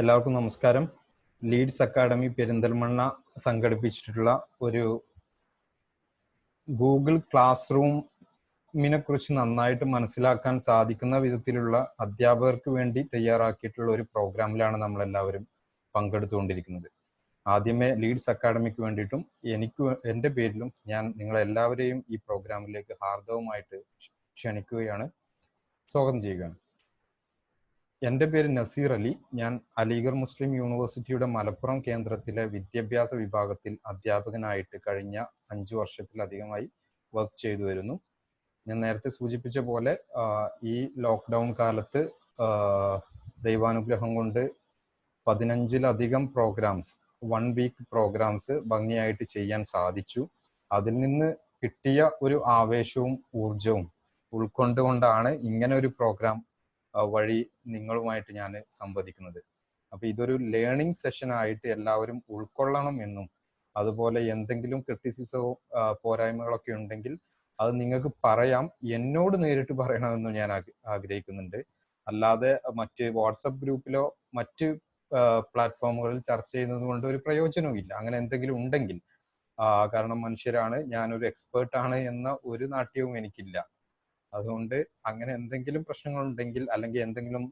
എല്ലാവർക്കും നമസ്കാരം. Leeds academy Perinthalmanna സംഘടിപ്പിച്ചിട്ടുള്ള ഒരു ഗൂഗിൾ ക്ലാസ് റൂമിനെ കുറിച്ച് നന്നായിട്ട് മനസ്സിലാക്കാൻ സാധിക്കുന്ന വിധത്തിലുള്ള അധ്യാപകർക്ക് വേണ്ടി തയ്യാറാക്കിയിട്ടുള്ള ഒരു പ്രോഗ്രാമിലാണ് നമ്മളെല്ലാവരും പങ്കെടുത്തുകൊണ്ടിരിക്കുന്നത്. ആദ്യമേ ലീഡ്സ് അക്കാഡമിക്ക് വേണ്ടിയിട്ടും എൻ്റെ പേരിലും ഞാൻ നിങ്ങളെല്ലാവരെയും ഈ പ്രോഗ്രാമിലേക്ക് ഹാർദവമായിട്ട് ക്ഷണിക്കുകയാണ്, സ്വാഗതം ചെയ്യുകയാണ്. എൻ്റെ പേര് നസീർ അലി. ഞാൻ അലിഗഡ് മുസ്ലിം യൂണിവേഴ്സിറ്റിയുടെ മലപ്പുറം കേന്ദ്രത്തിലെ വിദ്യാഭ്യാസ വിഭാഗത്തിൽ അധ്യാപകനായിട്ട് കഴിഞ്ഞ 5 വർഷത്തിലധികമായി വർക്ക് ചെയ്തു വരുന്നു. ഞാൻ നേരത്തെ സൂചിപ്പിച്ച പോലെ ഈ ലോക്ക്ഡൗൺ കാലത്ത് ദൈവാനുഗ്രഹം കൊണ്ട് 15ലധികം പ്രോഗ്രാംസ്, 1 വീക്ക് പ്രോഗ്രാംസ് ഭംഗിയായിട്ട് ചെയ്യാൻ സാധിച്ചു. അതിൽ നിന്ന് കിട്ടിയ ഒരു ആവേശവും ഊർജവും ഉൾക്കൊണ്ടുകൊണ്ടാണ് ഇങ്ങനെ ഒരു പ്രോഗ്രാം വഴി നിങ്ങളുമായിട്ട് ഞാൻ സംവദിക്കുന്നത്. അപ്പോൾ ഇതൊരു ലേണിംഗ് സെഷൻ ആയിട്ട് എല്ലാവരും ഉൾക്കൊള്ളണം എന്നും, അതുപോലെ എന്തെങ്കിലും ക്രിറ്റിസിസമോ പോരായ്മകളൊക്കെ ഉണ്ടെങ്കിൽ അത് നിങ്ങൾക്ക് പറയാം, എന്നോട് നേരിട്ട് പറയണമെന്നും ഞാൻ ആഗ്രഹിക്കുന്നുണ്ട്. അല്ലാതെ മറ്റ് വാട്സപ്പ് ഗ്രൂപ്പിലോ മറ്റ് പ്ലാറ്റ്ഫോമുകളിൽ ചർച്ച ചെയ്യുന്നത് കൊണ്ട് ഒരു പ്രയോജനവും ഇല്ല. അങ്ങനെ എന്തെങ്കിലും ഉണ്ടെങ്കിൽ, കാരണം മനുഷ്യരാണ്, ഞാനൊരു എക്സ്പേർട്ടാണ് എന്ന ഒരു നാട്യവും എനിക്കില്ല. അതുകൊണ്ട് അങ്ങനെ എന്തെങ്കിലും പ്രശ്നങ്ങൾ ഉണ്ടെങ്കിൽ അല്ലെങ്കിൽ എന്തെങ്കിലും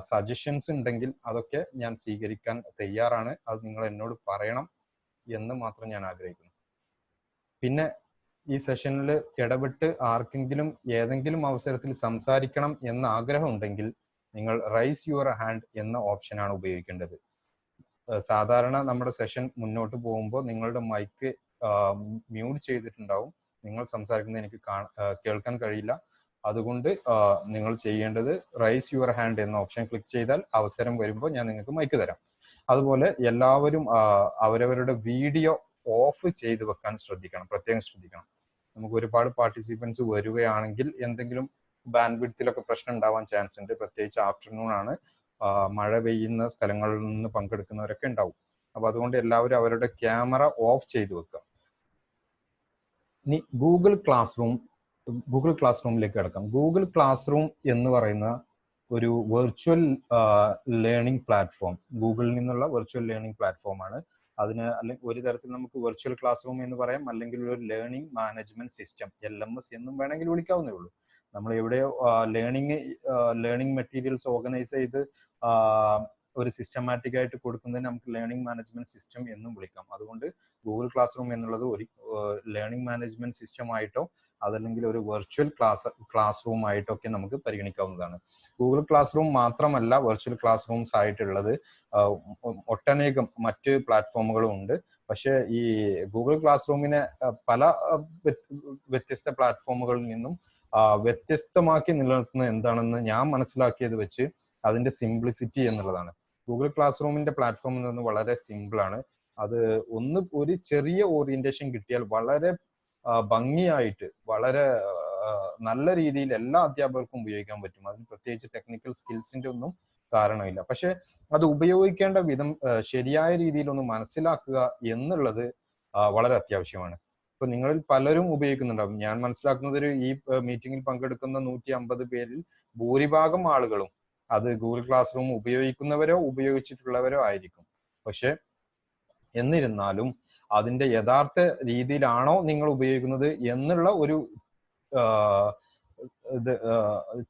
സജഷൻസ് ഉണ്ടെങ്കിൽ അതൊക്കെ ഞാൻ സ്വീകരിക്കാൻ തയ്യാറാണ്. അത് നിങ്ങൾ എന്നോട് പറയണം എന്ന് മാത്രം ഞാൻ ആഗ്രഹിക്കുന്നു. പിന്നെ ഈ സെഷനിൽ ഇടപെട്ട് ആർക്കെങ്കിലും ഏതെങ്കിലും അവസരത്തിൽ സംസാരിക്കണം എന്ന ആഗ്രഹം ഉണ്ടെങ്കിൽ നിങ്ങൾ റൈസ് യുവർ ഹാൻഡ് എന്ന ഓപ്ഷനാണ് ഉപയോഗിക്കേണ്ടത്. സാധാരണ നമ്മുടെ സെഷൻ മുന്നോട്ട് പോകുമ്പോൾ നിങ്ങളുടെ മൈക്ക് മ്യൂട്ട് ചെയ്തിട്ടുണ്ടാവും. നിങ്ങൾ സംസാരിക്കുന്നത് എനിക്ക് കേൾക്കാൻ കഴിയില്ല. അതുകൊണ്ട് നിങ്ങൾ ചെയ്യേണ്ടത് റൈസ് യുവർ ഹാൻഡ് എന്ന ഓപ്ഷൻ ക്ലിക്ക് ചെയ്താൽ അവസരം വരുമ്പോൾ ഞാൻ നിങ്ങൾക്ക് മൈക്ക് തരാം. അതുപോലെ എല്ലാവരും അവരവരുടെ വീഡിയോ ഓഫ് ചെയ്ത് വെക്കാൻ പ്രത്യേകം ശ്രദ്ധിക്കണം. നമുക്ക് ഒരുപാട് പാർട്ടിസിപ്പൻസ് വരികയാണെങ്കിൽ എന്തെങ്കിലും ബാൻഡ് വിഡ്ത്തിലൊക്കെ പ്രശ്നം ഉണ്ടാവാൻ ചാൻസ് ഉണ്ട്. പ്രത്യേകിച്ച് ആഫ്റ്റർനൂൺ ആണ്, മഴ പെയ്യുന്ന സ്ഥലങ്ങളിൽ നിന്ന് പങ്കെടുക്കുന്നവരൊക്കെ ഉണ്ടാവും. അപ്പൊ അതുകൊണ്ട് എല്ലാവരും അവരുടെ ക്യാമറ ഓഫ് ചെയ്ത് വെക്കുക. ഇനി ഗൂഗിൾ ക്ലാസ് റൂമിലേക്ക് കിടക്കാം. ഗൂഗിൾ ക്ലാസ് റൂം എന്ന് പറയുന്ന ഒരു വെർച്വൽ ലേണിംഗ് പ്ലാറ്റ്ഫോം, ഗൂഗിളിൽ നിന്നുള്ള വെർച്വൽ ലേണിംഗ് പ്ലാറ്റ്ഫോമാണ്. അതിന് അല്ലെങ്കിൽ ഒരു തരത്തിൽ നമുക്ക് വെർച്വൽ ക്ലാസ് റൂം എന്ന് പറയാം, അല്ലെങ്കിൽ ഒരു ലേണിംഗ് മാനേജ്മെന്റ് സിസ്റ്റം, LMS എന്നും വേണമെങ്കിൽ വിളിക്കാവുന്നേ ഉള്ളൂ. നമ്മൾ എവിടെയോ ലേണിംഗ് മെറ്റീരിയൽസ് ഓർഗനൈസ് ചെയ്ത് ഒരു സിസ്റ്റമാറ്റിക് ആയിട്ട് കൊടുക്കുന്നതിന് നമുക്ക് ലേണിംഗ് മാനേജ്മെന്റ് സിസ്റ്റം എന്നും വിളിക്കാം. അതുകൊണ്ട് ഗൂഗിൾ ക്ലാസ് റൂം എന്നുള്ളത് ഒരു ലേണിംഗ് മാനേജ്മെന്റ് സിസ്റ്റം ആയിട്ടോ അതല്ലെങ്കിൽ ഒരു വെർച്വൽ ക്ലാസ് റൂം ആയിട്ടൊക്കെ നമുക്ക് പരിഗണിക്കാവുന്നതാണ്. ഗൂഗിൾ ക്ലാസ് റൂം മാത്രമല്ല വെർച്വൽ ക്ലാസ് റൂംസ് ആയിട്ടുള്ളത്, ഒട്ടനേകം മറ്റ് പ്ലാറ്റ്ഫോമുകളും ഉണ്ട്. പക്ഷേ ഈ ഗൂഗിൾ ക്ലാസ് റൂമിനെ പല വ്യത്യസ്ത പ്ലാറ്റ്ഫോമുകളിൽ നിന്നും വ്യത്യസ്തമാക്കി നിലനിർത്തുന്നത് എന്താണെന്ന് ഞാൻ മനസ്സിലാക്കിയത് വെച്ച് അതിന്റെ സിംപ്ലിസിറ്റി എന്നുള്ളതാണ്. ഗൂഗിൾ ക്ലാസ് റൂമിന്റെ പ്ലാറ്റ്ഫോം എന്ന് പറയുന്നത് വളരെ സിമ്പിൾ ആണ്. അത് ഒരു ചെറിയ ഓറിയന്റേഷൻ കിട്ടിയാൽ വളരെ ഭംഗിയായിട്ട് വളരെ നല്ല രീതിയിൽ എല്ലാ അധ്യാപകർക്കും ഉപയോഗിക്കാൻ പറ്റും. അതിന് പ്രത്യേകിച്ച് ടെക്നിക്കൽ സ്കിൽസിന്റെ ഒന്നും കാരണമില്ല. പക്ഷെ അത് ഉപയോഗിക്കേണ്ട വിധം ശരിയായ രീതിയിൽ ഒന്ന് മനസ്സിലാക്കുക എന്നുള്ളത് വളരെ അത്യാവശ്യമാണ്. ഇപ്പൊ നിങ്ങളിൽ പലരും ഉപയോഗിക്കുന്നുണ്ടാവും. ഞാൻ മനസ്സിലാക്കുന്നത് ഈ മീറ്റിംഗിൽ പങ്കെടുക്കുന്ന 150 പേരിൽ ഭൂരിഭാഗം ആളുകളും അത് ഗൂഗിൾ ക്ലാസ് റൂം ഉപയോഗിക്കുന്നവരോ ഉപയോഗിച്ചിട്ടുള്ളവരോ ആയിരിക്കും. പക്ഷെ എന്നിരുന്നാലും അതിന്റെ യഥാർത്ഥ രീതിയിലാണോ നിങ്ങൾ ഉപയോഗിക്കുന്നത് എന്നുള്ള ഒരു ഇത്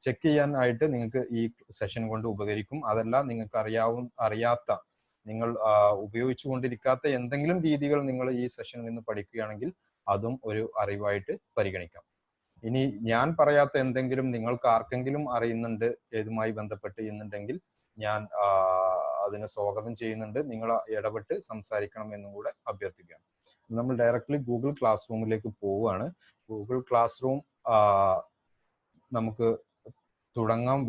ചെക്ക് ചെയ്യാനായിട്ട് നിങ്ങൾക്ക് ഈ സെഷൻ കൊണ്ട് ഉപകരിക്കും. അതല്ല നിങ്ങൾക്ക് അറിയാത്ത, നിങ്ങൾ ഉപയോഗിച്ചു കൊണ്ടിരിക്കാത്ത എന്തെങ്കിലും രീതികൾ നിങ്ങൾ ഈ സെഷനിൽ നിന്ന് പഠിക്കുകയാണെങ്കിൽ അതും ഒരു അറിവായിട്ട് പരിഗണിക്കാം. ഇനി ഞാൻ പറയാത്ത എന്തെങ്കിലും നിങ്ങൾക്ക് ആർക്കെങ്കിലും അറിയുന്നുണ്ട് ഇതുമായി ബന്ധപ്പെട്ട് എന്നുണ്ടെങ്കിൽ ഞാൻ അതിനെ സ്വാഗതം ചെയ്യുന്നുണ്ട്. നിങ്ങൾ ഇടപെട്ട് സംസാരിക്കണം എന്നും കൂടെ അഭ്യർത്ഥിക്കുകയാണ്. നമ്മൾ ഡയറക്റ്റ്ലി ഗൂഗിൾ ക്ലാസ് റൂമിലേക്ക് പോവുകയാണ്. ഗൂഗിൾ ക്ലാസ് റൂം നമുക്ക് തുടങ്ങാൻ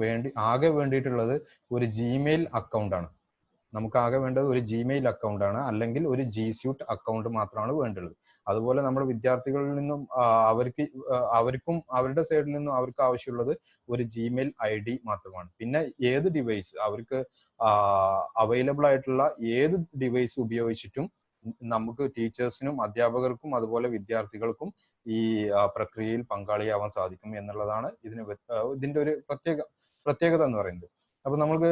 ആകെ വേണ്ടിയിട്ടുള്ളത് ഒരു ജിമെയിൽ അക്കൗണ്ടാണ്. നമുക്ക് ആകെ വേണ്ടത് ഒരു ജിമെയിൽ അക്കൗണ്ടാണ്, അല്ലെങ്കിൽ ഒരു G Suite അക്കൗണ്ട് മാത്രമാണ് വേണ്ടത്. അതുപോലെ നമ്മുടെ വിദ്യാർത്ഥികളിൽ നിന്നും അവർക്കും അവരുടെ സൈഡിൽ നിന്നും അവർക്ക് ആവശ്യമുള്ളത് ഒരു ജിമെയിൽ ID മാത്രമാണ്. പിന്നെ ഏത് ഡിവൈസ് അവർക്ക് അവൈലബിൾ ആയിട്ടുള്ള ഏത് ഡിവൈസ് ഉപയോഗിച്ചിട്ടും നമുക്ക് ടീച്ചേഴ്സിനും അധ്യാപകർക്കും അതുപോലെ വിദ്യാർത്ഥികൾക്കും ഈ പ്രക്രിയയിൽ പങ്കാളിയാവാൻ സാധിക്കും എന്നുള്ളതാണ് ഇതിന്റെ ഒരു പ്രത്യേകത എന്ന് പറയുന്നത്. അപ്പോൾ നമുക്ക്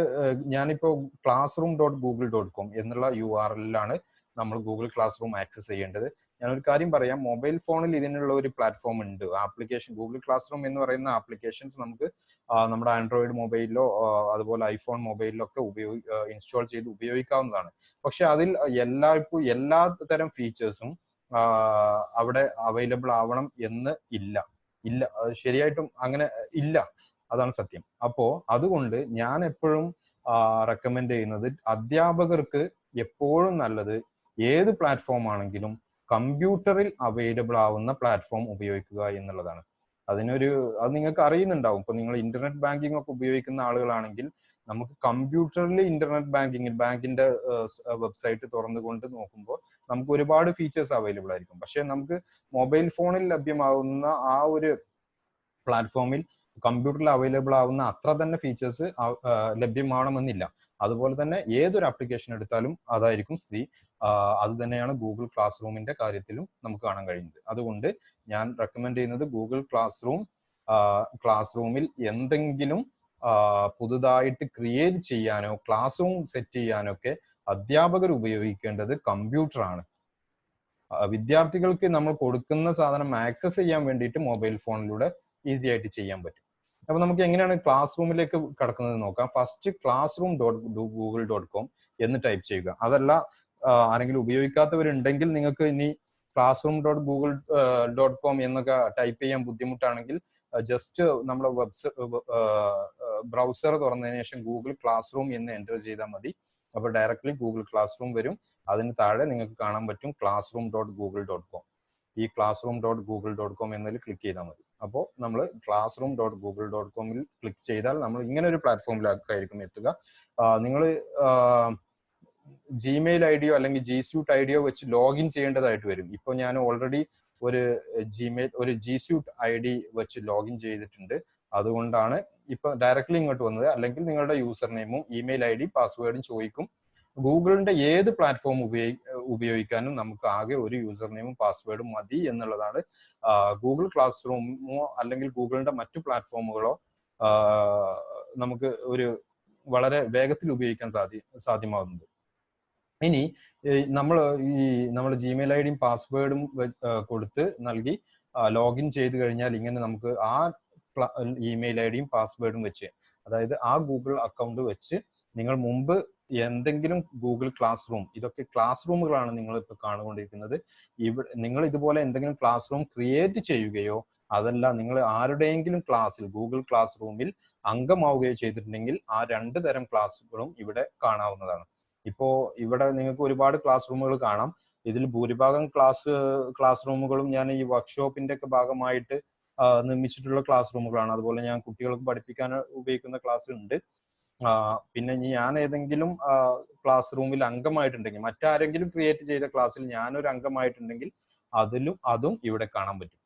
ഞാനിപ്പോൾ classroom.google.com എന്നുള്ള URL-ലാണ് നമ്മൾ ഗൂഗിൾ ക്ലാസ് റൂം ആക്സസ് ചെയ്യേണ്ടത്. ഞാനൊരു കാര്യം പറയാം, മൊബൈൽ ഫോണിൽ ഇതിനുള്ള ഒരു പ്ലാറ്റ്ഫോം ഉണ്ട്, ആപ്ലിക്കേഷൻ. ഗൂഗിൾ ക്ലാസ് റൂം എന്ന് പറയുന്ന ആപ്ലിക്കേഷൻസ് നമുക്ക് നമ്മുടെ ആൻഡ്രോയിഡ് മൊബൈലിലോ അതുപോലെ ഐഫോൺ മൊബൈലിലോ ഒക്കെ ഇൻസ്റ്റാൾ ചെയ്ത് ഉപയോഗിക്കാവുന്നതാണ്. പക്ഷെ അതിൽ എല്ലാ തരം ഫീച്ചേഴ്സും അവിടെ അവൈലബിൾ ആവണം എന്ന് ഇല്ല. ശരിയായിട്ടും അങ്ങനെ ഇല്ല, അതാണ് സത്യം. അപ്പോ അതുകൊണ്ട് ഞാൻ എപ്പോഴും റെക്കമെൻഡ് ചെയ്യുന്നത്, അധ്യാപകർക്ക് എപ്പോഴും നല്ലത് ഏത് പ്ലാറ്റ്ഫോം ആണെങ്കിലും കമ്പ്യൂട്ടറിൽ അവൈലബിൾ ആവുന്ന പ്ലാറ്റ്ഫോം ഉപയോഗിക്കുക എന്നുള്ളതാണ്. അത് നിങ്ങൾക്ക് അറിയുന്നുണ്ടാവും. ഇപ്പൊ നിങ്ങൾ ഇന്റർനെറ്റ് ബാങ്കിങ് ഒക്കെ ഉപയോഗിക്കുന്ന ആളുകളാണെങ്കിൽ നമുക്ക് കമ്പ്യൂട്ടറിൽ ഇന്റർനെറ്റ് ബാങ്കിന്റെ വെബ്സൈറ്റ് തുറന്നുകൊണ്ട് നോക്കുമ്പോൾ നമുക്ക് ഒരുപാട് ഫീച്ചേഴ്സ് അവൈലബിൾ ആയിരിക്കും. പക്ഷെ നമുക്ക് മൊബൈൽ ഫോണിൽ ലഭ്യമാകുന്ന ആ ഒരു പ്ലാറ്റ്ഫോമിൽ കമ്പ്യൂട്ടറിൽ അവൈലബിൾ ആവുന്ന അത്ര തന്നെ ഫീച്ചേഴ്സ് ലഭ്യമാവണമെന്നില്ല. അതുപോലെ തന്നെ ഏതൊരു ആപ്ലിക്കേഷൻ എടുത്താലും അതായിരിക്കും സ്ഥിതി. അത് തന്നെയാണ് ഗൂഗിൾ ക്ലാസ് റൂമിന്റെ കാര്യത്തിലും നമുക്ക് കാണാൻ കഴിയുന്നത്. അതുകൊണ്ട് ഞാൻ റെക്കമെൻഡ് ചെയ്യുന്നത് ഗൂഗിൾ ക്ലാസ് റൂമിൽ എന്തെങ്കിലും പുതുതായിട്ട് ക്രിയേറ്റ് ചെയ്യാനോ ക്ലാസ് റൂം സെറ്റ് ചെയ്യാനോ ഒക്കെ അധ്യാപകർ ഉപയോഗിക്കേണ്ടത് കമ്പ്യൂട്ടറാണ്. വിദ്യാർത്ഥികൾക്ക് നമ്മൾ കൊടുക്കുന്ന സാധനം ആക്സസ് ചെയ്യാൻ വേണ്ടിയിട്ട് മൊബൈൽ ഫോണിലൂടെ ഈസി ആയിട്ട് ചെയ്യാൻ പറ്റും. അപ്പൊ നമുക്ക് എങ്ങനെയാണ് ക്ലാസ് റൂമിലേക്ക് കടക്കുന്നത് നോക്കാം. ഫസ്റ്റ് classroom.google.com എന്ന് ടൈപ്പ് ചെയ്യുക. അതല്ല ആരെങ്കിലും ഉപയോഗിക്കാത്തവരുണ്ടെങ്കിൽ നിങ്ങൾക്ക് ഇനി classroom.google.com എന്നൊക്കെ ടൈപ്പ് ചെയ്യാൻ ബുദ്ധിമുട്ടാണെങ്കിൽ ജസ്റ്റ് നമ്മുടെ ബ്രൗസർ തുറന്നതിന് ശേഷം ഗൂഗിൾ ക്ലാസ് റൂം എന്ന് എൻ്റർ ചെയ്താൽ മതി. അപ്പോൾ ഡയറക്റ്റ്ലി ഗൂഗിൾ ക്ലാസ് റൂം വരും. അതിന് താഴെ നിങ്ങൾക്ക് കാണാൻ പറ്റും classroom.google.com. ഈ classroom.google.com എന്നതിൽ ക്ലിക്ക് ചെയ്താൽ മതി. അപ്പോൾ നമ്മൾ classroom.google.com-ൽ ക്ലിക്ക് ചെയ്താൽ നമ്മൾ ഇങ്ങനെ ഒരു പ്ലാറ്റ്ഫോമിലായിരിക്കും എത്തുക. നിങ്ങൾ ജിമെയിൽ ഐഡിയോ അല്ലെങ്കിൽ ജി സ്യൂട്ട് ഐഡിയോ വെച്ച് ലോഗിൻ ചെയ്യേണ്ടതായിട്ട് വരും. ഇപ്പോൾ ഞാൻ ഓൾറെഡി ഒരു ജി സ്യൂട്ട് ID വെച്ച് ലോഗിൻ ചെയ്തിട്ടുണ്ട്. അതുകൊണ്ടാണ് ഇപ്പൊ ഡയറക്റ്റ്ലി ഇങ്ങോട്ട് വന്നത്. അല്ലെങ്കിൽ നിങ്ങളുടെ യൂസർ നെയിമും ഇമെയിൽ ID പാസ്വേഡും ചോദിക്കും. ഗൂഗിളിന്റെ ഏത് പ്ലാറ്റ്ഫോം ഉപയോഗിക്കാനും നമുക്ക് ആകെ ഒരു യൂസർ നെയിമും പാസ്വേഡും മതി എന്നുള്ളതാണ്. ഗൂഗിൾ ക്ലാസ് റൂമോ അല്ലെങ്കിൽ ഗൂഗിളിന്റെ മറ്റു പ്ലാറ്റ്ഫോമുകളോ നമുക്ക് വളരെ വേഗത്തിൽ ഉപയോഗിക്കാൻ സാധ്യമാകുന്നത്. ഇനി നമ്മൾ ജിമെയിൽ ഐഡിയും പാസ്വേഡും കൊടുത്ത് നൽകി ലോഗിൻ ചെയ്ത് കഴിഞ്ഞാൽ ഇങ്ങനെ നമുക്ക് ആ ഇമെയിൽ ഐഡിയും പാസ്വേഡും വെച്ച്, അതായത് ആ ഗൂഗിൾ അക്കൗണ്ട് വെച്ച് നിങ്ങൾ മുമ്പ് എന്തെങ്കിലും ഗൂഗിൾ ക്ലാസ് റൂം, ഇതൊക്കെ ക്ലാസ് റൂമുകളാണ് നിങ്ങൾ ഇപ്പോൾ കാണുകൊണ്ടിരിക്കുന്നത്. നിങ്ങൾ ഇതുപോലെ എന്തെങ്കിലും ക്ലാസ് റൂം ക്രിയേറ്റ് ചെയ്യുകയോ അതല്ല നിങ്ങൾ ആരുടെയെങ്കിലും ക്ലാസ്സിൽ ഗൂഗിൾ ക്ലാസ് റൂമിൽ അംഗമാവുകയോ ചെയ്തിട്ടുണ്ടെങ്കിൽ ആ 2 തരം ക്ലാസ്സുകളും ഇവിടെ കാണാവുന്നതാണ്. ഇപ്പോ ഇവിടെ നിങ്ങൾക്ക് ഒരുപാട് ക്ലാസ് റൂമുകൾ കാണാം. ഇതിൽ ഭൂരിഭാഗം ക്ലാസ് റൂമുകളും ഞാൻ ഈ വർക്ക്ഷോപ്പിന്റെ ഒക്കെ ഭാഗമായിട്ട് നിർമ്മിച്ചിട്ടുള്ള ക്ലാസ് റൂമുകളാണ്. അതുപോലെ ഞാൻ കുട്ടികൾക്ക് പഠിപ്പിക്കാൻ ഉപയോഗിക്കുന്ന ക്ലാസ് ഉണ്ട്. പിന്നെ ഞാൻ ഏതെങ്കിലും ക്ലാസ് റൂമിൽ അംഗമായിട്ടുണ്ടെങ്കിൽ, മറ്റാരെങ്കിലും ക്രിയേറ്റ് ചെയ്ത ക്ലാസ്സിൽ ഞാനൊരു അംഗമായിട്ടുണ്ടെങ്കിൽ അതും ഇവിടെ കാണാൻ പറ്റും.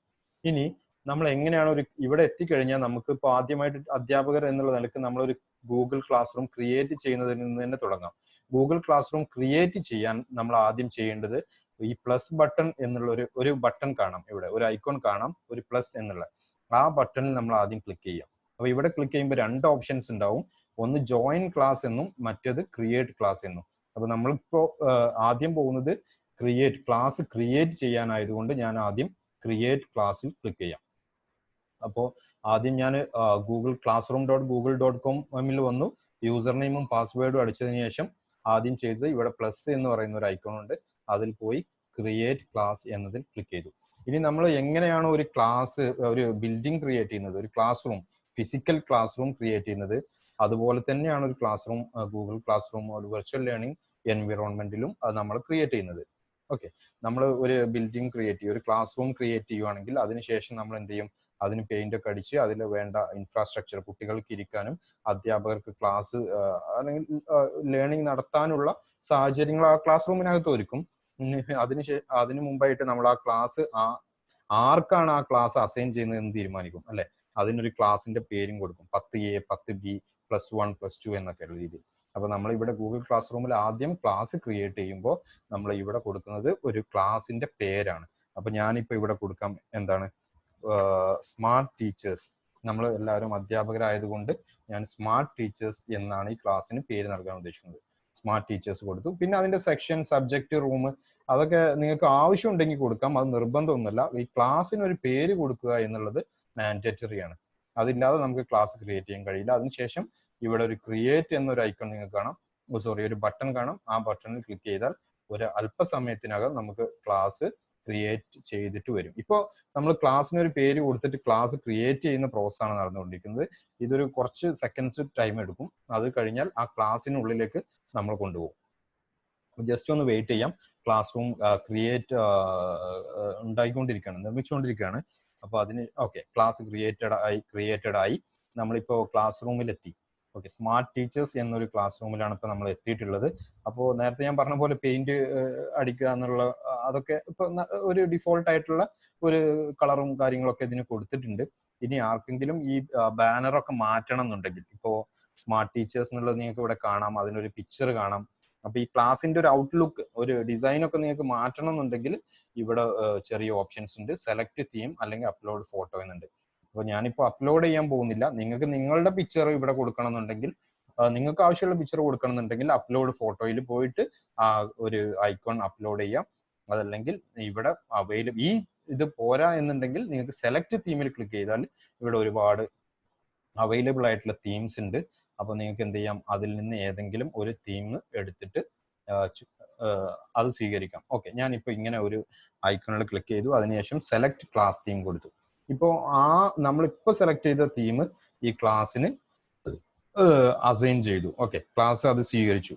ഇനി നമ്മൾ എങ്ങനെയാണ് ഇവിടെ എത്തിക്കഴിഞ്ഞാൽ നമുക്ക് ഇപ്പോൾ ആദ്യമായിട്ട് അധ്യാപകർ എന്നുള്ള നിലക്ക് നമ്മളൊരു ഗൂഗിൾ ക്ലാസ് റൂം ക്രിയേറ്റ് ചെയ്യുന്നതിൽ നിന്ന് തന്നെ തുടങ്ങാം. ഗൂഗിൾ ക്ലാസ് റൂം ക്രിയേറ്റ് ചെയ്യാൻ നമ്മൾ ആദ്യം ചെയ്യേണ്ടത് ഈ പ്ലസ് ബട്ടൺ എന്നുള്ള ഒരു ബട്ടൺ കാണാം, ഇവിടെ ഒരു ഐക്കോൺ കാണാം, ഒരു പ്ലസ് എന്നുള്ള ആ ബട്ടണിൽ നമ്മൾ ആദ്യം ക്ലിക്ക് ചെയ്യാം. അപ്പൊ ഇവിടെ ക്ലിക്ക് ചെയ്യുമ്പോൾ 2 ഓപ്ഷൻസ് ഉണ്ടാവും. ഒന്ന് ജോയിൻ ക്ലാസ് എന്നും മറ്റേത് ക്രിയേറ്റ് ക്ലാസ് എന്നും. അപ്പൊ നമ്മളിപ്പോ ആദ്യം പോകുന്നത് ക്ലാസ് ക്രിയേറ്റ് ചെയ്യാനായതുകൊണ്ട് ഞാൻ ആദ്യം ക്രിയേറ്റ് ക്ലാസ്സിൽ ക്ലിക്ക് ചെയ്യാം. അപ്പോൾ ആദ്യം ഞാൻ classroom.google.com-ൽ വന്നു. യൂസർ നെയിമും പാസ്വേഡും അടിച്ചതിന് ശേഷം ആദ്യം ചെയ്തത് ഇവിടെ പ്ലസ് എന്ന് പറയുന്ന ഒരു ഐക്കൺ ഉണ്ട്, അതിൽ പോയി ക്രിയേറ്റ് ക്ലാസ് എന്നതിൽ ക്ലിക്ക് ചെയ്തു. ഇനി നമ്മൾ എങ്ങനെയാണ് ഒരു ബിൽഡിംഗ് ക്രിയേറ്റ് ചെയ്യുന്നത്, ഒരു class room, physical class room create ചെയ്യുന്നത്, അതുപോലെ തന്നെയാണ് ഒരു class room Google class room ഒരു വെർച്വൽ ലേണിംഗ് എൻവിറോൺമെന്റിലും അത് നമ്മൾ ക്രിയേറ്റ് ചെയ്യുന്നത്. ഓക്കെ, നമ്മൾ ഒരു ബിൽഡിംഗ് ക്രിയേറ്റ് ചെയ്യും, ഒരു ക്ലാസ് റൂം ക്രിയേറ്റ് ചെയ്യുവാണെങ്കിൽ അതിനുശേഷം നമ്മൾ എന്ത് ചെയ്യും, അതിന് പെയിന്റ് ഒക്കെ അടിച്ച് അതിൽ വേണ്ട ഇൻഫ്രാസ്ട്രക്ചർ, കുട്ടികൾക്ക് ഇരിക്കാനും അധ്യാപകർക്ക് ക്ലാസ് അല്ലെങ്കിൽ ലേണിംഗ് നടത്താനുള്ള സാഹചര്യങ്ങൾ ആ ക്ലാസ് റൂമിനകത്ത് ഒരുക്കും. അതിനു മുമ്പായിട്ട് നമ്മൾ ആ ക്ലാസ് ആർക്കാണ് ആ ക്ലാസ് അസൈൻ ചെയ്യുന്നത് എന്ന് തീരുമാനിക്കും അല്ലെ. അതിനൊരു ക്ലാസിന്റെ പേരും കൊടുക്കും, 10A 10B +1 +2 എന്നൊക്കെയുള്ള രീതിയിൽ. അപ്പൊ നമ്മൾ ഇവിടെ ഗൂഗിൾ ക്ലാസ് റൂമിൽ ആദ്യം ക്ലാസ് ക്രിയേറ്റ് ചെയ്യുമ്പോൾ നമ്മൾ ഇവിടെ കൊടുക്കുന്നത് ഒരു ക്ലാസിന്റെ പേരാണ്. അപ്പൊ ഞാനിപ്പോ ഇവിടെ കൊടുക്കാം എന്താണ്, സ്മാർട്ട് ടീച്ചേഴ്സ് നമ്മൾ എല്ലാവരും അധ്യാപകരായതുകൊണ്ട് ഞാൻ സ്മാർട്ട് ടീച്ചേഴ്സ് എന്നാണ് ഈ ക്ലാസ്സിന് പേര് നൽകാൻ ഉദ്ദേശിക്കുന്നത്. സ്മാർട്ട് ടീച്ചേഴ്സ് കൊടുത്തു. പിന്നെ അതിന്റെ സെക്ഷൻ, സബ്ജക്ട്, റൂം അതൊക്കെ നിങ്ങൾക്ക് ആവശ്യമുണ്ടെങ്കിൽ കൊടുക്കാം, അത് നിർബന്ധമൊന്നുമല്ല. ഈ ക്ലാസ്സിന് ഒരു പേര് കൊടുക്കുക എന്നുള്ളത് മാൻഡേറ്ററി ആണ്. അതില്ലാതെ നമുക്ക് ക്ലാസ് ക്രിയേറ്റ് ചെയ്യാൻ കഴിയില്ല. അതിനുശേഷം ഇവിടെ ഒരു ക്രിയേറ്റ് എന്നൊരു ഐക്കൺ നിങ്ങൾക്ക് കാണാം, ഒരു ബട്ടൺ കാണാം. ആ ബട്ടണിൽ ക്ലിക്ക് ചെയ്താൽ ഒരു അല്പസമയത്തിനകം നമുക്ക് ക്ലാസ് ക്രിയേറ്റ് ചെയ്തിട്ട് വരും. ഇപ്പോൾ നമ്മൾ ക്ലാസ്സിന് ഒരു പേര് കൊടുത്തിട്ട് ക്ലാസ് ക്രിയേറ്റ് ചെയ്യുന്ന പ്രോസസ് ആണ് നടന്നുകൊണ്ടിരിക്കുന്നത്. ഇതൊരു കുറച്ച് സെക്കൻഡ്സ് ടൈം എടുക്കും. അത് കഴിഞ്ഞാൽ ആ ക്ലാസ്സിനുള്ളിലേക്ക് നമ്മൾ കൊണ്ടുപോകും. ജസ്റ്റ് ഒന്ന് വെയിറ്റ് ചെയ്യാം. ക്ലാസ് റൂം ക്രിയേറ്റ് ഉണ്ടായിക്കൊണ്ടിരിക്കുകയാണ്, നിർമ്മിച്ചുകൊണ്ടിരിക്കുകയാണ്. അപ്പോൾ അതിന് ഓക്കെ, ക്ലാസ് ക്രിയേറ്റഡ് ആയി. നമ്മളിപ്പോൾ ക്ലാസ് റൂമിലെത്തി. ഓക്കെ, സ്മാർട്ട് ടീച്ചേഴ്സ് എന്നൊരു ക്ലാസ് റൂമിലാണ് ഇപ്പോൾ നമ്മൾ എത്തിയിട്ടുള്ളത്. അപ്പോൾ നേരത്തെ ഞാൻ പറഞ്ഞ പോലെ പെയിന്റ് അടിക്കുക എന്നുള്ള അതൊക്കെ ഇപ്പൊ ഒരു ഡിഫോൾട്ട് ആയിട്ടുള്ള ഒരു കളറും കാര്യങ്ങളൊക്കെ ഇതിന് കൊടുത്തിട്ടുണ്ട്. ഇനി ആർക്കെങ്കിലും ഈ ബാനറൊക്കെ മാറ്റണം എന്നുണ്ടെങ്കിൽ, ഇപ്പോൾ സ്മാർട്ട് ടീച്ചേഴ്സ് എന്നുള്ളത് നിങ്ങൾക്ക് ഇവിടെ കാണാം, അതിനൊരു പിക്ചർ കാണാം. അപ്പൊ ഈ ക്ലാസിന്റെ ഒരു ഔട്ട്ലുക്ക്, ഒരു ഡിസൈൻ ഒക്കെ നിങ്ങൾക്ക് മാറ്റണം എന്നുണ്ടെങ്കിൽ ഇവിടെ ചെറിയ ഓപ്ഷൻസ് ഉണ്ട്. സെലക്ട് തീം അല്ലെങ്കിൽ അപ്ലോഡ് ഫോട്ടോ എന്നുണ്ട്. അപ്പോൾ ഞാനിപ്പോൾ അപ്ലോഡ് ചെയ്യാൻ പോകുന്നില്ല. നിങ്ങൾക്ക് നിങ്ങളുടെ പിക്ചർ ഇവിടെ കൊടുക്കണം എന്നുണ്ടെങ്കിൽ, നിങ്ങൾക്ക് ആവശ്യമുള്ള പിക്ചർ കൊടുക്കണം എന്നുണ്ടെങ്കിൽ അപ്ലോഡ് ഫോട്ടോയിൽ പോയിട്ട് ആ ഒരു ഐക്കോൺ അപ്ലോഡ് ചെയ്യാം. അതല്ലെങ്കിൽ ഇവിടെ ഈ ഇത് പോരാ എന്നുണ്ടെങ്കിൽ നിങ്ങൾക്ക് സെലക്ട് തീമിൽ ക്ലിക്ക് ചെയ്താൽ ഇവിടെ ഒരുപാട് അവൈലബിൾ ആയിട്ടുള്ള തീംസ് ഉണ്ട്. അപ്പോൾ നിങ്ങൾക്ക് എന്ത് ചെയ്യാം, അതിൽ നിന്ന് ഏതെങ്കിലും ഒരു തീം എടുത്തിട്ട് അത് സ്വീകരിക്കാം. ഓക്കെ, ഞാനിപ്പോൾ ഇങ്ങനെ ഒരു ഐക്കണിൽ ക്ലിക്ക് ചെയ്തു. അതിനുശേഷം സെലക്ട് ക്ലാസ് തീം കൊടുത്തു. ഇപ്പോൾ നമ്മളിപ്പോൾ സെലക്ട് ചെയ്ത തീം ഈ ക്ലാസ്സിന് അസൈൻ ചെയ്തു. ഓക്കെ, ക്ലാസ് അത് സ്വീകരിച്ചു.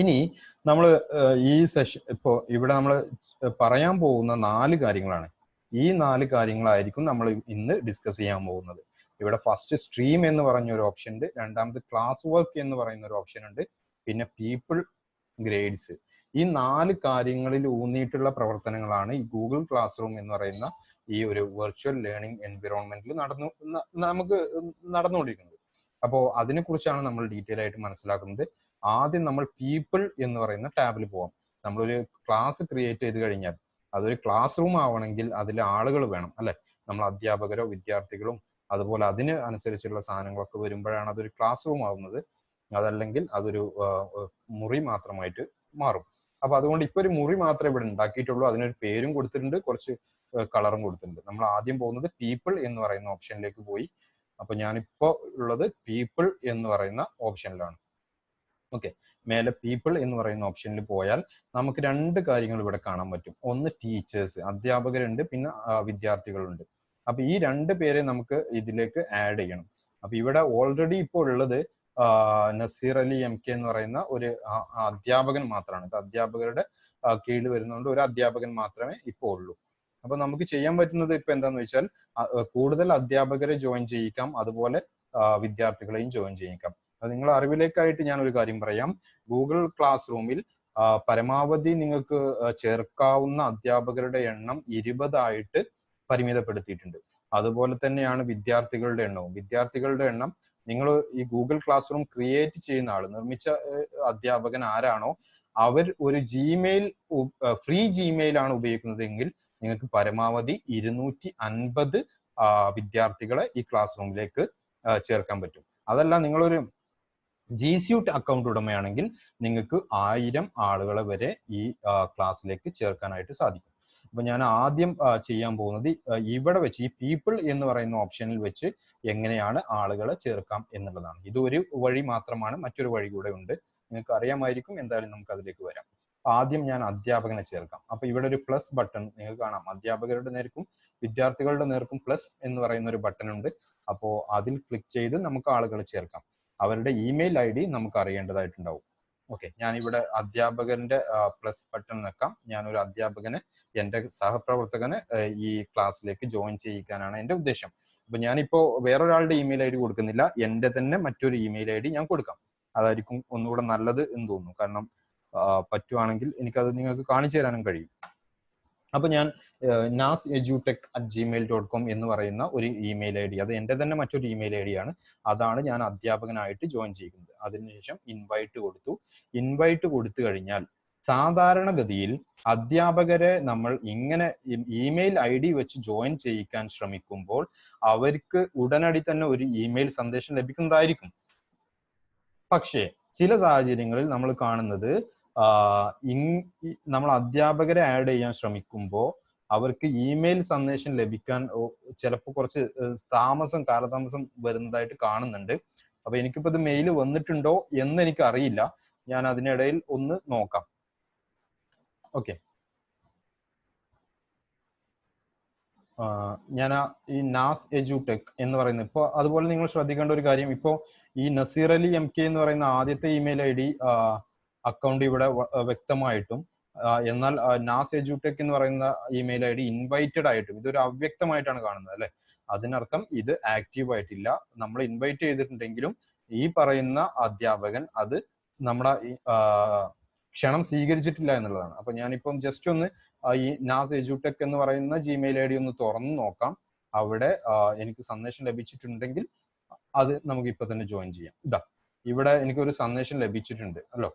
ഇനി നമ്മൾ ഈ സെഷൻ ഇപ്പോൾ ഇവിടെ നമ്മൾ പറയാൻ പോകുന്ന 4 കാര്യങ്ങളാണ്. ഈ 4 കാര്യങ്ങളായിരിക്കും നമ്മൾ ഇന്ന് ഡിസ്കസ് ചെയ്യാൻ പോകുന്നത്. ഇവിടെ ഫസ്റ്റ് സ്ട്രീം എന്ന് പറഞ്ഞ ഒരു ഓപ്ഷൻ ഉണ്ട്, രണ്ടാമത് ക്ലാസ് വർക്ക് എന്ന് പറയുന്ന ഒരു ഓപ്ഷൻ ഉണ്ട്, പിന്നെ പീപ്പിൾ, ഗ്രേഡ്സ്. ഈ 4 കാര്യങ്ങളിൽ ഊന്നിയിട്ടുള്ള പ്രവർത്തനങ്ങളാണ് ഈ ഗൂഗിൾ ക്ലാസ് റൂം എന്ന് പറയുന്ന ഈ ഒരു വെർച്വൽ ലേണിംഗ് എൻവിറോൺമെന്റിൽ നമുക്ക് നടന്നുകൊണ്ടിരിക്കുന്നത്. അപ്പോൾ അതിനെക്കുറിച്ചാണ് നമ്മൾ ഡീറ്റെയിൽ ആയിട്ട് മനസ്സിലാക്കുന്നത്. ആദ്യം നമ്മൾ പീപ്പിൾ എന്ന് പറയുന്ന ടാബിൽ പോവാം. നമ്മളൊരു ക്ലാസ് ക്രിയേറ്റ് ചെയ്ത് കഴിഞ്ഞാൽ അതൊരു ക്ലാസ് റൂം ആവണമെങ്കിൽ അതിൽ ആളുകൾ വേണം, അല്ലെ? നമ്മൾ അധ്യാപകരോ വിദ്യാർത്ഥികളും അതുപോലെ അതിന് അനുസരിച്ചുള്ള സാധനങ്ങളൊക്കെ വരുമ്പോഴാണ് അതൊരു ക്ലാസ് റൂം ആവുന്നത്. അതല്ലെങ്കിൽ അതൊരു മുറി മാത്രമായിട്ട് മാറും. അപ്പൊ അതുകൊണ്ട് ഇപ്പൊ ഒരു മുറി മാത്രമേ ഇവിടെ ഉണ്ടാക്കിയിട്ടുള്ളൂ. അതിനൊരു പേരും കൊടുത്തിട്ടുണ്ട്, കുറച്ച് കളറും കൊടുത്തിട്ടുണ്ട്. നമ്മൾ ആദ്യം പോകുന്നത് പീപ്പിൾ എന്ന് പറയുന്ന ഓപ്ഷനിലേക്ക് പോയി. അപ്പൊ ഞാനിപ്പോ ഉള്ളത് പീപ്പിൾ എന്ന് പറയുന്ന ഓപ്ഷനിലാണ്. ഓക്കെ, മേലെ പീപ്പിൾ എന്ന് പറയുന്ന ഓപ്ഷനിൽ പോയാൽ നമുക്ക് 2 കാര്യങ്ങൾ ഇവിടെ കാണാൻ പറ്റും. ഒന്ന് ടീച്ചേഴ്സ്, അധ്യാപകരുണ്ട്, പിന്നെ വിദ്യാർത്ഥികളുണ്ട്. അപ്പൊ ഈ 2 പേരെ നമുക്ക് ഇതിലേക്ക് ആഡ് ചെയ്യണം. അപ്പൊ ഇവിടെ ഓൾറെഡി ഇപ്പോൾ ഉള്ളത് നസീർ അലി MK എന്ന് പറയുന്ന ഒരു അധ്യാപകൻ മാത്രമാണ്. ഇത് അധ്യാപകരുടെ കീഴിൽ വരുന്നതുകൊണ്ട് ഒരു അധ്യാപകൻ മാത്രമേ ഇപ്പോൾ ഉള്ളൂ. അപ്പൊ നമുക്ക് ചെയ്യാൻ പറ്റുന്നത് ഇപ്പൊ എന്താന്ന് വെച്ചാൽ കൂടുതൽ അധ്യാപകരെ ജോയിൻ ചെയ്യിക്കാം, അതുപോലെ വിദ്യാർത്ഥികളെയും ജോയിൻ ചെയ്യിക്കാം. അത് നിങ്ങളുടെ അറിവിലേക്കായിട്ട് ഞാൻ ഒരു കാര്യം പറയാം. ഗൂഗിൾ ക്ലാസ് റൂമിൽ പരമാവധി നിങ്ങൾക്ക് ചേർക്കാവുന്ന അധ്യാപകരുടെ എണ്ണം 20 ആയിട്ട് പരിമിതപ്പെടുത്തിയിട്ടുണ്ട്. അതുപോലെ തന്നെയാണ് വിദ്യാർത്ഥികളുടെ എണ്ണവും. വിദ്യാർത്ഥികളുടെ എണ്ണം നിങ്ങൾ ഈ ഗൂഗിൾ ക്ലാസ് റൂം ക്രിയേറ്റ് ചെയ്യുന്ന ആൾ, നിർമ്മിച്ച അധ്യാപകൻ ആരാണോ അവർ ഒരു ഫ്രീ ജിമെയിൽ ആണ് ഉപയോഗിക്കുന്നതെങ്കിൽ നിങ്ങൾക്ക് പരമാവധി 250 വിദ്യാർത്ഥികളെ ഈ ക്ലാസ് റൂമിലേക്ക് ചേർക്കാൻ പറ്റും. അതല്ല നിങ്ങളൊരു G Suite അക്കൗണ്ട് ഉടമയാണെങ്കിൽ നിങ്ങൾക്ക് 1000 ആളുകളെ വരെ ഈ ക്ലാസ്സിലേക്ക് ചേർക്കാനായിട്ട് സാധിക്കും. അപ്പൊ ഞാൻ ആദ്യം ചെയ്യാൻ പോകുന്നത് ഇവിടെ വെച്ച് ഈ പീപ്പിൾ എന്ന് പറയുന്ന ഓപ്ഷനിൽ വെച്ച് എങ്ങനെയാണ് ആളുകളെ ചേർക്കാം എന്നുള്ളതാണ്. ഇത് ഒരു വഴി മാത്രമാണ്, മറ്റൊരു വഴി കൂടെ ഉണ്ട്, നിങ്ങൾക്ക് അറിയാമായിരിക്കും. എന്തായാലും നമുക്ക് അതിലേക്ക് വരാം. ആദ്യം ഞാൻ അധ്യാപകനെ ചേർക്കാം. അപ്പൊ ഇവിടെ ഒരു പ്ലസ് ബട്ടൺ നിങ്ങൾക്ക് കാണാം. അധ്യാപകരുടെ നേർക്കും വിദ്യാർത്ഥികളുടെ നേർക്കും പ്ലസ് എന്ന് പറയുന്ന ഒരു ബട്ടൺ ഉണ്ട്. അപ്പോൾ അതിൽ ക്ലിക്ക് ചെയ്ത് നമുക്ക് ആളുകളെ ചേർക്കാം. അവരുടെ ഇമെയിൽ ID നമുക്ക് അറിയേണ്ടതായിട്ടുണ്ടാവും. ഓക്കെ, ഞാനിവിടെ അധ്യാപകന്റെ പ്ലസ് ബട്ടൺ വെക്കാം. ഞാനൊരു അധ്യാപകനെ, എൻ്റെ സഹപ്രവർത്തകനെ ഈ ക്ലാസ്സിലേക്ക് ജോയിൻ ചെയ്യിക്കാനാണ് എൻ്റെ ഉദ്ദേശം. അപ്പൊ ഞാനിപ്പോ വേറൊരാളുടെ ഇമെയിൽ ID കൊടുക്കുന്നില്ല, എൻ്റെ തന്നെ മറ്റൊരു ഇമെയിൽ ID ഞാൻ കൊടുക്കാം. അതായിരിക്കും ഒന്നുകൂടെ നല്ലത് എന്ന് തോന്നുന്നു. കാരണം പറ്റുവാണെങ്കിൽ എനിക്കത് നിങ്ങൾക്ക് കാണിച്ചു തരാനും കഴിയും. അപ്പൊ ഞാൻ naseduTech@gmail.com എന്ന് പറയുന്ന ഒരു ഇമെയിൽ ID, അത് എൻ്റെ തന്നെ മറ്റൊരു ഇമെയിൽ ID ആണ്. അതാണ് ഞാൻ അധ്യാപകനായിട്ട് ജോയിൻ ചെയ്യുന്നത്. അതിനുശേഷം ഇൻവൈറ്റ് കൊടുത്തു. ഇൻവൈറ്റ് കൊടുത്തു കഴിഞ്ഞാൽ സാധാരണഗതിയിൽ അധ്യാപകരെ നമ്മൾ ഇങ്ങനെ ഇമെയിൽ ID വെച്ച് ജോയിൻ ചെയ്യിക്കാൻ ശ്രമിക്കുമ്പോൾ അവർക്ക് ഉടനടി തന്നെ ഒരു ഇമെയിൽ സന്ദേശം ലഭിക്കുന്നതായിരിക്കും. പക്ഷേ ചില സാഹചര്യങ്ങളിൽ നമ്മൾ കാണുന്നത് നമ്മൾ അധ്യാപകരെ ആഡ് ചെയ്യാൻ ശ്രമിക്കുമ്പോൾ അവർക്ക് ഇമെയിൽ സന്ദേശം ലഭിക്കാൻ ചിലപ്പോൾ കുറച്ച് കാലതാമസം വരുന്നതായിട്ട് കാണുന്നുണ്ട്. അപ്പൊ എനിക്കിപ്പോ ഇത് മെയിൽ വന്നിട്ടുണ്ടോ എന്ന് എനിക്ക് അറിയില്ല. ഞാൻ അതിനിടയിൽ ഒന്ന് നോക്കാം. ഓക്കെ, ഞാൻ ഈ നാസ് എജുടെക് എന്ന് പറയുന്നത് ഇപ്പോൾ അതുപോലെ നിങ്ങൾ ശ്രദ്ധിക്കേണ്ട ഒരു കാര്യം, ഇപ്പോൾ ഈ നസീർ അലി MK എന്ന് പറയുന്ന ആദ്യത്തെ ഇമെയിൽ ID അക്കൗണ്ട് ഇവിടെ വ്യക്തമായിട്ടും എന്നാൽ നാസ് എജുടെക് എന്ന് പറയുന്ന ഇമെയിൽ ID ഇൻവൈറ്റഡ് ആയിട്ടും ഇതൊരു അവ്യക്തമായിട്ടാണ് കാണുന്നത് അല്ലെ. അതിനർത്ഥം ഇത് ആക്റ്റീവ് ആയിട്ടില്ല. നമ്മൾ ഇൻവൈറ്റ് ചെയ്തിട്ടുണ്ടെങ്കിലും ഈ പറയുന്ന അധ്യാപകൻ അത് നമ്മുടെ ക്ഷണം സ്വീകരിച്ചിട്ടില്ല എന്നുള്ളതാണ്. അപ്പൊ ഞാനിപ്പം ജസ്റ്റ് ഒന്ന് ഈ നാസ് എജുടെക് എന്ന് പറയുന്ന Gmail ID ഒന്ന് തുറന്നു നോക്കാം. അവിടെ എനിക്ക് സന്ദേശം ലഭിച്ചിട്ടുണ്ടെങ്കിൽ അത് നമുക്ക് ഇപ്പൊ തന്നെ ജോയിൻ ചെയ്യാം. ഇവിടെ എനിക്കൊരു സന്ദേശം ലഭിച്ചിട്ടുണ്ട് അല്ലോ.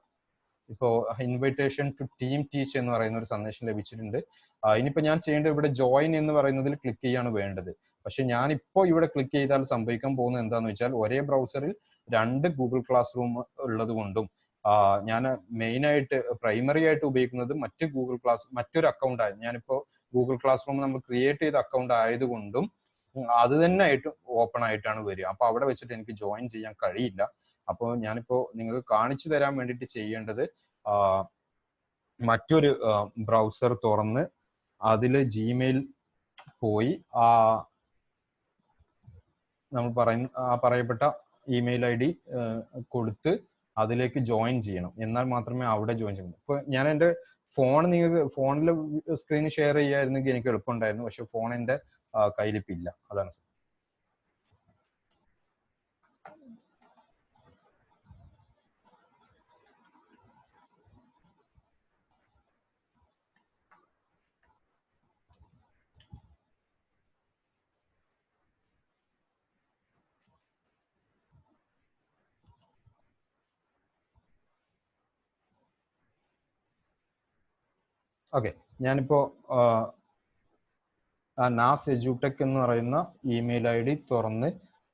ഇപ്പോ ഇൻവിറ്റേഷൻ ടു ടീം ടീച്ച് എന്ന് പറയുന്ന ഒരു സന്ദേശം ലഭിച്ചിട്ടുണ്ട്. ഇനിയിപ്പോ ഞാൻ ചെയ്യേണ്ടത് ഇവിടെ ജോയിൻ എന്ന് പറയുന്നതിൽ ക്ലിക്ക് ചെയ്യാണ് വേണ്ടത്. പക്ഷെ ഞാനിപ്പോ ഇവിടെ ക്ലിക്ക് ചെയ്താൽ സംഭവിക്കാൻ പോകുന്നത് എന്താന്ന് വെച്ചാൽ ഒരേ ബ്രൗസറിൽ 2 ഗൂഗിൾ ക്ലാസ് റൂം ഉള്ളത് കൊണ്ടും ഞാൻ മെയിനായിട്ട് പ്രൈമറി ആയിട്ട് ഉപയോഗിക്കുന്നത് മറ്റൊരു അക്കൗണ്ട് ആയി, ഞാനിപ്പോ ഗൂഗിൾ ക്ലാസ് റൂം നമ്മൾ ക്രിയേറ്റ് ചെയ്ത അക്കൗണ്ട് ആയതുകൊണ്ടും അത് തന്നെ ആയിട്ട് ഓപ്പൺ ആയിട്ടാണ് വരിക. അപ്പൊ അവിടെ വെച്ചിട്ട് എനിക്ക് ജോയിൻ ചെയ്യാൻ കഴിയില്ല. അപ്പോൾ ഞാനിപ്പോ നിങ്ങൾക്ക് കാണിച്ചു തരാൻ വേണ്ടിയിട്ട് ചെയ്യേണ്ടത് മറ്റൊരു ബ്രൗസർ തുറന്ന് അതിൽ Gmail പോയി നമ്മൾ പറയപ്പെട്ട ഇമെയിൽ ID കൊടുത്ത് അതിലേക്ക് ജോയിൻ ചെയ്യണം. എന്നാൽ മാത്രമേ അവിടെ ജോയിൻ ചെയ്യൂ. ഇപ്പൊ ഞാൻ എൻ്റെ ഫോണിൽ സ്ക്രീൻ ഷെയർ ചെയ്യായിരുന്നെങ്കിൽ എനിക്ക് എളുപ്പമുണ്ടായിരുന്നു. പക്ഷെ ഫോൺ എൻ്റെ കയ്യിലിപ്പില്ല. അതാണ്. ഓക്കെ, ഞാനിപ്പോ നാസ് എജുടെക് എന്ന് പറയുന്ന ഇമെയിൽ ID തുറന്ന്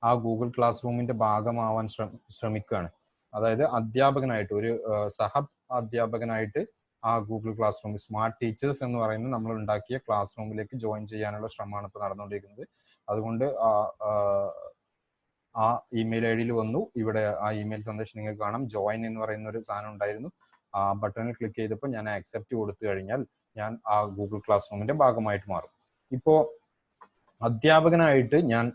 ആ ഗൂഗിൾ ക്ലാസ് റൂമിന്റെ ഭാഗമാവാൻ ശ്രമിക്കുകയാണ്. അതായത് അധ്യാപകനായിട്ട് ഒരു സഹ അധ്യാപകനായിട്ട് ആ Google class room smart teachers എന്ന് പറയുന്ന നമ്മൾ ഉണ്ടാക്കിയ ക്ലാസ് റൂമിലേക്ക് ജോയിൻ ചെയ്യാനുള്ള ശ്രമമാണ് ഇപ്പോൾ നടന്നുകൊണ്ടിരിക്കുന്നത്. അതുകൊണ്ട് ആ ഇമെയിൽ ID വന്നു. ഇവിടെ ആ ഇമെയിൽ സന്ദേശം നിങ്ങൾക്ക് കാണാം. ജോയിൻ എന്ന് പറയുന്ന ഒരു സാധനം ഉണ്ടായിരുന്നു. ആ ബട്ടണിൽ ക്ലിക്ക് ചെയ്തപ്പോൾ ഞാൻ ആക്സെപ്റ്റ് കൊടുത്തു കഴിഞ്ഞാൽ ഞാൻ ആ ഗൂഗിൾ ക്ലാസ് റൂമിന്റെ ഭാഗമായിട്ട് മാറും. ഇപ്പോ അധ്യാപകനായിട്ട് ഞാൻ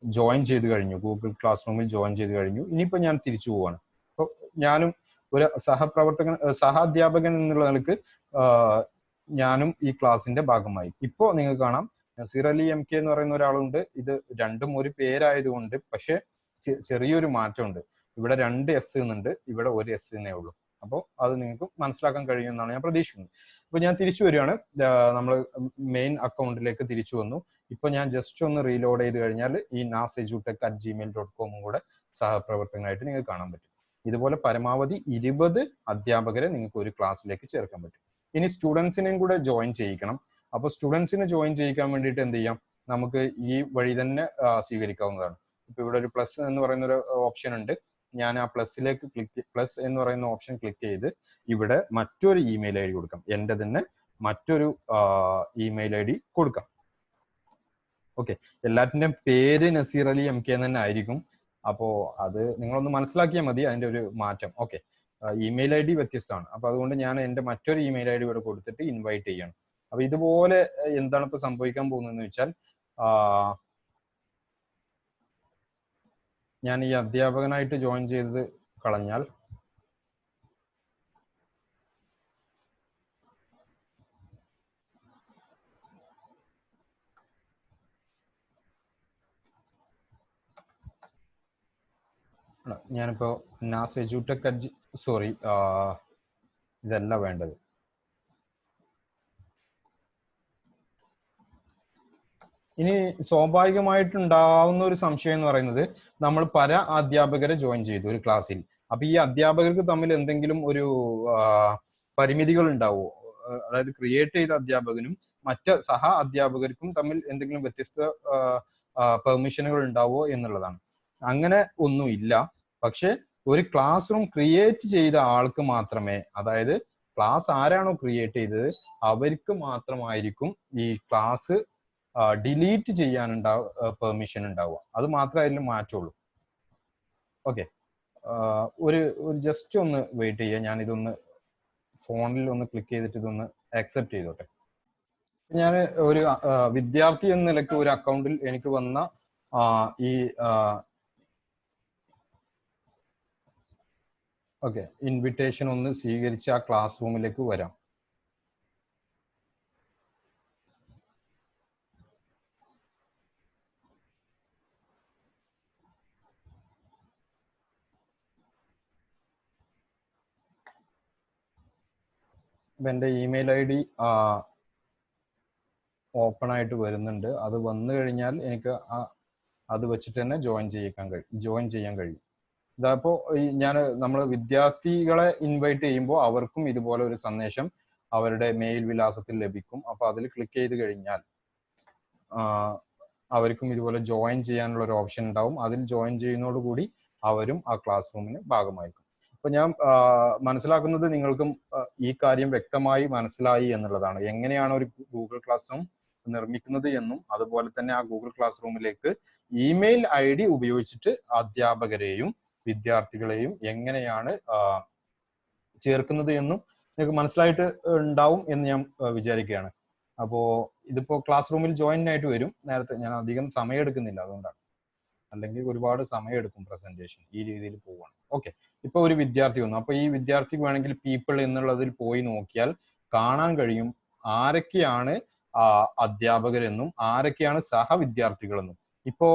ജോയിൻ ചെയ്ത് കഴിഞ്ഞു, ഗൂഗിൾ ക്ലാസ് റൂമിൽ ജോയിൻ ചെയ്ത് കഴിഞ്ഞു. ഇനിയിപ്പോ ഞാൻ തിരിച്ചു പോവാണ്. അപ്പോൾ ഞാനും ഒരു സഹാധ്യാപകൻ എന്നുള്ള നിലക്ക് ഞാനും ഈ ക്ലാസിന്റെ ഭാഗമായി. ഇപ്പോ നിങ്ങൾക്ക് കാണാം നസീർ അലി MK എന്ന് പറയുന്ന ഒരാളുണ്ട്. ഇത് രണ്ടും ഒരു പേരായതുകൊണ്ട് പക്ഷെ ചെറിയൊരു മാറ്റമുണ്ട്. ഇവിടെ 2 S എന്നുണ്ട്, ഇവിടെ 1 S എന്നേ ഉള്ളൂ. അപ്പോൾ അത് നിങ്ങൾക്ക് മനസ്സിലാക്കാൻ കഴിയുമെന്നാണ് ഞാൻ പ്രതീക്ഷിക്കുന്നത്. അപ്പൊ ഞാൻ തിരിച്ചു വരികയാണ്. നമ്മൾ മെയിൻ അക്കൗണ്ടിലേക്ക് തിരിച്ചു വന്നു. ഇപ്പൊ ഞാൻ ജസ്റ്റ് ഒന്ന് റീലോഡ് ചെയ്ത് കഴിഞ്ഞാൽ ഈ nasejutek@gmail.com കൂടെ സഹപ്രവർത്തകനായിട്ട് നിങ്ങൾക്ക് കാണാൻ പറ്റും. ഇതുപോലെ പരമാവധി 20 അധ്യാപകരെ നിങ്ങൾക്ക് ഒരു ക്ലാസ്സിലേക്ക് ചേർക്കാൻ പറ്റും. ഇനി സ്റ്റുഡൻസിനെയും കൂടെ ജോയിൻ ചെയ്യിക്കണം. അപ്പോൾ സ്റ്റുഡൻസിനെ ജോയിൻ ചെയ്യിക്കാൻ വേണ്ടിയിട്ട് എന്ത് ചെയ്യാം, നമുക്ക് ഈ വഴി തന്നെ സ്വീകരിക്കാവുന്നതാണ്. ഇപ്പൊ ഇവിടെ ഒരു പ്ലസ് എന്ന് പറയുന്ന ഒരു ഓപ്ഷൻ ഉണ്ട്. ഞാൻ ആ പ്ലസ് എന്ന് പറയുന്ന ഓപ്ഷൻ ക്ലിക്ക് ചെയ്ത് ഇവിടെ മറ്റൊരു ഇമെയിൽ ID കൊടുക്കാം. എൻ്റെ തന്നെ മറ്റൊരു ഇമെയിൽ ID കൊടുക്കാം. ഓക്കെ, എല്ലാത്തിൻ്റെയും പേര് നസീർ അലി MK തന്നെ ആയിരിക്കും. അപ്പോൾ അത് നിങ്ങളൊന്ന് മനസ്സിലാക്കിയാൽ മതി അതിൻ്റെ ഒരു മാറ്റം. ഓക്കെ, ഇമെയിൽ ID വ്യത്യസ്തമാണ്. അപ്പൊ അതുകൊണ്ട് ഞാൻ എൻ്റെ മറ്റൊരു ഇമെയിൽ ID ഇവിടെ കൊടുത്തിട്ട് ഇൻവൈറ്റ് ചെയ്യണം. അപ്പൊ ഇതുപോലെ എന്താണ് ഇപ്പൊ സംഭവിക്കാൻ പോകുന്നതെന്ന് വെച്ചാൽ ഞാൻ ഈ അധ്യാപകനായിട്ട് ജോയിൻ ചെയ്തത് കളഞ്ഞാൽ ഞാനിപ്പോ nasejutek സോറി ഇതല്ല വേണ്ടത്. ഇനി സ്വാഭാവികമായിട്ടുണ്ടാവുന്ന ഒരു സംശയം എന്ന് പറയുന്നത്, നമ്മൾ പല അധ്യാപകരെ ജോയിൻ ചെയ്തു ഒരു ക്ലാസ്സിൽ. അപ്പൊ ഈ അധ്യാപകർക്ക് തമ്മിൽ എന്തെങ്കിലും ഒരു പരിമിതികൾ ഉണ്ടാവുമോ? അതായത് ക്രിയേറ്റ് ചെയ്ത അധ്യാപകനും മറ്റ് സഹ അധ്യാപകർക്കും തമ്മിൽ എന്തെങ്കിലും വ്യത്യസ്ത പെർമിഷനുകൾ ഉണ്ടാവുമോ എന്നുള്ളതാണ്. അങ്ങനെ ഒന്നുമില്ല. പക്ഷെ ഒരു ക്ലാസ് റൂം ക്രിയേറ്റ് ചെയ്ത ആൾക്ക് മാത്രമേ, അതായത് ക്ലാസ് ആരാണോ ക്രിയേറ്റ് ചെയ്തത് അവർക്ക് മാത്രമായിരിക്കും ഈ ക്ലാസ് ഡിലീറ്റ് പെർമിഷൻ ഉണ്ടാവുക. അത് മാത്രമേ അതിൽ മാറ്റുള്ളൂ. ഓക്കെ, ഒരു ജസ്റ്റ് ഒന്ന് വെയിറ്റ് ചെയ്യുക. ഞാൻ ഇതൊന്ന് ഫോണിൽ ഒന്ന് ക്ലിക്ക് ചെയ്തിട്ട് ഇതൊന്ന് ആക്സെപ്റ്റ് ചെയ്തോട്ടെ. ഞാൻ ഒരു വിദ്യാർത്ഥി എന്ന നിലയ്ക്ക് ഒരു അക്കൗണ്ടിൽ എനിക്ക് വന്ന ഈ ഓക്കെ ഇൻവിറ്റേഷൻ ഒന്ന് സ്വീകരിച്ച് ആ ക്ലാസ് റൂമിലേക്ക് വരാം. എൻ്റെ ഇമെയിൽ ഐ ഡി ഓപ്പൺ ആയിട്ട് വരുന്നുണ്ട്. അത് വന്നു കഴിഞ്ഞാൽ എനിക്ക് അത് വെച്ചിട്ട് തന്നെ ജോയിൻ ചെയ്യാൻ കഴിയും. ഇതപ്പോ നമ്മൾ വിദ്യാർത്ഥികളെ ഇൻവൈറ്റ് ചെയ്യുമ്പോൾ അവർക്കും ഇതുപോലെ ഒരു സന്ദേശം അവരുടെ മെയിൽ വിലാസത്തിൽ ലഭിക്കും. അപ്പൊ അതിൽ ക്ലിക്ക് ചെയ്ത് കഴിഞ്ഞാൽ അവർക്കും ഇതുപോലെ ജോയിൻ ചെയ്യാനുള്ള ഒരു ഓപ്ഷൻ ഉണ്ടാവും. അതിൽ ജോയിൻ ചെയ്യുന്നതോടുകൂടി അവരും ആ ക്ലാസ് റൂമിന് ഭാഗമായിരിക്കും. അപ്പൊ ഞാൻ മനസ്സിലാക്കുന്നത് നിങ്ങൾക്കും ഈ കാര്യം വ്യക്തമായി മനസ്സിലായി എന്നുള്ളതാണ്. എങ്ങനെയാണ് ഒരു ഗൂഗിൾ ക്ലാസ് റൂം നിർമ്മിക്കുന്നത് എന്നും അതുപോലെ തന്നെ ആ ഗൂഗിൾ ക്ലാസ് റൂമിലേക്ക് ഇമെയിൽ ഐ ഡി ഉപയോഗിച്ചിട്ട് അധ്യാപകരെയും വിദ്യാർത്ഥികളെയും എങ്ങനെയാണ് ചേർക്കുന്നത് എന്നും നിങ്ങൾക്ക് മനസ്സിലായിട്ട് ഉണ്ടാവും എന്ന് ഞാൻ വിചാരിക്കുകയാണ്. അപ്പോൾ ഇതിപ്പോ ക്ലാസ് റൂമിൽ ജോയിൻ ആയിട്ട് വരും. നേരത്തെ ഞാൻ അധികം സമയം എടുക്കുന്നില്ല, അതുകൊണ്ടാണ്. അല്ലെങ്കിൽ ഒരുപാട് സമയം എടുക്കും പ്രസന്റേഷൻ. ഈ രീതിയിൽ പോവാണ്. ഓക്കെ, ഇപ്പൊ ഒരു വിദ്യാർത്ഥി വന്നു. അപ്പൊ ഈ വിദ്യാർത്ഥിക്ക് വേണമെങ്കിൽ പീപ്പിൾ എന്നുള്ളതിൽ പോയി നോക്കിയാൽ കാണാൻ കഴിയും ആരൊക്കെയാണ് അധ്യാപകരെന്നും ആരൊക്കെയാണ് സഹവിദ്യാർത്ഥികളെന്നും. ഇപ്പോ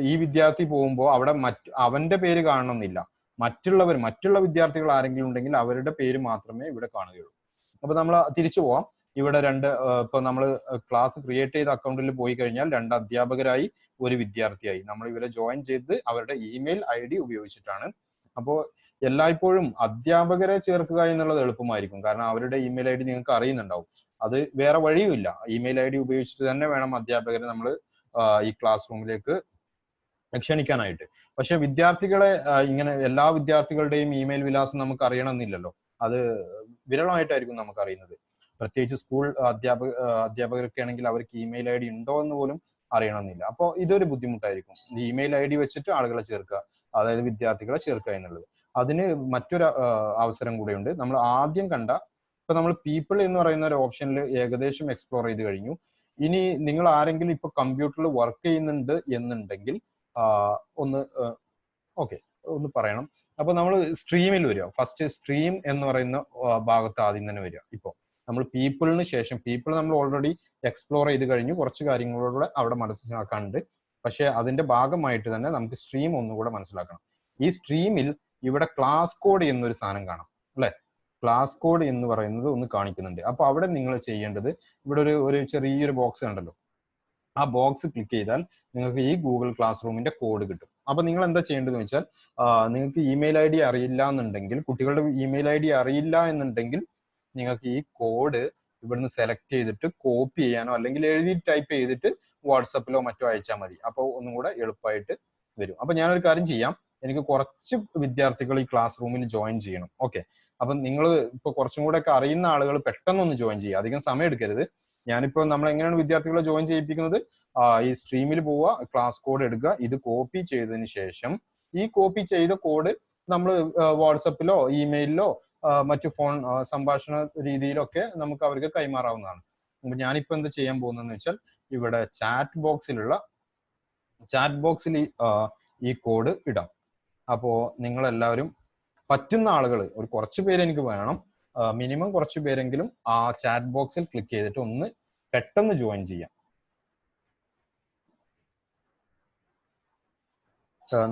ഈ വിദ്യാർത്ഥി പോകുമ്പോൾ അവിടെ അവന്റെ പേര് കാണണമെന്നില്ല. മറ്റുള്ള വിദ്യാർത്ഥികൾ ആരെങ്കിലും ഉണ്ടെങ്കിൽ അവരുടെ പേര് മാത്രമേ ഇവിടെ കാണുകയുള്ളൂ. അപ്പൊ നമ്മൾ തിരിച്ചു പോവാം. ഇവിടെ ഇപ്പൊ നമ്മൾ ക്ലാസ് ക്രിയേറ്റ് ചെയ്ത അക്കൗണ്ടിൽ പോയി കഴിഞ്ഞാൽ 2 അധ്യാപകരായി 1 വിദ്യാർത്ഥിയായി. നമ്മൾ ഇവരെ ജോയിൻ ചെയ്ത് അവരുടെ ഇമെയിൽ ഐ ഡി ഉപയോഗിച്ചിട്ടാണ്. അപ്പോൾ എല്ലായ്പ്പോഴും അധ്യാപകരെ ചേർക്കുക എന്നുള്ളത് എളുപ്പമായിരിക്കും. കാരണം അവരുടെ ഇമെയിൽ ഐ ഡി നിങ്ങൾക്ക് അറിയുന്നുണ്ടാവും. അത് വേറെ വഴിയുമില്ല. ഇമെയിൽ ഐ ഡി ഉപയോഗിച്ചിട്ട് തന്നെ വേണം അധ്യാപകരെ നമ്മൾ ഈ ക്ലാസ് റൂമിലേക്ക് ക്ഷണിക്കാനായിട്ട്. പക്ഷെ വിദ്യാർത്ഥികളെ ഇങ്ങനെ എല്ലാ വിദ്യാർത്ഥികളുടെയും ഇമെയിൽ വിലാസം നമുക്ക് അറിയണമെന്നില്ലല്ലോ. അത് വിരളമായിട്ടായിരിക്കും നമുക്ക് അറിയുന്നത്. പ്രത്യേകിച്ച് സ്കൂൾ അധ്യാപകരൊക്കെ ആണെങ്കിൽ അവർക്ക് ഇമെയിൽ ഐ ഡി ഉണ്ടോ എന്ന് പോലും അറിയണമെന്നില്ല. അപ്പോൾ ഇതൊരു ബുദ്ധിമുട്ടായിരിക്കും. ഇമെയിൽ ഐ ഡി വെച്ചിട്ട് ആളുകളെ ചേർക്കുക, അതായത് വിദ്യാർത്ഥികളെ ചേർക്കുക എന്നുള്ളത്. അതിന് മറ്റൊരു അവസരം കൂടെയുണ്ട്. നമ്മൾ ആദ്യം കണ്ട ഇപ്പൊ നമ്മൾ പീപ്പിൾ എന്ന് പറയുന്ന ഒരു ഓപ്ഷനിൽ ഏകദേശം എക്സ്പ്ലോർ ചെയ്ത് കഴിഞ്ഞു. ഇനി നിങ്ങൾ ആരെങ്കിലും ഇപ്പൊ കമ്പ്യൂട്ടറിൽ വർക്ക് ചെയ്യുന്നുണ്ട് എന്നുണ്ടെങ്കിൽ ഒന്ന് പറയണം. അപ്പൊ നമ്മൾ സ്ട്രീമിൽ വരിക. ഫസ്റ്റ് സ്ട്രീം എന്ന് പറയുന്ന ഭാഗത്ത് ആദ്യം തന്നെ വരിക. ഇപ്പൊ നമ്മൾ പീപ്പിളിന് ശേഷം പീപ്പിൾ നമ്മൾ ഓൾറെഡി എക്സ്പ്ലോർ ചെയ്ത് കഴിഞ്ഞു. കുറച്ച് കാര്യങ്ങളോടെ അവിടെ മനസ്സിലാക്കാനുണ്ട്. പക്ഷെ അതിന്റെ ഭാഗമായിട്ട് തന്നെ നമുക്ക് സ്ട്രീം ഒന്നുകൂടെ മനസ്സിലാക്കണം. ഈ സ്ട്രീമിൽ ഇവിടെ ക്ലാസ് കോഡ് എന്നൊരു സാധനം കാണാം അല്ലെ? ക്ലാസ് കോഡ് എന്ന് പറയുന്നത് ഒന്ന് കാണിക്കുന്നുണ്ട്. അപ്പൊ അവിടെ നിങ്ങൾ ചെയ്യേണ്ടത് ഇവിടെ ഒരു ചെറിയൊരു ബോക്സ് ഉണ്ടല്ലോ. ആ ബോക്സ് ക്ലിക്ക് ചെയ്താൽ നിങ്ങൾക്ക് ഈ ഗൂഗിൾ ക്ലാസ് റൂമിന്റെ കോഡ് കിട്ടും. അപ്പൊ നിങ്ങൾ എന്താ ചെയ്യേണ്ടതെന്ന് വെച്ചാൽ നിങ്ങൾക്ക് ഇമെയിൽ ഐ ഡി അറിയില്ല എന്നുണ്ടെങ്കിൽ, കുട്ടികളുടെ ഇമെയിൽ ഐ ഡി അറിയില്ല എന്നുണ്ടെങ്കിൽ നിങ്ങൾക്ക് ഈ കോഡ് ഇവിടുന്ന് സെലക്ട് ചെയ്തിട്ട് കോപ്പി ചെയ്യാനോ അല്ലെങ്കിൽ എഴുതി ടൈപ്പ് ചെയ്തിട്ട് വാട്സപ്പിലോ മറ്റോ അയച്ചാൽ മതി. അപ്പോൾ ഒന്നും കൂടെ എളുപ്പമായിട്ട് വരും. അപ്പൊ ഞാനൊരു കാര്യം ചെയ്യാം. എനിക്ക് കുറച്ച് വിദ്യാർത്ഥികൾ ഈ ക്ലാസ് റൂമിൽ ജോയിൻ ചെയ്യണം. ഓക്കെ, അപ്പൊ നിങ്ങൾ ഇപ്പൊ കുറച്ചും കൂടെ ഒക്കെ അറിയുന്ന ആളുകൾ പെട്ടെന്നൊന്ന് ജോയിൻ ചെയ്യുക. അധികം സമയം എടുക്കരുത്. ഞാനിപ്പോ നമ്മൾ എങ്ങനെയാണ് വിദ്യാർത്ഥികളെ ജോയിൻ ചെയ്യിപ്പിക്കുന്നത്? ഈ സ്ട്രീമിൽ പോവുക, ക്ലാസ് കോഡ് എടുക്കുക, ഇത് കോപ്പി ചെയ്തതിന് ശേഷം ഈ കോപ്പി ചെയ്ത കോഡ് നമ്മൾ വാട്സപ്പിലോ ഇമെയിലിലോ മറ്റു ഫോൺ സംഭാഷണ രീതിയിലൊക്കെ നമുക്ക് അവർക്ക് കൈമാറാവുന്നതാണ്. അപ്പൊ ഞാനിപ്പോ എന്താ ചെയ്യാൻ പോകുന്നതെന്ന് വെച്ചാൽ ഇവിടെ ചാറ്റ് ബോക്സിൽ ഈ കോഡ് ഇടാം. അപ്പോ നിങ്ങൾ എല്ലാവരും പറ്റുന്ന ആളുകൾ, ഒരു കുറച്ച് പേര് എനിക്ക് വേണം, മിനിമം കുറച്ച് പേരെങ്കിലും ആ ചാറ്റ് ബോക്സിൽ ക്ലിക്ക് ചെയ്തിട്ട് ഒന്ന് പെട്ടെന്ന് ജോയിൻ ചെയ്യാം.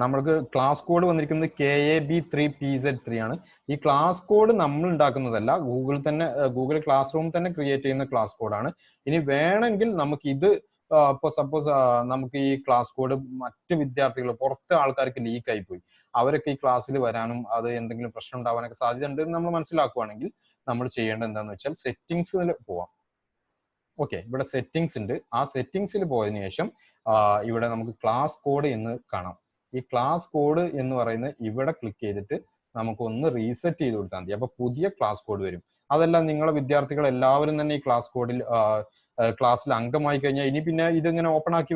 നമ്മൾക്ക് ക്ലാസ് കോഡ് വന്നിരിക്കുന്നത് KAB3PZ3 ആണ്. ഈ ക്ലാസ് കോഡ് നമ്മൾ ഉണ്ടാക്കുന്നതല്ല, ഗൂഗിൾ ക്ലാസ് റൂം തന്നെ ക്രിയേറ്റ് ചെയ്യുന്ന ക്ലാസ് കോഡാണ്. ഇനി വേണമെങ്കിൽ നമുക്ക് ഇത് ഇപ്പോൾ സപ്പോസ് നമുക്ക് ഈ ക്ലാസ് കോഡ് മറ്റ് വിദ്യാർത്ഥികൾ പുറത്തെ ആൾക്കാർക്ക് ലീക്ക് ആയി പോയി, അവരൊക്കെ ഈ ക്ലാസ്സിൽ വരാനും അത് എന്തെങ്കിലും പ്രശ്നം ഉണ്ടാവാനൊക്കെ സാധ്യത ഉണ്ട് എന്ന് നമ്മൾ മനസ്സിലാക്കുകയാണെങ്കിൽ നമ്മൾ ചെയ്യേണ്ടത് എന്താണെന്ന് വെച്ചാൽ സെറ്റിംഗ്സിൽ പോവാം. ഓക്കെ, ഇവിടെ സെറ്റിംഗ്സ് ഉണ്ട്. ആ സെറ്റിംഗ്സിൽ പോയതിനു ശേഷം ഇവിടെ നമുക്ക് ക്ലാസ് കോഡ് എന്ന് കാണാം. ഈ ക്ലാസ് കോഡ് എന്ന് പറയുന്നത് ഇവിടെ ക്ലിക്ക് ചെയ്തിട്ട് നമുക്കൊന്ന് റീസെറ്റ് ചെയ്ത് കൊടുത്താൽ മതി. അപ്പൊ പുതിയ ക്ലാസ് കോഡ് വരും. അതല്ല നിങ്ങളെ വിദ്യാർത്ഥികൾ എല്ലാവരും തന്നെ ഈ ക്ലാസ് കോഡിൽ ക്ലാസ്സിൽ അംഗമായി കഴിഞ്ഞാൽ ഇനി പിന്നെ ഇതിങ്ങനെ ഓപ്പൺ ആക്കി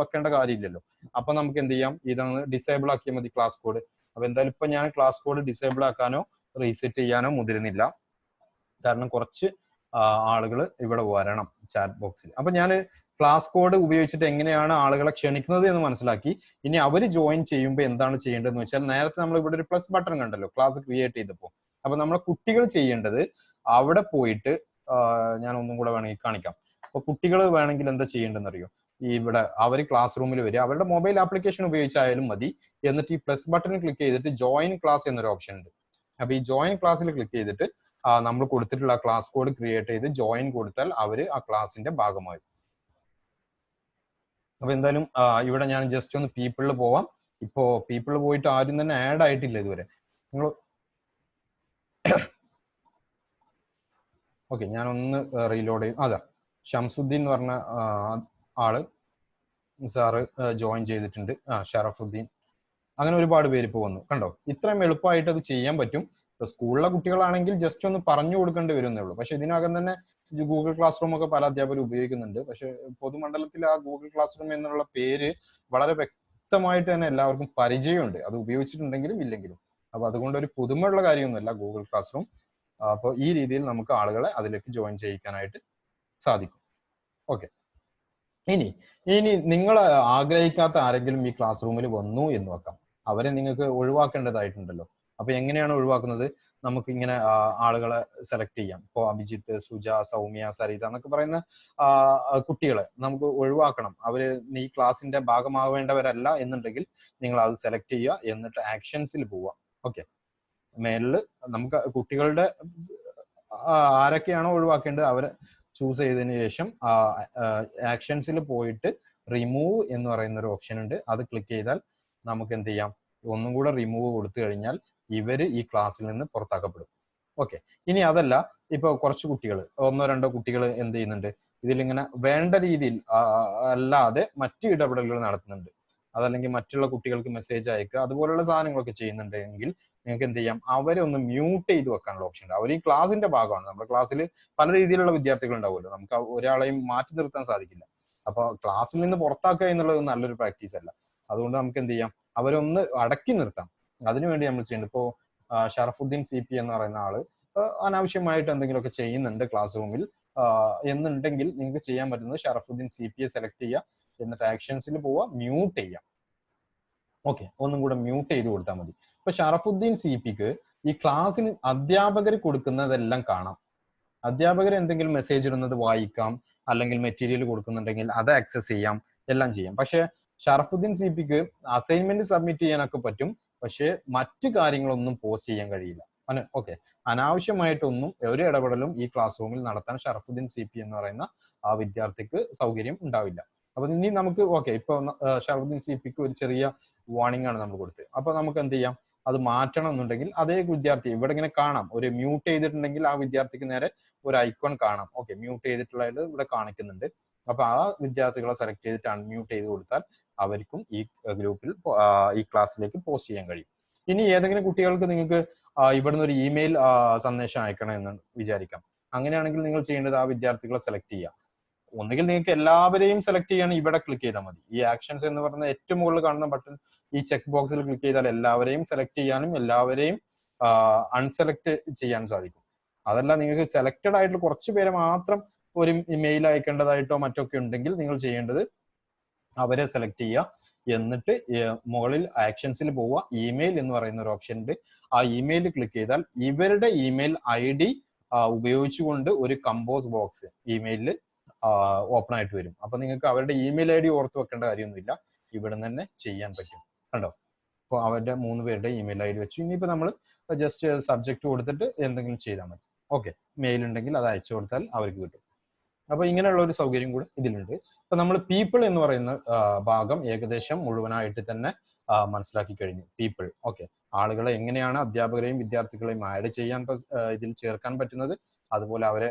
വെക്കേണ്ട കാര്യമില്ലല്ലോ. അപ്പൊ നമുക്ക് എന്ത് ചെയ്യാം, ഇതൊന്ന് ഡിസേബിൾ ആക്കിയാൽ മതി ക്ലാസ് കോഡ്. അപ്പൊ എന്തായാലും ഇപ്പൊ ഞാൻ ക്ലാസ് കോഡ് ഡിസേബിൾ ആക്കാനോ റീസെറ്റ് ചെയ്യാനോ മുതിരുന്നില്ല, കാരണം കുറച്ച് ആളുകൾ ഇവിടെ വരണം ചാറ്റ് ബോക്സിൽ. അപ്പൊ ഞാൻ ക്ലാസ് കോഡ് ഉപയോഗിച്ചിട്ട് എങ്ങനെയാണ് ആളുകളെ ക്ഷണിക്കുന്നത് എന്ന് മനസ്സിലാക്കി. ഇനി അവർ ജോയിൻ ചെയ്യുമ്പോൾ എന്താണ് ചെയ്യേണ്ടതെന്ന് വെച്ചാൽ, നേരത്തെ നമ്മൾ ഇവിടെ ഒരു പ്ലസ് ബട്ടൺ കണ്ടല്ലോ ക്ലാസ് ക്രിയേറ്റ് ചെയ്തപ്പോൾ. അപ്പൊ നമ്മളെ കുട്ടികൾ ചെയ്യേണ്ടത് അവിടെ പോയിട്ട്, ഞാൻ ഒന്നും കൂടെ വേണമെങ്കിൽ കാണിക്കാം. അപ്പൊ കുട്ടികൾ വേണമെങ്കിൽ എന്താ ചെയ്യേണ്ടതെന്ന് അറിയോ, ഇവിടെ അവർ ക്ലാസ് റൂമിൽ വരിക, അവരുടെ മൊബൈൽ ആപ്ലിക്കേഷൻ ഉപയോഗിച്ചായാലും മതി. എന്നിട്ട് ഈ പ്ലസ് ബട്ടൺ ക്ലിക്ക് ചെയ്തിട്ട് ജോയിൻ ക്ലാസ് എന്നൊരു ഓപ്ഷൻ ഉണ്ട്. അപ്പൊ ഈ ജോയിൻ ക്ലാസ്സിൽ ക്ലിക്ക് ചെയ്തിട്ട് നമ്മൾ കൊടുത്തിട്ടുള്ള ക്ലാസ് കോഡ് ക്രിയേറ്റ് ചെയ്ത് ജോയിൻ കൊടുത്താൽ അവർ ആ ക്ലാസിന്റെ ഭാഗമായി. അപ്പൊ എന്തായാലും ഇവിടെ ഞാൻ ജസ്റ്റ് ഒന്ന് പീപ്പിളിൽ പോവാം. ഇപ്പോ പീപ്പിളിൽ പോയിട്ട് ആരും തന്നെ ആഡ് ആയിട്ടില്ല ഇതുവരെ. നിങ്ങൾ ഓക്കെ, ഞാനൊന്ന് റീലോഡ് ചെയ്യും. അതാ ഷംസുദ്ദീൻ എന്ന് പറഞ്ഞ ആള് സാറ് ജോയിൻ ചെയ്തിട്ടുണ്ട്. ഷറഫുദ്ദീൻ, അങ്ങനെ ഒരുപാട് പേര് ഇപ്പോൾ വന്നു. കണ്ടോ, ഇത്രയും എളുപ്പമായിട്ട് അത് ചെയ്യാൻ പറ്റും. സ്കൂളിലെ കുട്ടികളാണെങ്കിൽ ജസ്റ്റ് ഒന്ന് പറഞ്ഞു കൊടുക്കേണ്ടി വരുന്നേ ഉള്ളൂ. പക്ഷെ ഇതിനകം തന്നെ ഗൂഗിൾ ക്ലാസ് റൂം ഒക്കെ പല അധ്യാപകരും ഉപയോഗിക്കുന്നുണ്ട്. പക്ഷെ പൊതുമണ്ഡലത്തിൽ ആ ഗൂഗിൾ ക്ലാസ് റൂം എന്നുള്ള പേര് വളരെ വ്യക്തമായിട്ട് തന്നെ എല്ലാവർക്കും പരിചയമുണ്ട്, അത് ഉപയോഗിച്ചിട്ടുണ്ടെങ്കിലും ഇല്ലെങ്കിലും. അപ്പൊ അതുകൊണ്ട് ഒരു പുതുമയുള്ള കാര്യമൊന്നുമല്ല ഗൂഗിൾ ക്ലാസ് റൂം. അപ്പോൾ ഈ രീതിയിൽ നമുക്ക് ആളുകളെ അതിലേക്ക് ജോയിൻ ചെയ്യിക്കാനായിട്ട് സാധിക്കും. ഓക്കെ, ഇനി നിങ്ങൾ ആഗ്രഹിക്കാത്ത ആരെങ്കിലും ഈ ക്ലാസ് റൂമിൽ വന്നു എന്ന് വെക്കാം, അവരെ നിങ്ങൾക്ക് ഒഴിവാക്കേണ്ടതായിട്ടുണ്ടല്ലോ. അപ്പൊ എങ്ങനെയാണ് ഒഴിവാക്കുന്നത്? നമുക്ക് ഇങ്ങനെ ആളുകളെ സെലക്ട് ചെയ്യാം. ഇപ്പോൾ അഭിജിത്ത്, സുജ, സൗമ്യ, സരിത എന്നൊക്കെ പറയുന്ന കുട്ടികളെ നമുക്ക് ഒഴിവാക്കണം. അവര് ഈ ക്ലാസിന്റെ ഭാഗമാവേണ്ടവരല്ല എന്നുണ്ടെങ്കിൽ നിങ്ങൾ അത് സെലക്ട് ചെയ്യുക, എന്നിട്ട് ആക്ഷൻസിൽ പോവുക. ഓക്കെ, മേലില് നമുക്ക് കുട്ടികളുടെ ആരൊക്കെയാണോ ഒഴിവാക്കേണ്ടത് അവരെ ചൂസ് ചെയ്തതിനു ശേഷം ആക്ഷൻസിൽ പോയിട്ട് റിമൂവ് എന്ന് പറയുന്ന ഒരു ഓപ്ഷൻ ഉണ്ട്. അത് ക്ലിക്ക് ചെയ്താൽ നമുക്ക് എന്ത് ചെയ്യാം, ഒന്നും കൂടെ റിമൂവ് കൊടുത്തു കഴിഞ്ഞാൽ ഇവര് ഈ ക്ലാസ്സിൽ നിന്ന് പുറത്താക്കപ്പെടും. ഓക്കെ, ഇനി അതല്ല, ഇപ്പൊ കുറച്ച് കുട്ടികൾ, ഒന്നോ രണ്ടോ കുട്ടികൾ എന്ത് ചെയ്യുന്നുണ്ട്, ഇതിലിങ്ങനെ വേണ്ട രീതിയിൽ അല്ലാതെ മറ്റു ഇടപെടലുകൾ നടത്തുന്നുണ്ട്, അതല്ലെങ്കിൽ മറ്റുള്ള കുട്ടികൾക്ക് മെസ്സേജ് അയക്കുക, അതുപോലുള്ള സാധനങ്ങളൊക്കെ ചെയ്യുന്നുണ്ടെങ്കിൽ നിങ്ങൾക്ക് എന്ത് ചെയ്യാം, അവരെ ഒന്ന് മ്യൂട്ട് ചെയ്ത് വെക്കാനുള്ള ഓപ്ഷൻ ഉണ്ട്. അവർ ഈ ക്ലാസിന്റെ ഭാഗമാണ്. നമ്മുടെ ക്ലാസ്സിൽ പല രീതിയിലുള്ള വിദ്യാർത്ഥികൾ ഉണ്ടാവുമല്ലോ, നമുക്ക് ഒരാളെയും മാറ്റി നിർത്താൻ സാധിക്കില്ല. അപ്പൊ ക്ലാസ്സിൽ നിന്ന് പുറത്താക്കുക എന്നുള്ളത് നല്ലൊരു പ്രാക്ടീസ് അല്ല. അതുകൊണ്ട് നമുക്ക് എന്ത് ചെയ്യാം, അവരൊന്ന് അടക്കി നിർത്താം. അതിനുവേണ്ടി നമ്മൾ ചെയ്യുന്നത്, ഇപ്പോൾ ഷറഫുദ്ദീൻ CP എന്ന് പറയുന്ന ആള് അനാവശ്യമായിട്ട് എന്തെങ്കിലുമൊക്കെ ചെയ്യുന്നുണ്ട് ക്ലാസ് റൂമിൽ എന്നുണ്ടെങ്കിൽ നിങ്ങൾക്ക് ചെയ്യാൻ പറ്റുന്നത് ഷറഫുദ്ദീൻ CPയെ സെലക്ട് ചെയ്യുക, എന്നിട്ട് ആക്ഷൻസിൽ പോവുക, മ്യൂട്ട് ചെയ്യാം. ഓക്കെ, ഒന്നും കൂടെ മ്യൂട്ട് ചെയ്ത് കൊടുത്താൽ മതി. ഇപ്പൊ ഷറഫുദ്ദീൻ CPക്ക് ഈ ക്ലാസ്സിൽ അധ്യാപകർ കൊടുക്കുന്നതെല്ലാം കാണാം. അധ്യാപകർ എന്തെങ്കിലും മെസ്സേജ് ഇടുന്നത് വായിക്കാം, അല്ലെങ്കിൽ മെറ്റീരിയൽ കൊടുക്കുന്നുണ്ടെങ്കിൽ അത് ആക്സസ് ചെയ്യാം, എല്ലാം ചെയ്യാം. പക്ഷെ ഷറഫുദ്ദീൻ CPക്ക് അസൈൻമെന്റ് സബ്മിറ്റ് ചെയ്യാനൊക്കെ പറ്റും, പക്ഷെ മറ്റു കാര്യങ്ങളൊന്നും പോസ്റ്റ് ചെയ്യാൻ കഴിയില്ല. ഓക്കെ, അനാവശ്യമായിട്ടൊന്നും ഒരു ഇടപെടലും ഈ ക്ലാസ് റൂമിൽ നടത്താൻ ഷറഫുദ്ദീൻ CP എന്ന് പറയുന്ന ആ വിദ്യാർത്ഥിക്ക് സൗകര്യം ഉണ്ടാവില്ല. അപ്പൊ ഇനി നമുക്ക് ഓക്കെ, ഇപ്പൊ ഷറഫുദ്ദീൻ CPക്ക് ഒരു ചെറിയ വാർണിംഗ് ആണ് നമ്മൾ കൊടുത്തത്. അപ്പൊ നമുക്ക് എന്ത് ചെയ്യാം, അത് മാറ്റണം എന്നുണ്ടെങ്കിൽ അതേ വിദ്യാർത്ഥി ഇവിടെ ഇങ്ങനെ കാണാം, ഒരു മ്യൂട്ട് ചെയ്തിട്ടുണ്ടെങ്കിൽ ആ വിദ്യാർത്ഥിക്ക് നേരെ ഒരു ഐക്കൺ കാണാം. ഓക്കെ, മ്യൂട്ട് ചെയ്തിട്ടുള്ളത് ഇവിടെ കാണിക്കുന്നുണ്ട്. അപ്പൊ ആ വിദ്യാർത്ഥികളെ സെലക്ട് ചെയ്തിട്ട് അൺമ്യൂട്ട് ചെയ്ത് കൊടുത്താൽ അവർക്കും ഈ ഗ്രൂപ്പിൽ ഈ ക്ലാസ്സിലേക്ക് പോസ്റ്റ് ചെയ്യാൻ കഴിയും. ഇനി ഏതെങ്കിലും കുട്ടികൾക്ക് നിങ്ങൾക്ക് ഇവിടുന്ന് ഒരു ഇമെയിൽ സന്ദേശം അയക്കണം എന്ന് വിചാരിക്കാം. അങ്ങനെയാണെങ്കിൽ നിങ്ങൾ ചെയ്യേണ്ടത് ആ വിദ്യാർത്ഥികളെ സെലക്ട് ചെയ്യുക. ഒന്നുകിൽ നിങ്ങൾക്ക് എല്ലാവരെയും സെലക്ട് ചെയ്യാൻ ഇവിടെ ക്ലിക്ക് ചെയ്താൽ മതി. ഈ ആക്ഷൻസ് എന്ന് പറയുന്ന ഏറ്റവും മുകളിൽ കാണുന്ന ബട്ടൺ, ഈ ചെക്ക് ബോക്സിൽ ക്ലിക്ക് ചെയ്താൽ എല്ലാവരെയും സെലക്ട് ചെയ്യാനും എല്ലാവരെയും അൺസെലക്ട് ചെയ്യാനും സാധിക്കും. അതല്ല, നിങ്ങൾക്ക് സെലക്റ്റഡ് ആയിട്ട് കുറച്ച് പേരെ മാത്രം ഒരു ഇമെയിൽ അയക്കേണ്ടതായിട്ടോ മറ്റൊക്കെ ഉണ്ടെങ്കിൽ നിങ്ങൾ ചെയ്യേണ്ടത് അവരെ സെലക്ട് ചെയ്യുക, എന്നിട്ട് മുകളിൽ ആക്ഷൻസിൽ പോവുക, ഇമെയിൽ എന്ന് പറയുന്ന ഒരു ഓപ്ഷൻ ഉണ്ട്. ആ ഇമെയിൽ ക്ലിക്ക് ചെയ്താൽ ഇവരുടെ ഇമെയിൽ ID ഉപയോഗിച്ചുകൊണ്ട് ഒരു കമ്പോസ് ബോക്സ് ഇമെയിലിൽ ഓപ്പൺ ആയിട്ട് വരും. അപ്പൊ നിങ്ങൾക്ക് അവരുടെ ഇമെയിൽ ID ഓർത്ത് വെക്കേണ്ട കാര്യമൊന്നുമില്ല, ഇവിടെ തന്നെ ചെയ്യാൻ പറ്റും. കണ്ടോ, അപ്പോൾ അവരുടെ 3 പേരുടെ ഇമെയിൽ ID വെച്ചു. ഇനിയിപ്പോ നമ്മൾ ജസ്റ്റ് സബ്ജക്ട് കൊടുത്തിട്ട് എന്തെങ്കിലും ചെയ്താൽ മതി. ഓക്കെ, മെയിൽ ഉണ്ടെങ്കിൽ അത് അയച്ചു കൊടുത്താൽ അവർക്ക് കിട്ടും. അപ്പൊ ഇങ്ങനെയുള്ള ഒരു സൗകര്യം കൂടെ ഇതിലുണ്ട്. അപ്പൊ നമ്മൾ പീപ്പിൾ എന്ന് പറയുന്ന ഭാഗം ഏകദേശം മുഴുവനായിട്ട് തന്നെ മനസ്സിലാക്കി കഴിഞ്ഞു. പീപ്പിൾ, ഓക്കെ, ആളുകളെ എങ്ങനെയാണ് അധ്യാപകരെയും വിദ്യാർത്ഥികളെയും ആഡ് ചെയ്യാൻ ഇതിൽ ചേർക്കാൻ പറ്റുന്നത്, അതുപോലെ അവരെ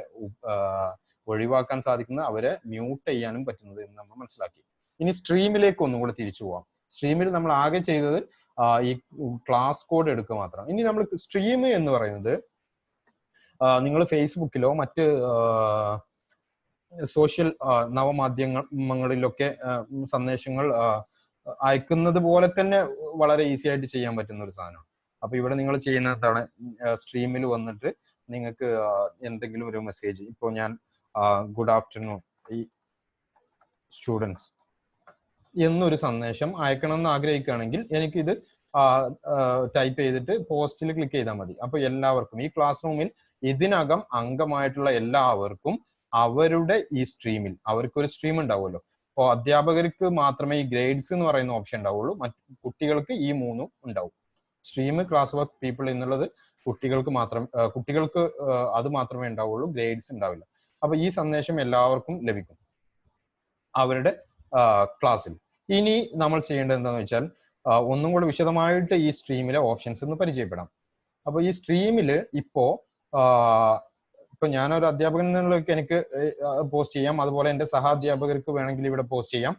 ഒഴിവാക്കാൻ സാധിക്കുന്നത്, അവരെ മ്യൂട്ട് ചെയ്യാനും പറ്റുന്നത് എന്ന് നമ്മൾ മനസ്സിലാക്കി. ഇനി സ്ട്രീമിലേക്ക് ഒന്നും കൂടെ തിരിച്ചു പോവാം. സ്ട്രീമിൽ നമ്മൾ ആകെ ചെയ്തത് ഈ ക്ലാസ് കോഡ് എടുക്കുക മാത്രം. ഇനി നമ്മൾ സ്ട്രീം എന്ന് പറയുന്നത് നിങ്ങൾ ഫേസ്ബുക്കിലോ മറ്റ് സോഷ്യൽ നവമാധ്യമങ്ങളിലൊക്കെ സന്ദേശങ്ങൾ അയക്കുന്നത് പോലെ തന്നെ വളരെ ഈസി ആയിട്ട് ചെയ്യാൻ പറ്റുന്ന ഒരു സാധനമാണ്. അപ്പൊ ഇവിടെ നിങ്ങൾ ചെയ്യുന്നതാണ് സ്ട്രീമിൽ വന്നിട്ട് നിങ്ങൾക്ക് എന്തെങ്കിലും ഒരു മെസ്സേജ്, ഇപ്പോൾ ഞാൻ ഗുഡ് ആഫ്റ്റർനൂൺ ഈ സ്റ്റുഡൻസ് എന്നൊരു സന്ദേശം അയക്കണമെന്ന് ആഗ്രഹിക്കുകയാണെങ്കിൽ എനിക്കിത് ടൈപ്പ് ചെയ്തിട്ട് പോസ്റ്റിൽ ക്ലിക്ക് ചെയ്താൽ മതി. അപ്പൊ എല്ലാവർക്കും ഈ ക്ലാസ് റൂമിൽ ഇതിനകം അംഗമായിട്ടുള്ള എല്ലാവർക്കും അവരുടെ ഈ സ്ട്രീമിൽ അവർക്കൊരു സ്ട്രീം ഉണ്ടാവുമല്ലോ. അപ്പോൾ അധ്യാപകർക്ക് മാത്രമേ ഈ ഗ്രേഡ്സ് എന്ന് പറയുന്ന ഓപ്ഷൻ ഉണ്ടാവുള്ളൂ, മറ്റു കുട്ടികൾക്ക് ഈ മൂന്നും ഉണ്ടാവും. സ്ട്രീം, ക്ലാസ് വർക്ക്, പീപ്പിൾ എന്നുള്ളത് കുട്ടികൾക്ക് അത് മാത്രമേ ഉണ്ടാവുള്ളൂ, ഗ്രേഡ്സ് ഉണ്ടാവില്ല. അപ്പൊ ഈ സന്ദേശം എല്ലാവർക്കും ലഭിക്കും അവരുടെ ക്ലാസ്സിൽ. ഇനി നമ്മൾ ചെയ്യേണ്ടത് എന്താണെന്ന് വെച്ചാൽ ഒന്നും കൂടെ വിശദമായിട്ട് ഈ സ്ട്രീമിലെ ഓപ്ഷൻസ് ഒന്ന് പരിചയപ്പെടാം. അപ്പൊ ഈ സ്ട്രീമിൽ ഇപ്പോ ഞാനൊരു അധ്യാപകൻ എന്നുള്ളതൊക്കെ എനിക്ക് പോസ്റ്റ് ചെയ്യാം, അതുപോലെ എൻ്റെ സഹാധ്യാപകർക്ക് വേണമെങ്കിൽ ഇവിടെ പോസ്റ്റ് ചെയ്യാം.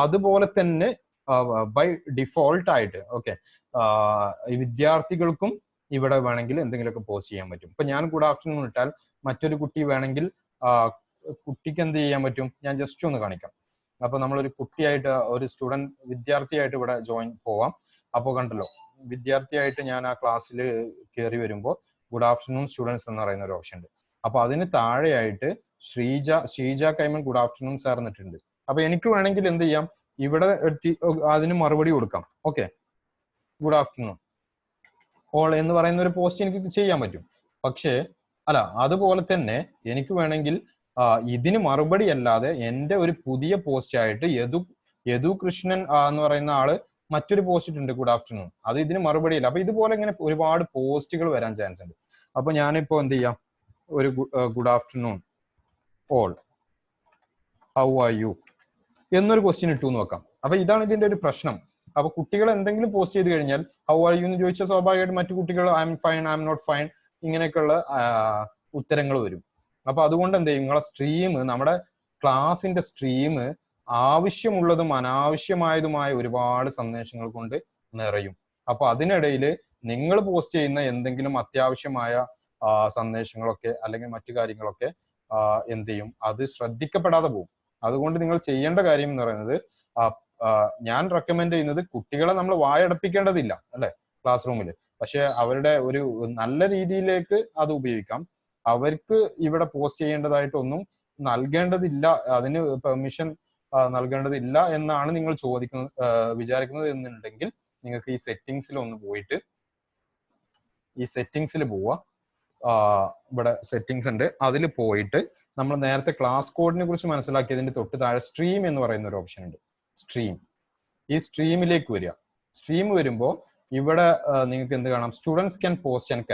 അതുപോലെ തന്നെ ബൈ ഡിഫോൾട്ട് ആയിട്ട് ഈ വിദ്യാർത്ഥികൾക്കും ഇവിടെ വേണമെങ്കിൽ എന്തെങ്കിലുമൊക്കെ പോസ്റ്റ് ചെയ്യാൻ പറ്റും. ഇപ്പൊ ഞാൻ ഗുഡ് ആഫ്റ്റർനൂൺ ഇട്ടാൽ മറ്റൊരു കുട്ടി വേണമെങ്കിൽ കുട്ടിക്ക് എന്ത് ചെയ്യാൻ പറ്റും, ഞാൻ ജസ്റ്റ് ഒന്ന് കാണിക്കാം. അപ്പൊ നമ്മളൊരു കുട്ടിയായിട്ട്, ഒരു വിദ്യാർത്ഥിയായിട്ട് ഇവിടെ ജോയിൻ പോവാം. അപ്പോൾ കണ്ടല്ലോ, വിദ്യാർത്ഥിയായിട്ട് ഞാൻ ആ ക്ലാസ്സിൽ കയറി വരുമ്പോൾ ഗുഡ് ആഫ്റ്റർനൂൺ സ്റ്റുഡൻസ് എന്ന് പറയുന്ന ഒരു ഓപ്ഷൻ ഉണ്ട്. അപ്പൊ അതിന് താഴെയായിട്ട് ശ്രീജ കൈമൻ ഗുഡ് ആഫ്റ്റർനൂൺ സാർ എന്നിട്ടുണ്ട്. അപ്പൊ എനിക്ക് വേണമെങ്കിൽ എന്ത് ചെയ്യാം, ഇവിടെ അതിന് മറുപടി കൊടുക്കാം. ഓക്കെ, ഗുഡ് ആഫ്റ്റർനൂൺ ഓൾ എന്ന് പറയുന്ന ഒരു പോസ്റ്റ് എനിക്ക് ചെയ്യാൻ പറ്റും. പക്ഷേ അതുപോലെ തന്നെ എനിക്ക് വേണമെങ്കിൽ ഇതിന് മറുപടി അല്ലാതെ എൻ്റെ ഒരു പുതിയ പോസ്റ്റ് ആയിട്ട് യദു കൃഷ്ണൻ എന്ന് പറയുന്ന ആള് മറ്റൊരു പോസ്റ്റ് ഇട്ടുണ്ട് ഗുഡ് ആഫ്റ്റർനൂൺ, അത് ഇതിന് മറുപടി ഇല്ല. അപ്പൊ ഇതുപോലെ ഇങ്ങനെ ഒരുപാട് പോസ്റ്റുകൾ വരാൻ ചാൻസ് ഉണ്ട്. അപ്പൊ ഞാനിപ്പോ എന്ത് ചെയ്യാം, ഒരു good afternoon all how are you എന്നൊരു ക്വസ്റ്റ്യൻ ഇട്ടു എന്ന് വെക്കാം. അപ്പൊ ഇതാണ് ഇതിന്റെ ഒരു പ്രശ്നം. അപ്പൊ കുട്ടികൾ എന്തെങ്കിലും പോസ്റ്റ് ചെയ്ത് കഴിഞ്ഞാൽ ഹൗ ആർ യു എന്ന് ചോദിച്ചാൽ സ്വാഭാവികമായിട്ട് മറ്റു കുട്ടികൾ I'm fine, I'm not fine, ഇങ്ങനെയൊക്കെയുള്ള ഉത്തരങ്ങൾ വരും. അപ്പൊ അതുകൊണ്ട് എന്ത് ചെയ്യും, നിങ്ങളെ സ്ട്രീം, നമ്മുടെ ക്ലാസിന്റെ സ്ട്രീം ആവശ്യമുള്ളതും അനാവശ്യമായതുമായ ഒരുപാട് സന്ദേശങ്ങൾ കൊണ്ട് നിറയും. അപ്പൊ അതിനിടയിൽ നിങ്ങൾ പോസ്റ്റ് ചെയ്യുന്ന എന്തെങ്കിലും അത്യാവശ്യമായ സന്ദേശങ്ങളൊക്കെ അല്ലെങ്കിൽ മറ്റു കാര്യങ്ങളൊക്കെ എന്ത് ചെയ്യും, അത് ശ്രദ്ധിക്കപ്പെടാതെ പോകും. അതുകൊണ്ട് നിങ്ങൾ ചെയ്യേണ്ട കാര്യം എന്ന് പറയുന്നത്, ഞാൻ റെക്കമെൻഡ് ചെയ്യുന്നത് കുട്ടികളെ നമ്മൾ വായടപ്പിക്കേണ്ടതില്ല അല്ലെ ക്ലാസ് റൂമിൽ, പക്ഷെ അവരുടെ ഒരു നല്ല രീതിയിലേക്ക് അത് ഉപയോഗിക്കാം. അവർക്ക് ഇവിടെ പോസ്റ്റ് ചെയ്യേണ്ടതായിട്ടൊന്നും നൽകേണ്ടതില്ല, അതിന് പെർമിഷൻ നൽകേണ്ടതില്ല എന്നാണ് നിങ്ങൾ വിചാരിക്കുന്നത് എന്നുണ്ടെങ്കിൽ നിങ്ങൾക്ക് ഈ സെറ്റിംഗ്സിൽ ഒന്ന് പോയിട്ട്, ഈ സെറ്റിംഗ്സിൽ പോവുക. ഇവിടെ സെറ്റിംഗ്സ് ഉണ്ട്, അതിൽ പോയിട്ട് നമ്മൾ നേരത്തെ ക്ലാസ് കോഡിനെ കുറിച്ച് മനസ്സിലാക്കിയതിന്റെ തൊട്ട് താഴെ സ്ട്രീം എന്ന് പറയുന്ന ഒരു ഓപ്ഷൻ ഉണ്ട്. സ്ട്രീം, ഈ സ്ട്രീമിലേക്ക് വരിക. സ്ട്രീം വരുമ്പോൾ ഇവിടെ നിങ്ങൾക്ക് എന്ത് കാണാം, students can post and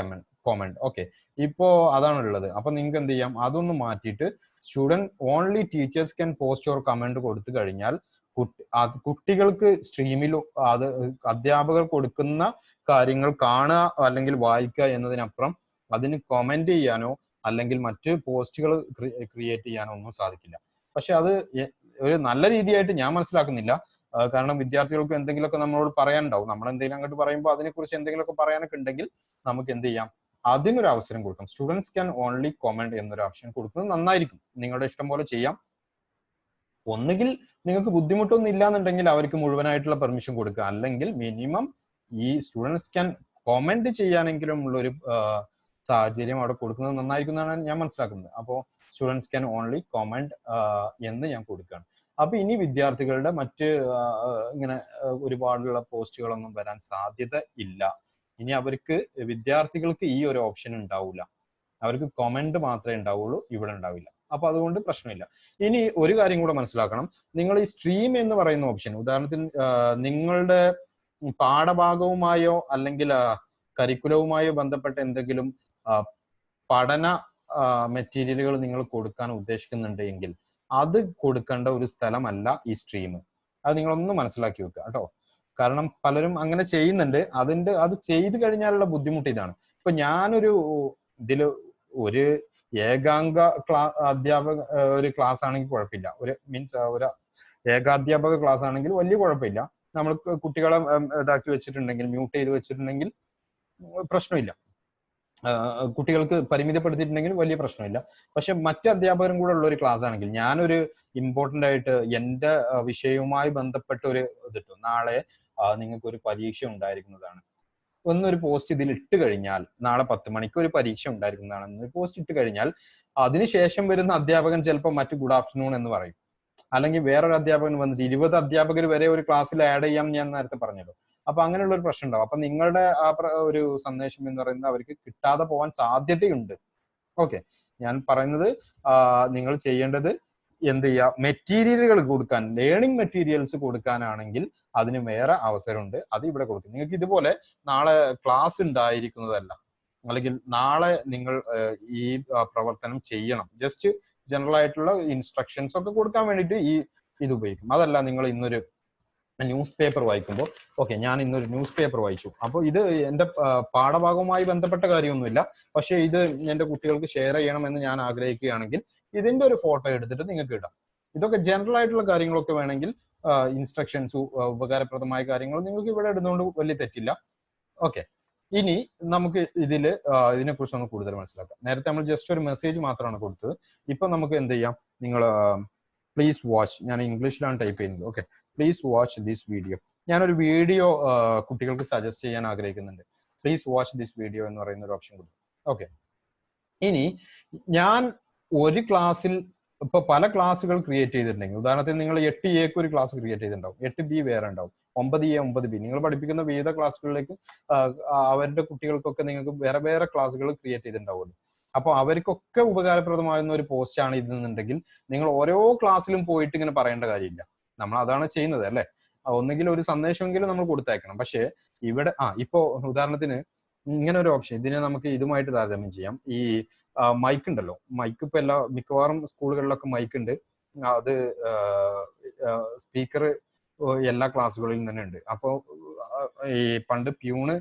comment. Okay, ഇപ്പോ അതാണുള്ളത്. അപ്പൊ നിങ്ങൾക്ക് എന്ത് ചെയ്യാം, അതൊന്ന് മാറ്റിയിട്ട് only teachers can post or comment കൊടുത്തു കഴിഞ്ഞാൽ കുട്ടികൾക്ക് സ്ട്രീമിൽ അത് അധ്യാപകർ കൊടുക്കുന്ന കാര്യങ്ങൾ കാണുക അല്ലെങ്കിൽ വായിക്കുക എന്നതിനപ്പുറം അതിന് കമന്റ് ചെയ്യാനോ അല്ലെങ്കിൽ മറ്റ് പോസ്റ്റുകൾ ക്രിയേറ്റ് ചെയ്യാനോ ഒന്നും സാധിക്കില്ല. പക്ഷെ അത് ഒരു നല്ല രീതിയായിട്ട് ഞാൻ മനസ്സിലാക്കുന്നില്ല. കാരണം വിദ്യാർത്ഥികൾക്ക് എന്തെങ്കിലുമൊക്കെ നമ്മളോട് പറയാനുണ്ടാവും. നമ്മൾ എന്തെങ്കിലും അങ്ങോട്ട് പറയുമ്പോൾ അതിനെക്കുറിച്ച് എന്തെങ്കിലുമൊക്കെ പറയാനൊക്കെ ഉണ്ടെങ്കിൽ നമുക്ക് എന്ത് ചെയ്യാം, അതിനൊരു അവസരം കൊടുക്കാം. സ്റ്റുഡൻസ് ക്യാൻ ഓൺലി കമന്റ് എന്നൊരു ഓപ്ഷൻ കൊടുക്കുന്നത് നന്നായിരിക്കും. നിങ്ങളുടെ ഇഷ്ടം പോലെ ചെയ്യാം. ഒന്നുകിൽ നിങ്ങൾക്ക് ബുദ്ധിമുട്ടൊന്നും ഇല്ലാന്നുണ്ടെങ്കിൽ അവർക്ക് മുഴുവനായിട്ടുള്ള പെർമിഷൻ കൊടുക്കുക, അല്ലെങ്കിൽ മിനിമം ഈ സ്റ്റുഡൻസ് ക്യാൻ കമന്റ് ചെയ്യാനെങ്കിലും ഉള്ളൊരു സാഹചര്യം അവിടെ കൊടുക്കുന്നത് നന്നായിരിക്കും എന്നാണ് ഞാൻ മനസ്സിലാക്കുന്നത്. അപ്പോൾ സ്റ്റുഡൻസ് ക്യാൻ ഓൺലി കമന്റ് എന്ന് ഞാൻ കൊടുക്കുകയാണ്. അപ്പൊ ഇനി വിദ്യാർത്ഥികളുടെ മറ്റ് ഇങ്ങനെ ഒരുപാടുള്ള പോസ്റ്റുകളൊന്നും വരാൻ സാധ്യത ഇല്ല. ഇനി വിദ്യാർത്ഥികൾക്ക് ഈ ഒരു ഓപ്ഷൻ ഉണ്ടാവില്ല, അവർക്ക് കമന്റ് മാത്രമേ ഉണ്ടാവുള്ളൂ, ഇവിടെ ഉണ്ടാവില്ല. അപ്പൊ അതുകൊണ്ട് പ്രശ്നമില്ല. ഇനി ഒരു കാര്യം കൂടെ മനസ്സിലാക്കണം, നിങ്ങൾ ഈ സ്ട്രീം എന്ന് പറയുന്ന ഓപ്ഷൻ, ഉദാഹരണത്തിന് നിങ്ങളുടെ പാഠഭാഗവുമായോ അല്ലെങ്കിൽ കരിക്കുലവുമായോ ബന്ധപ്പെട്ട എന്തെങ്കിലും പഠന മെറ്റീരിയലുകൾ നിങ്ങൾ കൊടുക്കാൻ ഉദ്ദേശിക്കുന്നുണ്ട് എങ്കിൽ അത് കൊടുക്കേണ്ട ഒരു സ്ഥലമല്ല ഈ സ്ട്രീം. അത് നിങ്ങളൊന്ന് മനസ്സിലാക്കി വെക്കുക കേട്ടോ. കാരണം പലരും അങ്ങനെ ചെയ്യുന്നുണ്ട്. അത് ചെയ്തു കഴിഞ്ഞാലുള്ള ബുദ്ധിമുട്ട് ഇതാണ്. ഇപ്പൊ ഞാനൊരു ഇതില് ഒരു ഏകാംഗ അധ്യാപക ഒരു ക്ലാസ് ആണെങ്കിൽ കുഴപ്പമില്ല, ഒരു മീൻസ് ഒരു ഏകാധ്യാപക ക്ലാസ് ആണെങ്കിൽ വലിയ കുഴപ്പമില്ല. നമ്മൾ കുട്ടികളെ ഇതാക്കി വെച്ചിട്ടുണ്ടെങ്കിൽ, മ്യൂട്ട് ചെയ്ത് വെച്ചിട്ടുണ്ടെങ്കിൽ പ്രശ്നമില്ല. കുട്ടികൾക്ക് പരിമിതപ്പെടുത്തിയിട്ടുണ്ടെങ്കിൽ വലിയ പ്രശ്നമില്ല. പക്ഷെ മറ്റ് അധ്യാപകരും കൂടെ ഉള്ള ഒരു ക്ലാസ് ആണെങ്കിൽ, ഞാനൊരു ഇമ്പോർട്ടന്റ് ആയിട്ട് എൻ്റെ വിഷയവുമായി ബന്ധപ്പെട്ട ഒരു ഇതിട്ടു, നാളെ നിങ്ങൾക്ക് ഒരു പരീക്ഷ ഉണ്ടായിരിക്കുന്നതാണ് എന്നൊരു പോസ്റ്റ് ഇതിൽ ഇട്ട് കഴിഞ്ഞാൽ, നാളെ 10 മണിക്ക് ഒരു പരീക്ഷ ഉണ്ടായിരിക്കുന്നതാണെന്ന് പോസ്റ്റ് ഇട്ട് കഴിഞ്ഞാൽ, അതിനുശേഷം വരുന്ന അധ്യാപകൻ ചിലപ്പോൾ മറ്റു ഗുഡ് ആഫ്റ്റർനൂൺ എന്ന് പറയും. അല്ലെങ്കിൽ വേറൊരു അധ്യാപകൻ വന്നിട്ട് 20 അധ്യാപകർ വരെ ഒരു ക്ലാസ്സിൽ ആഡ് ചെയ്യാം ഞാൻ നേരത്തെ പറഞ്ഞല്ലോ. അപ്പൊ അങ്ങനെയുള്ള ഒരു പ്രശ്നം ഉണ്ടാവും. അപ്പൊ നിങ്ങളുടെ ആ ഒരു സന്ദേശം എന്ന് പറയുന്നത് അവർക്ക് കിട്ടാതെ പോകാൻ സാധ്യതയുണ്ട്. ഓക്കെ, ഞാൻ പറയുന്നത് നിങ്ങൾ ചെയ്യേണ്ടത് എന്ത് ചെയ്യുക, മെറ്റീരിയലുകൾ കൊടുക്കാൻ, ലേണിംഗ് മെറ്റീരിയൽസ് കൊടുക്കാനാണെങ്കിൽ അതിന് വേറെ അവസരമുണ്ട്, അത് ഇവിടെ കൊടുക്കും. നിങ്ങൾക്ക് ഇതുപോലെ നാളെ ക്ലാസ് ഉണ്ടായിരിക്കുന്നതല്ല, അല്ലെങ്കിൽ നാളെ നിങ്ങൾ ഈ പ്രവർത്തനം ചെയ്യണം, ജസ്റ്റ് ജനറൽ ആയിട്ടുള്ള ഇൻസ്ട്രക്ഷൻസ് ഒക്കെ കൊടുക്കാൻ വേണ്ടിയിട്ട് ഇത് ഉപയോഗിക്കും. അതല്ല നിങ്ങൾ ഇന്നൊരു ന്യൂസ് പേപ്പർ വായിക്കുമ്പോൾ, ഓക്കെ ഞാൻ ഇന്നൊരു ന്യൂസ് പേപ്പർ വായിച്ചു, അപ്പോൾ ഇത് എൻ്റെ പാഠഭാഗവുമായി ബന്ധപ്പെട്ട കാര്യമൊന്നുമില്ല, പക്ഷെ ഇത് എൻ്റെ കുട്ടികൾക്ക് ഷെയർ ചെയ്യണമെന്ന് ഞാൻ ആഗ്രഹിക്കുകയാണെങ്കിൽ ഇതിന്റെ ഒരു ഫോട്ടോ എടുത്തിട്ട് നിങ്ങൾക്ക് ഇടാം. ഇതൊക്കെ ജനറൽ ആയിട്ടുള്ള കാര്യങ്ങളൊക്കെ വേണമെങ്കിൽ ഇൻസ്ട്രക്ഷൻസ്, ഉപകാരപ്രദമായ കാര്യങ്ങൾ നിങ്ങൾക്ക് ഇവിടെ ഇടുന്നതുകൊണ്ട് വലിയ തെറ്റില്ല. ഓക്കെ, ഇനി നമുക്ക് ഇതിനെ കുറിച്ചൊന്ന് കൂടുതൽ മനസ്സിലാക്കാം. നേരത്തെ നമ്മൾ ജസ്റ്റ് ഒരു മെസ്സേജ് മാത്രമാണ് കൊടുത്തത്. ഇപ്പൊ നമുക്ക് എന്ത് ചെയ്യാം, നിങ്ങൾ പ്ലീസ് വാച്ച്, ഞാൻ ഇംഗ്ലീഷിലാണ് ടൈപ്പ് ചെയ്യുന്നത്. Okay, please watch this video. ഞാനൊരു വീഡിയോ കുട്ടികൾക്ക് സജസ്റ്റ് ചെയ്യാൻ ആഗ്രഹിക്കുന്നുണ്ട്. പ്ലീസ് വാച്ച് ദിസ് വീഡിയോ എന്ന് പറയുന്ന ഒരു ഓപ്ഷൻ കൊടുക്കും. ഓക്കെ, ഇനി ഞാൻ ഒരു ക്ലാസ്സിൽ ഇപ്പൊ പല ക്ലാസ്സുകൾ ക്രിയേറ്റ് ചെയ്തിട്ടുണ്ടെങ്കിൽ, ഉദാഹരണത്തിന് നിങ്ങൾ 8A ഒരു ക്ലാസ് ക്രിയേറ്റ് ചെയ്തിട്ടുണ്ടാവും, 8B വേറെ ഉണ്ടാവും, 9A 9B നിങ്ങൾ പഠിപ്പിക്കുന്ന വിവിധ ക്ലാസ്സുകളിലേക്ക് അവരുടെ കുട്ടികൾക്കൊക്കെ നിങ്ങൾക്ക് വേറെ വേറെ ക്ലാസ്സുകൾ ക്രിയേറ്റ് ചെയ്തിട്ടുണ്ടാവുമല്ലോ. അപ്പോൾ അവർക്കൊക്കെ ഉപകാരപ്രദമാകുന്ന ഒരു പോസ്റ്റ് ആണ് ഇതെന്നുണ്ടെങ്കിൽ നിങ്ങൾ ഓരോ ക്ലാസ്സിലും പോയിട്ട് ഇങ്ങനെ പറയേണ്ട കാര്യമില്ല. നമ്മൾ അതാണ് ചെയ്യുന്നത് അല്ലെ. ഒന്നുകിൽ ഒരു സന്ദേശമെങ്കിലും നമ്മൾ കൊടുത്തേക്കണം. പക്ഷേ ഇവിടെ ഇപ്പോ ഉദാഹരണത്തിന് ഇങ്ങനെ ഒരു ഓപ്ഷൻ, ഇതിനെ നമുക്ക് ഇതുമായിട്ട് താരതമ്യം ചെയ്യാം. ഈ മൈക്ക് ഉണ്ടല്ലോ, മൈക്ക് ഇപ്പൊ മിക്കവാറും സ്കൂളുകളിലൊക്കെ മൈക്ക് ഉണ്ട്. അത് സ്പീക്കർ എല്ലാ ക്ലാസ്സുകളിലും തന്നെ ഉണ്ട്. അപ്പോൾ ഈ പണ്ട് പ്യൂണ്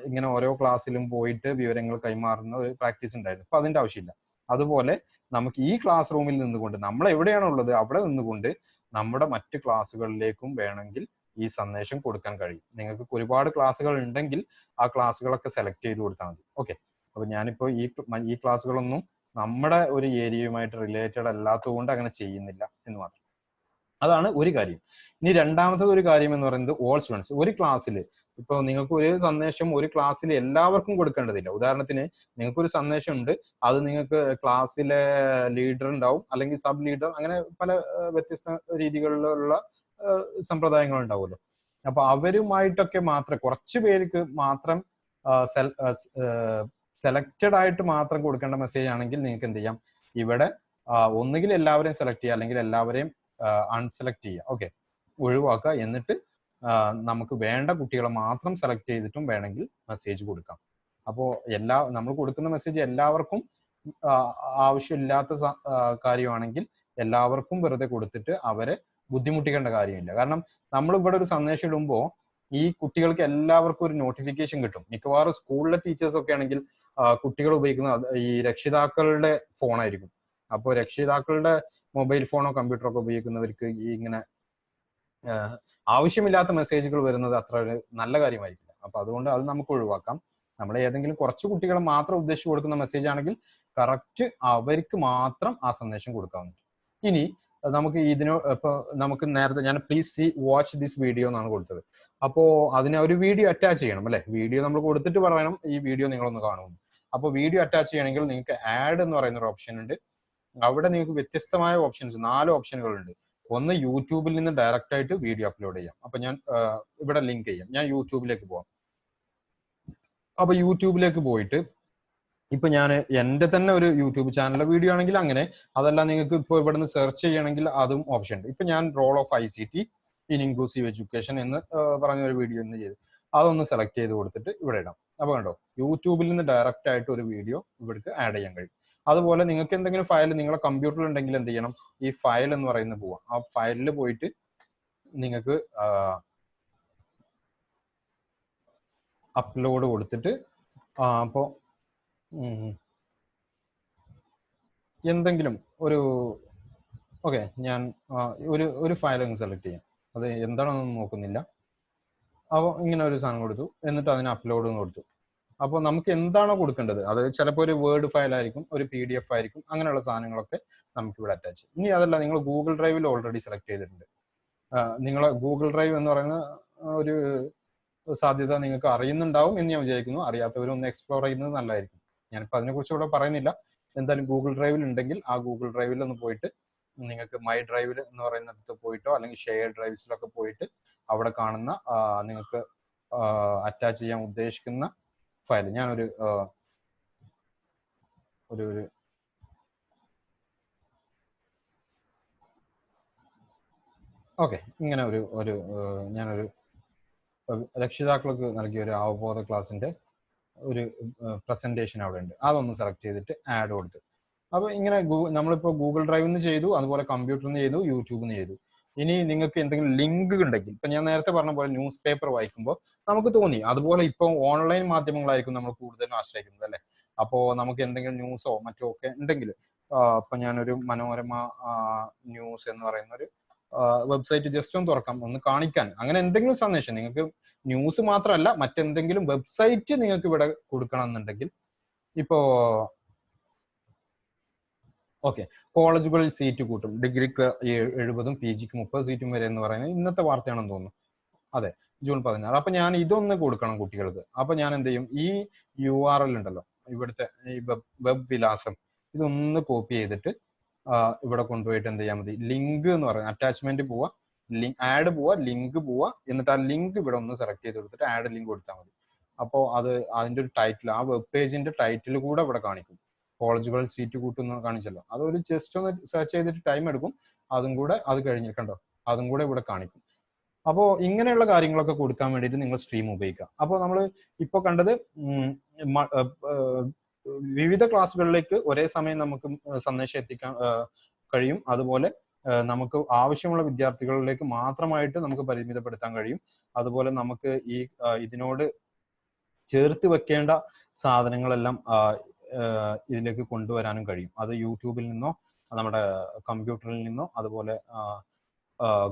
ഇങ്ങനെ ഓരോ ക്ലാസ്സിലും പോയിട്ട് വിവരങ്ങൾ കൈമാറുന്ന ഒരു പ്രാക്ടീസ് ഉണ്ടായിരുന്നു. അപ്പൊ അതിന്റെ ആവശ്യമില്ല. അതുപോലെ നമുക്ക് ഈ ക്ലാസ് റൂമിൽ നിന്നുകൊണ്ട്, നമ്മൾ എവിടെയാണോ ഉള്ളത് അവിടെ നിന്നുകൊണ്ട് നമ്മുടെ മറ്റ് ക്ലാസ്സുകളിലേക്കും വേണമെങ്കിൽ ഈ സന്ദേശം കൊടുക്കാൻ കഴിയും. നിങ്ങൾക്ക് ഒരുപാട് ക്ലാസ്സുകൾ ഉണ്ടെങ്കിൽ ആ ക്ലാസ്സുകളൊക്കെ സെലക്ട് ചെയ്ത് കൊടുത്താൽ മതി. ഓക്കെ, അപ്പൊ ഞാനിപ്പോ ഈ ക്ലാസ്സുകളൊന്നും നമ്മുടെ ഒരു ഏരിയയുമായിട്ട് റിലേറ്റഡ് അല്ലാത്തതുകൊണ്ട് അങ്ങനെ ചെയ്യുന്നില്ല എന്ന് മാത്രം. അതാണ് ഒരു കാര്യം. ഇനി രണ്ടാമത്തത് ഒരു കാര്യം എന്ന് പറയുന്നത് ഓൾ സ്റ്റുഡൻസ്. ഒരു ക്ലാസ്സിൽ ഇപ്പൊ നിങ്ങൾക്ക് ഒരു സന്ദേശം ഒരു ക്ലാസ്സിൽ എല്ലാവർക്കും കൊടുക്കേണ്ടതില്ല. ഉദാഹരണത്തിന് നിങ്ങൾക്കൊരു സന്ദേശം ഉണ്ട്, അത് നിങ്ങൾക്ക് ക്ലാസ്സിലെ ലീഡർ ഉണ്ടാവും, അല്ലെങ്കിൽ സബ് ലീഡർ, അങ്ങനെ പല വ്യത്യസ്ത രീതികളിലുള്ള സമ്പ്രദായങ്ങൾ ഉണ്ടാവുമല്ലോ. അപ്പൊ അവരുമായിട്ടൊക്കെ മാത്രം, കുറച്ച് പേർക്ക് മാത്രം സെലക്റ്റഡ് ആയിട്ട് മാത്രം കൊടുക്കേണ്ട മെസ്സേജ് ആണെങ്കിൽ നിങ്ങൾക്ക് എന്ത് ചെയ്യാം, ഇവിടെ ഒന്നുകിൽ എല്ലാവരെയും സെലക്ട് ചെയ്യുക, അല്ലെങ്കിൽ എല്ലാവരെയും അൺസെലക്ട് ചെയ്യുക. ഓക്കെ, ഒഴിവാക്കുക. എന്നിട്ട് നമുക്ക് വേണ്ട കുട്ടികളെ മാത്രം സെലക്ട് ചെയ്തിട്ടും വേണമെങ്കിൽ മെസ്സേജ് കൊടുക്കാം. അപ്പോൾ നമ്മൾ കൊടുക്കുന്ന മെസ്സേജ് എല്ലാവർക്കും ആവശ്യമില്ലാത്ത കാര്യമാണെങ്കിൽ എല്ലാവർക്കും വെറുതെ കൊടുത്തിട്ട് അവരെ ബുദ്ധിമുട്ടിക്കേണ്ട കാര്യമില്ല. കാരണം നമ്മൾ ഇവിടെ ഒരു സന്ദേശം ഇടുമ്പോൾ ഈ കുട്ടികൾക്ക് എല്ലാവർക്കും ഒരു നോട്ടിഫിക്കേഷൻ കിട്ടും. മിക്കവാറും സ്കൂളിലെ ടീച്ചേഴ്സ് ഒക്കെ ആണെങ്കിൽ കുട്ടികൾ ഉപയോഗിക്കുന്ന ഈ രക്ഷിതാക്കളുടെ ഫോണായിരിക്കും. അപ്പോൾ രക്ഷിതാക്കളുടെ മൊബൈൽ ഫോണോ കമ്പ്യൂട്ടറോ ഒക്കെ ഉപയോഗിക്കുന്നവർക്ക് ഈ ഇങ്ങനെ ആവശ്യമില്ലാത്ത മെസ്സേജുകൾ വരുന്നത് അത്ര ഒരു നല്ല കാര്യമായിരിക്കില്ല. അപ്പൊ അതുകൊണ്ട് അത് നമുക്ക് ഒഴിവാക്കാം. നമ്മൾ ഏതെങ്കിലും കുറച്ച് കുട്ടികളെ മാത്രം ഉദ്ദേശിച്ച് കൊടുക്കുന്ന മെസ്സേജ് ആണെങ്കിൽ കറക്റ്റ് അവർക്ക് മാത്രം ആ സന്ദേശം കൊടുക്കാവുന്നതാണ്. ഇനി നമുക്ക് ഇപ്പൊ നമുക്ക് നേരത്തെ ഞാൻ പ്ലീസ് വാച്ച് ദിസ് വീഡിയോ എന്നാണ് കൊടുത്തത്. അപ്പോ അതിനെ ഒരു വീഡിയോ അറ്റാച്ച് ചെയ്യണം അല്ലെ. വീഡിയോ നമ്മൾ കൊടുത്തിട്ട് പറയണം ഈ വീഡിയോ നിങ്ങളൊന്ന് കാണുമെന്ന്. അപ്പോൾ വീഡിയോ അറ്റാച്ച് ചെയ്യണമെങ്കിൽ നിങ്ങൾക്ക് ആഡ് എന്ന് പറയുന്ന ഒരു ഓപ്ഷൻ ഉണ്ട്. അവിടെ നിങ്ങൾക്ക് വ്യത്യസ്തമായ ഓപ്ഷൻസ്, 4 ഓപ്ഷനുകൾ ഉണ്ട്. ഒന്ന് യൂട്യൂബിൽ നിന്ന് ഡയറക്റ്റ് ആയിട്ട് വീഡിയോ അപ്ലോഡ് ചെയ്യാം. അപ്പൊ ഞാൻ ഇവിടെ ലിങ്ക് ചെയ്യാം. ഞാൻ യൂട്യൂബിലേക്ക് പോവാം. അപ്പൊ യൂട്യൂബിലേക്ക് പോയിട്ട് ഇപ്പൊ ഞാൻ എന്റെ തന്നെ ഒരു യൂട്യൂബ് ചാനലിലെ വീഡിയോ ആണെങ്കിൽ അങ്ങനെ, അതല്ല നിങ്ങൾക്ക് ഇപ്പോൾ ഇവിടെ നിന്ന് സെർച്ച് ചെയ്യണമെങ്കിൽ അതും ഓപ്ഷൻ ഉണ്ട്. ഇപ്പൊ ഞാൻ role of ICT in inclusive education എന്ന് പറഞ്ഞ ഒരു വീഡിയോ ഒന്ന് ചെയ്ത് അതൊന്ന് സെലക്ട് ചെയ്ത് കൊടുത്തിട്ട് ഇവിടെ ഇടാം. അപ്പൊ കണ്ടോ, യൂട്യൂബിൽ നിന്ന് ഡയറക്റ്റ് ആയിട്ട് ഒരു വീഡിയോ ഇവിടേക്ക് ആഡ് ചെയ്യാൻ കഴിയും. അതുപോലെ നിങ്ങൾക്ക് എന്തെങ്കിലും ഫയൽ നിങ്ങളുടെ കമ്പ്യൂട്ടറിൽ ഉണ്ടെങ്കിൽ എന്ത് ചെയ്യണം, ഈ ഫയൽ എന്ന് പറയുന്നത് പോവാം. ആ ഫയലിൽ പോയിട്ട് നിങ്ങൾക്ക് അപ്ലോഡ് കൊടുത്തിട്ട് അപ്പോൾ എന്തെങ്കിലും ഒരു ഓക്കെ ഞാൻ ഒരു ഫയൽ അങ്ങ് സെലക്ട് ചെയ്യാം. അത് എന്താണെന്നൊന്നും നോക്കുന്നില്ല. അപ്പോൾ ഇങ്ങനെ ഒരു സാധനം കൊടുത്തു, എന്നിട്ട് അതിന് അപ്ലോഡ് കൊടുത്തു. അപ്പോൾ നമുക്ക് എന്താണോ കൊടുക്കേണ്ടത്, അത് ചിലപ്പോൾ ഒരു വേർഡ് ഫയൽ ആയിരിക്കും, ഒരു PDF ആയിരിക്കും, അങ്ങനെയുള്ള സാധനങ്ങളൊക്കെ നമുക്ക് ഇവിടെ അറ്റാച്ച് ചെയ്യും. ഇനി അതല്ല, നിങ്ങൾ ഗൂഗിൾ ഡ്രൈവിൽ ഓൾറെഡി സെലക്ട് ചെയ്തിട്ടുണ്ട്. നിങ്ങൾ ഗൂഗിൾ ഡ്രൈവ് എന്ന് പറയുന്ന ഒരു സാധ്യത നിങ്ങൾക്ക് അറിയുന്നുണ്ടാവും എന്ന് ഞാൻ വിചാരിക്കുന്നു. അറിയാത്തവരൊന്ന് എക്സ്പ്ലോർ ചെയ്യുന്നത് നല്ലതായിരിക്കും. ഞാനിപ്പോൾ അതിനെക്കുറിച്ച് ഇവിടെ പറയുന്നില്ല. എന്തായാലും ഗൂഗിൾ ഡ്രൈവിൽ ഉണ്ടെങ്കിൽ ആ ഗൂഗിൾ ഡ്രൈവിൽ ഒന്ന് പോയിട്ട് നിങ്ങൾക്ക് മൈ ഡ്രൈവിൽ എന്ന് പറയുന്നിടത്ത് പോയിട്ടോ അല്ലെങ്കിൽ ഷെയർ ഡ്രൈവ്സിലൊക്കെ പോയിട്ട് അവിടെ കാണുന്ന നിങ്ങൾക്ക് അറ്റാച്ച് ചെയ്യാൻ ഉദ്ദേശിക്കുന്ന ഫയൽ ഞാനൊരു ഓക്കെ ഇങ്ങനെ ഞാനൊരു രക്ഷിതാക്കൾക്ക് നൽകിയ ഒരു അവബോധ ക്ലാസ്സിന്റെ ഒരു പ്രസന്റേഷൻ അവിടെ ഉണ്ട്. അതൊന്ന് സെലക്ട് ചെയ്തിട്ട് ആഡ് കൊടുത്ത്, അപ്പോൾ ഇങ്ങനെ നമ്മളിപ്പോൾ ഗൂഗിൾ ഡ്രൈവിൽ നിന്ന് ചെയ്തു, അതുപോലെ കമ്പ്യൂട്ടറിൽ നിന്ന് ചെയ്തു, യൂട്യൂബിൽ നിന്ന് ചെയ്തു. ഇനി നിങ്ങൾക്ക് എന്തെങ്കിലും ലിങ്ക് ഉണ്ടെങ്കിൽ, ഇപ്പൊ ഞാൻ നേരത്തെ പറഞ്ഞ പോലെ ന്യൂസ് പേപ്പർ വായിക്കുമ്പോൾ നമുക്ക് തോന്നി, അതുപോലെ ഇപ്പോൾ ഓൺലൈൻ മാധ്യമങ്ങളായിരിക്കും നമ്മൾ കൂടുതലും ആശ്രയിക്കുന്നത് അല്ലെ. അപ്പോൾ നമുക്ക് എന്തെങ്കിലും ന്യൂസോ മറ്റോ ഒക്കെ ഉണ്ടെങ്കിൽ, ഇപ്പൊ ഞാനൊരു മനോരമ ന്യൂസ് എന്ന് പറയുന്ന ഒരു വെബ്സൈറ്റ് ജസ്റ്റ് ഒന്ന് തുറക്കാം, ഒന്ന് കാണിക്കാൻ. അങ്ങനെ എന്തെങ്കിലും സന്ദേശം നിങ്ങൾക്ക്, ന്യൂസ് മാത്രമല്ല മറ്റെന്തെങ്കിലും വെബ്സൈറ്റ് നിങ്ങൾക്ക് ഇവിടെ കൊടുക്കണം എന്നുണ്ടെങ്കിൽ, ഇപ്പോ ഓക്കെ കോളേജുകളിൽ സീറ്റ് കൂട്ടും, ഡിഗ്രിക്ക് 70 PGക്ക് 30 സീറ്റും വരെ എന്ന് പറയുന്നത് ഇന്നത്തെ വാർത്തയാണെന്ന് തോന്നുന്നു. അതെ, ജൂൺ 16. അപ്പൊ ഞാൻ ഇതൊന്ന് കൊടുക്കണം കുട്ടികൾക്ക്. അപ്പൊ ഞാൻ എന്ത് ചെയ്യും, ഈ URL ഉണ്ടല്ലോ, ഇവിടുത്തെ ഈ വെബ് വിലാസം, ഇതൊന്ന് കോപ്പി ചെയ്തിട്ട് ഇവിടെ കൊണ്ടുപോയിട്ട് എന്ത് ചെയ്യാൻ മതി, ലിങ്ക് എന്ന് പറയുന്നത് അറ്റാച്ച്മെന്റ് പോവാ, ആഡ് പോവാ, ലിങ്ക് പോവാ, എന്നിട്ട് ആ ലിങ്ക് ഇവിടെ ഒന്ന് സെലക്ട് ചെയ്ത് കൊടുത്തിട്ട് ആഡ് ലിങ്ക് കൊടുത്താൽ മതി. അപ്പോൾ അത് അതിന്റെ ഒരു ടൈറ്റിൽ, ആ വെബ് പേജിന്റെ ടൈറ്റിൽ കൂടെ ഇവിടെ കാണിക്കും. കോളേജുകളിൽ സീറ്റ് കൂട്ടുന്ന കാണിച്ചല്ലോ, അതൊരു ജസ്റ്റ് ഒന്ന് സെർച്ച് ചെയ്തിട്ട് ടൈം എടുക്കും. അതും കൂടെ അത് കഴിഞ്ഞിട്ടുണ്ടോ, അതും കൂടെ ഇവിടെ കാണിക്കും. അപ്പോൾ ഇങ്ങനെയുള്ള കാര്യങ്ങളൊക്കെ കൊടുക്കാൻ വേണ്ടിയിട്ട് നിങ്ങൾ സ്ട്രീം ഉപയോഗിക്കുക. അപ്പോൾ നമ്മൾ ഇപ്പോൾ കണ്ടത് വിവിധ ക്ലാസ്സുകളിലേക്ക് ഒരേ സമയം നമുക്ക് സന്ദേശം എത്തിക്കാൻ കഴിയും. അതുപോലെ നമുക്ക് ആവശ്യമുള്ള വിദ്യാർത്ഥികളിലേക്ക് മാത്രമായിട്ട് നമുക്ക് പരിമിതപ്പെടുത്താൻ കഴിയും. അതുപോലെ നമുക്ക് ഈ ഇതിനോട് ചേർത്ത് വെക്കേണ്ട സാധനങ്ങളെല്ലാം ഇതിലേക്ക് കൊണ്ടുവരാനും കഴിയും. അത് യൂട്യൂബിൽ നിന്നോ നമ്മുടെ കമ്പ്യൂട്ടറിൽ നിന്നോ അതുപോലെ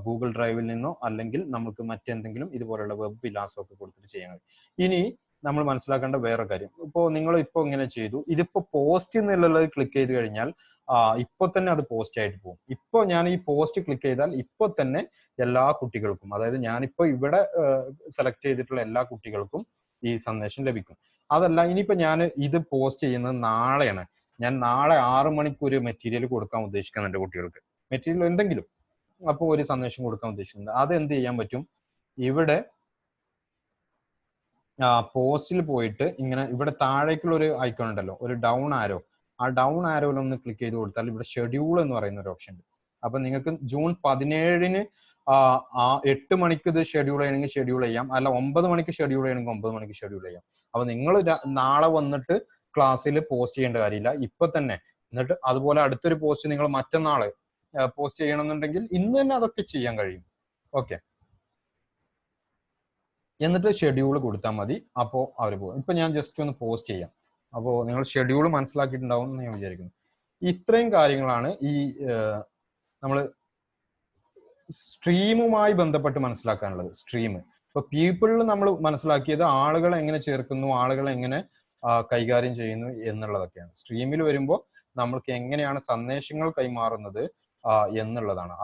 ഗൂഗിൾ ഡ്രൈവിൽ നിന്നോ അല്ലെങ്കിൽ നമുക്ക് മറ്റെന്തെങ്കിലും ഇതുപോലുള്ള വെബ് വിലാസമൊക്കെ കൊടുത്തിട്ട് ചെയ്യാൻ കഴിയും. ഇനി നമ്മൾ മനസ്സിലാക്കേണ്ട വേറെ കാര്യം, ഇപ്പോൾ നിങ്ങൾ ഇപ്പോൾ ഇങ്ങനെ ചെയ്തു, ഇതിപ്പോ പോസ്റ്റ് എന്നുള്ളത് ക്ലിക്ക് ചെയ്ത് കഴിഞ്ഞാൽ ഇപ്പൊ തന്നെ അത് പോസ്റ്റ് ആയിട്ട് പോകും. ഇപ്പോൾ ഞാൻ ഈ പോസ്റ്റ് ക്ലിക്ക് ചെയ്താൽ ഇപ്പൊ തന്നെ എല്ലാ കുട്ടികൾക്കും, അതായത് ഞാനിപ്പോ ഇവിടെ സെലക്ട് ചെയ്തിട്ടുള്ള എല്ലാ കുട്ടികൾക്കും ഈ സന്ദേശം ലഭിക്കും. അതല്ല, ഇനിയിപ്പോ ഞാൻ ഇത് പോസ്റ്റ് ചെയ്യുന്നത് നാളെയാണ്, ഞാൻ നാളെ 6 മണിക്ക് ഒരു മെറ്റീരിയൽ കൊടുക്കാൻ ഉദ്ദേശിക്കുന്നുണ്ട് കുട്ടികൾക്ക്, മെറ്റീരിയൽ എന്തെങ്കിലും, അപ്പോൾ ഒരു സന്ദേശം കൊടുക്കാൻ ഉദ്ദേശിക്കുന്നുണ്ട്. അത് എന്ത് ചെയ്യാൻ പറ്റും, ഇവിടെ പോസ്റ്റിൽ പോയിട്ട് ഇങ്ങനെ ഇവിടെ താഴേക്കുള്ള ഒരു ഐക്കൺ ഉണ്ടല്ലോ, ഒരു ഡൗൺ ആരോ, ആ ഡൗൺ ആരോയിൽ ഒന്ന് ക്ലിക്ക് ചെയ്ത് കൊടുത്താൽ ഇവിടെ ഷെഡ്യൂൾ എന്ന് പറയുന്ന ഒരു ഓപ്ഷൻ ഉണ്ട്. അപ്പൊ നിങ്ങൾക്ക് ജൂൺ 17 8 മണിക്ക് ഇത് ഷെഡ്യൂൾ ചെയ്യണമെങ്കിൽ ഷെഡ്യൂൾ ചെയ്യാം, അല്ല 9 മണിക്ക് ഷെഡ്യൂൾ ചെയ്യണമെങ്കിൽ 9 മണിക്ക് ഷെഡ്യൂൾ ചെയ്യാം. അപ്പൊ നിങ്ങൾ നാളെ വന്നിട്ട് ക്ലാസ്സിൽ പോസ്റ്റ് ചെയ്യേണ്ട കാര്യമില്ല, ഇപ്പൊ തന്നെ. എന്നിട്ട് അതുപോലെ അടുത്തൊരു പോസ്റ്റ് നിങ്ങൾ മറ്റന്നാള് പോസ്റ്റ് ചെയ്യണമെന്നുണ്ടെങ്കിൽ ഇന്ന് തന്നെ അതൊക്കെ ചെയ്യാൻ കഴിയും. ഓക്കെ, എന്നിട്ട് ഷെഡ്യൂൾ കൊടുത്താൽ മതി, അപ്പോൾ അവർ പോകും. ഇപ്പൊ ഞാൻ ജസ്റ്റ് ഒന്ന് പോസ്റ്റ് ചെയ്യാം. അപ്പോൾ നിങ്ങൾ ഷെഡ്യൂൾ മനസ്സിലാക്കിയിട്ടുണ്ടാവും എന്ന് ഞാൻ വിചാരിക്കുന്നു. ഇത്രയും കാര്യങ്ങളാണ് ഈ നമ്മൾ സ്ട്രീമുമായി ബന്ധപ്പെട്ട് മനസ്സിലാക്കാനുള്ളത്. സ്ട്രീം ഇപ്പൊ പീപ്പിളിൽ നമ്മൾ മനസ്സിലാക്കിയത് ആളുകളെ എങ്ങനെ ചേർക്കുന്നു, ആളുകളെ എങ്ങനെ കൈകാര്യം ചെയ്യുന്നു എന്നുള്ളതൊക്കെയാണ്. സ്ട്രീമിൽ വരുമ്പോൾ നമ്മൾക്ക് എങ്ങനെയാണ് സന്ദേശങ്ങൾ കൈമാറുന്നത് എന്നുള്ളതാണ്.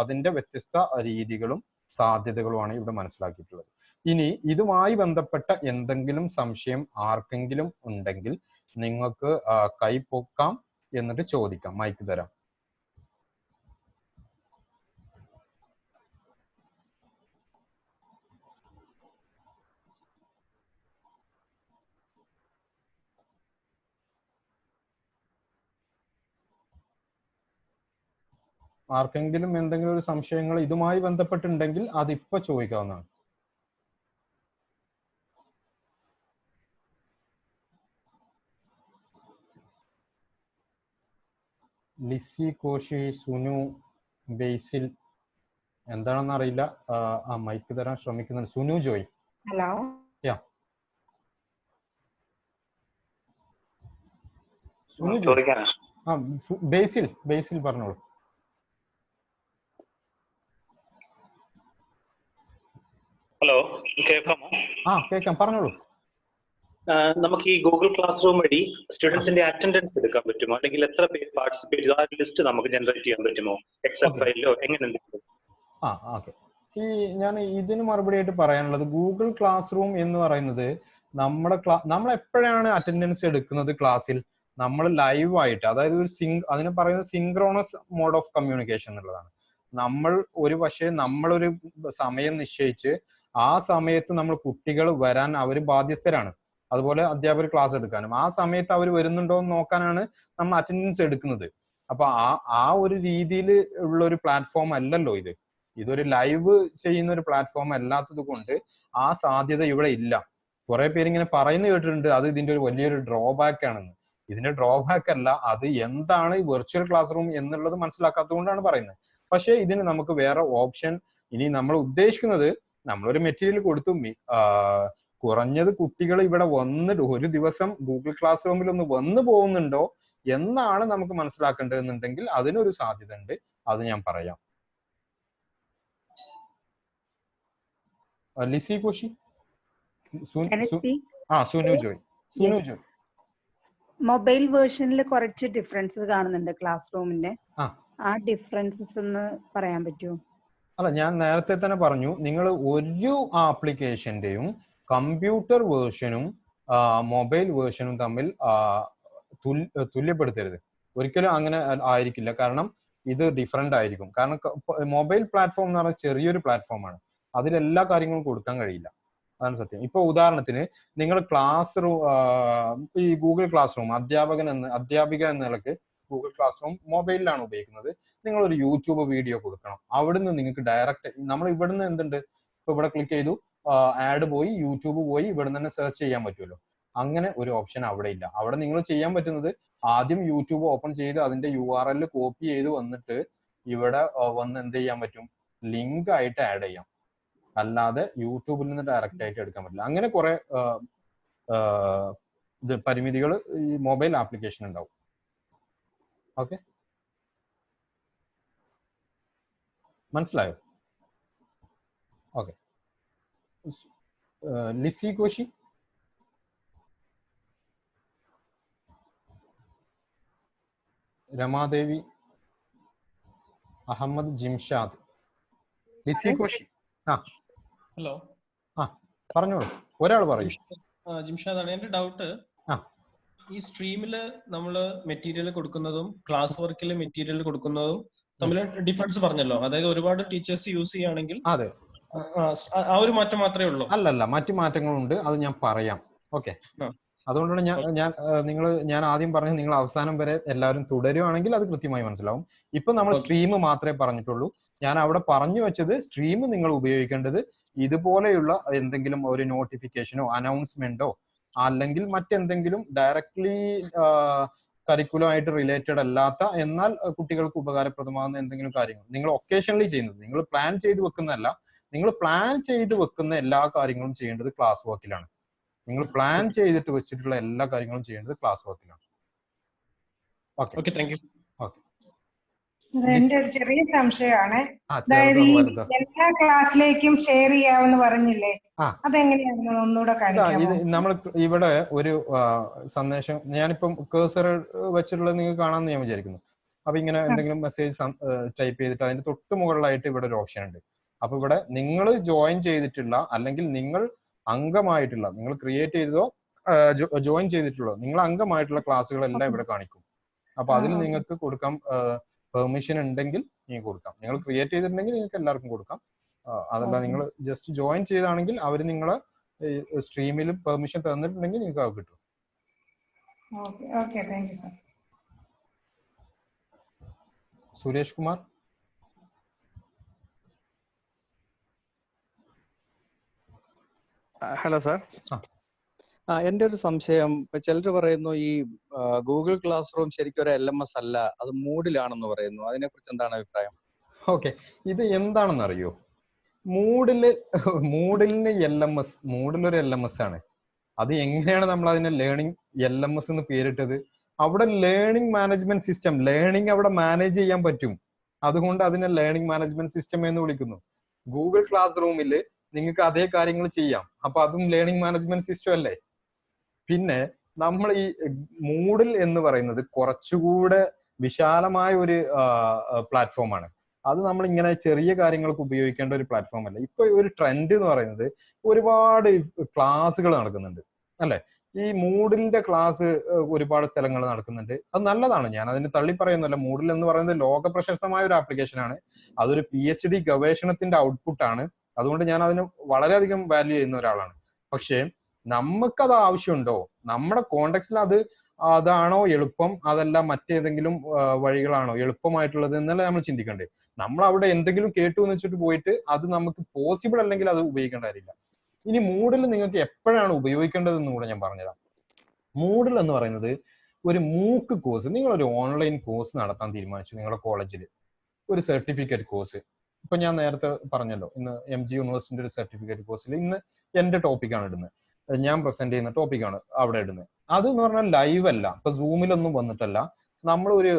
അതിന്റെ വ്യത്യസ്ത രീതികളും സാധ്യതകളുമാണ് ഇവിടെ മനസ്സിലാക്കിയിട്ടുള്ളത്. ഇനി ഇതുമായി ബന്ധപ്പെട്ട എന്തെങ്കിലും സംശയം ആർക്കെങ്കിലും ഉണ്ടെങ്കിൽ നിങ്ങൾക്ക് കൈ പൊക്കാം, എന്നിട്ട് ചോദിക്കാം, മൈക്ക് തരാം. ആർക്കെങ്കിലും എന്തെങ്കിലും ഒരു സംശയങ്ങൾ ഇതുമായി ബന്ധപ്പെട്ടുണ്ടെങ്കിൽ അതിപ്പോ ചോദിക്കാവുന്നതാണ്. ലിസി, കോശി, സുനു, ബേസിൽ, എന്താണെന്ന് അറിയില്ല. ആ മൈക്ക് തരാൻ ശ്രമിക്കുന്നുണ്ട്. സുനു ജോയ്. ഹലോ. യാ, സുനു ജോയ്. ആ ബേസിൽ പറഞ്ഞോളൂ. ഹലോ, കേൾക്കാമോ? ആ കേൾക്കാം, പറഞ്ഞോളൂ. നമുക്ക് ഈ ഗൂഗിൾ ക്ലാസ് റൂം വഴി സ്റ്റുഡൻസിന്റെ അറ്റൻഡൻസ് എടുക്കാൻ പറ്റുമോ? അല്ലെങ്കിൽ എത്ര പേര് പാർട്ടിസിപ്പേറ്റ് ചെയ്തു ആ ലിസ്റ്റ് നമുക്ക് ജനറേറ്റ് ചെയ്യാൻ പറ്റുമോ? എക്സൽ ഫയലിലോ എങ്ങനെ എന്തെങ്കിലും? ആ ഓക്കെ. ഞാൻ ഇതിന് മറുപടി ആയിട്ട് പറയാനുള്ളത്, ഗൂഗിൾ ക്ലാസ് റൂം എന്ന് പറയുന്നത് നമ്മൾ എപ്പോഴാണ് അറ്റൻഡൻസ് എടുക്കുന്നത് ക്ലാസ്സിൽ? നമ്മൾ ലൈവായിട്ട്, അതായത് ഒരു അതിന് പറയുന്നത് സിങ്ക്രോണസ് മോഡ് ഓഫ് കമ്മ്യൂണിക്കേഷൻ എന്നുള്ളതാണ്. നമ്മൾ നമ്മളൊരു സമയം നിശ്ചയിച്ച് ആ സമയത്ത് നമ്മൾ കുട്ടികൾ വരാൻ അവർ ബാധ്യസ്ഥരാണ്. അതുപോലെ അധ്യാപകർ ക്ലാസ് എടുക്കാനും ആ സമയത്ത് അവർ വരുന്നുണ്ടോ എന്ന് നോക്കാനാണ് നമ്മൾ അറ്റൻഡൻസ് എടുക്കുന്നത്. അപ്പൊ ആ ഒരു രീതിയിൽ ഉള്ള ഒരു പ്ലാറ്റ്ഫോം അല്ലല്ലോ ഇത്. ഇതൊരു ലൈവ് ചെയ്യുന്ന ഒരു പ്ലാറ്റ്ഫോം അല്ലാത്തത് കൊണ്ട് ആ സാധ്യത ഇവിടെ ഇല്ല. കുറെ പേര് ഇങ്ങനെ പറയുന്നത് കേട്ടിട്ടുണ്ട് അത് ഇതിന്റെ ഒരു വലിയൊരു ഡ്രോബാക്ക് ആണെന്ന്. ഇതിന്റെ ഡ്രോബാക്ക് അല്ല, അത് എന്താണ് ഈ വെർച്വൽ ക്ലാസ് റൂം എന്നുള്ളത് മനസ്സിലാക്കാത്തത് കൊണ്ടാണ് പറയുന്നത്. പക്ഷേ ഇതിന് നമുക്ക് വേറെ ഓപ്ഷൻ, ഇനി നമ്മൾ ഉദ്ദേശിക്കുന്നത്, നമ്മളൊരു മെറ്റീരിയൽ കൊടുത്തു, കുറഞ്ഞത് കുട്ടികൾ ഇവിടെ വന്നിട്ട് ഒരു ദിവസം ഗൂഗിൾ ക്ലാസ് റൂമിൽ ഒന്ന് വന്നു പോകുന്നുണ്ടോ എന്നാണ് നമുക്ക് മനസ്സിലാക്കേണ്ടതെന്നുണ്ടെങ്കിൽ അതിനൊരു സാധ്യത ഉണ്ട്. അത് ഞാൻ പറയാം. ലിസി, കോശി, സുനു ജോയ്. മൊബൈൽ വേർഷനിൽ കുറച്ച് ഡിഫറൻസസ് കാണുന്നുണ്ട് ക്ലാസ് റൂമിന്റെ. ആ ഡിഫറൻസസ് ഒന്ന് പറയാൻ പറ്റുമോ? അല്ല, ഞാൻ നേരത്തെ തന്നെ പറഞ്ഞു, നിങ്ങൾ ഒരു ആപ്ലിക്കേഷന്റെയും കമ്പ്യൂട്ടർ വേർഷനും മൊബൈൽ വേർഷനും തമ്മിൽ തുല്യപ്പെടുത്തരുത്. ഒരിക്കലും അങ്ങനെ ആയിരിക്കില്ല. കാരണം ഇത് ഡിഫറെന്റ് ആയിരിക്കും. കാരണം മൊബൈൽ പ്ലാറ്റ്ഫോം എന്ന് പറഞ്ഞാൽ ചെറിയൊരു പ്ലാറ്റ്ഫോമാണ്, അതിലെല്ലാ കാര്യങ്ങളും കൊടുക്കാൻ കഴിയില്ല. അതാണ് സത്യം. ഇപ്പൊ ഉദാഹരണത്തിന് നിങ്ങൾ ക്ലാസ് റൂം, ഈ ഗൂഗിൾ ക്ലാസ് റൂം അധ്യാപിക എന്ന നിലക്ക് ഗൂഗിൾ ക്ലാസ് റൂം മൊബൈലിലാണ് ഉപയോഗിക്കുന്നത്. നിങ്ങൾ ഒരു യൂട്യൂബ് വീഡിയോ കൊടുക്കണം. അവിടുന്ന് നിങ്ങൾക്ക് ഡയറക്റ്റ്, നമ്മൾ ഇവിടുന്ന് എന്തുണ്ട്, ഇപ്പൊ ഇവിടെ ക്ലിക്ക് ചെയ്തു, ആഡ് പോയി, യൂട്യൂബ് പോയി, ഇവിടെ തന്നെ സെർച്ച് ചെയ്യാൻ പറ്റുമല്ലോ. അങ്ങനെ ഒരു ഓപ്ഷൻ അവിടെ ഇല്ല. അവിടെ നിങ്ങൾ ചെയ്യാൻ പറ്റുന്നത് ആദ്യം യൂട്യൂബ് ഓപ്പൺ ചെയ്ത് അതിന്റെ URL കോപ്പി ചെയ്ത് വന്നിട്ട് ഇവിടെ വന്ന് എന്ത് ചെയ്യാൻ പറ്റും, ലിങ്ക് ആയിട്ട് ആഡ് ചെയ്യാം. അല്ലാതെ യൂട്യൂബിൽ നിന്ന് ഡയറക്റ്റ് ആയിട്ട് എടുക്കാൻ പറ്റില്ല. അങ്ങനെ കുറെ പരിമിതികൾ ഈ മൊബൈൽ ആപ്ലിക്കേഷൻ ഉണ്ടാവും. ഓക്കെ, മനസ്സിലായോ? ഓക്കെ. ലിസി, കോശി, രമാദേവി, അഹമ്മദ്, ജിംഷാദ്. ലിസി, കോശി. ഹലോ. പറഞ്ഞോളൂ, ഒരാൾ പറയും. ജിംഷാദാണ്. എന്റെ ഡൗട്ട്, ഈ സ്ട്രീമില് നമ്മള് മെറ്റീരിയൽ കൊടുക്കുന്നതും ക്ലാസ് വർക്കിൽ മെറ്റീരിയൽ കൊടുക്കുന്നതും തമ്മിൽ ഡിഫറൻസ് പറഞ്ഞല്ലോ. അതായത് ഒരുപാട് ടീച്ചേഴ്സ് യൂസ് ചെയ്യുകയാണെങ്കിൽ അതെ, ആ ഒരു മാറ്റം മാത്രമേ ഉള്ളൂ? അല്ലല്ല, മറ്റു മാറ്റങ്ങളുണ്ട്, അത് ഞാൻ പറയാം. ഓക്കെ, അതുകൊണ്ടാണ് ഞാൻ ആദ്യം പറഞ്ഞത്, നിങ്ങൾ അവസാനം വരെ എല്ലാവരും തുടരുവാണെങ്കിൽ അത് കൃത്യമായി മനസ്സിലാവും. ഇപ്പൊ നമ്മൾ സ്ട്രീം മാത്രമേ പറഞ്ഞിട്ടുള്ളൂ. ഞാൻ അവിടെ പറഞ്ഞു വെച്ചത്, സ്ട്രീം നിങ്ങൾ ഉപയോഗിക്കേണ്ടത് ഇതുപോലെയുള്ള എന്തെങ്കിലും ഒരു നോട്ടിഫിക്കേഷനോ അനൗൺസ്മെന്റോ അല്ലെങ്കിൽ മറ്റെന്തെങ്കിലും ഡയറക്ട്ലി കരിക്കുലമായിട്ട് റിലേറ്റഡ് അല്ലാത്ത, എന്നാൽ കുട്ടികൾക്ക് ഉപകാരപ്രദമാകുന്ന എന്തെങ്കിലും കാര്യങ്ങൾ നിങ്ങൾ ഒക്കേഷണലി ചെയ്യുന്നത്, നിങ്ങൾ പ്ലാൻ ചെയ്ത് വെക്കുന്നതല്ല. നിങ്ങൾ പ്ലാൻ ചെയ്ത് വെക്കുന്ന എല്ലാ കാര്യങ്ങളും ചെയ്യേണ്ടത് ക്ലാസ് വർക്കിലാണ്. നിങ്ങൾ പ്ലാൻ ചെയ്തിട്ട് വെച്ചിട്ടുള്ള എല്ലാ കാര്യങ്ങളും ചെയ്യേണ്ടത് ക്ലാസ് വർക്കിലാണ്. Okay, thank you. എന്റെ ഒരു ചെറിയ സംശയമാണ്, അതായത് ഈ എല്ലാ ക്ലാസ്സിലേക്കും ഷെയർ ചെയ്യാമെന്ന് പറഞ്ഞില്ലേ, അതെങ്ങനെയാണെന്ന് ഒന്നുകൂടെ കാണിക്കാമോ? നമ്മൾ ഇവിടെ ഒരു സന്ദേശം, ഞാനിപ്പം കേഴ്സർ വെച്ചിട്ടുള്ളത് നിങ്ങൾക്ക് കാണാമെന്ന് ഞാൻ വിചാരിക്കുന്നു. അപ്പൊ ഇങ്ങനെ എന്തെങ്കിലും മെസ്സേജ് ടൈപ്പ് ചെയ്തിട്ട് അതിന്റെ തൊട്ട് മുകളിലായിട്ട് ഇവിടെ ഒരു ഓപ്ഷൻ ഉണ്ട്. അപ്പൊ ഇവിടെ നിങ്ങൾ ജോയിൻ ചെയ്തിട്ടുള്ള, അല്ലെങ്കിൽ നിങ്ങൾ അംഗമായിട്ടുള്ള, നിങ്ങൾ ക്രിയേറ്റ് ചെയ്തതോ ജോയിൻ ചെയ്തിട്ടുള്ളോ, നിങ്ങൾ അംഗമായിട്ടുള്ള ക്ലാസ്സുകളെല്ലാം ഇവിടെ കാണിക്കും. അപ്പൊ അതിൽ നിങ്ങൾക്ക് കൊടുക്കാം, പെർമിഷൻ ഉണ്ടെങ്കിൽ നിങ്ങൾക്ക് കൊടുക്കാം. നിങ്ങൾ ക്രിയേറ്റ് ചെയ്തിട്ടുണ്ടെങ്കിൽ നിങ്ങൾക്ക് എല്ലാവർക്കും കൊടുക്കാം. അതല്ല, നിങ്ങൾ ജസ്റ്റ് ജോയിൻ ചെയ്താണെങ്കിൽ അവർ നിങ്ങളെ സ്ട്രീമിൽ പെർമിഷൻ തന്നിട്ടുണ്ടെങ്കിൽ നിങ്ങൾക്ക് അത് കിട്ടും. സുരേഷ് കുമാർ. Hello sir. എന്റെ ഒരു സംശയം, ഇപ്പൊ ചിലർ പറയുന്നു ഈ ഗൂഗിൾ ക്ലാസ് റൂം ശരിക്കും ഒരു LMS അല്ല, അത് മൂഡിലാണെന്ന് പറയുന്നു. അതിനെക്കുറിച്ച് എന്താണ് അഭിപ്രായം? ഓക്കെ, ഇത് എന്താണെന്ന് അറിയോ? മൂഡിലിന് LMS, മൂഡിലൊരു LMS ആണ്. അത് എങ്ങനെയാണ് നമ്മൾ അതിനെ ലേണിംഗ് LMS എന്ന് പേരിട്ടത്? അവിടെ ലേണിംഗ് മാനേജ്മെന്റ് സിസ്റ്റം, ലേണിംഗ് അവിടെ മാനേജ് ചെയ്യാൻ പറ്റും. അതുകൊണ്ട് അതിനെ ലേണിംഗ് മാനേജ്മെന്റ് സിസ്റ്റം എന്ന് വിളിക്കുന്നു. ഗൂഗിൾ ക്ലാസ് റൂമിൽ നിങ്ങൾക്ക് അതേ കാര്യങ്ങൾ ചെയ്യാം. അപ്പൊ അതും ലേണിംഗ് മാനേജ്മെന്റ് സിസ്റ്റം അല്ലേ? പിന്നെ നമ്മൾ ഈ മൂഡിൽ എന്ന് പറയുന്നത് കുറച്ചുകൂടെ വിശാലമായ ഒരു പ്ലാറ്റ്ഫോമാണ്. അത് നമ്മൾ ഇങ്ങനെ ചെറിയ കാര്യങ്ങൾക്ക് ഉപയോഗിക്കേണ്ട ഒരു പ്ലാറ്റ്ഫോം അല്ല. ഇപ്പൊ ഒരു ട്രെൻഡ് എന്ന് പറയുന്നത് ഒരുപാട് ക്ലാസ്സുകൾ നടക്കുന്നുണ്ട് അല്ലെ? ഈ മൂഡിലിന്റെ ക്ലാസ് ഒരുപാട് സ്ഥലങ്ങൾ നടക്കുന്നുണ്ട്. അത് നല്ലതാണ്, ഞാൻ അതിന് തള്ളി പറയുന്നില്ല. മൂഡിൽ എന്ന് പറയുന്നത് ലോക പ്രശസ്തമായ ഒരു ആപ്ലിക്കേഷൻ ആണ്. അതൊരു PhD ഗവേഷണത്തിന്റെ ഔട്ട്പുട്ട് ആണ്. അതുകൊണ്ട് ഞാൻ അതിന് വളരെയധികം വാല്യൂ ചെയ്യുന്ന ഒരാളാണ്. പക്ഷേ നമുക്കത് ആവശ്യമുണ്ടോ? നമ്മുടെ കോണ്ടെക്സ്റ്റിൽ അതാണോ എളുപ്പം, അതല്ല മറ്റേതെങ്കിലും വഴികളാണോ എളുപ്പമായിട്ടുള്ളത് എന്നല്ല നമ്മൾ ചിന്തിക്കണ്ടേ. നമ്മൾ അവിടെ എന്തെങ്കിലും കേട്ടു എന്ന് വെച്ചിട്ട് പോയിട്ട് അത് നമുക്ക് പോസിബിൾ അല്ലെങ്കിൽ അത് ഉപയോഗിക്കേണ്ട കാര്യമില്ല. ഇനി മൂഡിൽ നിങ്ങൾക്ക് എപ്പോഴാണ് ഉപയോഗിക്കേണ്ടതെന്ന് കൂടെ ഞാൻ പറഞ്ഞുതരാം. മൂഡിൽ എന്ന് പറയുന്നത് ഒരു മൂക്ക് കോഴ്സ്, നിങ്ങളൊരു ഓൺലൈൻ കോഴ്സ് നടത്താൻ തീരുമാനിച്ചു നിങ്ങളുടെ കോളേജിൽ, ഒരു സർട്ടിഫിക്കറ്റ് കോഴ്സ്. ഇപ്പൊ ഞാൻ നേരത്തെ പറഞ്ഞല്ലോ, ഇന്ന് MG യൂണിവേഴ്സിറ്റിന്റെ ഒരു സർട്ടിഫിക്കറ്റ് കോഴ്സിൽ ഇന്ന് എന്റെ ടോപ്പിക്കാണ് ഇടുന്നത്, ഞാൻ പ്രസന്റ് ചെയ്യുന്ന ടോപ്പിക്കാണ് അവിടെ ഇടുന്നത്. അത് എന്ന് പറഞ്ഞാൽ ലൈവ് അല്ല, ഇപ്പൊ സൂമിലൊന്നും വന്നിട്ടല്ല. നമ്മൾ ഒരു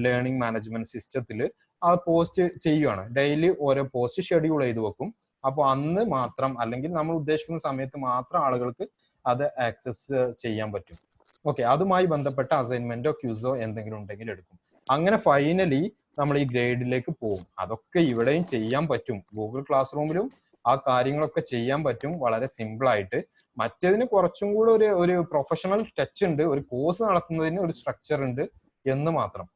ലേണിംഗ് മാനേജ്മെന്റ് സിസ്റ്റത്തിൽ ആ പോസ്റ്റ് ചെയ്യുകയാണ്. ഡെയിലി ഓരോ പോസ്റ്റ് ഷെഡ്യൂൾ ചെയ്ത് വെക്കും. അപ്പോൾ അന്ന് മാത്രം അല്ലെങ്കിൽ നമ്മൾ ഉദ്ദേശിക്കുന്ന സമയത്ത് മാത്രം ആളുകൾക്ക് അത് ആക്സസ് ചെയ്യാൻ പറ്റും. ഓക്കെ, അതുമായി ബന്ധപ്പെട്ട അസൈൻമെന്റോ ക്യൂസോ എന്തെങ്കിലും ഉണ്ടെങ്കിൽ എടുക്കും. അങ്ങനെ ഫൈനലി നമ്മൾ ഈ ഗ്രേഡിലേക്ക് പോകും. അതൊക്കെ ഇവിടെയും ചെയ്യാൻ പറ്റും. ഗൂഗിൾ ക്ലാസ് റൂമിലും ആ കാര്യങ്ങളൊക്കെ ചെയ്യാൻ പറ്റും വളരെ സിമ്പിൾ ആയിട്ട്. മറ്റേതിന് കുറച്ചും കൂടെ ഒരു പ്രൊഫഷണൽ ടച്ച് ഉണ്ട്, ഒരു കോഴ്സ് നടത്തുന്നതിന് ഒരു സ്ട്രക്ചർ ഉണ്ട് എന്ന് മാത്രം.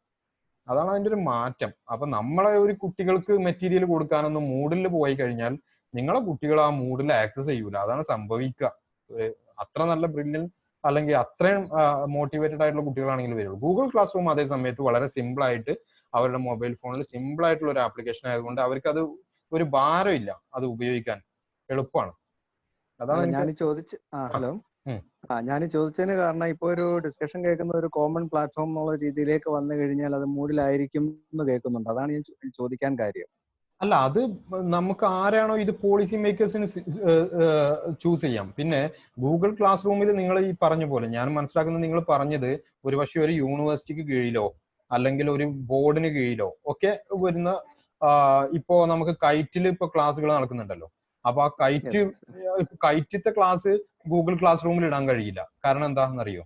അതാണ് അതിന്റെ ഒരു മാറ്റം. അപ്പൊ നമ്മളെ ഒരു കുട്ടികൾക്ക് മെറ്റീരിയൽ കൊടുക്കാനൊന്നും മൂഡിൽ പോയി കഴിഞ്ഞാൽ നിങ്ങളെ കുട്ടികൾ ആ മൂഡിൽ ആക്സസ് ചെയ്യൂല. അതാണ് സംഭവിക്കുക. അത്ര നല്ല ബ്രില്യൻ അല്ലെങ്കിൽ അത്രയും മോട്ടിവേറ്റഡ് ആയിട്ടുള്ള കുട്ടികളാണെങ്കിൽ വരുള്ളൂ. ഗൂഗിൾ ക്ലാസ് റൂം അതേ സമയത്ത് വളരെ സിമ്പിൾ ആയിട്ട് അവരുടെ മൊബൈൽ ഫോണിൽ സിമ്പിൾ ആയിട്ടുള്ള ഒരു ആപ്ലിക്കേഷൻ ആയതുകൊണ്ട് അവർക്ക് അത് ഒരു ഭാരമില്ല, അത് ഉപയോഗിക്കാൻ എളുപ്പമാണ്. അതാണ് ഞാൻ ചോദിച്ചതിന് കാരണം ഇപ്പൊ ഒരു ഡിസ്കഷൻ കേൾക്കുന്ന ഒരു കോമൺ പ്ലാറ്റ്ഫോം എന്നുള്ള രീതിയിലേക്ക് വന്നു കഴിഞ്ഞാൽ അത് മൂഡിലായിരിക്കും എന്ന് കേൾക്കുന്നുണ്ട്. അതാണ് ഞാൻ ചോദിക്കാൻ കാര്യം. അല്ല, അത് നമുക്ക് ആരാണോ ഇത് പോളിസി മേക്കേഴ്സിന് ചൂസ് ചെയ്യാം. പിന്നെ ഗൂഗിൾ ക്ലാസ് റൂമിൽ നിങ്ങൾ ഈ പറഞ്ഞ പോലെ ഞാൻ മനസ്സിലാക്കുന്നത്, നിങ്ങൾ പറഞ്ഞത് ഒരുപക്ഷെ ഒരു യൂണിവേഴ്സിറ്റിക്ക് കീഴിലോ അല്ലെങ്കിൽ ഒരു ബോർഡിന് കീഴിലോ ഒക്കെ വരുന്ന, ഇപ്പോ നമുക്ക് കൈറ്റിൽ ഇപ്പൊ ക്ലാസ്സുകൾ നടക്കുന്നുണ്ടല്ലോ. അപ്പൊ ആ കൈറ്റിത്തെ ക്ലാസ് ഗൂഗിൾ ക്ലാസ് റൂമിൽ ഇടാൻ കഴിയില്ല. കാരണം എന്താണെന്നറിയോ?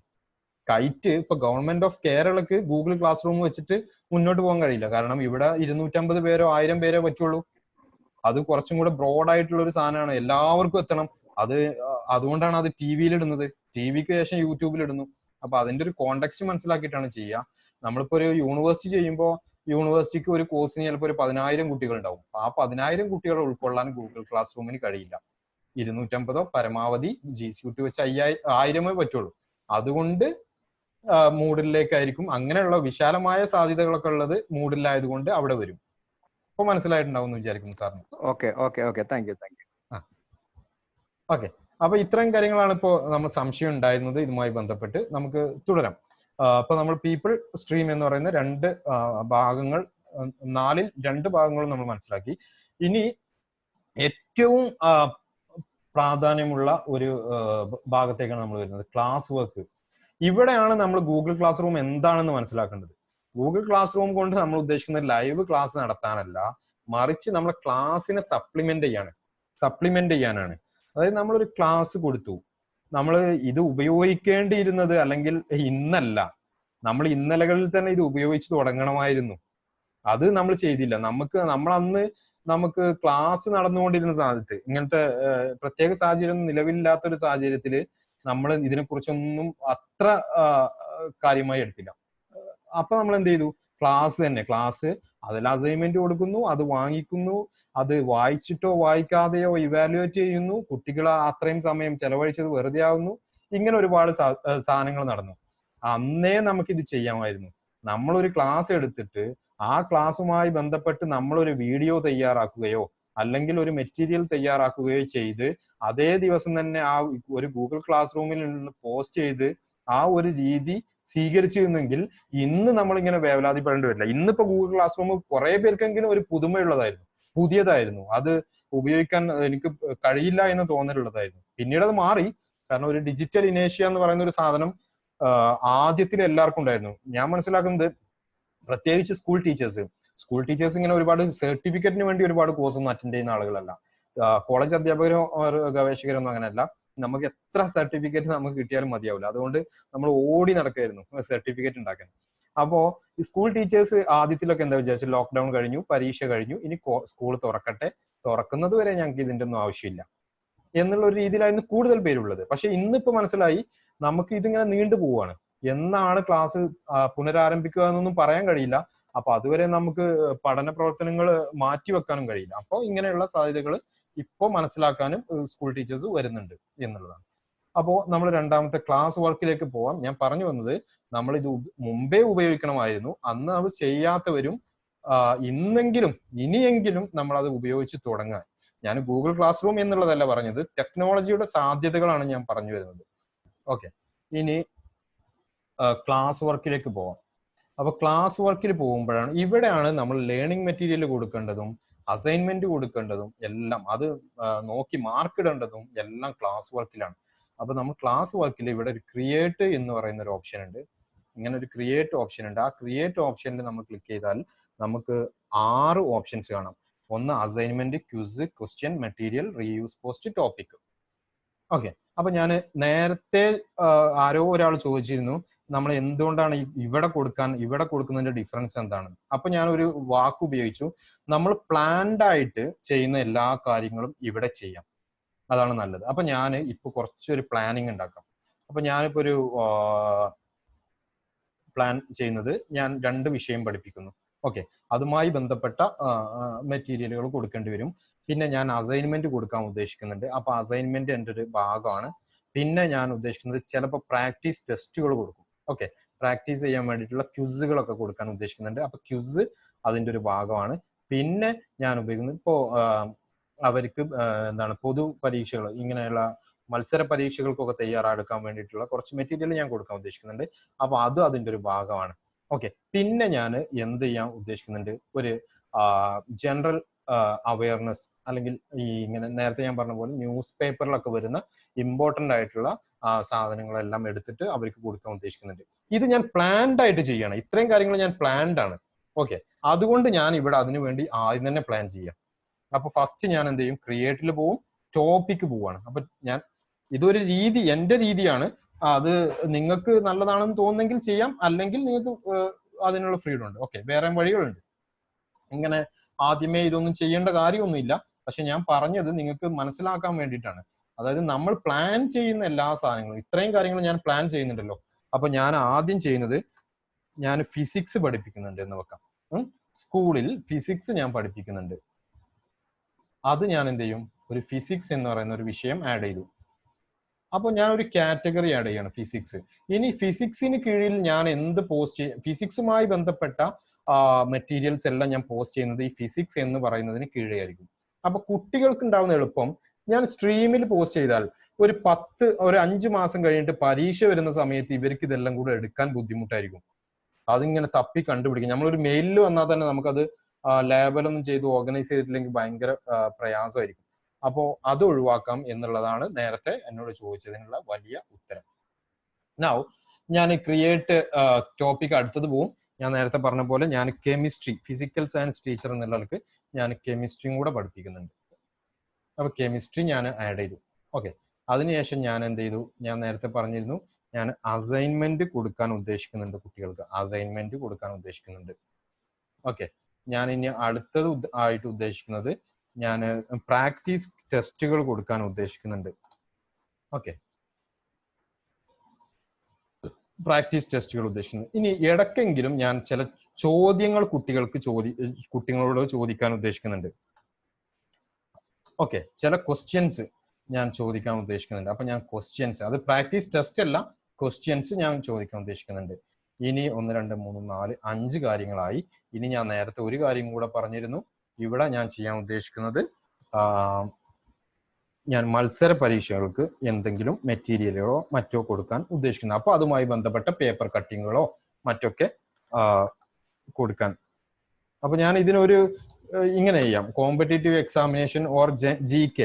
കൈറ്റ് ഇപ്പൊ ഗവൺമെന്റ് ഓഫ് കേരളക്ക് ഗൂഗിൾ ക്ലാസ് റൂം വെച്ചിട്ട് മുന്നോട്ട് പോകാൻ കഴിയില്ല. കാരണം ഇവിടെ 250 പേരോ 1000 പേരോ പറ്റുള്ളൂ. അത് കുറച്ചും കൂടെ ബ്രോഡ് ആയിട്ടുള്ള ഒരു സാധനമാണ്, എല്ലാവർക്കും എത്തണം. അതുകൊണ്ടാണ് അത് TV-യിൽ ഇടുന്നത്. TV-ക്ക് ശേഷം യൂട്യൂബിൽ ഇടുന്നു. അപ്പൊ അതിന്റെ ഒരു കോണ്ടെക്സ്റ്റ് മനസ്സിലാക്കിയിട്ടാണ് ചെയ്യുക. നമ്മളിപ്പോ ഒരു യൂണിവേഴ്സിറ്റി ചെയ്യുമ്പോൾ യൂണിവേഴ്സിറ്റിക്ക് ഒരു കോഴ്സിന് ചിലപ്പോൾ ഒരു 10,000 കുട്ടികൾ ഉണ്ടാവും. ആ 10,000 കുട്ടികളെ ഉൾക്കൊള്ളാൻ ഗൂഗിൾ ക്ലാസ് റൂമിന് കഴിയില്ല. 250 പരമാവധി GCUT വെച്ച് 1000 പറ്റുള്ളൂ. അതുകൊണ്ട് മൂഡിലേക്കായിരിക്കും. അങ്ങനെയുള്ള വിശാലമായ സാധ്യതകളൊക്കെ ഉള്ളത് മൂഡിലായതുകൊണ്ട് അവിടെ വരും. ഇപ്പൊ മനസ്സിലായിട്ടുണ്ടാവും എന്ന് വിചാരിക്കുന്നു സാറിന്. Okay thank U. ഓക്കെ, അപ്പൊ ഇത്രയും കാര്യങ്ങളാണ് ഇപ്പോൾ നമ്മൾ സംശയം ഉണ്ടായിരുന്നത്. ഇതുമായി ബന്ധപ്പെട്ട് നമുക്ക് തുടരാം. അപ്പൊ നമ്മൾ പീപ്പിൾ സ്ട്രീം എന്ന് പറയുന്ന 2 ഭാഗങ്ങൾ, 4ൽ 2 ഭാഗങ്ങളും നമ്മൾ മനസ്സിലാക്കി. ഇനി ഏറ്റവും പ്രാധാന്യമുള്ള ഒരു ഭാഗത്തേക്കാണ് നമ്മൾ വരുന്നത്, ക്ലാസ് വർക്ക്. ഇവിടെയാണ് നമ്മൾ ഗൂഗിൾ ക്ലാസ് റൂം എന്താണെന്ന് മനസ്സിലാക്കേണ്ടത്. ഗൂഗിൾ ക്ലാസ് റൂം കൊണ്ട് നമ്മൾ ഉദ്ദേശിക്കുന്നത് ലൈവ് ക്ലാസ് നടത്താനല്ല, മറിച്ച് നമ്മളെ ക്ലാസ്സിനെ സപ്ലിമെന്റ് ചെയ്യാനാണ്. അതായത് നമ്മളൊരു ക്ലാസ് കൊടുത്തു, നമ്മൾ ഇത് ഉപയോഗിക്കേണ്ടിയിരുന്നത് അല്ലെങ്കിൽ ഇന്നല്ല, നമ്മൾ ഇന്നലകളിൽ തന്നെ ഇത് ഉപയോഗിച്ച് തുടങ്ങണമായിരുന്നു. അത് നമ്മൾ ചെയ്തില്ല. നമുക്ക് ക്ലാസ് നടന്നുകൊണ്ടിരുന്ന സാഹചര്യത്തിൽ, ഇങ്ങനത്തെ പ്രത്യേക സാഹചര്യം നിലവിലില്ലാത്തൊരു സാഹചര്യത്തിൽ നമ്മൾ ഇതിനെക്കുറിച്ചൊന്നും അത്ര കാര്യമായി എടുത്തില്ല. അപ്പൊ നമ്മൾ എന്ത് ചെയ്തു? ക്ലാസ് അതിൽ അസൈൻമെന്റ് കൊടുക്കുന്നു, അത് വാങ്ങിക്കുന്നു, അത് വായിച്ചിട്ടോ വായിക്കാതെയോ ഇവാലുവേറ്റ് ചെയ്യുന്നു, കുട്ടികൾ അത്രയും സമയം ചെലവഴിച്ചത് വെറുതെ ആവുന്നു. ഇങ്ങനെ ഒരുപാട് സാധനങ്ങൾ നടന്നു. അന്നേ നമുക്കിത് ചെയ്യാമായിരുന്നു. നമ്മളൊരു ക്ലാസ് എടുത്തിട്ട് ആ ക്ലാസ്സുമായി ബന്ധപ്പെട്ട് നമ്മളൊരു വീഡിയോ തയ്യാറാക്കുകയോ അല്ലെങ്കിൽ ഒരു മെറ്റീരിയൽ തയ്യാറാക്കുകയോ ചെയ്ത് അതേ ദിവസം തന്നെ ആ ഒരു ഗൂഗിൾ ക്ലാസ് റൂമിൽ നിന്ന് പോസ്റ്റ് ചെയ്ത് ആ ഒരു രീതി സ്വീകരിച്ചിരുന്നെങ്കിൽ ഇന്ന് നമ്മളിങ്ങനെ വേവലാതിപ്പെടേണ്ടി വരില്ല. ഇന്നിപ്പോ ഗൂഗിൾ ക്ലാസ് റൂം കുറെ പേർക്കെങ്കിലും ഒരു പുതുമയുള്ളതായിരുന്നു, പുതിയതായിരുന്നു, അത് ഉപയോഗിക്കാൻ എനിക്ക് കഴിയില്ല എന്ന് തോന്നലുള്ളതായിരുന്നു. പിന്നീട് അത് മാറി. കാരണം ഒരു ഡിജിറ്റൽ ഇനേഷ്യ എന്ന് പറയുന്ന ഒരു സാധനം ആദ്യത്തിൽ എല്ലാവർക്കും ഉണ്ടായിരുന്നു. ഞാൻ മനസ്സിലാക്കുന്നത് പ്രത്യേകിച്ച് സ്കൂൾ ടീച്ചേഴ്സ് ഇങ്ങനെ ഒരുപാട് സർട്ടിഫിക്കറ്റിന് വേണ്ടി ഒരുപാട് കോഴ്സ് ഒന്നും അറ്റൻഡ് ചെയ്യുന്ന ആളുകളല്ല. കോളേജ് അധ്യാപകരോ ഗവേഷകരൊന്നും അങ്ങനെയല്ല. നമുക്ക് എത്ര സർട്ടിഫിക്കറ്റ് നമുക്ക് കിട്ടിയാലും മതിയാവില്ല. അതുകൊണ്ട് നമ്മൾ ഓടി നടക്കായിരുന്നു സർട്ടിഫിക്കറ്റ് ഉണ്ടാക്കാൻ. അപ്പോ ഈ സ്കൂൾ ടീച്ചേഴ്സ് ആദ്യത്തിലൊക്കെ എന്താ വിചാരിച്ചു, ലോക്ക്ഡൌൺ കഴിഞ്ഞു, പരീക്ഷ കഴിഞ്ഞു, ഇനി സ്കൂൾ തുറക്കട്ടെ, തുറക്കുന്നത് വരെ ഞങ്ങൾക്ക് ഇതിന്റെ ഒന്നും ആവശ്യമില്ല എന്നുള്ള ഒരു രീതിയിലായിരുന്നു കൂടുതൽ പേരുള്ളത്. പക്ഷെ ഇന്നിപ്പോ മനസ്സിലായി നമുക്ക് ഇതിങ്ങനെ നീണ്ടു പോവാണ്. എന്നാണ് ക്ലാസ് പുനരാരംഭിക്കുക എന്നൊന്നും പറയാൻ കഴിയില്ല. അപ്പൊ അതുവരെ നമുക്ക് പഠന പ്രവർത്തനങ്ങൾ മാറ്റിവെക്കാനും കഴിയില്ല. അപ്പോൾ ഇങ്ങനെയുള്ള സാധ്യതകൾ ഇപ്പോൾ മനസ്സിലാക്കാനും സ്കൂൾ ടീച്ചേഴ്സ് വരുന്നുണ്ട് എന്നുള്ളതാണ്. അപ്പോൾ നമ്മൾ രണ്ടാമത്തെ ക്ലാസ് വർക്കിലേക്ക് പോവാം. ഞാൻ പറഞ്ഞു വന്നത് നമ്മൾ ഇത് മുമ്പേ ഉപയോഗിക്കണമായിരുന്നു. അന്ന് അത് ചെയ്യാത്തവരും ഇനിയെങ്കിലും നമ്മൾ അത് ഉപയോഗിച്ച് തുടങ്ങാൻ. ഞാൻ ഗൂഗിൾ ക്ലാസ് റൂം എന്നുള്ളതല്ല പറഞ്ഞത്, ടെക്നോളജിയുടെ സാധ്യതകളാണ് ഞാൻ പറഞ്ഞു വരുന്നത്. ഓക്കെ, ഇനി ക്ലാസ് വർക്കിലേക്ക് പോവാം. അപ്പൊ ക്ലാസ് വർക്കിൽ പോകുമ്പോഴാണ് ഇവിടെയാണ് നമ്മൾ ലേണിംഗ് മെറ്റീരിയൽ കൊടുക്കേണ്ടതും അസൈൻമെന്റ് കൊടുക്കേണ്ടതും എല്ലാം, അത് നോക്കി മാർക്ക് ഇടേണ്ടതും എല്ലാം ക്ലാസ് വർക്കിലാണ്. അപ്പൊ നമ്മൾ ക്ലാസ് വർക്കിൽ ഇവിടെ ഒരു ക്രിയേറ്റ് എന്ന് പറയുന്ന ഒരു ഓപ്ഷൻ ഉണ്ട്. ഇങ്ങനെ ഒരു ക്രിയേറ്റ് ഓപ്ഷൻ ഉണ്ട്. ആ ക്രിയേറ്റ് ഓപ്ഷനിൽ നമ്മൾ ക്ലിക്ക് ചെയ്താൽ നമുക്ക് 6 ഓപ്ഷൻസ് കാണാം. ഒന്ന് assignment, quiz, question, material, reuse, post, topic. Okay, അപ്പൊ ഞാൻ നേരത്തെ ആരോ ഒരാൾ ചോദിച്ചിരുന്നു നമ്മൾ എന്തുകൊണ്ടാണ് ഇവിടെ കൊടുക്കുന്നതിന്റെ ഡിഫറൻസ് എന്താണ്. അപ്പൊ ഞാൻ ഒരു വാക്ക് ഉപയോഗിച്ചു, നമ്മൾ പ്ലാൻഡ് ആയിട്ട് ചെയ്യുന്ന എല്ലാ കാര്യങ്ങളും ഇവിടെ ചെയ്യാം, അതാണ് നല്ലത്. അപ്പൊ ഞാൻ ഇപ്പൊ കുറച്ചൊരു പ്ലാനിങ് ഉണ്ടാക്കാം. അപ്പൊ ഞാനിപ്പോ ഒരു പ്ലാൻ ചെയ്യുന്നത്, ഞാൻ 2 വിഷയം പഠിപ്പിക്കുന്നു. ഓക്കെ, അതുമായി ബന്ധപ്പെട്ട മെറ്റീരിയലുകൾ കൊടുക്കേണ്ടി വരും. പിന്നെ ഞാൻ അസൈൻമെന്റ് കൊടുക്കാൻ ഉദ്ദേശിക്കുന്നുണ്ട്. അപ്പൊ അസൈൻമെന്റ് എൻ്റെ ഒരു ഭാഗമാണ്. പിന്നെ ഞാൻ ഉദ്ദേശിക്കുന്നത് ചിലപ്പോൾ പ്രാക്ടീസ് ടെസ്റ്റുകൾ കൊടുക്കും. ഓക്കെ, പ്രാക്ടീസ് ചെയ്യാൻ വേണ്ടിയിട്ടുള്ള ക്വിസുകളൊക്കെ കൊടുക്കാൻ ഉദ്ദേശിക്കുന്നുണ്ട്. അപ്പൊ ക്വിസ് അതിൻ്റെ ഒരു ഭാഗമാണ്. പിന്നെ ഞാൻ ഉപയോഗിക്കുന്നത് ഇപ്പോ അവർക്ക് എന്താണ് പൊതു പരീക്ഷകൾ, ഇങ്ങനെയുള്ള മത്സര പരീക്ഷകൾക്കൊക്കെ തയ്യാറെടുക്കാൻ വേണ്ടിയിട്ടുള്ള കുറച്ച് മെറ്റീരിയൽ ഞാൻ കൊടുക്കാൻ ഉദ്ദേശിക്കുന്നുണ്ട്. അപ്പൊ അത് അതിൻ്റെ ഒരു ഭാഗമാണ്. ഓക്കെ, പിന്നെ ഞാൻ എന്ത് ചെയ്യാൻ ഉദ്ദേശിക്കുന്നുണ്ട്, ഒരു ജനറൽ അവയർനെസ്, അല്ലെങ്കിൽ ഈ ഇങ്ങനെ നേരത്തെ ഞാൻ പറഞ്ഞ പോലെ ന്യൂസ് പേപ്പറിലൊക്കെ വരുന്ന ഇമ്പോർട്ടൻ്റ് ആയിട്ടുള്ള സാധനങ്ങളെല്ലാം എടുത്തിട്ട് അവർക്ക് കൊടുക്കാൻ ഉദ്ദേശിക്കുന്നുണ്ട്. ഇത് ഞാൻ പ്ലാൻഡ് ആയിട്ട് ചെയ്യണം. ഇത്രയും കാര്യങ്ങൾ ഞാൻ പ്ലാൻഡ് ആണ്. ഓക്കെ, അതുകൊണ്ട് ഞാൻ ഇവിടെ അതിനു വേണ്ടി ആദ്യം തന്നെ പ്ലാൻ ചെയ്യാം. അപ്പൊ ഫസ്റ്റ് ഞാൻ എന്ത് ചെയ്യും, ക്രിയേറ്റിൽ പോവും, ടോപ്പിക്ക് പോവാണ്. അപ്പൊ ഞാൻ ഇതൊരു രീതി, എൻ്റെ രീതിയാണ്. അത് നിങ്ങൾക്ക് നല്ലതാണെന്ന് തോന്നുന്നെങ്കിൽ ചെയ്യാം, അല്ലെങ്കിൽ നിങ്ങൾക്ക് അതിനുള്ള ഫ്രീഡം ഉണ്ട്. ഓക്കെ, വേറെ വഴികളുണ്ട്. ഇങ്ങനെ ആദ്യമേ ഇതൊന്നും ചെയ്യേണ്ട കാര്യമൊന്നുമില്ല. പക്ഷെ ഞാൻ പറഞ്ഞത് നിങ്ങൾക്ക് മനസ്സിലാക്കാൻ വേണ്ടിയിട്ടാണ്. അതായത് നമ്മൾ പ്ലാൻ ചെയ്യുന്ന എല്ലാ സാധനങ്ങളും, ഇത്രയും കാര്യങ്ങൾ ഞാൻ പ്ലാൻ ചെയ്യുന്നുണ്ടല്ലോ. അപ്പൊ ഞാൻ ആദ്യം ചെയ്യുന്നത്, ഞാൻ ഫിസിക്സ് പഠിപ്പിക്കുന്നുണ്ട് എന്ന് വെക്കാം. സ്കൂളിൽ ഫിസിക്സ് ഞാൻ പഠിപ്പിക്കുന്നുണ്ട്. അത് ഞാൻ എന്ത് ചെയ്യും, ഒരു ഫിസിക്സ് എന്ന് പറയുന്ന ഒരു വിഷയം ആഡ് ചെയ്തു. അപ്പോൾ ഞാൻ ഒരു കാറ്റഗറി ആഡ് ചെയ്യണം, ഫിസിക്സ്. ഇനി ഫിസിക്സിന് കീഴിൽ ഞാൻ എന്ത് പോസ്റ്റ് ചെയ്യും, ഫിസിക്സുമായി ബന്ധപ്പെട്ട മെറ്റീരിയൽസ് എല്ലാം ഞാൻ പോസ്റ്റ് ചെയ്യുന്നത് ഈ ഫിസിക്സ് എന്ന് പറയുന്നതിന് കീഴെയായിരിക്കും. അപ്പൊ കുട്ടികൾക്ക് ഉണ്ടാവുന്ന എളുപ്പം, ഞാൻ സ്ട്രീമിൽ പോസ്റ്റ് ചെയ്താൽ ഒരു 5 മാസം കഴിഞ്ഞിട്ട് പരീക്ഷ വരുന്ന സമയത്ത് ഇവർക്ക് ഇതെല്ലാം കൂടെ എടുക്കാൻ ബുദ്ധിമുട്ടായിരിക്കും. അതിങ്ങനെ തപ്പി കണ്ടുപിടിക്കും. നമ്മളൊരു മെയിലിൽ വന്നാൽ തന്നെ നമുക്കത് ലേബലൊന്നും ചെയ്ത് ഓർഗനൈസ് ചെയ്തിട്ടില്ലെങ്കിൽ ഭയങ്കര പ്രയാസമായിരിക്കും. അപ്പോൾ അത് ഒഴിവാക്കാം എന്നുള്ളതാണ് നേരത്തെ എന്നോട് ചോദിച്ചതിനുള്ള വലിയ ഉത്തരം. നൗ ഞാൻ ക്രിയേറ്റ് ടോപ്പിക് അടുത്തത് പോവും. ഞാൻ നേരത്തെ പറഞ്ഞ പോലെ ഞാൻ കെമിസ്ട്രി, ഫിസിക്കൽ സയൻസ് ടീച്ചർ എന്നുള്ളവർക്ക് ഞാൻ കെമിസ്ട്രിയും കൂടെ പഠിപ്പിക്കുന്നുണ്ട്. അപ്പൊ കെമിസ്ട്രി ഞാൻ ആഡ് ചെയ്തു. ഓക്കെ, അതിനുശേഷം ഞാൻ എന്ത് ചെയ്തു, ഞാൻ നേരത്തെ പറഞ്ഞിരുന്നു ഞാൻ അസൈൻമെന്റ് കൊടുക്കാൻ ഉദ്ദേശിക്കുന്നുണ്ട്, കുട്ടികൾക്ക് അസൈൻമെന്റ് കൊടുക്കാൻ ഉദ്ദേശിക്കുന്നുണ്ട്. ഓക്കെ, ഞാൻ ഇനി അടുത്തത് ആയിട്ട് ഉദ്ദേശിക്കുന്നത്, ഞാൻ പ്രാക്ടീസ് ടെസ്റ്റുകൾ കൊടുക്കാൻ ഉദ്ദേശിക്കുന്നുണ്ട്. ഓക്കെ, പ്രാക്ടീസ് ടെസ്റ്റുകൾ ഉദ്ദേശിക്കുന്നത്. ഇനി ഇടയ്ക്കെങ്കിലും ഞാൻ ചില ചോദ്യങ്ങൾ കുട്ടികളോട് ചോദിക്കാൻ ഉദ്ദേശിക്കുന്നുണ്ട്. ഓക്കെ, ചില ക്വസ്റ്റ്യൻസ് ഞാൻ ചോദിക്കാൻ ഉദ്ദേശിക്കുന്നുണ്ട്. അപ്പൊ ഞാൻ ക്വസ്റ്റ്യൻസ്, അത് പ്രാക്ടീസ് ടെസ്റ്റ് അല്ല, ക്വസ്റ്റ്യൻസ് ഞാൻ ചോദിക്കാൻ ഉദ്ദേശിക്കുന്നുണ്ട്. ഇനി 1 2 3 4 5 കാര്യങ്ങളായി. ഇനി ഞാൻ നേരത്തെ ഒരു കാര്യം കൂടെ പറഞ്ഞിരുന്നു. ഇവിടെ ഞാൻ ചെയ്യാൻ ഉദ്ദേശിക്കുന്നത് ഞാൻ മത്സര പരീക്ഷകൾക്ക് എന്തെങ്കിലും മെറ്റീരിയലുകളോ മറ്റോ കൊടുക്കാൻ ഉദ്ദേശിക്കുന്നത്. അപ്പോൾ അതുമായി ബന്ധപ്പെട്ട പേപ്പർ കട്ടിങ്ങുകളോ മറ്റൊക്കെ കൊടുക്കാൻ. അപ്പൊ ഞാൻ ഇതിനൊരു ഇങ്ങനെ ചെയ്യാം, competitive examination or GK,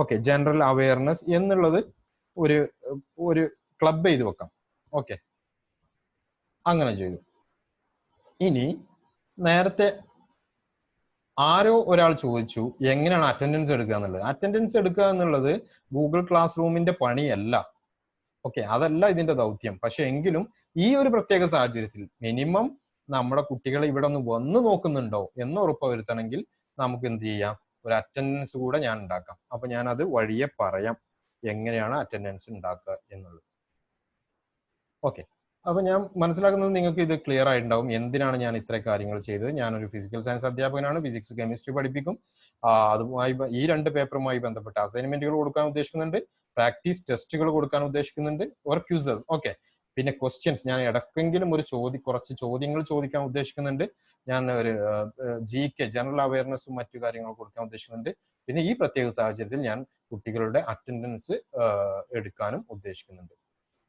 okay, general awareness എന്നുള്ളത് ഒരു ക്ലബ് ചെയ്ത് വെക്കാം. ഓക്കെ, അങ്ങനെ ചെയ്തു. ഇനി നേരത്തെ ആരോ ഒരാൾ ചോദിച്ചു എങ്ങനെയാണ് അറ്റൻഡൻസ് എടുക്കുക എന്നുള്ളത്. അറ്റൻഡൻസ് എടുക്കുക എന്നുള്ളത് ഗൂഗിൾ ക്ലാസ് റൂമിന്റെ പണിയല്ല. ഓക്കെ, അതല്ല ഇതിന്റെ ദൗത്യം. പക്ഷെ എങ്കിലും ഈ ഒരു പ്രത്യേക സാഹചര്യത്തിൽ മിനിമം നമ്മുടെ കുട്ടികൾ ഇവിടെ ഒന്ന് വന്ന് നോക്കുന്നുണ്ടോ എന്ന് ഉറപ്പുവരുത്തണമെങ്കിൽ നമുക്ക് എന്ത് ചെയ്യാം, ഒരു അറ്റൻഡൻസ് കൂടെ ഞാൻ ഉണ്ടാക്കാം. അപ്പൊ ഞാൻ അത് വഴിയെ പറയാം എങ്ങനെയാണ് അറ്റൻഡൻസ് ഉണ്ടാക്കുക എന്നുള്ളത്. ഓക്കെ, അപ്പൊ ഞാൻ മനസ്സിലാക്കുന്നത് നിങ്ങൾക്ക് ഇത് ക്ലിയർ ആയിട്ടുണ്ടാവും എന്തിനാണ് ഞാൻ ഇത്ര കാര്യങ്ങൾ ചെയ്തത്. ഞാനൊരു ഫിസിക്കൽ സയൻസ് അധ്യാപകനാണ്, ഫിസിക്സ് കെമിസ്ട്രി പഠിപ്പിക്കും. അതുമായി ഈ 2 പേപ്പറുമായി ബന്ധപ്പെട്ട അസൈൻമെന്റുകൾ കൊടുക്കാൻ ഉദ്ദേശിക്കുന്നുണ്ട്, പ്രാക്ടീസ് ടെസ്റ്റുകൾ കൊടുക്കാൻ ഉദ്ദേശിക്കുന്നുണ്ട്, ഓർ ക്യൂസസ്. ഓക്കെ, പിന്നെ ക്വസ്റ്റ്യൻസ് ഞാൻ ഇടയ്ക്കെങ്കിലും കുറച്ച് ചോദ്യങ്ങൾ ചോദിക്കാൻ ഉദ്ദേശിക്കുന്നുണ്ട്. ഞാൻ ഒരു GK ജനറൽ അവയർനെസ്സും മറ്റു കാര്യങ്ങളും കൊടുക്കാൻ ഉദ്ദേശിക്കുന്നുണ്ട്. പിന്നെ ഈ പ്രത്യേക സാഹചര്യത്തിൽ ഞാൻ കുട്ടികളുടെ അറ്റൻഡൻസ് എടുക്കാനും ഉദ്ദേശിക്കുന്നുണ്ട്.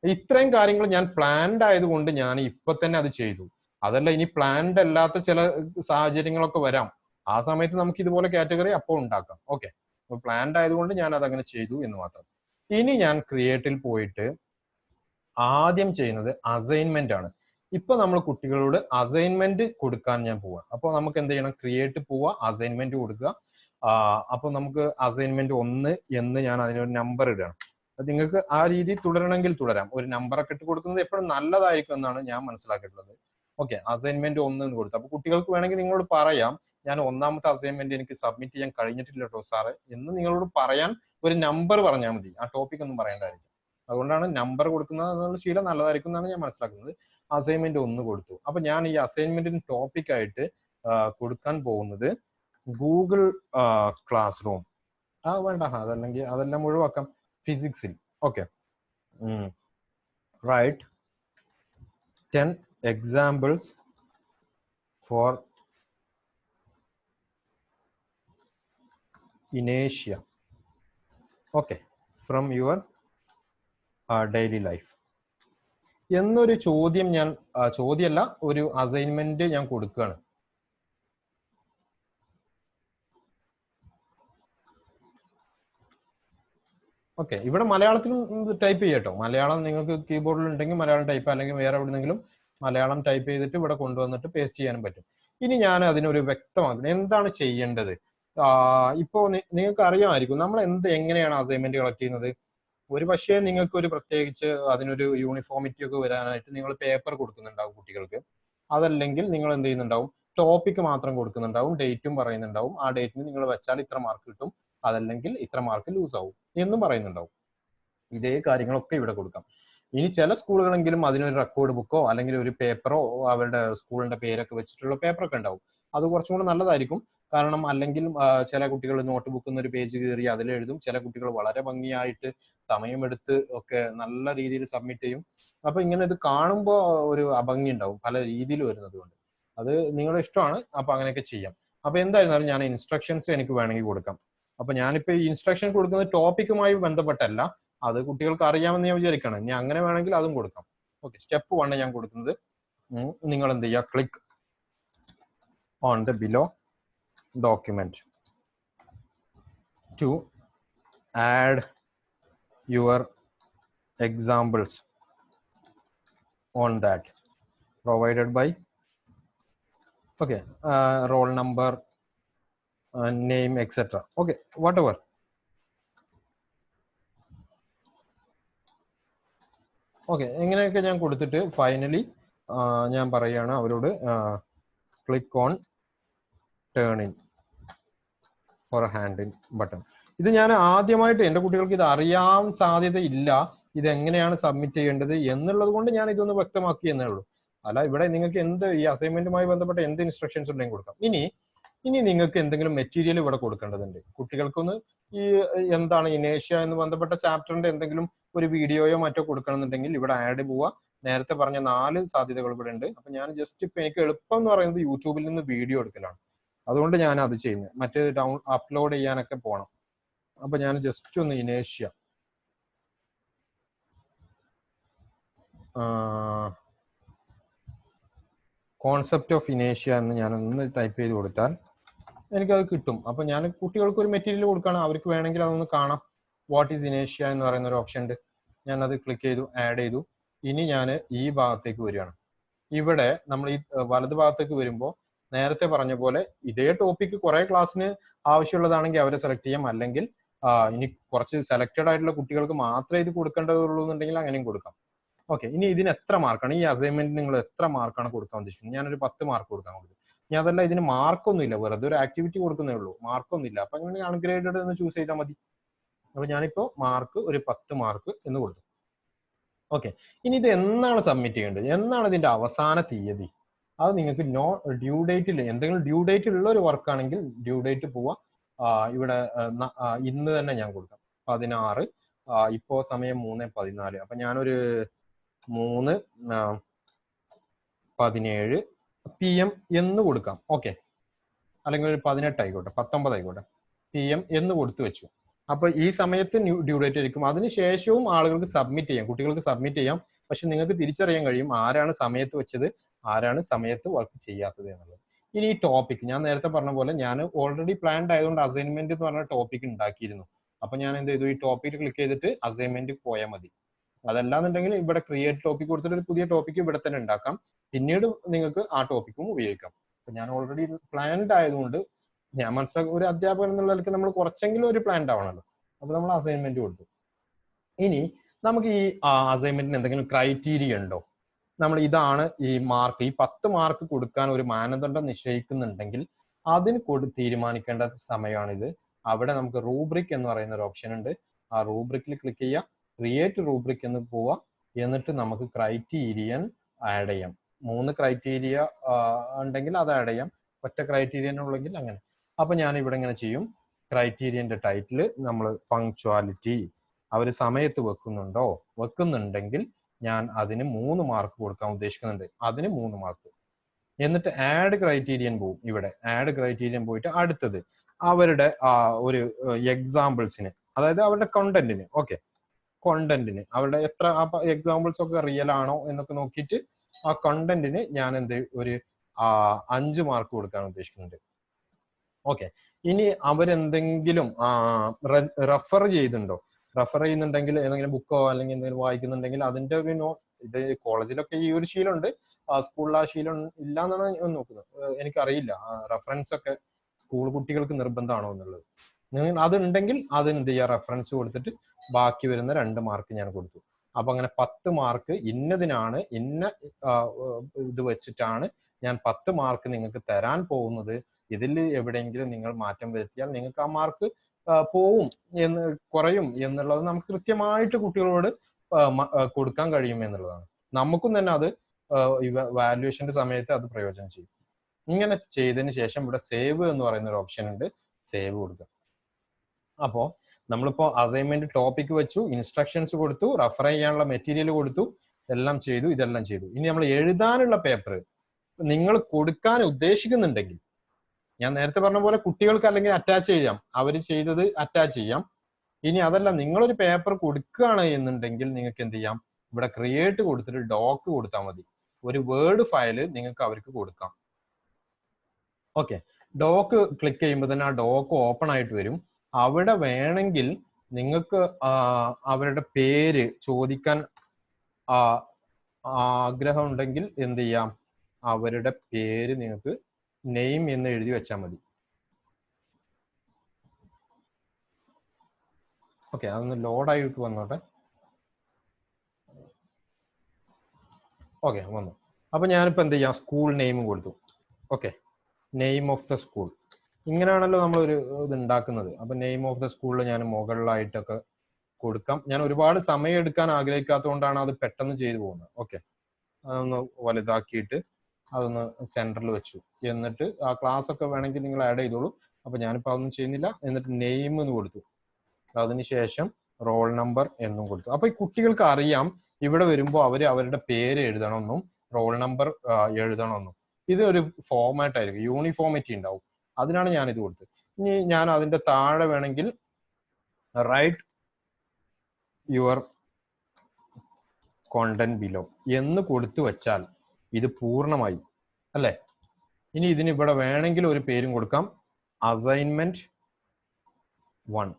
ഇത്രയും കാര്യങ്ങൾ ഞാൻ പ്ലാൻഡ് ആയതുകൊണ്ട് ഞാൻ ഇപ്പൊ തന്നെ അത് ചെയ്തു. അതല്ല, ഇനി പ്ലാൻഡ് അല്ലാത്ത ചില സാഹചര്യങ്ങളൊക്കെ വരാം, ആ സമയത്ത് നമുക്ക് ഇതുപോലെ കാറ്റഗറി അപ്പോൾ ഉണ്ടാക്കാം. ഓക്കെ, പ്ലാൻഡ് ആയതുകൊണ്ട് ഞാൻ അതങ്ങനെ ചെയ്തു എന്ന് മാത്രം. ഇനി ഞാൻ ക്രിയേറ്റിൽ പോയിട്ട് ആദ്യം ചെയ്യുന്നത് അസൈൻമെന്റ് ആണ്. ഇപ്പൊ നമ്മൾ കുട്ടികളോട് അസൈൻമെന്റ് കൊടുക്കാൻ ഞാൻ പോവാം. അപ്പോൾ നമുക്ക് എന്ത് ചെയ്യണം, ക്രിയേറ്റ് പോവുക, അസൈൻമെന്റ് കൊടുക്കുക. അപ്പൊ നമുക്ക് അസൈൻമെന്റ് 1 എന്ന് ഞാൻ അതിനൊരു നമ്പർ ഇടണം. നിങ്ങൾക്ക് ആ രീതി തുടരണമെങ്കിൽ തുടരാം. ഒരു നമ്പറൊക്കെ ഇട്ട് കൊടുക്കുന്നത് എപ്പോഴും നല്ലതായിരിക്കും എന്നാണ് ഞാൻ മനസ്സിലാക്കിയിട്ടുള്ളത്. ഓക്കെ, അസൈൻമെന്റ് 1 എന്ന് കൊടുത്തു. അപ്പൊ കുട്ടികൾക്ക് വേണമെങ്കിൽ നിങ്ങളോട് പറയാം, ഞാൻ 1ാമത്തെ അസൈൻമെന്റ് എനിക്ക് സബ്മിറ്റ് ചെയ്യാൻ കഴിഞ്ഞിട്ടില്ല കേട്ടോ സാറ് എന്ന് നിങ്ങളോട് പറയാൻ ഒരു നമ്പർ പറഞ്ഞാൽ മതി. ആ ടോപ്പിക് ഒന്നും പറയേണ്ടതായിരിക്കും. അതുകൊണ്ടാണ് നമ്പർ കൊടുക്കുന്നത് എന്നുള്ള ശീലം നല്ലതായിരിക്കും എന്നാണ് ഞാൻ മനസ്സിലാക്കുന്നത്. അസൈൻമെന്റ് 1 കൊടുത്തു. അപ്പൊ ഞാൻ ഈ അസൈൻമെന്റിന് ടോപ്പിക് ആയിട്ട് കൊടുക്കാൻ പോകുന്നത് ഗൂഗിൾ ക്ലാസ് റൂം. വേണ്ട, അതല്ലെങ്കിൽ അതെല്ലാം ഒഴിവാക്കാം. ഫിസിക്സിൽ okay, write 10 examples for inertia. Okay, from your daily life എന്നൊരു ചോദ്യം ഞാൻ ചോദ്യമല്ല, ഒരു അസൈൻമെന്റ് ഞാൻ കൊടുക്കുകയാണ്. ഓക്കെ, ഇവിടെ മലയാളത്തിലും ടൈപ്പ് ചെയ്യട്ടോ. മലയാളം നിങ്ങൾക്ക് കീബോർഡിൽ ഉണ്ടെങ്കിൽ മലയാളം ടൈപ്പ്, അല്ലെങ്കിൽ വേറെ എവിടെന്നെങ്കിലും മലയാളം ടൈപ്പ് ചെയ്തിട്ട് ഇവിടെ കൊണ്ടുവന്നിട്ട് പേസ്റ്റ് ചെയ്യാനും പറ്റും. ഇനി ഞാൻ അതിനൊരു വ്യക്തമാക്കണം എന്താണ് ചെയ്യേണ്ടത്. ഇപ്പോ നിങ്ങൾക്ക് അറിയാമായിരിക്കും നമ്മൾ എങ്ങനെയാണ് അസൈൻമെന്റ് കളക്ട് ചെയ്യുന്നത്. ഒരു പക്ഷേ നിങ്ങൾക്ക് ഒരു പ്രത്യേകിച്ച് അതിനൊരു യൂണിഫോമിറ്റി ഒക്കെ വരാനായിട്ട് നിങ്ങൾ പേപ്പർ കൊടുക്കുന്നുണ്ടാവും കുട്ടികൾക്ക്. അതല്ലെങ്കിൽ നിങ്ങൾ എന്ത് ചെയ്യുന്നുണ്ടാവും, ടോപ്പിക് മാത്രം കൊടുക്കുന്നുണ്ടാവും, ഡേറ്റും പറയുന്നുണ്ടാവും. ആ ഡേറ്റിന് നിങ്ങൾ വെച്ചാൽ ഇത്ര മാർക്ക് കിട്ടും, അതല്ലെങ്കിൽ ഇത്ര മാർക്ക് ലൂസ് ആവും എന്നും പറയുന്നുണ്ടാവും. ഇതേ കാര്യങ്ങളൊക്കെ ഇവിടെ കൊടുക്കാം. ഇനി ചില സ്കൂളുകളെങ്കിലും അതിനൊരു റെക്കോർഡ് ബുക്കോ അല്ലെങ്കിൽ ഒരു പേപ്പറോ അവരുടെ സ്കൂളിന്റെ പേരൊക്കെ വെച്ചിട്ടുള്ള പേപ്പറൊക്കെ ഉണ്ടാവും. അത് കുറച്ചും കൂടെ നല്ലതായിരിക്കും. കാരണം അല്ലെങ്കിൽ ചില കുട്ടികൾ നോട്ട് ബുക്കിൽ ഒരു പേജ് കയറി അതിലെഴുതും. ചില കുട്ടികൾ വളരെ ഭംഗിയായിട്ട് സമയമെടുത്ത് ഒക്കെ നല്ല രീതിയിൽ സബ്മിറ്റ് ചെയ്യും. അപ്പൊ ഇങ്ങനെ ഇത് കാണുമ്പോൾ ഒരു അഭംഗി ഉണ്ടാവും, പല രീതിയിൽ വരുന്നത് കൊണ്ട്. അത് നിങ്ങളുടെ ഇഷ്ടമാണ്. അപ്പൊ അങ്ങനെയൊക്കെ ചെയ്യാം. അപ്പൊ എന്തായിരുന്നാലും ഞാൻ ഇൻസ്ട്രക്ഷൻസ് എനിക്ക് വേണമെങ്കിൽ കൊടുക്കാം. അപ്പൊ ഞാനിപ്പോ ഈ ഇൻസ്ട്രക്ഷൻ കൊടുക്കുന്നത് ടോപ്പിക്കുമായി ബന്ധപ്പെട്ടല്ല, അത് കുട്ടികൾക്ക് അറിയാമെന്ന് ഞാൻ വിചാരിക്കണം. ഇനി അങ്ങനെ വേണമെങ്കിൽ അതും കൊടുക്കാം. ഓക്കെ, സ്റ്റെപ്പ് 1 ഞാൻ കൊടുക്കുന്നത്, നിങ്ങൾ എന്ത് ചെയ്യുക, click on the below document to add your examples on that provided by okay roll number name etc. okay whatever. Okay, എങ്ങനെയൊക്കെ ഞാൻ കൊടുത്തിട്ട് ഫൈനലി ഞാൻ പറയുകയാണ് അവരോട് click on turn in for hand in button. ഇത് ഞാൻ ആദ്യമായിട്ട് എൻ്റെ കുട്ടികൾക്ക് ഇത് അറിയാൻ സാധ്യതയില്ല, ഇത് എങ്ങനെയാണ് സബ്മിറ്റ് ചെയ്യേണ്ടത് എന്നുള്ളത് കൊണ്ട് ഞാൻ ഇതൊന്ന് വ്യക്തമാക്കി എന്നേ ഉള്ളൂ. അല്ല, ഇവിടെ നിങ്ങൾക്ക് ഈ അസൈൻമെന്റുമായി ബന്ധപ്പെട്ട എന്ത് ഇൻസ്ട്രക്ഷൻസ് ഉണ്ടെങ്കിൽ കൊടുക്കാം. ഇനി നിങ്ങൾക്ക് എന്തെങ്കിലും മെറ്റീരിയൽ ഇവിടെ കൊടുക്കേണ്ടതുണ്ട്. കുട്ടികൾക്കൊന്ന് ഈ എന്താണ് ഇനേഷ്യ എന്ന് ബന്ധപ്പെട്ട ചാപ്റ്ററിന്റെ എന്തെങ്കിലും ഒരു വീഡിയോയോ മറ്റോ കൊടുക്കണമെന്നുണ്ടെങ്കിൽ ഇവിടെ ആഡ് പോവുക. നേരത്തെ പറഞ്ഞ 4 സാധ്യതകൾ ഇവിടെ ഉണ്ട്. അപ്പൊ ഞാൻ ജസ്റ്റ് ഇപ്പൊ എനിക്ക് എളുപ്പം എന്ന് പറയുന്നത് യൂട്യൂബിൽ നിന്ന് വീഡിയോ എടുക്കലാണ്. അതുകൊണ്ട് ഞാൻ അത് ചെയ്യുന്നത്. മറ്റേ അപ്ലോഡ് ചെയ്യാനൊക്കെ പോകണം. അപ്പൊ ഞാൻ ജസ്റ്റ് ഒന്ന് ഇനേഷ്യ കോൺസെപ്റ്റ് ഓഫ് ഇനേഷ്യ എന്ന് ഞാനൊന്ന് ടൈപ്പ് ചെയ്ത് കൊടുത്താൽ എനിക്കത് കിട്ടും. അപ്പൊ ഞാൻ കുട്ടികൾക്ക് ഒരു മെറ്റീരിയൽ കൊടുക്കണം, അവർക്ക് വേണമെങ്കിൽ അതൊന്ന് കാണാം. വാട്ട് ഈസ് ഇനേഷ്യ എന്ന് പറയുന്ന ഒരു ഓപ്ഷൻ ഉണ്ട്. ഞാൻ അത് ക്ലിക്ക് ചെയ്തു, ആഡ് ചെയ്തു. ഇനി ഞാൻ ഈ ഭാഗത്തേക്ക് വരികയാണ്. ഇവിടെ നമ്മൾ ഈ വലത് ഭാഗത്തേക്ക് വരുമ്പോൾ നേരത്തെ പറഞ്ഞ പോലെ ഇതേ ടോപ്പിക്ക് കുറെ ക്ലാസ്സിന് ആവശ്യമുള്ളതാണെങ്കിൽ അവരെ സെലക്ട് ചെയ്യാം. അല്ലെങ്കിൽ ഇനി കുറച്ച് സെലക്റ്റഡ് ആയിട്ടുള്ള കുട്ടികൾക്ക് മാത്രമേ ഇത് കൊടുക്കേണ്ടതുള്ളൂ എന്നുണ്ടെങ്കിൽ അങ്ങനെയും കൊടുക്കാം. ഓക്കെ, ഇനി ഇതിന് എത്ര മാർക്കാണ്, ഈ അസൈൻമെന്റ് നിങ്ങൾ എത്ര മാർക്കാണ് കൊടുക്കാൻ ഉദ്ദേശിക്കുന്നത്? ഞാനൊരു 10 മാർക്ക് കൊടുക്കാൻ കൊടുത്തു. ഞാൻ അതല്ല, ഇതിന് മാർക്കൊന്നുമില്ല, വെറുതെ ഒരു ആക്ടിവിറ്റി കൊടുക്കുന്നേ ഉള്ളൂ, മാർക്കൊന്നുമില്ല. അപ്പൊ അങ്ങനെ അൺഗ്രേഡഡ് എന്ന് ചൂസ് ചെയ്താൽ മതി. അപ്പൊ ഞാനിപ്പോ മാർക്ക് ഒരു 10 മാർക്ക് എന്ന് കൊടുത്തു. ഓക്കെ, ഇനി ഇത് എന്നാണ് സബ്മിറ്റ് ചെയ്യേണ്ടത്, എന്നാണ് ഇതിന്റെ അവസാന തീയതി? അത് നിങ്ങൾക്ക് ഡ്യൂ ഡേറ്റിൽ, എന്തെങ്കിലും ഡ്യൂ ഡേറ്റ് ഉള്ള ഒരു വർക്ക് ആണെങ്കിൽ ഡ്യൂ ഡേറ്റ് പോവാം. ഇവിടെ ഇന്ന് തന്നെ ഞാൻ കൊടുക്കാം 16. ഇപ്പോ സമയം 3:14. അപ്പൊ ഞാനൊരു 3:17 PM എന്ന് കൊടുക്കാം. ഓക്കെ, അല്ലെങ്കിൽ ഒരു 18 ആയിക്കോട്ടെ, 19 ആയിക്കോട്ടെ, PM എന്ന് കൊടുത്തു വെച്ചു. അപ്പൊ ഈ സമയത്ത് ഡ്യൂ ഡേറ്റ് ആയിരിക്കും. അതിനുശേഷവും ആളുകൾക്ക് സബ്മിറ്റ് ചെയ്യാം, കുട്ടികൾക്ക് സബ്മിറ്റ് ചെയ്യാം. പക്ഷെ നിങ്ങൾക്ക് തിരിച്ചറിയാൻ കഴിയും ആരാണ് സമയത്ത് വെച്ചത്, ആരാണ് സമയത്ത് വർക്ക് ചെയ്യാത്തത് എന്നുള്ളത്. ഇനി ഈ ടോപ്പിക് ഞാൻ നേരത്തെ പറഞ്ഞ പോലെ ഞാൻ ഓൾറെഡി പ്ലാൻഡ് ആയതുകൊണ്ട് അസൈൻമെന്റ് എന്ന് പറഞ്ഞ ടോപ്പിക് ഉണ്ടാക്കിയിരുന്നു. അപ്പൊ ഞാൻ എന്ത് ചെയ്തു, ഈ ടോപ്പിക് ക്ലിക്ക് ചെയ്തിട്ട് അസൈൻമെന്റ് പോയാൽ മതി. അതല്ലാന്നുണ്ടെങ്കിൽ ഇവിടെ ക്രിയേറ്റ് ടോപ്പിക് കൊടുത്തിട്ട് ഒരു പുതിയ ടോപ്പിക് ഇവിടെ തന്നെ ഉണ്ടാക്കാം. പിന്നീട് നിങ്ങൾക്ക് ആ ടോപ്പിക്കും ഉപയോഗിക്കാം. അപ്പൊ ഞാൻ ഓൾറെഡി പ്ലാൻഡ് ആയതുകൊണ്ട് ഞാൻ മനസ്സിലാക്കി, ഒരു അധ്യാപകൻ എന്നുള്ള നിലയ്ക്ക് നമ്മൾ കുറച്ചെങ്കിലും ഒരു പ്ലാൻഡ് ആവണല്ലോ. അപ്പൊ നമ്മൾ അസൈൻമെന്റ് കൊടുത്തു. ഇനി നമുക്ക് ഈ അസൈൻമെന്റിന് എന്തെങ്കിലും ക്രൈറ്റീരിയ ഉണ്ടോ? നമ്മൾ ഇതാണ് ഈ മാർക്ക്, ഈ 10 മാർക്ക് കൊടുക്കാൻ ഒരു മാനദണ്ഡം നിശ്ചയിക്കുന്നുണ്ടെങ്കിൽ അതിന് തീരുമാനിക്കേണ്ട സമയമാണിത്. അവിടെ നമുക്ക് റൂബ്രിക് എന്ന് പറയുന്ന ഒരു ഓപ്ഷൻ ഉണ്ട്. ആ റൂബ്രിക്കിൽ ക്ലിക്ക് ചെയ്യുക, ക്രിയേറ്റ് റൂബ്രിക് എന്ന് പോവാം. എന്നിട്ട് നമുക്ക് ക്രൈറ്റീരിയൻ ആഡ് ചെയ്യാം. 3 ക്രൈറ്റീരിയ ഉണ്ടെങ്കിൽ അത് ആഡ് ചെയ്യാം, ഒറ്റ ക്രൈറ്റീരിയൻ ഉള്ളെങ്കിൽ അങ്ങനെ. അപ്പൊ ഞാൻ ഇവിടെ ഇങ്ങനെ ചെയ്യും. ക്രൈറ്റീരിയന്റെ ടൈറ്റിൽ നമ്മൾ പങ്ക്ച്വാലിറ്റി, അവർ സമയത്ത് വെക്കുന്നുണ്ടെങ്കിൽ ഞാൻ അതിന് 3 മാർക്ക് കൊടുക്കാൻ ഉദ്ദേശിക്കുന്നുണ്ട്, അതിന് 3 മാർക്ക്. എന്നിട്ട് ആഡ് ക്രൈറ്റീരിയൻ പോവും. ഇവിടെ ആഡ് ക്രൈറ്റീരിയൻ പോയിട്ട് അടുത്തത് അവരുടെ ഒരു എക്സാമ്പിൾസിന്, അതായത് അവരുടെ കണ്ടന്റിന്, ഓക്കെ, കണ്ടന്റിന് അവരുടെ എത്ര എക്സാമ്പിൾസ് ഒക്കെ റിയൽ ആണോ എന്നൊക്കെ നോക്കിയിട്ട് ആ കണ്ടന്റിന് ഞാൻ ഒരു 5 മാർക്ക് കൊടുക്കാൻ ഉദ്ദേശിക്കുന്നുണ്ട്. ഓക്കെ, ഇനി അവരെന്തെങ്കിലും റെഫർ ചെയ്യുന്നുണ്ടെങ്കിൽ ഏതെങ്കിലും ബുക്കോ അല്ലെങ്കിൽ എന്തെങ്കിലും വായിക്കുന്നുണ്ടെങ്കിൽ അതിന്റെ ഒരു ഇത് കോളേജിലൊക്കെ ഈ ഒരു ശീലമുണ്ട്, സ്കൂളിൽ ആ ശീലം ഇല്ല എന്നാണ് ഞാൻ നോക്കുന്നത്. എനിക്കറിയില്ല റെഫറൻസ് ഒക്കെ സ്കൂൾ കുട്ടികൾക്ക് നിർബന്ധമാണോ എന്നുള്ളത്. അതുണ്ടെങ്കിൽ അതിനെന്ത് ചെയ്യുക, റെഫറൻസ് കൊടുത്തിട്ട് ബാക്കി വരുന്ന 2 മാർക്ക് ഞാൻ കൊടുത്തു. അപ്പൊ അങ്ങനെ 10 മാർക്ക് ഇന്നതിനാണ്, ഇന്ന ഇത് വെച്ചിട്ടാണ് ഞാൻ 10 മാർക്ക് നിങ്ങൾക്ക് തരാൻ പോകുന്നത്. ഇതിൽ എവിടെയെങ്കിലും നിങ്ങൾ മാറ്റം വരുത്തിയാൽ നിങ്ങൾക്ക് ആ മാർക്ക് കുറയും എന്നുള്ളത് നമുക്ക് കൃത്യമായിട്ട് കുട്ടികളോട് കൊടുക്കാൻ കഴിയും എന്നുള്ളതാണ്. നമുക്കും തന്നെ അത് വാല്യുവേഷന്റെ സമയത്ത് അത് പ്രയോജനം ചെയ്യും. ഇങ്ങനെ ചെയ്തതിന് ശേഷം ഇവിടെ സേവ് എന്ന് പറയുന്ന ഒരു ഓപ്ഷൻ ഉണ്ട്, സേവ് കൊടുക്കുക. അപ്പോ നമ്മളിപ്പോ അസൈൻമെന്റ് ടോപ്പിക് വെച്ചു, ഇൻസ്ട്രക്ഷൻസ് കൊടുത്തു, റെഫർ ചെയ്യാനുള്ള മെറ്റീരിയൽ കൊടുത്തു, എല്ലാം ചെയ്തു, ഇതെല്ലാം ചെയ്തു. ഇനി നമ്മൾ എഴുതാനുള്ള പേപ്പർ നിങ്ങൾ കൊടുക്കാൻ ഉദ്ദേശിക്കുന്നുണ്ടെങ്കിൽ, ഞാൻ നേരത്തെ പറഞ്ഞ പോലെ കുട്ടികൾക്ക് അല്ലെങ്കിൽ അറ്റാച്ച് ചെയ്യാം, അവർ ചെയ്തത് അറ്റാച്ച് ചെയ്യാം. ഇനി അതല്ല, നിങ്ങളൊരു പേപ്പർ കൊടുക്കുകയാണ് എന്നുണ്ടെങ്കിൽ നിങ്ങൾക്ക് എന്ത് ചെയ്യാം, ഇവിടെ ക്രിയേറ്റ് കൊടുത്തിട്ട് ഡോക്ക് കൊടുത്താൽ മതി. ഒരു വേർഡ് ഫയല് നിങ്ങൾക്ക് അവർക്ക് കൊടുക്കാം. ഓക്കെ, ഡോക്ക് ക്ലിക്ക് ചെയ്യുമ്പോൾ തന്നെ ആ ഡോക്ക് ഓപ്പൺ ആയിട്ട് വരും. അവിടെ വേണമെങ്കിൽ നിങ്ങൾക്ക് അവരുടെ പേര് ചോദിക്കാൻ ആഗ്രഹം ഉണ്ടെങ്കിൽ എന്ത് ചെയ്യാം, അവരുടെ പേര് നിങ്ങൾക്ക് നെയിം എന്ന് എഴുതി വെച്ചാൽ മതി. ഓക്കെ, അതൊന്ന് ലോഡായിട്ട് വന്നോട്ടെ. ഓക്കെ, വന്നു. അപ്പൊ ഞാനിപ്പോ എന്ത് ചെയ്യാം, സ്കൂൾ നെയിം കൊടുത്തു. Okay, name of the school, ഇങ്ങനെയാണല്ലോ നമ്മളൊരു ഇത് ഉണ്ടാക്കുന്നത്. അപ്പൊ നെയിം ഓഫ് ദ സ്കൂളിൽ ഞാൻ മുകളിലായിട്ടൊക്കെ കൊടുക്കാം. ഞാൻ ഒരുപാട് സമയം എടുക്കാൻ ആഗ്രഹിക്കാത്തതുകൊണ്ടാണ് അത് പെട്ടെന്ന് ചെയ്തു പോകുന്നത്. ഓക്കെ, അതൊന്ന് വലുതാക്കിയിട്ട് അതൊന്ന് സെന്ററിൽ വെച്ചു. എന്നിട്ട് ആ ക്ലാസ് ഒക്കെ വേണമെങ്കിൽ നിങ്ങൾ ആഡ് ചെയ്തോളൂ. അപ്പൊ ഞാനിപ്പോൾ അതൊന്നും ചെയ്യുന്നില്ല. എന്നിട്ട് നെയിം എന്ന് കൊടുത്തു. അതിനുശേഷം റോൾ നമ്പർ എന്നും കൊടുത്തു. അപ്പൊ ഈ കുട്ടികൾക്ക് അറിയാം ഇവിടെ വരുമ്പോൾ അവരുടെ പേര് എഴുതണമെന്നും റോൾ നമ്പർ എഴുതണമെന്നും. ഇത് ഒരു ഫോമാറ്റ് ആയിരിക്കും, യൂണിഫോമിറ്റി ഉണ്ടാവും. അതിനാണ് ഞാൻ ഇത് കൊടുത്തത്. ഇനി ഞാൻ അതിന്റെ താഴെ വേണമെങ്കിൽ റൈറ്റ് യുവർ കോണ്ടന്റ് ബിലോ എന്ന് കൊടുത്തു വെച്ചാൽ ഇത് പൂർണ്ണമായി അല്ലേ. ഇനി ഇതിന് ഇവിടെ വേണമെങ്കിൽ ഒരു പേരും കൊടുക്കാം, അസൈൻമെന്റ് 1.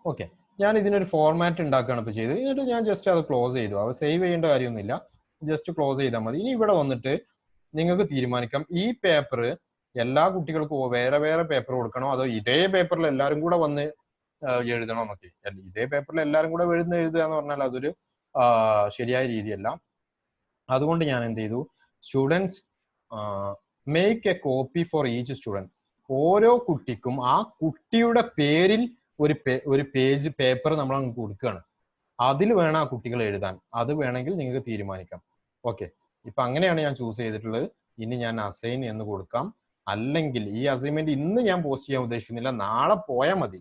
ഓക്കെ, ഞാൻ ഇതിനൊരു ഫോർമാറ്റ് ഉണ്ടാക്കുകയാണ് ഇപ്പോൾ ചെയ്തത്. എന്നിട്ട് ഞാൻ ജസ്റ്റ് അത് ക്ലോസ് ചെയ്തു. അത് സേവ് ചെയ്യേണ്ട കാര്യമൊന്നുമില്ല, ജസ്റ്റ് ക്ലോസ് ചെയ്താൽ മതി. ഇനി ഇവിടെ വന്നിട്ട് നിങ്ങൾക്ക് തീരുമാനിക്കാം ഈ പേപ്പർ എല്ലാ കുട്ടികൾക്കും വേറെ വേറെ പേപ്പർ കൊടുക്കണോ അതോ ഇതേ പേപ്പറിൽ എല്ലാവരും കൂടെ വന്ന് എഴുതണോ എന്നൊക്കെ. ഇതേ പേപ്പറിൽ എല്ലാവരും കൂടെ എഴുതുക എന്ന് പറഞ്ഞാൽ അതൊരു ശരിയായ രീതിയല്ല. അതുകൊണ്ട് ഞാൻ എന്ത് ചെയ്തു, students make A copy for each student. ഓരോ കുട്ടിക്കും ആ കുട്ടിയുടെ പേരിൽ ഒരു പേപ്പർ നമ്മൾ അങ്ങ് കൊടുക്കുകയാണ്. അതിൽ വേണം ആ കുട്ടികൾ എഴുതാൻ. അത് വേണമെങ്കിൽ നിങ്ങൾക്ക് തീരുമാനിക്കാം. ഓക്കെ, ഇപ്പൊ അങ്ങനെയാണ് ഞാൻ ചൂസ് ചെയ്തിട്ടുള്ളത്. ഇനി ഞാൻ അസൈൻ എന്ന് കൊടുക്കാം. അല്ലെങ്കിൽ ഈ അസൈൻമെന്റ് ഇന്ന് ഞാൻ പോസ്റ്റ് ചെയ്യാൻ ഉദ്ദേശിക്കുന്നില്ല, നാളെ പോയാൽ മതി.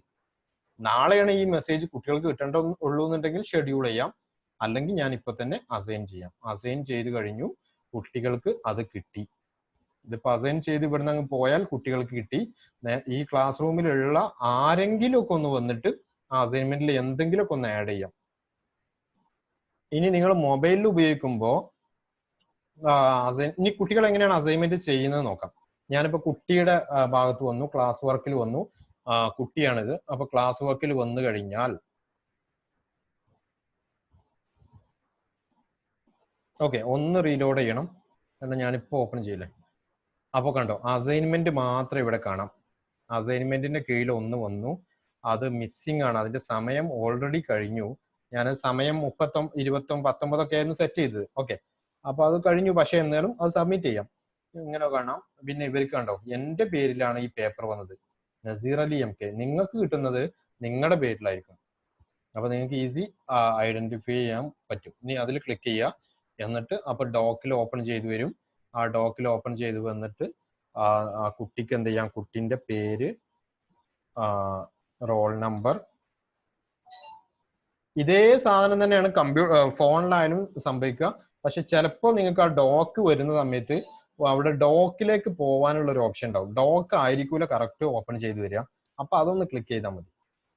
നാളെയാണ് ഈ മെസ്സേജ് കുട്ടികൾക്ക് കിട്ടേണ്ട ഉള്ളൂ എന്നുണ്ടെങ്കിൽ ഷെഡ്യൂൾ ചെയ്യാം. അല്ലെങ്കിൽ ഞാൻ ഇപ്പൊ തന്നെ അസൈൻ ചെയ്യാം. അസൈൻ ചെയ്ത് കഴിഞ്ഞു, കുട്ടികൾക്ക് അത് കിട്ടി. ഇതിപ്പോ അസൈൻ ചെയ്ത് ഇവിടുന്ന് അങ്ങ് പോയാൽ കുട്ടികൾക്ക് കിട്ടി. ഈ ക്ലാസ് റൂമിലുള്ള ആരെങ്കിലും ഒക്കെ ഒന്ന് വന്നിട്ട് ആ അസൈൻമെന്റിൽ എന്തെങ്കിലുമൊക്കെ ഒന്ന് ആഡ് ചെയ്യാം. ഇനി നിങ്ങൾ മൊബൈലിൽ ഉപയോഗിക്കുമ്പോൾ ഇനി കുട്ടികൾ എങ്ങനെയാണ് അസൈൻമെന്റ് ചെയ്യുന്നത് നോക്കാം. ഞാനിപ്പോ കുട്ടിയുടെ ഭാഗത്ത് വന്നു, ക്ലാസ് വർക്കിൽ വന്നു, കുട്ടിയാണിത്. അപ്പൊ ക്ലാസ് വർക്കിൽ വന്നു കഴിഞ്ഞാൽ ഓക്കെ, ഒന്ന് റീലോഡ് ചെയ്യണം, കാരണം ഞാനിപ്പോ ഓപ്പൺ ചെയ്യില്ലേ. അപ്പൊ കണ്ടോ, അസൈൻമെന്റ് മാത്രം ഇവിടെ കാണാം. അസൈൻമെന്റിന്റെ കീഴിൽ ഒന്ന് വന്നു, അത് മിസ്സിംഗ് ആണ്. അതിന്റെ സമയം ഓൾറെഡി കഴിഞ്ഞു. ഞാൻ സമയം 30, 20, 19 ഒക്കെ ആയിരുന്നു സെറ്റ് ചെയ്തത്. ഓക്കെ, അപ്പൊ അത് കഴിഞ്ഞു. പക്ഷെ എന്നാലും അത് സബ്മിറ്റ് ചെയ്യാം. ഇങ്ങനെ കാണാം. പിന്നെ ഇവർക്ക് കണ്ടോ, എന്റെ പേരിലാണ് ഈ പേപ്പർ വന്നത്, നസീർ അലി MK. നിങ്ങൾക്ക് കിട്ടുന്നത് നിങ്ങളുടെ പേരിലായിരിക്കും. അപ്പൊ നിങ്ങൾക്ക് ഈസി ഐഡന്റിഫൈ ചെയ്യാൻ പറ്റും. ഇനി അതിൽ ക്ലിക്ക് ചെയ്യുക. എന്നിട്ട് അപ്പൊ ഡോക്കിൽ ഓപ്പൺ ചെയ്ത് വരും. ആ ഡോക്കിൽ ഓപ്പൺ ചെയ്ത് വന്നിട്ട് ആ കുട്ടിക്ക് എന്ത് ചെയ്യാം, കുട്ടിന്റെ പേര്, റോൾ നമ്പർ, ഇതേ സാധനം തന്നെയാണ് ഫോണിലായാലും സംഭവിക്കുക. പക്ഷെ ചിലപ്പോൾ നിങ്ങൾക്ക് ആ ഡോക്ക് വരുന്ന സമയത്ത് അവിടെ ഡോക്കിലേക്ക് പോകാനുള്ള ഒരു ഓപ്ഷൻ ഉണ്ടാവും. ഡോക്ക് ആയിരിക്കൂല കറക്റ്റ് ഓപ്പൺ ചെയ്ത് വരിക. അപ്പൊ അതൊന്ന് ക്ലിക്ക് ചെയ്താൽ മതി.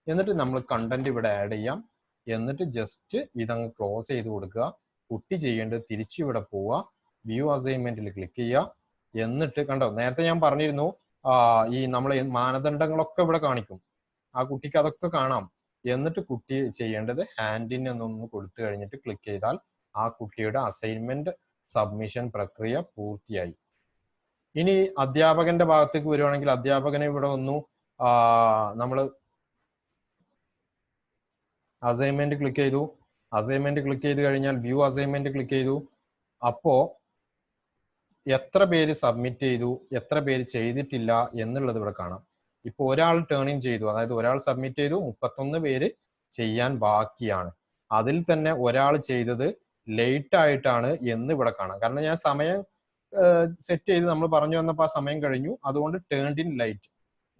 എന്നിട്ട് നമ്മൾ കണ്ടന്റ് ഇവിടെ ആഡ് ചെയ്യാം. എന്നിട്ട് ജസ്റ്റ് ഇതങ്ങ് ക്ലോസ് ചെയ്ത് കൊടുക്കുക. കുട്ടി ചെയ്യേണ്ടത് തിരിച്ച് ഇവിടെ പോവുക, വ്യൂ അസൈൻമെന്റിൽ ക്ലിക്ക് ചെയ്യുക. എന്നിട്ട് കണ്ടോ, നേരത്തെ ഞാൻ പറഞ്ഞിരുന്നു ഈ നമ്മളെ മാനദണ്ഡങ്ങളൊക്കെ ഇവിടെ കാണിക്കും. ആ കുട്ടിക്ക് അതൊക്കെ കാണാം. എന്നിട്ട് കുട്ടി ചെയ്യേണ്ടത് ഹാൻഡിന് എന്നൊന്ന് കൊടുത്തു കഴിഞ്ഞിട്ട് ക്ലിക്ക് ചെയ്താൽ ആ കുട്ടിയുടെ അസൈൻമെന്റ് സബ്മിഷൻ പ്രക്രിയ പൂർത്തിയായി. ഇനി അധ്യാപകന്റെ ഭാഗത്തേക്ക് വരുവാണെങ്കിൽ അധ്യാപകനെ ഇവിടെ വന്നു, നമ്മൾ അസൈൻമെന്റ് ക്ലിക്ക് ചെയ്തു. അസൈൻമെന്റ് ക്ലിക്ക് ചെയ്ത് കഴിഞ്ഞാൽ വ്യൂ അസൈൻമെന്റ് ക്ലിക്ക് ചെയ്തു. അപ്പോ എത്ര പേര് സബ്മിറ്റ് ചെയ്തു, എത്ര പേര് ചെയ്തിട്ടില്ല എന്നുള്ളത് ഇവിടെ കാണാം. ഇപ്പൊ ഒരാൾ ടേൺ ഇൻ ചെയ്തു, അതായത് ഒരാൾ സബ്മിറ്റ് ചെയ്തു, 31 പേര് ചെയ്യാൻ ബാക്കിയാണ്. അതിൽ തന്നെ ഒരാൾ ചെയ്തത് ലേറ്റ് ആയിട്ടാണ് എന്ന് ഇവിടെ കാണാം. കാരണം ഞാൻ സമയം സെറ്റ് ചെയ്ത് നമ്മൾ പറഞ്ഞു വന്നപ്പോൾ ആ സമയം കഴിഞ്ഞു. അതുകൊണ്ട് ടേൺഡ് ഇൻ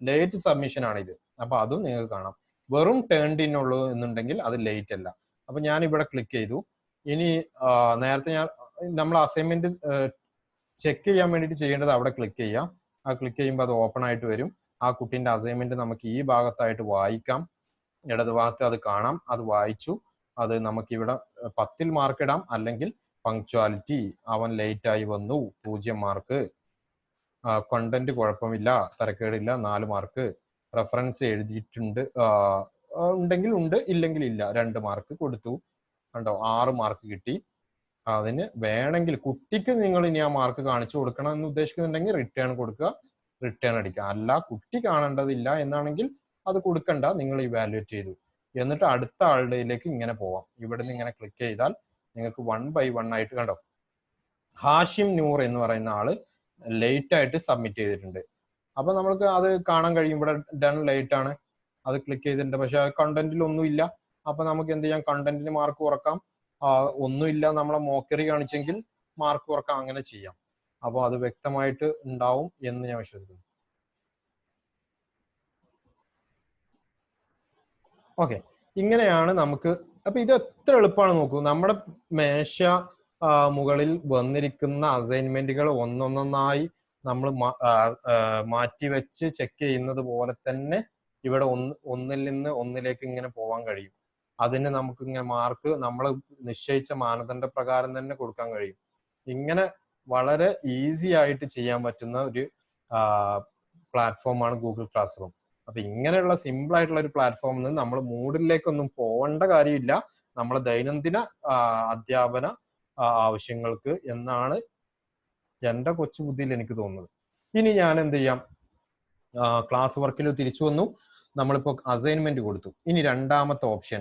ലേറ്റ് സബ്മിഷൻ ആണ് ഇത്. അപ്പൊ അതും നിങ്ങൾക്ക് കാണാം. വെറും ടേൺഡ് ഇൻ ഉള്ളൂ എന്നുണ്ടെങ്കിൽ അത് ലേറ്റ് അല്ല. അപ്പൊ ഞാൻ ഇവിടെ ക്ലിക്ക് ചെയ്തു. ഇനി നേരത്തെ നമ്മൾ അസൈൻമെന്റ് ചെക്ക് ചെയ്യാൻ വേണ്ടിയിട്ട് ചെയ്യേണ്ടത് അവിടെ ക്ലിക്ക് ചെയ്യാം. ആ ക്ലിക്ക് ചെയ്യുമ്പോൾ അത് ഓപ്പൺ ആയിട്ട് വരും. ആ കുട്ടീൻ്റെ അസൈൻമെന്റ് നമുക്ക് ഈ ഭാഗത്തായിട്ട് വായിക്കാം. ഇടത് ഭാഗത്ത് അത് കാണാം. അത് വായിച്ചു. അത് നമുക്കിവിടെ 10 മാർക്ക് ഇടാം. അല്ലെങ്കിൽ പങ്ക്ച്വാലിറ്റി, അവൻ ലേറ്റ് ആയി വന്നു, 0 മാർക്ക്. കണ്ടന്റ് കുഴപ്പമില്ല, തരക്കേടില്ല, 4 മാർക്ക്. റെഫറൻസ് എഴുതിയിട്ടുണ്ട് ഉണ്ടെങ്കിൽ ഉണ്ട്, ഇല്ലെങ്കിൽ ഇല്ല, 2 മാർക്ക് കൊടുത്തു. കണ്ടോ, 6 മാർക്ക് കിട്ടി. അതിന് വേണമെങ്കിൽ കുട്ടിക്ക് നിങ്ങൾ ഇനി ആ മാർക്ക് കാണിച്ചു കൊടുക്കണം എന്ന് ഉദ്ദേശിക്കുന്നുണ്ടെങ്കിൽ റിട്ടേൺ കൊടുക്കുക, റിട്ടേൺ അടിക്കുക. അല്ല, കുട്ടി കാണേണ്ടതില്ല എന്നാണെങ്കിൽ അത് കൊടുക്കണ്ട, നിങ്ങൾ ഇവാലുവേറ്റ് ചെയ്തു. എന്നിട്ട് അടുത്ത ആളുടെയിലേക്ക് ഇങ്ങനെ പോവാം. ഇവിടെ നിന്ന് ഇങ്ങനെ ക്ലിക്ക് ചെയ്താൽ നിങ്ങൾക്ക് 1 by 1 ആയിട്ട് കണ്ടോ, ഹാഷിം നൂർ എന്ന് പറയുന്ന ആള് ലേറ്റ് ആയിട്ട് സബ്മിറ്റ് ചെയ്തിട്ടുണ്ട്. അപ്പൊ നമ്മൾക്ക് അത് കാണാൻ കഴിയും. ഇവിടെ ഡൺ ലേറ്റ് ആണ്, അത് ക്ലിക്ക് ചെയ്തിട്ടുണ്ട്. പക്ഷെ കണ്ടന്റിൽ ഒന്നുമില്ല. അപ്പൊ നമുക്ക് എന്ത് ചെയ്യാം, കണ്ടന്റിന് മാർക്ക് കുറക്കാം. ഒന്നുമില്ല, നമ്മളെ മോക്കറി കാണിച്ചെങ്കിൽ മാർക്ക് കുറക്കാം. അങ്ങനെ ചെയ്യാം. അപ്പോൾ അത് വ്യക്തമായിട്ട് ഉണ്ടാവും എന്ന് ഞാൻ വിശ്വസിക്കുന്നു. ഓക്കെ, ഇങ്ങനെയാണ് നമുക്ക്. അപ്പൊ ഇത് എത്ര എളുപ്പമാണ് നോക്കൂ. നമ്മുടെ മേശ മുകളിൽ വന്നിരിക്കുന്ന അസൈൻമെന്റുകൾ ഒന്നൊന്നായി നമ്മൾ മാറ്റി വെച്ച് ചെക്ക് ചെയ്യുന്നത് പോലെ തന്നെ ഇവിടെ ഒന്നിൽ നിന്ന് ഒന്നിലേക്ക് ഇങ്ങനെ പോകാൻ കഴിയും. അതിന് നമുക്ക് ഇങ്ങനെ മാർക്ക് നമ്മൾ നിശ്ചയിച്ച മാനദണ്ഡ പ്രകാരം തന്നെ കൊടുക്കാൻ കഴിയും. ഇങ്ങനെ വളരെ ഈസി ആയിട്ട് ചെയ്യാൻ പറ്റുന്ന ഒരു പ്ലാറ്റ്ഫോമാണ് ഗൂഗിൾ ക്ലാസ് റൂം. അപ്പൊ ഇങ്ങനെയുള്ള സിമ്പിൾ ആയിട്ടുള്ള ഒരു പ്ലാറ്റ്ഫോമിൽ നിന്ന് നമ്മൾ മൂഡിലേക്കൊന്നും പോകേണ്ട കാര്യമില്ല, നമ്മളെ ദൈനംദിന അധ്യാപന ആവശ്യങ്ങൾക്ക് എന്നാണ് എന്റെ കൊച്ചു ബുദ്ധിയിൽ എനിക്ക് തോന്നുന്നത്. ഇനി ഞാൻ എന്ത് ചെയ്യാം, ക്ലാസ് വർക്കിൽ തിരിച്ചു വന്നു, നമ്മളിപ്പോ അസൈൻമെന്റ് കൊടുത്തു. ഇനി രണ്ടാമത്തെ ഓപ്ഷൻ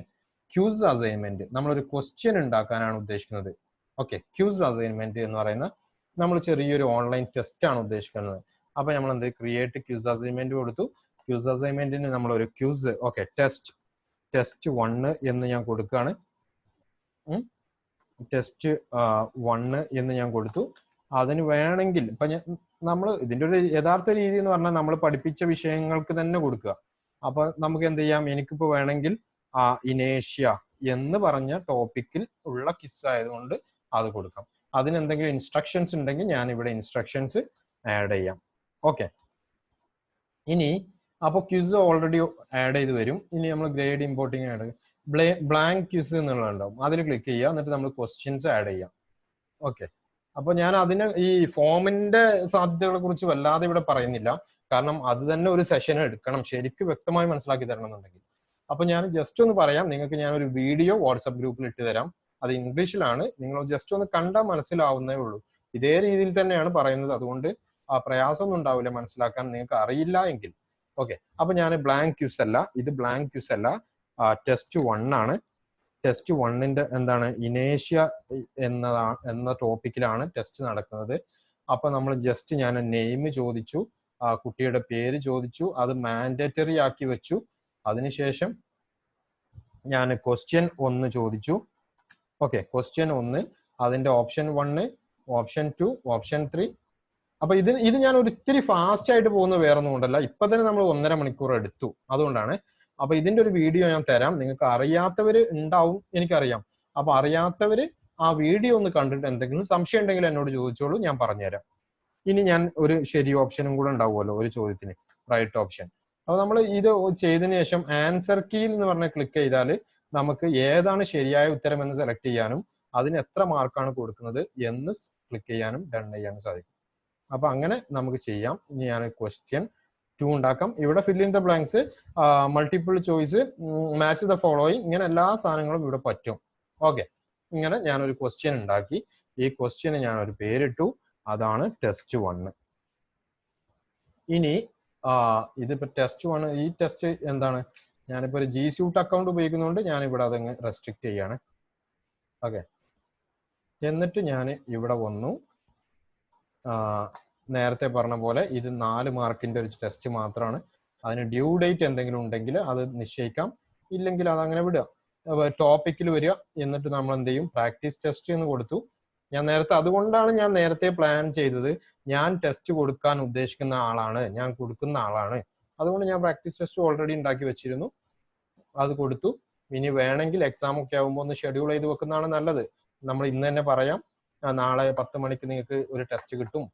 ക്യൂസ് അസൈൻമെന്റ്. നമ്മളൊരു ക്വസ്റ്റ്യൻ ഉണ്ടാക്കാനാണ് ഉദ്ദേശിക്കുന്നത്. ഓക്കെ, ക്യൂസ് അസൈൻമെന്റ് എന്ന് പറയുന്ന നമ്മൾ ചെറിയൊരു ഓൺലൈൻ ടെസ്റ്റ് ആണ് ഉദ്ദേശിക്കുന്നത്. അപ്പൊ നമ്മൾ എന്ത് ക്രിയേറ്റ് ക്യൂസ് അസൈൻമെന്റ് കൊടുത്തു. ക്യൂസ് അസൈൻമെന്റിന് നമ്മളൊരു ക്യൂസ് ടെസ്റ്റ് 1 എന്ന് ഞാൻ കൊടുക്കുകയാണ്. ടെസ്റ്റ് 1 എന്ന് ഞാൻ കൊടുത്തു. അതിന് വേണമെങ്കിൽ ഇപ്പൊ നമ്മൾ ഇതിന്റെ ഒരു യഥാർത്ഥ രീതി എന്ന് പറഞ്ഞാൽ നമ്മൾ പഠിപ്പിച്ച വിഷയങ്ങൾക്ക് തന്നെ കൊടുക്കുക. അപ്പൊ നമുക്ക് എന്ത് ചെയ്യാം, എനിക്കിപ്പോ വേണമെങ്കിൽ ഇനേഷ്യ എന്ന് പറഞ്ഞ ടോപ്പിക്കിൽ ഉള്ള കിസ് ആയതുകൊണ്ട് അത് കൊടുക്കാം. അതിന് എന്തെങ്കിലും ഇൻസ്ട്രക്ഷൻസ് ഉണ്ടെങ്കിൽ ഞാൻ ഇവിടെ ഇൻസ്ട്രക്ഷൻസ് ആഡ് ചെയ്യാം. ഓക്കെ, ഇനി അപ്പൊ ക്വിസ് ഓൾറെഡി ആഡ് ചെയ്ത് വരും. ഇനി നമ്മൾ grade importing add blank quiz എന്നുള്ളതുണ്ടാവും, അതിൽ ക്ലിക്ക് ചെയ്യുക, എന്നിട്ട് നമ്മൾ ക്വസ്റ്റ്യൻസ് ആഡ് ചെയ്യാം. ഓക്കെ, അപ്പൊ ഞാൻ അതിന് ഈ ഫോമിന്റെ സാധ്യതകളെ കുറിച്ച് വല്ലാതെ ഇവിടെ പറയുന്നില്ല, കാരണം അത് തന്നെ ഒരു സെഷൻ എടുക്കണം ശരിക്കും വ്യക്തമായി മനസ്സിലാക്കി തരണം എന്നുണ്ടെങ്കിൽ. അപ്പൊ ഞാൻ ജസ്റ്റ് ഒന്ന് പറയാം, നിങ്ങൾക്ക് ഞാൻ ഒരു വീഡിയോ വാട്സപ്പ് ഗ്രൂപ്പിൽ ഇട്ട് തരാം. അത് ഇംഗ്ലീഷിലാണ്, നിങ്ങൾ ജസ്റ്റ് ഒന്ന് കണ്ടാൽ മനസ്സിലാവുന്നേ ഉള്ളൂ. ഇതേ രീതിയിൽ തന്നെയാണ് പറയുന്നത്, അതുകൊണ്ട് പ്രയാസമൊന്നും ഉണ്ടാവില്ല മനസ്സിലാക്കാൻ, നിങ്ങൾക്ക് അറിയില്ല എങ്കിൽ. ഓക്കെ, അപ്പൊ ഞാൻ ബ്ലാങ്ക് ക്യൂസ് അല്ല, ഇത് ബ്ലാങ്ക് ക്യൂസ് അല്ല, ടെസ്റ്റ് 1 ആണ്. ടെസ്റ്റ് 1ന്റെ എന്താണ്, ഇനേഷ്യ എന്ന ടോപ്പിക്കിലാണ് ടെസ്റ്റ് നടക്കുന്നത്. അപ്പൊ നമ്മൾ ജസ്റ്റ് ഞാൻ നെയിം ചോദിച്ചു, കുട്ടിയുടെ പേര് ചോദിച്ചു, അത് മാൻഡേറ്ററി ആക്കി വെച്ചു. അതിനുശേഷം ഞാൻ ക്വസ്റ്റ്യൻ 1 ചോദിച്ചു. ഓക്കെ, ക്വസ്റ്റ്യൻ 1, അതിന്റെ ഓപ്ഷൻ 1, ഓപ്ഷൻ 2, ഓപ്ഷൻ 3. അപ്പൊ ഇത് ഞാൻ ഒരിത്തിരി ഫാസ്റ്റ് ആയിട്ട് പോകുന്നത് വേറെ ഒന്നും കൊണ്ടല്ല, ഇപ്പൊ തന്നെ നമ്മൾ 1.5 മണിക്കൂർ എടുത്തു, അതുകൊണ്ടാണ്. അപ്പൊ ഇതിന്റെ ഒരു വീഡിയോ ഞാൻ തരാം, നിങ്ങൾക്ക് അറിയാത്തവര് ഉണ്ടാവും എനിക്കറിയാം. അപ്പൊ അറിയാത്തവര് ആ വീഡിയോ ഒന്ന് കണ്ടിട്ട് എന്തെങ്കിലും സംശയം ഉണ്ടെങ്കിൽ എന്നോട് ചോദിച്ചോളൂ, ഞാൻ പറഞ്ഞുതരാം. ഇനി ഞാൻ ഒരു ശരി ഓപ്ഷനും കൂടെ ഉണ്ടാവുമല്ലോ ഒരു ചോദ്യത്തിന്, റൈറ്റ് ഓപ്ഷൻ. അപ്പൊ നമ്മൾ ഇത് ചെയ്തതിനു ശേഷം ആൻസർ കീയിൽ എന്ന് പറഞ്ഞ ക്ലിക്ക് ചെയ്താൽ നമുക്ക് ഏതാണ് ശരിയായ ഉത്തരം എന്ന് സെലക്ട് ചെയ്യാനും അതിന് എത്ര മാർക്കാണ് കൊടുക്കുന്നത് എന്ന് ക്ലിക്ക് ചെയ്യാനും ഡൺ ചെയ്യാനും സാധിക്കും. അപ്പൊ അങ്ങനെ നമുക്ക് ചെയ്യാം. ഇനി ഞാൻ ക്വസ്റ്റ്യൻ 2 ഉണ്ടാക്കാം. ഇവിടെ fill in the blanks, multiple choice, match the following, ഇങ്ങനെ എല്ലാ സാധനങ്ങളും ഇവിടെ പറ്റും. ഓക്കെ, ഇങ്ങനെ ഞാനൊരു ക്വസ്റ്റ്യൻ ഉണ്ടാക്കി. ഈ ക്വസ്റ്റ്യന് ഞാനൊരു പേരിട്ടു, അതാണ് ടെസ്റ്റ് 1. ഇനി ഇതിപ്പോ ടെസ്റ്റ് 1, ഈ ടെസ്റ്റ് എന്താണ്, ഞാനിപ്പോ ഒരു G Suite അക്കൗണ്ട് ഉപയോഗിക്കുന്നതുകൊണ്ട് ഞാൻ ഇവിടെ അതങ്ങ് റെസ്ട്രിക്ട് ചെയ്യാണ്. ഓക്കെ, എന്നിട്ട് ഞാൻ ഇവിടെ വന്നു. നേരത്തെ പറഞ്ഞ പോലെ ഇത് 4 മാർക്കിന്റെ ഒരു ടെസ്റ്റ് മാത്രമാണ്. അതിന് ഡ്യൂ ഡേറ്റ് എന്തെങ്കിലും ഉണ്ടെങ്കിൽ അത് നിശ്ചയിക്കാം, ഇല്ലെങ്കിൽ അതങ്ങനെ വിടുക. ടോപ്പിക്കിൽ വരിക, എന്നിട്ട് നമ്മൾ എന്ത് ചെയ്യും, പ്രാക്ടീസ് ടെസ്റ്റ് എന്ന് കൊടുത്തു. അതുകൊണ്ടാണ് ഞാൻ നേരത്തെ പ്ലാൻ ചെയ്തത്, ഞാൻ ടെസ്റ്റ് കൊടുക്കാൻ ഉദ്ദേശിക്കുന്ന ആളാണ്, ഞാൻ കൊടുക്കുന്ന ആളാണ്. അതുകൊണ്ട് ഞാൻ പ്രാക്ടീസ് ടെസ്റ്റ് ഓൾറെഡി ഉണ്ടാക്കി വെച്ചിരുന്നു, അത് കൊടുത്തു. ഇനി വേണമെങ്കിൽ എക്സാം ഒക്കെ ആകുമ്പോൾ ഒന്ന് ഷെഡ്യൂൾ ചെയ്ത് വെക്കുന്നതാണ് നല്ലത്. നമ്മൾ ഇന്ന് തന്നെ പറയാം, നാളെ 10 മണിക്ക് നിങ്ങൾക്ക് ഒരു ടെസ്റ്റ് കിട്ടും,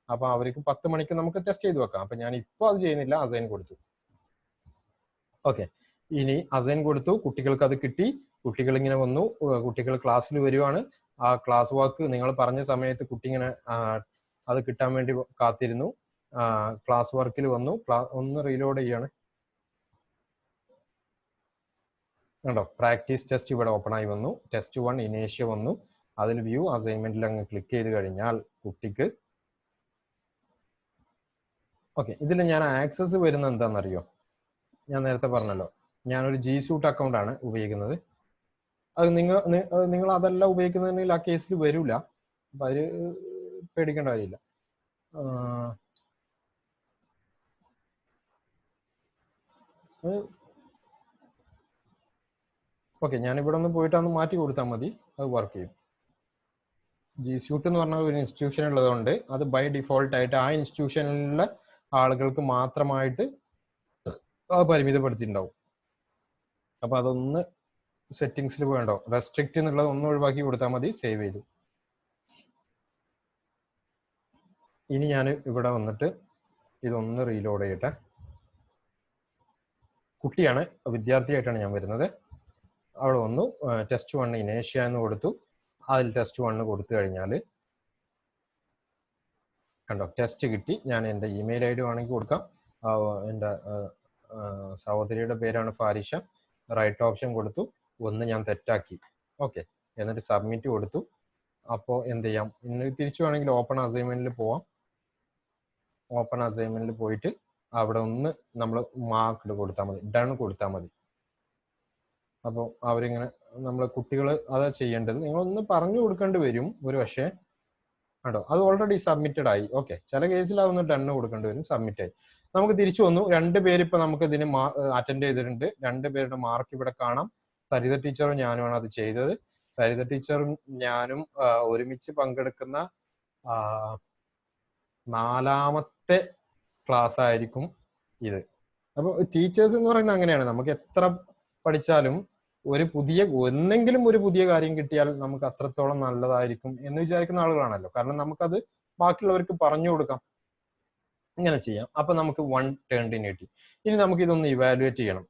അപ്പൊ അവർക്ക് 10 മണിക്ക് നമുക്ക് ടെസ്റ്റ് ചെയ്ത് വെക്കാം. അപ്പൊ ഞാൻ ഇപ്പോൾ അത് ചെയ്യുന്നില്ല, അസൈൻ കൊടുത്തു. ഓക്കെ, ഇനി അസൈൻ കൊടുത്തു, കുട്ടികൾക്ക് അത് കിട്ടി. കുട്ടികൾ ഇങ്ങനെ വന്നു, കുട്ടികൾ ക്ലാസ്സിൽ വരുവാണ്. ആ ക്ലാസ് വർക്ക് നിങ്ങൾ പറഞ്ഞ സമയത്ത് കുട്ടി ഇങ്ങനെ അത് കിട്ടാൻ വേണ്ടി കാത്തിരുന്നു. ക്ലാസ് വർക്കിൽ വന്നു. ഒന്ന് റീലോഡ് ചെയ്യാണ്. കണ്ടോ, പ്രാക്ടീസ് ടെസ്റ്റ് ഇവിടെ ഓപ്പൺ ആയി വന്നു. ടെസ്റ്റ് 1 ഇനേഷ്യ വന്നു. അതിൽ വ്യൂ അസൈൻമെന്റിൽ അങ്ങ് ക്ലിക്ക് ചെയ്ത് കഴിഞ്ഞാൽ കുട്ടിക്ക് ഓക്കെ. ഇതിൽ ഞാൻ ആക്സസ് വരുന്നത് എന്താണെന്നറിയോ, ഞാൻ നേരത്തെ പറഞ്ഞല്ലോ, ഞാനൊരു G Suite അക്കൗണ്ട് ആണ് ഉപയോഗിക്കുന്നത്. അത് നിങ്ങൾ അതല്ല ഉപയോഗിക്കുന്നതെങ്കിൽ ആ കേസിൽ വരില്ല, അപ്പൊ അതിന് പേടിക്കേണ്ട കാര്യമില്ല. ഓക്കെ, ഞാൻ ഇവിടെ ഒന്ന് പോയിട്ട് ഒന്ന് മാറ്റി കൊടുത്താൽ മതി, അത് വർക്ക് ചെയ്യും. G Suite എന്ന് പറഞ്ഞ ഒരു ഇൻസ്റ്റിറ്റ്യൂഷൻ ഉള്ളതുകൊണ്ട് അത് ബൈ ഡിഫോൾട്ട് ആയിട്ട് ആ ഇൻസ്റ്റിറ്റ്യൂഷനിലുള്ള ആളുകൾക്ക് മാത്രമായിട്ട് പരിമിതപ്പെടുത്തിയിട്ടുണ്ടാവും. അപ്പൊ അതൊന്ന് സെറ്റിംഗ്സിൽ വേണ്ടോ, റെസ്ട്രിക്റ്റ് എന്നുള്ളത് ഒന്ന് ഒഴിവാക്കി കൊടുത്താൽ മതി. സേവ് ചെയ്തു. ഇനി ഞാൻ ഇവിടെ വന്നിട്ട് ഇതൊന്ന് റീലോഡ് ചെയ്യട്ടെ. കുട്ടിയാണ്, വിദ്യാർത്ഥിയായിട്ടാണ് ഞാൻ വരുന്നത്. അവിടെ വന്നു ടെസ്റ്റ് 1 ഇനേഷ്യ എന്ന് കൊടുത്തു. അതിൽ ടെസ്റ്റ് 1 കൊടുത്തു കഴിഞ്ഞാൽ കണ്ടോ ടെസ്റ്റ് കിട്ടി. ഞാൻ എൻ്റെ ഇമെയിൽ ഐ ഡി വേണമെങ്കിൽ കൊടുക്കാം. എൻ്റെ സഹോദരിയുടെ പേരാണ് ഫാരിഷ. റൈറ്റ് ഓപ്ഷൻ കൊടുത്തു. ഒന്ന് ഞാൻ തെറ്റാക്കി. ഓക്കെ, എന്നിട്ട് സബ്മിറ്റ് കൊടുത്തു. അപ്പോൾ എന്ത് ചെയ്യാം, ഇന്ന് തിരിച്ചു വേണമെങ്കിൽ ഓപ്പൺ അസൈൻമെന്റിൽ പോവാം. ഓപ്പൺ അസൈൻമെന്റിൽ പോയിട്ട് അവിടെ ഒന്ന് നമ്മൾ മാർക്ക് കൊടുത്താൽ മതി, ഡൺ കൊടുത്താൽ മതി. അപ്പോൾ അവരിങ്ങനെ നമ്മൾ കുട്ടികൾ അതാ ചെയ്യേണ്ടത്. നിങ്ങളൊന്ന് പറഞ്ഞു കൊടുക്കേണ്ടി വരും ഒരു പക്ഷേ. കേട്ടോ, അത് ഓൾറെഡി സബ്മിറ്റഡ് ആയി. ഓക്കെ, ചില കേസിൽ അതൊന്ന് ഡണ്ണ് കൊടുക്കേണ്ടി വരും. സബ്മിറ്റ് ആയി. നമുക്ക് തിരിച്ചു വന്നു. 2 പേര് ഇപ്പൊ നമുക്ക് ഇതിന് അറ്റൻഡ് ചെയ്തിട്ടുണ്ട്. 2 പേരുടെ മാർക്ക് ഇവിടെ കാണാം. സരിത ടീച്ചറും ഞാനുമാണ് അത് ചെയ്തത്. സരിത ടീച്ചറും ഞാനും ഒരുമിച്ച് പങ്കെടുക്കുന്ന 4ാമത്തെ ക്ലാസ് ആയിരിക്കും ഇത്. അപ്പോൾ ടീച്ചേഴ്സ് എന്ന് പറയുന്നത് അങ്ങനെയാണ്. നമുക്ക് എത്ര പഠിച്ചാലും ഒന്നെങ്കിലും ഒരു പുതിയ കാര്യം കിട്ടിയാൽ നമുക്ക് അത്രത്തോളം നല്ലതായിരിക്കും എന്ന് വിചാരിക്കുന്ന ആളുകളാണല്ലോ. കാരണം നമുക്കത് ബാക്കിയുള്ളവർക്ക് പറഞ്ഞു കൊടുക്കാം, ഇങ്ങനെ ചെയ്യാം. അപ്പൊ നമുക്ക് 1 ടേൺഡ് ഇൻ കിട്ടി. ഇനി നമുക്ക് ഇതൊന്ന് ഇവാലുവേറ്റ് ചെയ്യണം.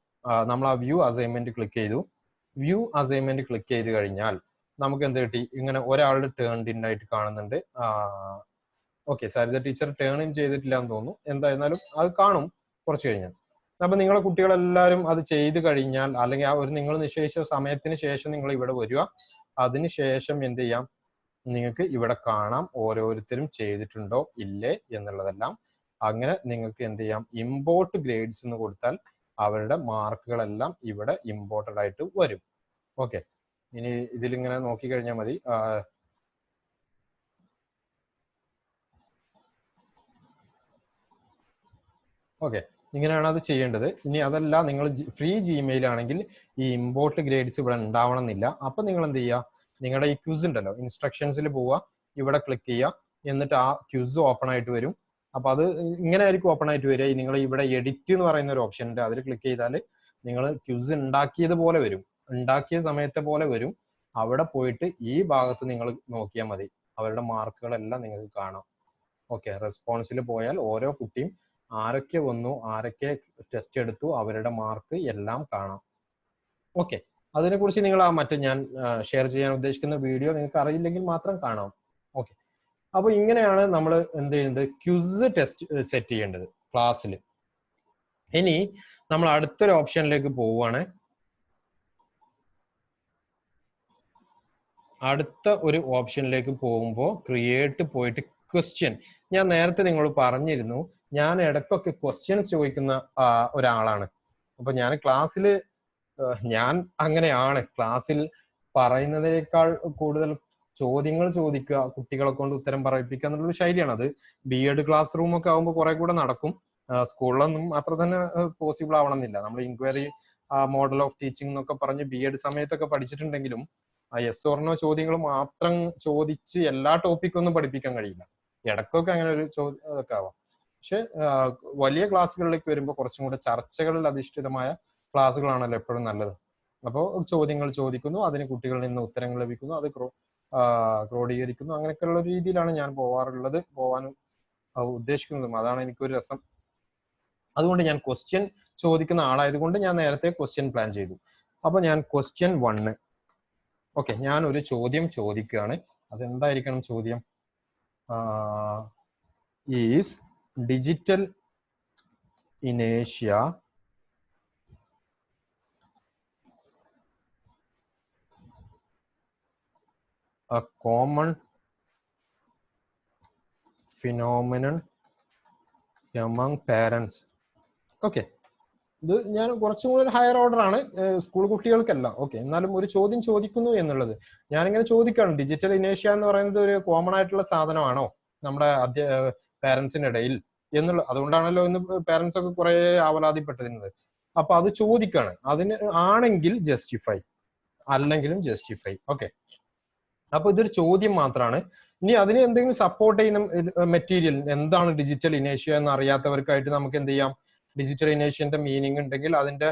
നമ്മൾ ആ വ്യൂ അസൈൻമെന്റ് ക്ലിക്ക് ചെയ്തു. വ്യൂ അസൈൻമെന്റ് ക്ലിക്ക് ചെയ്ത് കഴിഞ്ഞാൽ നമുക്ക് എന്ത് കിട്ടി? ഇങ്ങനെ ഒരാളുടെ ടേൺഡ് ഇൻ ആയിട്ട് കാണുന്നുണ്ട്. Okay, Saritha teacher turn in ചെയ്തിട്ടില്ല എന്ന് തോന്നുന്നു. എന്തായിരുന്നാലും അത് കാണും കുറച്ച് കഴിഞ്ഞാൽ. അപ്പൊ നിങ്ങളെ കുട്ടികളെല്ലാവരും അത് ചെയ്ത് കഴിഞ്ഞാൽ, അല്ലെങ്കിൽ ആ ഒരു നിങ്ങൾ നിശ്ചയിച്ച സമയത്തിന് ശേഷം നിങ്ങൾ ഇവിടെ വരിക. അതിനുശേഷം എന്ത് ചെയ്യാം, നിങ്ങൾക്ക് ഇവിടെ കാണാം ഓരോരുത്തരും ചെയ്തിട്ടുണ്ടോ ഇല്ലേ എന്നുള്ളതെല്ലാം. അങ്ങനെ നിങ്ങൾക്ക് എന്ത് ചെയ്യാം, ഇമ്പോർട്ട് ഗ്രേഡ്സ് എന്ന് കൊടുത്താൽ അവരുടെ മാർക്കുകളെല്ലാം ഇവിടെ ഇമ്പോർട്ടഡ് ആയിട്ട് വരും. ഓക്കെ, ഇനി ഇതിലിങ്ങനെ നോക്കിക്കഴിഞ്ഞാൽ മതി. ഓക്കെ, ഇങ്ങനെയാണ് അത് ചെയ്യേണ്ടത്. ഇനി അതല്ല, നിങ്ങൾ ഫ്രീ ജിമെയിൽ ആണെങ്കിൽ ഈ ഇമ്പോർട്ട് ഗ്രേഡ്സ് ഇവിടെ ഉണ്ടാവണം എന്നില്ല. അപ്പൊ നിങ്ങൾ എന്ത് ചെയ്യുക, നിങ്ങളുടെ ഈ ക്യൂസ് ഉണ്ടല്ലോ, ഇൻസ്ട്രക്ഷൻസിൽ പോവുക, ഇവിടെ ക്ലിക്ക് ചെയ്യുക, എന്നിട്ട് ആ ക്യൂസ് ഓപ്പൺ ആയിട്ട് വരും. അപ്പൊ അത് ഇങ്ങനെ ആയിരിക്കും ഓപ്പൺ ആയിട്ട് വരിക. നിങ്ങൾ ഇവിടെ എഡിറ്റ് എന്ന് പറയുന്ന ഒരു ഓപ്ഷൻ ഉണ്ട്, അതിൽ ക്ലിക്ക് ചെയ്താൽ നിങ്ങൾ ക്യൂസ് ഉണ്ടാക്കിയതുപോലെ വരും, ഉണ്ടാക്കിയ സമയത്തെ പോലെ വരും. അവിടെ പോയിട്ട് ഈ ഭാഗത്ത് നിങ്ങൾ നോക്കിയാൽ മതി, അവരുടെ മാർക്കുകളെല്ലാം നിങ്ങൾക്ക് കാണാം. ഓക്കെ, റെസ്പോൺസിൽ പോയാൽ ഓരോ കുട്ടിയും ആരൊക്കെ വന്നു, ആരൊക്കെ ടെസ്റ്റ് എടുത്തു, അവരുടെ മാർക്ക് എല്ലാം കാണാം. ഓക്കെ, അതിനെക്കുറിച്ച് നിങ്ങൾ മറ്റേ ഞാൻ ഷെയർ ചെയ്യാൻ ഉദ്ദേശിക്കുന്ന വീഡിയോ നിങ്ങൾക്ക് അറിയില്ലെങ്കിൽ മാത്രം കാണാം. ഓക്കെ, അപ്പൊ ഇങ്ങനെയാണ് നമ്മൾ എന്ത് ചെയ്യേണ്ടത്, ക്വിസ് ടെസ്റ്റ് സെറ്റ് ചെയ്യേണ്ടത് ക്ലാസ്സിൽ. ഇനി നമ്മൾ അടുത്തൊരു ഓപ്ഷനിലേക്ക് പോവുകയാണ്. അടുത്ത ഒരു ഓപ്ഷനിലേക്ക് പോകുമ്പോൾ ക്രിയേറ്റ് പോയിട്ട് ക്വസ്റ്റ്യൻ. ഞാൻ നേരത്തെ നിങ്ങളോട് പറഞ്ഞിരുന്നു, ഞാൻ ഇടയ്ക്കൊക്കെ ക്വസ്റ്റ്യൻസ് ചോദിക്കുന്ന ഒരാളാണ്. അപ്പൊ ഞാൻ ക്ലാസ്സിൽ ഞാൻ അങ്ങനെയാണ്, ക്ലാസ്സിൽ പറയുന്നതിനേക്കാൾ കൂടുതൽ ചോദ്യങ്ങൾ ചോദിക്കുക, കുട്ടികളെ കൊണ്ട് ഉത്തരം പറയിപ്പിക്കുക എന്നുള്ളൊരു ശൈലിയാണ്. അത് B.Ed ക്ലാസ് റൂം ഒക്കെ ആകുമ്പോൾ കുറെ കൂടെ നടക്കും. സ്കൂളിലൊന്നും അത്ര തന്നെ പോസിബിൾ ആവണമെന്നില്ല. നമ്മൾ ഇൻക്വയറി മോഡൽ ഓഫ് ടീച്ചിങ് എന്നൊക്കെ പറഞ്ഞ് B.Ed സമയത്തൊക്കെ പഠിച്ചിട്ടുണ്ടെങ്കിലും യെസ് ഓർ നോ ചോദ്യങ്ങൾ മാത്രം ചോദിച്ച് എല്ലാ ടോപ്പിക്കൊന്നും പഠിപ്പിക്കാൻ കഴിയില്ല. ഇടയ്ക്കൊക്കെ അങ്ങനെ ഒരു ഇതൊക്കെ ആവാം. പക്ഷെ വലിയ ക്ലാസ്സുകളിലേക്ക് വരുമ്പോൾ കുറച്ചും കൂടെ ചർച്ചകളിൽ അധിഷ്ഠിതമായ ക്ലാസ്സുകളാണല്ലോ എപ്പോഴും നല്ലത്. അപ്പോൾ ചോദ്യങ്ങൾ ചോദിക്കുന്നു, അതിന് കുട്ടികളിൽ നിന്ന് ഉത്തരങ്ങൾ ലഭിക്കുന്നു, അത് ക്രോഡീകരിക്കുന്നു. അങ്ങനെയൊക്കെയുള്ള രീതിയിലാണ് ഞാൻ പോവാറുള്ളത്, പോവാനും ഉദ്ദേശിക്കുന്നതും. അതാണ് എനിക്കൊരു രസം. അതുകൊണ്ട് ഞാൻ ക്വസ്റ്റ്യൻ ചോദിക്കുന്ന ആളായതുകൊണ്ട് ഞാൻ നേരത്തെ ക്വസ്റ്റ്യൻ പ്ലാൻ ചെയ്തു. അപ്പൊ ഞാൻ ക്വസ്റ്റ്യൻ 1, ഓക്കെ, ഞാൻ ഒരു ചോദ്യം ചോദിക്കുകയാണ്. അതെന്തായിരിക്കണം ചോദ്യം? ഈസ് ഡിജിറ്റൽ ഇനേഷ്യ a common phenomenon among parents? Okay, ഇത് ഞാൻ കുറച്ചും കൂടി ഹയർ ഓർഡർ ആണ്, സ്കൂൾ കുട്ടികൾക്കല്ല. ഓക്കെ, എന്നാലും ഒരു ചോദ്യം ചോദിക്കുന്നു എന്നുള്ളത് ഞാനിങ്ങനെ ചോദിക്കുകയാണ്. ഡിജിറ്റൽ ഇനേഷ്യ എന്ന് പറയുന്നത് ഒരു കോമൺ ആയിട്ടുള്ള സാധനമാണോ നമ്മുടെ പാരന്റ്സിന്റെ ഇടയിൽ എന്നുള്ള, അതുകൊണ്ടാണല്ലോ ഇന്ന് പാരന്റ്സ് ഒക്കെ കുറെ ആവലാതിപ്പെട്ടിരുന്നത്. അപ്പൊ അത് ചോദിക്കാണ്. അതിന് ആണെങ്കിൽ ജസ്റ്റിഫൈ, അല്ലെങ്കിലും ജസ്റ്റിഫൈ. ഓക്കെ, അപ്പൊ ഇതൊരു ചോദ്യം മാത്രമാണ്. ഇനി അതിന് എന്തെങ്കിലും സപ്പോർട്ട് ചെയ്യുന്ന മെറ്റീരിയൽ എന്താണ് ഡിജിറ്റൽ ഇനേഷ്യ എന്ന് അറിയാത്തവർക്കായിട്ട് നമുക്ക് എന്ത് ചെയ്യാം, ഡിജിറ്റൽ ഇനേഷ്യന്റെ മീനിങ് ഉണ്ടെങ്കിൽ അതിന്റെ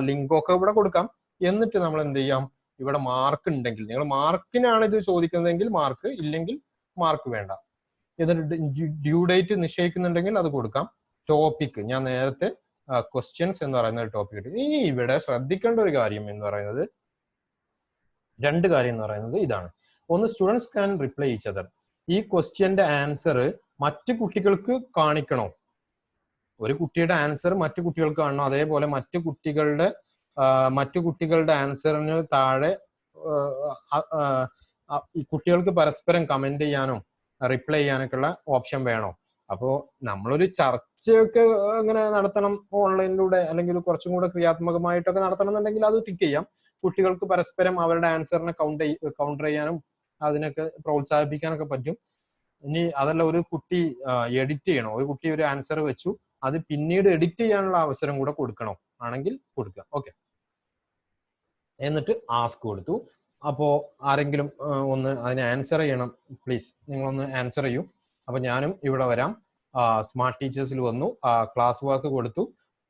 ലിങ്കൊക്കെ ഇവിടെ കൊടുക്കാം. എന്നിട്ട് നമ്മൾ എന്ത് ചെയ്യാം, ഇവിടെ മാർക്ക് ഉണ്ടെങ്കിൽ, നിങ്ങൾ മാർക്കിനാണ് ഇത് ചോദിക്കുന്നതെങ്കിൽ മാർക്ക്, ഇല്ലെങ്കിൽ മാർക്ക് വേണ്ട. എന്നിട്ട് ഡ്യൂ ഡേറ്റ് നിശ്ചയിക്കുന്നുണ്ടെങ്കിൽ അത് കൊടുക്കാം. ടോപ്പിക് ഞാൻ നേരത്തെ ക്വസ്റ്റ്യൻസ് എന്ന് പറയുന്ന ഒരു ടോപ്പിക് കിട്ടി. ഇനി ഇവിടെ ശ്രദ്ധിക്കേണ്ട ഒരു കാര്യം എന്ന് പറയുന്നത്, രണ്ട് കാര്യം എന്ന് പറയുന്നത് ഇതാണ്. ഒന്ന്, students can reply each other. ഈ ക്വസ്റ്റ്യന്റെ ആൻസർ മറ്റു കുട്ടികൾക്ക് കാണിക്കണോ? ഒരു കുട്ടിയുടെ ആൻസർ മറ്റു കുട്ടികൾക്ക് കാണണോ? അതേപോലെ മറ്റു കുട്ടികളുടെ ആൻസറിന് താഴെ ഈ കുട്ടികൾക്ക് പരസ്പരം കമന്റ് ചെയ്യാനോ റിപ്ലൈ ചെയ്യാനൊക്കെ ഉള്ള ഓപ്ഷൻ വേണോ? അപ്പോ നമ്മളൊരു ചർച്ചയൊക്കെ അങ്ങനെ നടത്തണം ഓൺലൈനിലൂടെ, അല്ലെങ്കിൽ കുറച്ചും കൂടെ ക്രിയാത്മകമായിട്ടൊക്കെ നടത്തണം എന്നുണ്ടെങ്കിൽ അത് ടിക്ക് ചെയ്യാം. കുട്ടികൾക്ക് പരസ്പരം അവരുടെ ആൻസറിനെ കൗണ്ടർ ചെയ്യാനും അതിനൊക്കെ പ്രോത്സാഹിപ്പിക്കാനൊക്കെ പറ്റും. ഇനി അതല്ല, ഒരു കുട്ടി എഡിറ്റ് ചെയ്യണോ? ഒരു കുട്ടി ഒരു ആൻസർ വെച്ചു, അത് പിന്നീട് എഡിറ്റ് ചെയ്യാനുള്ള അവസരം കൂടെ കൊടുക്കണോ? ആണെങ്കിൽ കൊടുക്കുക. ഓക്കെ, എന്നിട്ട് ആസ്ക് കൊടുത്തു. അപ്പോ ആരെങ്കിലും ഒന്ന് അതിനെ ആൻസർ ചെയ്യണം. പ്ലീസ് നിങ്ങളൊന്ന് ആൻസർ ചെയ്യൂ. അപ്പൊ ഞാനും ഇവിടെ വരാം. സ്മാർട്ട് ടീച്ചേഴ്സിൽ വന്നു, ക്ലാസ് വർക്ക് കൊടുത്തു.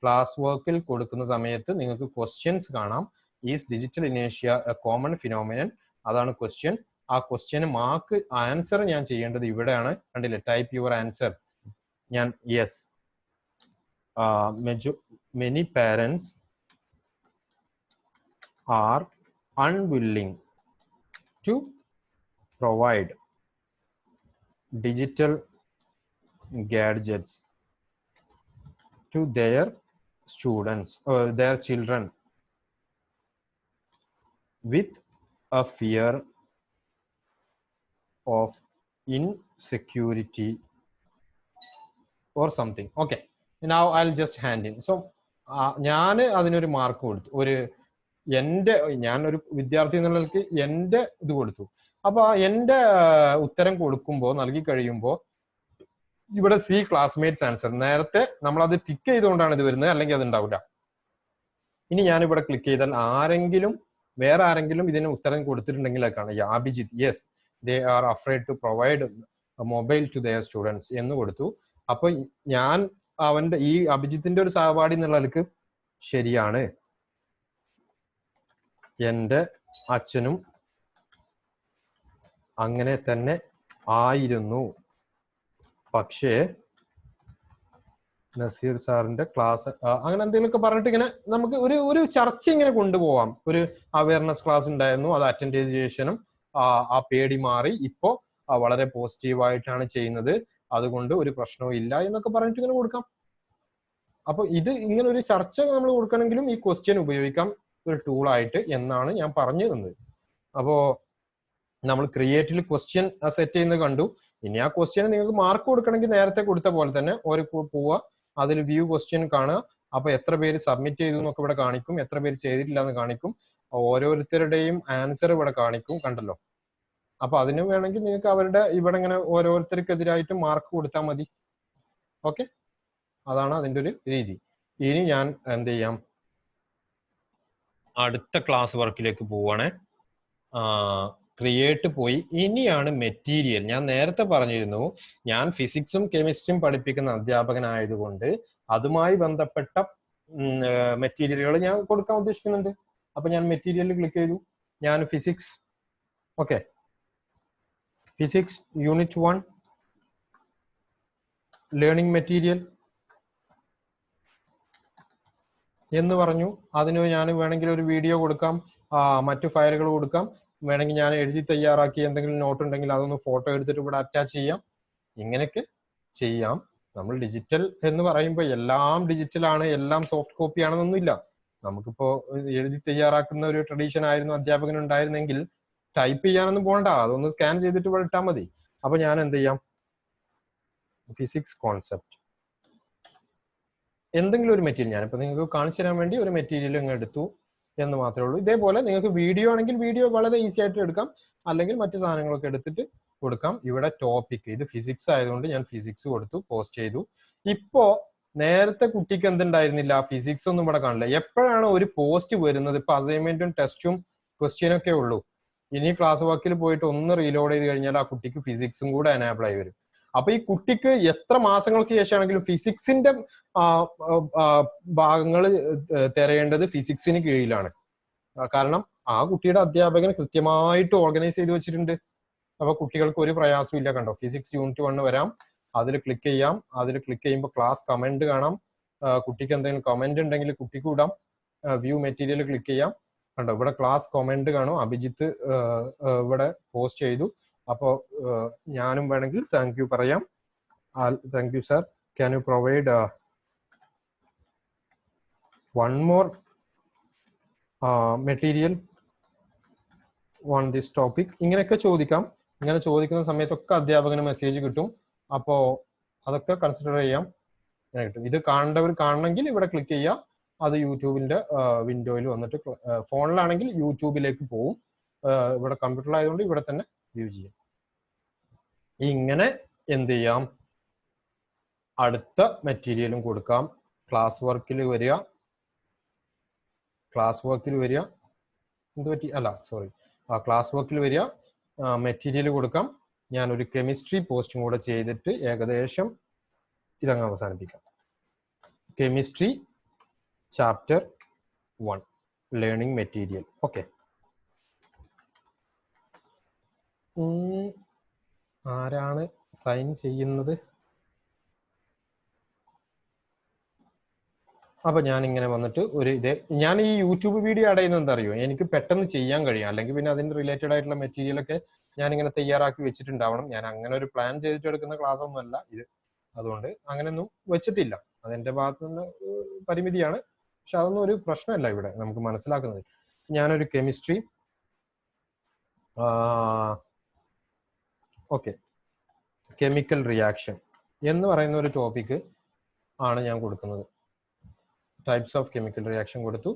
ക്ലാസ് വർക്കിൽ കൊടുക്കുന്ന സമയത്ത് നിങ്ങൾക്ക് ക്വസ്റ്റ്യൻസ് കാണാം. ഈസ് ഡിജിറ്റൽ ഇനേഷ്യ എ കോമൺ ഫിനോമിനൻ? അതാണ് ക്വസ്റ്റ്യൻ. ആ ക്വസ്റ്റ്യന് മാർക്ക് ആൻസർ ഞാൻ ചെയ്യേണ്ടത് ഇവിടെയാണ്. കണ്ടില്ലേ, ടൈപ്പ് യുവർ ആൻസർ. ഞാൻ yes, many parents are unwilling to provide digital gadgets to their students or their children with a fear of insecurity or something. Okay, now I'll just hand in. So ഞാൻ അതിനൊരു mark കൊടുത്തു. ഞാനൊരു വിദ്യാർത്ഥി എന്നുള്ളവർക്ക് എൻ്റെ ഇത് കൊടുത്തു. അപ്പൊ എൻ്റെ ഉത്തരം കൊടുക്കുമ്പോൾ, നൽകി കഴിയുമ്പോൾ ഇവിടെ സി ക്ലാസ്മേറ്റ്സ് ആൻസർ. നേരത്തെ നമ്മൾ അത് ടിക്ക് ചെയ്തുകൊണ്ടാണ് ഇത് വരുന്നത്, അല്ലെങ്കിൽ അത് ഉണ്ടാവില്ല. ഇനി ഞാനിവിടെ ക്ലിക്ക് ചെയ്താൽ വേറെ ആരെങ്കിലും ഇതിന് ഉത്തരം കൊടുത്തിട്ടുണ്ടെങ്കിൽ അത് കാണാം. Abhijith, yes they are afraid to provide mobile to their students എന്ന് കൊടുത്തു. അപ്പൊ ഞാൻ ഈ അഭിജിത്തിന്റെ ഒരു സഹപാഠി എന്നുള്ളവർക്ക് ശരിയാണ്, എൻ്റെ അച്ഛനും അങ്ങനെ തന്നെ ആയിരുന്നു, പക്ഷേ നസീർ സാറിന്റെ ക്ലാസ് അങ്ങനെ എന്തെങ്കിലുമൊക്കെ പറഞ്ഞിട്ട് ഇങ്ങനെ നമുക്ക് ഒരു ചർച്ച ഇങ്ങനെ കൊണ്ടുപോവാം. ഒരു അവയർനെസ് ക്ലാസ് ഉണ്ടായിരുന്നു, അത് അറ്റൻഡ് ചെയ്ത ശേഷം ആ പേടി മാറി, ഇപ്പോ വളരെ പോസിറ്റീവായിട്ടാണ് ചെയ്യുന്നത്, അതുകൊണ്ട് ഒരു പ്രശ്നവും ഇല്ല എന്നൊക്കെ പറഞ്ഞിട്ട് ഇങ്ങനെ കൊടുക്കാം. അപ്പൊ ഇത് ഇങ്ങനെ ഒരു ചർച്ച നമ്മൾ കൊടുക്കണമെങ്കിലും ഈ ക്വസ്റ്റ്യൻ ഉപയോഗിക്കാം ഒരു ടൂളായിട്ട് എന്നാണ് ഞാൻ പറഞ്ഞു തന്നത്. അപ്പോ നമ്മൾ ക്രിയേറ്റിൽ ക്വസ്റ്റ്യൻ സെറ്റ് ചെയ്യുന്നത് കണ്ടു. ഇനി ആ ക്വസ്റ്റ്യൻ നിങ്ങൾക്ക് മാർക്ക് കൊടുക്കണമെങ്കിൽ നേരത്തെ കൊടുത്ത പോലെ തന്നെ ഒരു പോവുക, അതിൽ വ്യൂ ക്വസ്റ്റ്യൻ കാണുക. അപ്പൊ എത്ര പേര് സബ്മിറ്റ് ചെയ്തു എന്നൊക്കെ ഇവിടെ കാണിക്കും, എത്ര പേര് ചെയ്തിട്ടില്ല എന്ന് കാണിക്കും, ഓരോരുത്തരുടെയും ആൻസർ ഇവിടെ കാണിക്കും. കണ്ടല്ലോ. അപ്പൊ അതിന് വേണമെങ്കിൽ നിങ്ങൾക്ക് അവരുടെ ഇവിടെ ഇങ്ങനെ ഓരോരുത്തർക്കെതിരായിട്ട് മാർക്ക് കൊടുത്താൽ മതി. ഓക്കെ, അതാണ് അതിൻ്റെ ഒരു രീതി. ഇനി ഞാൻ എന്ത് ചെയ്യാം, അടുത്ത ക്ലാസ് വർക്കിലേക്ക് പോവാണ്. ക്രിയേറ്റ് പോയി. ഇനിയാണ് മെറ്റീരിയൽ. ഞാൻ നേരത്തെ പറഞ്ഞിരുന്നു, ഞാൻ ഫിസിക്സും കെമിസ്ട്രിയും പഠിപ്പിക്കുന്ന അധ്യാപകനായതുകൊണ്ട് അതുമായി ബന്ധപ്പെട്ട മെറ്റീരിയലുകൾ ഞാൻ കൊടുക്കാൻ ഉദ്ദേശിക്കുന്നുണ്ട്. അപ്പൊ ഞാൻ മെറ്റീരിയലിൽ ക്ലിക്ക് ചെയ്തു. ഞാൻ physics, okay, physics unit 1 learning material എന്ന് പറഞ്ഞു. അതിന് ഞാൻ വേണമെങ്കിൽ ഒരു വീഡിയോ കൊടുക്കാം, മറ്റു ഫയലുകൾ കൊടുക്കാം, വേണമെങ്കിൽ ഞാൻ എഴുതി തയ്യാറാക്കി എന്തെങ്കിലും നോട്ട് ഉണ്ടെങ്കിൽ അതൊന്ന് ഫോട്ടോ എടുത്തിട്ട് ഇവിടെ അറ്റാച്ച് ചെയ്യാം. ഇങ്ങനെയൊക്കെ ചെയ്യാം. നമ്മൾ ഡിജിറ്റൽ എന്ന് പറയുമ്പോൾ എല്ലാം ഡിജിറ്റലാണ്, എല്ലാം സോഫ്റ്റ് കോപ്പി ആണെന്നൊന്നുമില്ല. നമുക്കിപ്പോ എഴുതി തയ്യാറാക്കുന്ന ഒരു ട്രഡീഷൻ ആയിരുന്നു അധ്യാപകൻ ഉണ്ടായിരുന്നെങ്കിൽ ടൈപ്പ് ചെയ്യാനൊന്നും പോകണ്ട, അതൊന്ന് സ്കാൻ ചെയ്തിട്ട് ഇവിടെ ഇട്ടാൽ മതി. അപ്പൊ ഞാൻ എന്ത് ചെയ്യാം, ഫിസിക്സ് കോൺസെപ്റ്റ് എന്തെങ്കിലും ഒരു മെറ്റീരിയൽ, ഞാനിപ്പോൾ നിങ്ങൾക്ക് കാണിച്ചു തരാൻ വേണ്ടി ഒരു മെറ്റീരിയൽ അങ്ങ് എടുത്തു എന്ന് മാത്രമേ ഉള്ളൂ. ഇതേപോലെ നിങ്ങൾക്ക് വീഡിയോ ആണെങ്കിൽ വീഡിയോ വളരെ ഈസി ആയിട്ട് എടുക്കാം, അല്ലെങ്കിൽ മറ്റു സാധനങ്ങളൊക്കെ എടുത്തിട്ട് കൊടുക്കാം. ഇവിടെ ടോപ്പിക് ഇത് ഫിസിക്സ് ആയതുകൊണ്ട് ഞാൻ ഫിസിക്സ് കൊടുത്തു, പോസ്റ്റ് ചെയ്തു. ഇപ്പോ നേരത്തെ കുട്ടിക്ക് എന്തുണ്ടായിരുന്നില്ല, ഫിസിക്സ് ഒന്നും ഇവിടെ കാണില്ല. എപ്പോഴാണ് ഒരു പോസ്റ്റ് വരുന്നത്, ഇപ്പൊ അസൈൻമെന്റും ടെസ്റ്റും ക്വസ്റ്റ്യനും ഒക്കെ ഉള്ളൂ. ഇനി ക്ലാസ് വർക്കിൽ പോയിട്ട് ഒന്ന് റീലോഡ് ചെയ്ത് കഴിഞ്ഞാൽ ആ കുട്ടിക്ക് ഫിസിക്സും കൂടെ എനേബിൾ ആയി വരും. അപ്പൊ ഈ കുട്ടിക്ക് എത്ര മാസങ്ങൾക്ക് ശേഷമാണെങ്കിലും ഫിസിക്സിന്റെ ഭാഗങ്ങൾ തിരയേണ്ടത് ഫിസിക്സിന് കീഴിലാണ്. കാരണം ആ കുട്ടിയുടെ അധ്യാപകൻ കൃത്യമായിട്ട് ഓർഗനൈസ് ചെയ്ത് വെച്ചിട്ടുണ്ട്. അപ്പൊ കുട്ടികൾക്ക് ഒരു പ്രയാസവും ഇല്ല. കണ്ടോ, ഫിസിക്സ് യൂണിറ്റ് 1 വരാം, അതിൽ ക്ലിക്ക് ചെയ്യാം. അതിൽ ക്ലിക്ക് ചെയ്യുമ്പോൾ ക്ലാസ് കമന്റ് കാണാം. കുട്ടിക്ക് എന്തെങ്കിലും കമന്റ് ഉണ്ടെങ്കിൽ കുട്ടിക്ക് ഇടാം. വ്യൂ മെറ്റീരിയൽ ക്ലിക്ക് ചെയ്യാം. കണ്ടോ, ഇവിടെ ക്ലാസ് കമന്റ് കാണും. അഭിജിത്ത് ഇവിടെ പോസ്റ്റ് ചെയ്തു. അപ്പോൾ ഞാനും വേണമെങ്കിൽ താങ്ക് യു പറയാം. Thank you sir, can you provide one more material on this topic. ഇങ്ങനെയൊക്കെ ചോദിക്കാം. ഇങ്ങനെ ചോദിക്കുന്ന സമയത്തൊക്കെ അധ്യാപകന് മെസ്സേജ് കിട്ടും. അപ്പോൾ അതൊക്കെ കൺസിഡർ ചെയ്യാം. കിട്ടും. ഇത് കാണേണ്ടവർ കാണണമെങ്കിൽ ഇവിടെ ക്ലിക്ക് ചെയ്യാം. അത് യൂട്യൂബിന്റെ വിൻഡോയിൽ വന്നിട്ട്, ഫോണിലാണെങ്കിൽ യൂട്യൂബിലേക്ക് പോവും. ഇവിടെ കമ്പ്യൂട്ടറിലായതുകൊണ്ട് ഇവിടെ തന്നെ വ്യൂ ചെയ്യാം. ഇങ്ങനെ എന്ത് ചെയ്യാം, അടുത്ത മെറ്റീരിയലും കൊടുക്കാം. ക്ലാസ് വർക്കിൽ വരിക, എന്ത് പറ്റി, അല്ല സോറി, ക്ലാസ് വർക്കിൽ വരിക, മെറ്റീരിയൽ കൊടുക്കാം. ഞാനൊരു കെമിസ്ട്രി പോസ്റ്റും കൂടെ ചെയ്തിട്ട് ഏകദേശം ഇതങ്ങ് അവസാനിപ്പിക്കാം. Chemistry chapter 1 learning material. Okay, ആരാണ് സൈൻ ചെയ്യുന്നത്? അപ്പൊ ഞാൻ ഇങ്ങനെ വന്നിട്ട് ഞാൻ ഈ യൂട്യൂബ് വീഡിയോ അടയുന്നത് എന്താ അറിയോ, എനിക്ക് പെട്ടെന്ന് ചെയ്യാൻ കഴിയും. അല്ലെങ്കിൽ പിന്നെ അതിന് റിലേറ്റഡ് ആയിട്ടുള്ള മെറ്റീരിയൽ ഒക്കെ ഞാൻ ഇങ്ങനെ തയ്യാറാക്കി വെച്ചിട്ടുണ്ടാവണം. ഞാൻ അങ്ങനെ ഒരു പ്ലാൻ ചെയ്തിട്ട് എടുക്കുന്ന ക്ലാസ് ഒന്നും അല്ല ഇത്. അതുകൊണ്ട് അങ്ങനെയൊന്നും വെച്ചിട്ടില്ല. അതെന്റെ ഭാഗത്ത് നിന്ന് പരിമിതിയാണ്. പക്ഷെ അതൊന്നും ഒരു പ്രശ്നമല്ല ഇവിടെ നമുക്ക് മനസ്സിലാക്കുന്നത്. ഞാനൊരു കെമിസ്ട്രി ഓക്കെ, കെമിക്കൽ റിയാക്ഷൻ എന്ന് പറയുന്ന ഒരു ടോപ്പിക് ആണ് ഞാൻ കൊടുക്കുന്നത്. ടൈപ്സ് ഓഫ് കെമിക്കൽ റിയാക്ഷൻ കൊടുത്തു.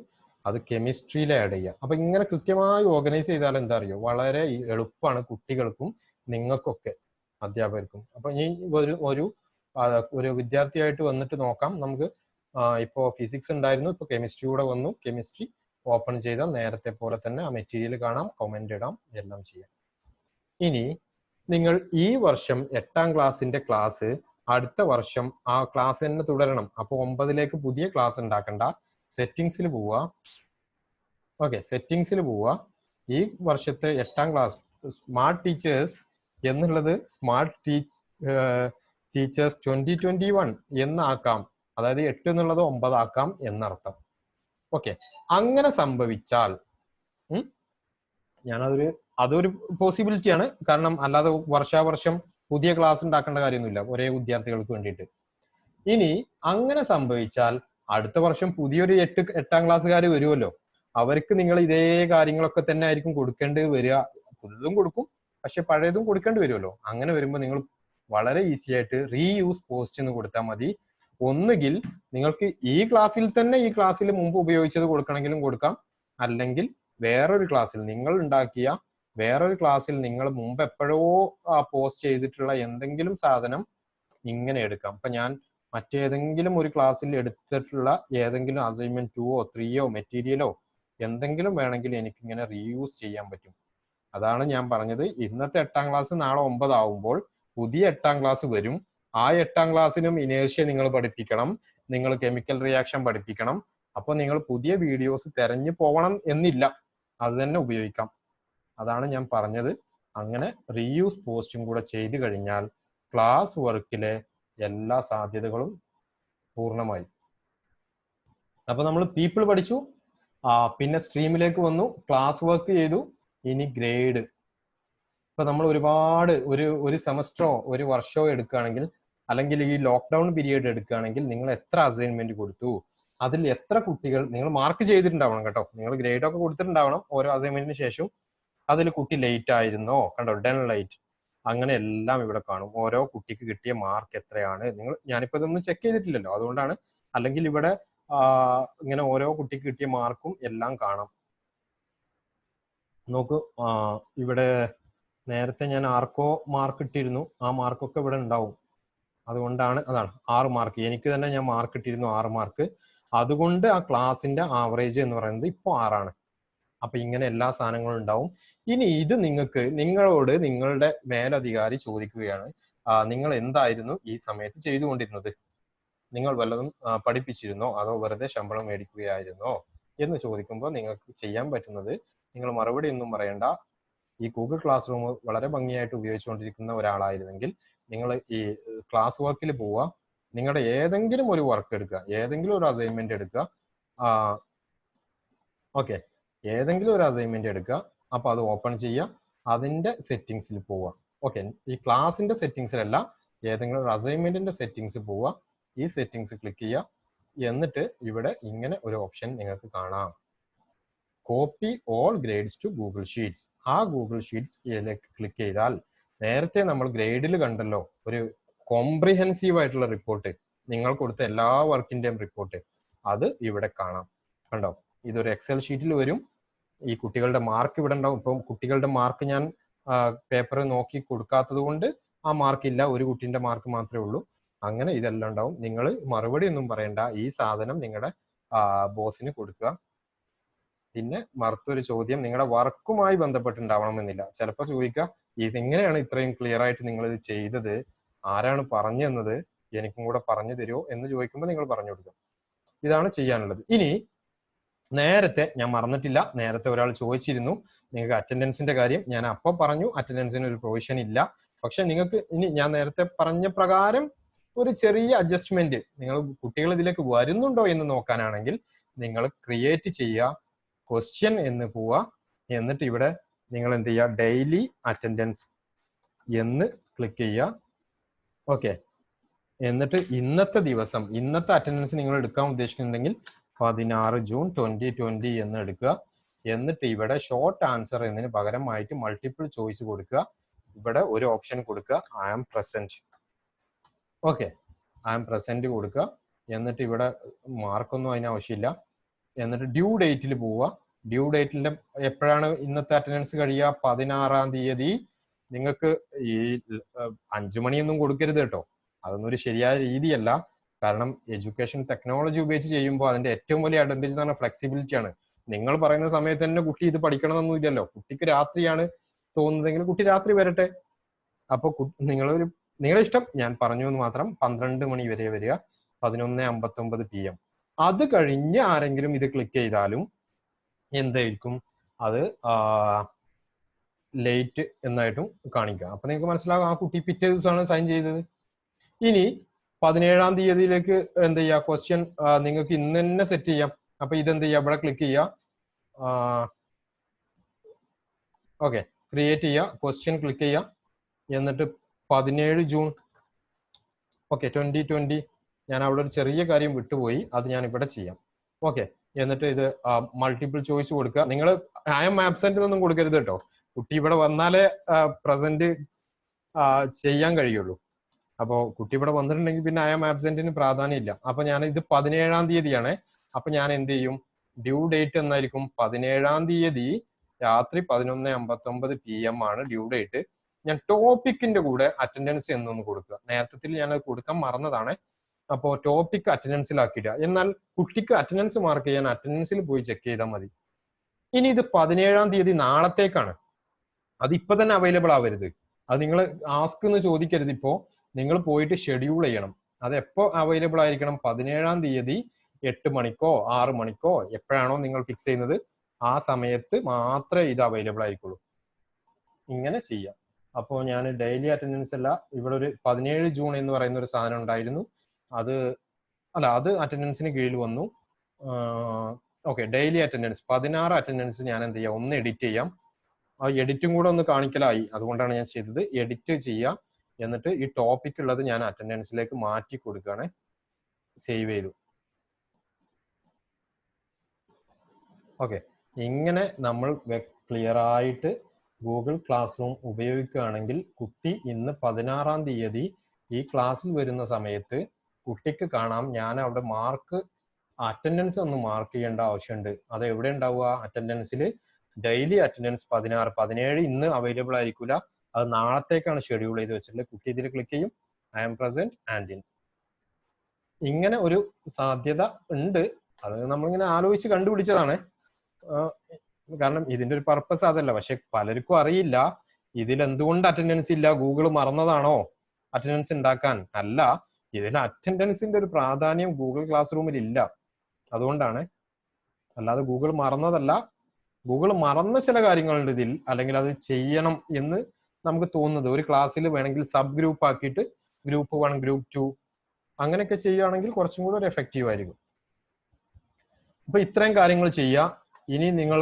അത് കെമിസ്ട്രിയിൽ ആഡ് ചെയ്യുക. അപ്പൊ ഇങ്ങനെ കൃത്യമായി ഓർഗനൈസ് ചെയ്താൽ എന്താ അറിയോ, വളരെ എളുപ്പമാണ് കുട്ടികൾക്കും നിങ്ങൾക്കൊക്കെ അധ്യാപകർക്കും. അപ്പൊ ഇനി ഒരു വിദ്യാർത്ഥിയായിട്ട് വന്നിട്ട് നോക്കാം നമുക്ക്. ഇപ്പോൾ ഫിസിക്സ് ഉണ്ടായിരുന്നു, ഇപ്പൊ കെമിസ്ട്രി കൂടെ വന്നു. കെമിസ്ട്രി ഓപ്പൺ ചെയ്താൽ നേരത്തെ പോലെ തന്നെ ആ മെറ്റീരിയൽ കാണാം, കമന്റ് ഇടാം, എല്ലാം ചെയ്യാം. ഇനി നിങ്ങൾ ഈ വർഷം 8ാം ക്ലാസ്സിന്റെ ക്ലാസ് അടുത്ത വർഷം ആ ക്ലാസ് തന്നെ തുടരണം. അപ്പൊ 9ലേക്ക് പുതിയ ക്ലാസ് ഉണ്ടാക്കണ്ട. സെറ്റിംഗ്സിൽ പോവുക. ഓക്കെ, സെറ്റിംഗ്സിൽ പോവുക. ഈ വർഷത്തെ 8ാം ക്ലാസ് സ്മാർട്ട് ടീച്ചേഴ്സ് എന്നുള്ളത് സ്മാർട്ട് ടീച്ചേഴ്സ് 2021 എന്നാക്കാം. അതായത് 8 എന്നുള്ളത് 9 ആക്കാം എന്നർത്ഥം. ഓക്കെ, അങ്ങനെ സംഭവിച്ചാൽ അതൊരു പോസിബിലിറ്റിയാണ്. കാരണം അല്ലാതെ വർഷാവർഷം പുതിയ ക്ലാസ് ഉണ്ടാക്കേണ്ട കാര്യമൊന്നുമില്ല ഒരേ വിദ്യാർത്ഥികൾക്ക് വേണ്ടിയിട്ട്. ഇനി അങ്ങനെ സംഭവിച്ചാൽ അടുത്ത വർഷം പുതിയൊരു 8ാം ക്ലാസ്സുകാർ വരുമല്ലോ, അവർക്ക് നിങ്ങൾ ഇതേ കാര്യങ്ങളൊക്കെ തന്നെ ആയിരിക്കും കൊടുക്കേണ്ടി വരിക. പുതുതും കൊടുക്കും, പക്ഷെ പഴയതും കൊടുക്കേണ്ടി വരുമല്ലോ. അങ്ങനെ വരുമ്പോൾ നിങ്ങൾ വളരെ ഈസി ആയിട്ട് റീയൂസ് പോസ്റ്റ് എന്ന് കൊടുത്താൽ മതി. ഒന്നുകിൽ നിങ്ങൾക്ക് ഈ ക്ലാസ്സിൽ തന്നെ ഈ ക്ലാസ്സിൽ മുമ്പ് ഉപയോഗിച്ചത് കൊടുക്കണമെങ്കിലും കൊടുക്കാം. അല്ലെങ്കിൽ വേറൊരു ക്ലാസ്സിൽ നിങ്ങൾ ഉണ്ടാക്കിയ വേറൊരു ക്ലാസ്സിൽ നിങ്ങൾ മുമ്പ് എപ്പോഴോ പോസ്റ്റ് ചെയ്തിട്ടുള്ള എന്തെങ്കിലും സാധനം ഇങ്ങനെ എടുക്കാം. അപ്പൊ ഞാൻ മറ്റേതെങ്കിലും ഒരു ക്ലാസ്സിൽ എടുത്തിട്ടുള്ള ഏതെങ്കിലും അസൈൻമെന്റ് 2ഓ 3ഓ മെറ്റീരിയലോ എന്തെങ്കിലും വേണമെങ്കിൽ എനിക്ക് ഇങ്ങനെ റീയൂസ് ചെയ്യാൻ പറ്റും. അതാണ് ഞാൻ പറഞ്ഞത്. ഇന്നത്തെ 8ാം ക്ലാസ് നാളെ 9 ആവുമ്പോൾ പുതിയ 8ാം ക്ലാസ് വരും. ആ 8ാം ക്ലാസ്സിനും ഇനേഷ്യ നിങ്ങൾ പഠിപ്പിക്കണം, നിങ്ങൾ കെമിക്കൽ റിയാക്ഷൻ പഠിപ്പിക്കണം. അപ്പൊ നിങ്ങൾ പുതിയ വീഡിയോസ് തെരഞ്ഞു പോകണം എന്നില്ല, അത് തന്നെ ഉപയോഗിക്കാം. അതാണ് ഞാൻ പറഞ്ഞത്. അങ്ങനെ റീയൂസ് പോസ്റ്റും കൂടെ ചെയ്തു കഴിഞ്ഞാൽ ക്ലാസ് വർക്കിലെ എല്ലാ സാധ്യതകളും പൂർണ്ണമായി. അപ്പൊ നമ്മൾ പീപ്പിൾ പഠിച്ചു, പിന്നെ സ്ട്രീമിലേക്ക് വന്നു, ക്ലാസ് വർക്ക് ചെയ്തു. ഇനി ഗ്രേഡ്. ഇപ്പൊ നമ്മൾ ഒരുപാട് ഒരു സെമസ്റ്ററോ ഒരു വർഷമോ എടുക്കുകയാണെങ്കിൽ, അല്ലെങ്കിൽ ഈ ലോക്ക്ഡൌൺ പീരീഡ് എടുക്കുകയാണെങ്കിൽ, നിങ്ങൾ എത്ര അസൈൻമെന്റ് കൊടുത്തു, അതിൽ എത്ര കുട്ടികൾ നിങ്ങൾ മാർക്ക് ചെയ്തിട്ടുണ്ടാവണം കേട്ടോ. നിങ്ങൾ ഗ്രേഡ് ഒക്കെ കൊടുത്തിട്ടുണ്ടാവണം ഓരോ അസൈൻമെന്റിന് ശേഷം. അതിൽ കുട്ടി ലേറ്റ് ആയിരുന്നോ, കണ്ടോ, ഡൺ ലൈറ്റ്, അങ്ങനെ എല്ലാം ഇവിടെ കാണും. ഓരോ കുട്ടിക്ക് കിട്ടിയ മാർക്ക് എത്രയാണ്. ഞാനിപ്പോ ഇതൊന്നും ചെക്ക് ചെയ്തിട്ടില്ലല്ലോ, അതുകൊണ്ടാണ്. അല്ലെങ്കിൽ ഇവിടെ ഇങ്ങനെ ഓരോ കുട്ടിക്ക് കിട്ടിയ മാർക്കും എല്ലാം കാണാം. നോക്കൂ, ഇവിടെ നേരത്തെ ഞാൻ ആർക്കോ മാർക്ക് ഇട്ടിരുന്നു, ആ മാർക്കൊക്കെ ഇവിടെ ഉണ്ടാവും. അതുകൊണ്ടാണ്, അതാണ് 6 മാർക്ക്. എനിക്ക് തന്നെ ഞാൻ മാർക്ക് ഇട്ടിരുന്നു 6 മാർക്ക്. അതുകൊണ്ട് ആ ക്ലാസിന്റെ ആവറേജ് എന്ന് പറയുന്നത് ഇപ്പോൾ 6ആണ്. അപ്പൊ ഇങ്ങനെ എല്ലാ സാധനങ്ങളും ഉണ്ടാവും. ഇനി ഇത് നിങ്ങളോട് നിങ്ങളുടെ മേലധികാരി ചോദിക്കുകയാണ്, നിങ്ങൾ എന്തായിരുന്നു ഈ സമയത്ത് ചെയ്തുകൊണ്ടിരുന്നത്? നിങ്ങൾ വല്ലതും പഠിപ്പിച്ചിരുന്നോ, അതോ വെറുതെ ശമ്പളം മേടിക്കുകയായിരുന്നോ എന്ന് ചോദിക്കുമ്പോൾ നിങ്ങൾക്ക് ചെയ്യാൻ പറ്റുന്നത്, നിങ്ങൾ മറുപടി ഒന്നും പറയണ്ട, ഈ ഗൂഗിൾ ക്ലാസ് റൂം വളരെ ഭംഗിയായിട്ട് ഉപയോഗിച്ചുകൊണ്ടിരിക്കുന്ന ഒരാളായിരുന്നെങ്കിൽ നിങ്ങൾ ഈ ക്ലാസ് വർക്കിൽ പോവുക, നിങ്ങളുടെ ഏതെങ്കിലും ഒരു വർക്ക് എടുക്കുക, ഏതെങ്കിലും ഒരു അസൈൻമെന്റ് എടുക്കുക, ഓക്കെ, ഏതെങ്കിലും ഒരു അസൈൻമെന്റ് എടുക്കുക, അപ്പൊ അത് ഓപ്പൺ ചെയ്യുക, അതിന്റെ സെറ്റിങ്സിൽ പോവുക. ഓക്കെ, ഈ ക്ലാസിന്റെ സെറ്റിങ്സിലല്ല, ഏതെങ്കിലും ഒരു അസൈൻമെന്റിന്റെ സെറ്റിങ്സ് പോവുക, ഈ സെറ്റിങ്സ് ക്ലിക്ക് ചെയ്യുക, എന്നിട്ട് ഇവിടെ ഇങ്ങനെ ഒരു ഓപ്ഷൻ നിങ്ങൾക്ക് കാണാം, copy all grades to Google sheets. ആ ഗൂഗിൾ ഷീറ്റ്സിലേക്ക് ക്ലിക്ക് ചെയ്താൽ നേരത്തെ നമ്മൾ ഗ്രേഡിൽ കണ്ടല്ലോ ഒരു കോംപ്രിഹെൻസീവ് ആയിട്ടുള്ള റിപ്പോർട്ട്, നിങ്ങൾ കൊടുത്ത എല്ലാ വർക്കിന്റെയും റിപ്പോർട്ട്, അത് ഇവിടെ കാണാം. കണ്ടോ, ഇതൊരു എക്സൽ ഷീറ്റിൽ വരും. ഈ കുട്ടികളുടെ മാർക്ക് ഇവിടെ ഉണ്ടാവും. ഇപ്പം കുട്ടികളുടെ മാർക്ക് ഞാൻ പേപ്പർ നോക്കി കൊടുക്കാത്തത് കൊണ്ട് ആ മാർക്ക് ഇല്ല, ഒരു കുട്ടീന്റെ മാർക്ക് മാത്രമേ ഉള്ളൂ. അങ്ങനെ ഇതെല്ലാം ഉണ്ടാവും. നിങ്ങൾ മറുപടി ഒന്നും പറയണ്ട, ഈ സാധനം നിങ്ങളുടെ ബോസിന് കൊടുക്കുക. പിന്നെ മറുത്തൊരു ചോദ്യം, നിങ്ങളുടെ വർക്കുമായി ബന്ധപ്പെട്ടുണ്ടാവണമെന്നില്ല. ചിലപ്പോൾ ചോദിക്കുക, ഇതെങ്ങനെയാണ് ഇത്രയും ക്ലിയർ ആയിട്ട് നിങ്ങൾ ഇത് ചെയ്തത്, ആരാണ് പറഞ്ഞു തന്നത്, എനിക്കും കൂടെ പറഞ്ഞു തരുമോ എന്ന് ചോദിക്കുമ്പോൾ നിങ്ങൾ പറഞ്ഞു കൊടുക്കുക. ഇതാണ് ചെയ്യാനുള്ളത്. ഇനി നേരത്തെ ഞാൻ മറന്നിട്ടില്ല, നേരത്തെ ഒരാൾ ചോദിച്ചിരുന്നു നിങ്ങൾക്ക് അറ്റൻഡൻസിന്റെ കാര്യം. ഞാൻ അപ്പോൾ പറഞ്ഞു അറ്റൻഡൻസിന് ഒരു പ്രൊവിഷൻ ഇല്ല. പക്ഷെ നിങ്ങൾക്ക് ഇനി ഞാൻ നേരത്തെ പറഞ്ഞ പ്രകാരം ഒരു ചെറിയ അഡ്ജസ്റ്റ്മെന്റ്, നിങ്ങൾ കുട്ടികൾ ഇതിലേക്ക് വരുന്നുണ്ടോ എന്ന് നോക്കാനാണെങ്കിൽ നിങ്ങൾ ക്രിയേറ്റ് ചെയ്യുക, ക്വസ്റ്റ്യൻ എന്ന് പോവുക, എന്നിട്ട് ഇവിടെ നിങ്ങൾ എന്ത് ചെയ്യുക, ഡെയിലി അറ്റൻഡൻസ് എന്ന് ക്ലിക്ക് ചെയ്യുക. ഓക്കെ, എന്നിട്ട് ഇന്നത്തെ ദിവസം, ഇന്നത്തെ അറ്റൻഡൻസ് നിങ്ങൾ എടുക്കാൻ ഉദ്ദേശിക്കുന്നുണ്ടെങ്കിൽ 16 ജൂൺ 2020 എന്ന് എടുക്കുക. എന്നിട്ട് ഇവിടെ ഷോർട്ട് ആൻസർ എന്നതിന് പകരമായിട്ട് മൾട്ടിപ്പിൾ ചോയ്സ് കൊടുക്കുക. ഇവിടെ ഒരു ഓപ്ഷൻ കൊടുക്കുക, I am present. Okay, I am present കൊടുക്കുക. എന്നിട്ട് ഇവിടെ മാർക്കൊന്നും അതിന് ആവശ്യമില്ല. എന്നിട്ട് ഡ്യൂ ഡേറ്റിൽ പോവുക. ഡ്യൂ ഡേറ്റിന്റെ എപ്പോഴാണ് ഇന്നത്തെ അറ്റൻഡൻസ് കഴിയുക, 16-ാം തീയതി. നിങ്ങൾക്ക് ഈ 5 മണിയൊന്നും കൊടുക്കരുത് കേട്ടോ, അതൊന്നും ഒരു ശരിയായ രീതിയല്ല. കാരണം എഡ്യൂക്കേഷൻ ടെക്നോളജി ഉപയോഗിച്ച് ചെയ്യുമ്പോൾ അതിന്റെ ഏറ്റവും വലിയ അഡ്വാൻറ്റേജ് എന്ന് പറഞ്ഞാൽ ഫ്ലെക്സിബിലിറ്റി ആണ്. നിങ്ങൾ പറയുന്ന സമയത്ത് തന്നെ കുട്ടി ഇത് പഠിക്കണമെന്നൊന്നും ഇല്ലല്ലോ. കുട്ടിക്ക് രാത്രിയാണ് തോന്നുന്നതെങ്കിൽ കുട്ടി രാത്രി വരട്ടെ. അപ്പൊ നിങ്ങളുടെ ഇഷ്ടം, ഞാൻ പറഞ്ഞു എന്ന് മാത്രം. 12 മണി വരെ വരിക, 11:59 PM. അത് കഴിഞ്ഞ് ആരെങ്കിലും ഇത് ക്ലിക്ക് ചെയ്താലും എന്തായിരിക്കും, അത് ലേറ്റ് എന്നായിട്ടും കാണിക്കുക. അപ്പൊ നിങ്ങൾക്ക് മനസ്സിലാകും ആ കുട്ടി പിറ്റേ ദിവസമാണ് സൈൻ ചെയ്തത്. ഇനി 17-ാം തീയതിയിലേക്ക് എന്ത് ചെയ്യുക, ക്വസ്റ്റ്യൻ നിങ്ങൾക്ക് ഇന്ന് തന്നെ സെറ്റ് ചെയ്യാം. അപ്പൊ ഇതെന്ത് ചെയ്യുക, ഇവിടെ ക്ലിക്ക് ചെയ്യുക, ഓക്കെ, ക്രിയേറ്റ് ചെയ്യുക, ക്വസ്റ്റ്യൻ ക്ലിക്ക് ചെയ്യുക. എന്നിട്ട് 17 ജൂൺ 2020, ഞാൻ അവിടെ ഒരു ചെറിയ കാര്യം വിട്ടുപോയി, അത് ഞാൻ ഇവിടെ ചെയ്യാം. ഓക്കെ, എന്നിട്ട് ഇത് മൾട്ടിപ്പിൾ ചോയ്സ് കൊടുക്കുക. നിങ്ങൾ ഐ ആം ആബ്സെന്റ് എന്നൊന്നും കൊടുക്കരുത് കേട്ടോ. കുട്ടി ഇവിടെ വന്നാലേ പ്രസന്റ് ചെയ്യാൻ കഴിയുള്ളൂ. അപ്പോൾ കുട്ടി ഇവിടെ വന്നിട്ടുണ്ടെങ്കിൽ പിന്നെ ഐ ആം ആബ്സെന്റിന് പ്രാധാന്യമില്ല. അപ്പൊ ഞാൻ ഇത് 17-ാം തീയതിയാണ്. അപ്പൊ ഞാൻ എന്ത് ചെയ്യും, ഡ്യൂ ഡേറ്റ് എന്നായിരിക്കും 17-ാം തീയതി രാത്രി 11:59 PM ആണ് ഡ്യൂ ഡേറ്റ്. ഞാൻ ടോപ്പിക്കിന്റെ കൂടെ അറ്റൻഡൻസ് എന്നൊന്ന് കൊടുക്കുക. നേരത്തെ ഞാൻ കൊടുക്കാൻ മറന്നതാണ്. അപ്പോൾ ടോപ്പിക് അറ്റൻഡൻസിലാക്കിയിടുക. എന്നാൽ കുട്ടിക്ക് അറ്റൻഡൻസ് മാർക്ക് ചെയ്യാൻ അറ്റൻഡൻസിൽ പോയി ചെക്ക് ചെയ്താൽ മതി. ഇനി ഇത് 17-ാം തീയതി നാളത്തേക്കാണ്. അത് ഇപ്പൊ തന്നെ അവൈലബിൾ ആവരുത്. അത് നിങ്ങൾ ആസ്ക് എന്ന് ചോദിക്കരുത്. ഇപ്പോ നിങ്ങൾ പോയിട്ട് ഷെഡ്യൂൾ ചെയ്യണം. അത് എപ്പോ അവൈലബിൾ ആയിരിക്കണം, 17-ാം തീയതി 8 മണിക്കോ 6 മണിക്കോ എപ്പോഴാണോ നിങ്ങൾ ഫിക്സ് ചെയ്യുന്നത് ആ സമയത്ത് മാത്രമേ ഇത് അവൈലബിൾ ആയിരിക്കുള്ളൂ. ഇങ്ങനെ ചെയ്യാം. അപ്പോൾ ഞാൻ ഡെയിലി അറ്റൻഡൻസ് അല്ല, ഇവിടെ ഒരു 17 ജൂൺ എന്ന് പറയുന്ന ഒരു സാധനം ഉണ്ടായിരുന്നു. അത് അറ്റൻഡൻസിന് കീഴിൽ വന്നു. ഓക്കെ, ഡെയിലി അറ്റൻഡൻസ് 16 അറ്റൻഡൻസ് ഞാൻ എന്ത് ചെയ്യാം, ഒന്ന് എഡിറ്റ് ചെയ്യാം. ആ എഡിറ്റും കൂടെ ഒന്ന് കാണിക്കലായി, അതുകൊണ്ടാണ് ഞാൻ ചെയ്തത്. എഡിറ്റ് ചെയ്യാം. എന്നിട്ട് ഈ ടോപ്പിക് ഉള്ളത് ഞാൻ അറ്റൻഡൻസിലേക്ക് മാറ്റി കൊടുക്കുകയാണ്. സേവ് ചെയ്തു. ഓക്കെ, ഇങ്ങനെ നമ്മൾ ക്ലിയർ ആയിട്ട് ഗൂഗിൾ ക്ലാസ് റൂം ഉപയോഗിക്കുകയാണെങ്കിൽ കുട്ടി ഇന്ന് 16-ാം തീയതി ഈ ക്ലാസ്സിൽ വരുന്ന സമയത്ത് കുട്ടിക്ക് കാണാം, ഞാൻ അവിടെ അറ്റൻഡൻസ് ഒന്ന് മാർക്ക് ചെയ്യേണ്ട ആവശ്യമുണ്ട്. അത് എവിടെ ഉണ്ടാവുക, അറ്റൻഡൻസിൽ ഡെയിലി അറ്റൻഡൻസ് 16, 17 ഇന്ന് അവൈലബിൾ ആയിരിക്കില്ല, അത് നാളത്തേക്കാണ് ഷെഡ്യൂൾ ചെയ്ത് വെച്ചിട്ടുള്ളത്. കുട്ടി ഇതിൽ ക്ലിക്ക് ചെയ്യും, I am present and in. ഇങ്ങനെ ഒരു സാധ്യത ഉണ്ട്. അത് നമ്മളിങ്ങനെ ആലോചിച്ച് കണ്ടുപിടിച്ചതാണ്. കാരണം ഇതിന്റെ ഒരു പർപ്പസ് അതല്ല. പക്ഷെ പലർക്കും അറിയില്ല ഇതിൽ എന്തുകൊണ്ട് അറ്റൻഡൻസ് ഇല്ല, ഗൂഗിൾ മറന്നതാണോ അറ്റൻഡൻസ് ഉണ്ടാക്കാൻ? അല്ല, ഇതിൽ അറ്റൻഡൻസിന്റെ ഒരു പ്രാധാന്യം ഗൂഗിൾ ക്ലാസ് റൂമിൽ ഇല്ല, അതുകൊണ്ടാണ്. അല്ലാതെ ഗൂഗിൾ മറന്നതല്ല. ഗൂഗിൾ മറന്ന ചില കാര്യങ്ങളുണ്ട് ഇതിൽ, അല്ലെങ്കിൽ അത് ചെയ്യണം എന്ന് നമുക്ക് തോന്നുന്നത്. ഒരു ക്ലാസ്സിൽ വേണമെങ്കിൽ സബ് ഗ്രൂപ്പ് ആക്കിയിട്ട് ഗ്രൂപ്പ് 1 ഗ്രൂപ്പ് 2 അങ്ങനെയൊക്കെ ചെയ്യുകയാണെങ്കിൽ കുറച്ചും കൂടെ ഒരു എഫക്റ്റീവ് ആയിരിക്കും. അപ്പൊ ഇത്രയും കാര്യങ്ങൾ ചെയ്യുക. ഇനി നിങ്ങൾ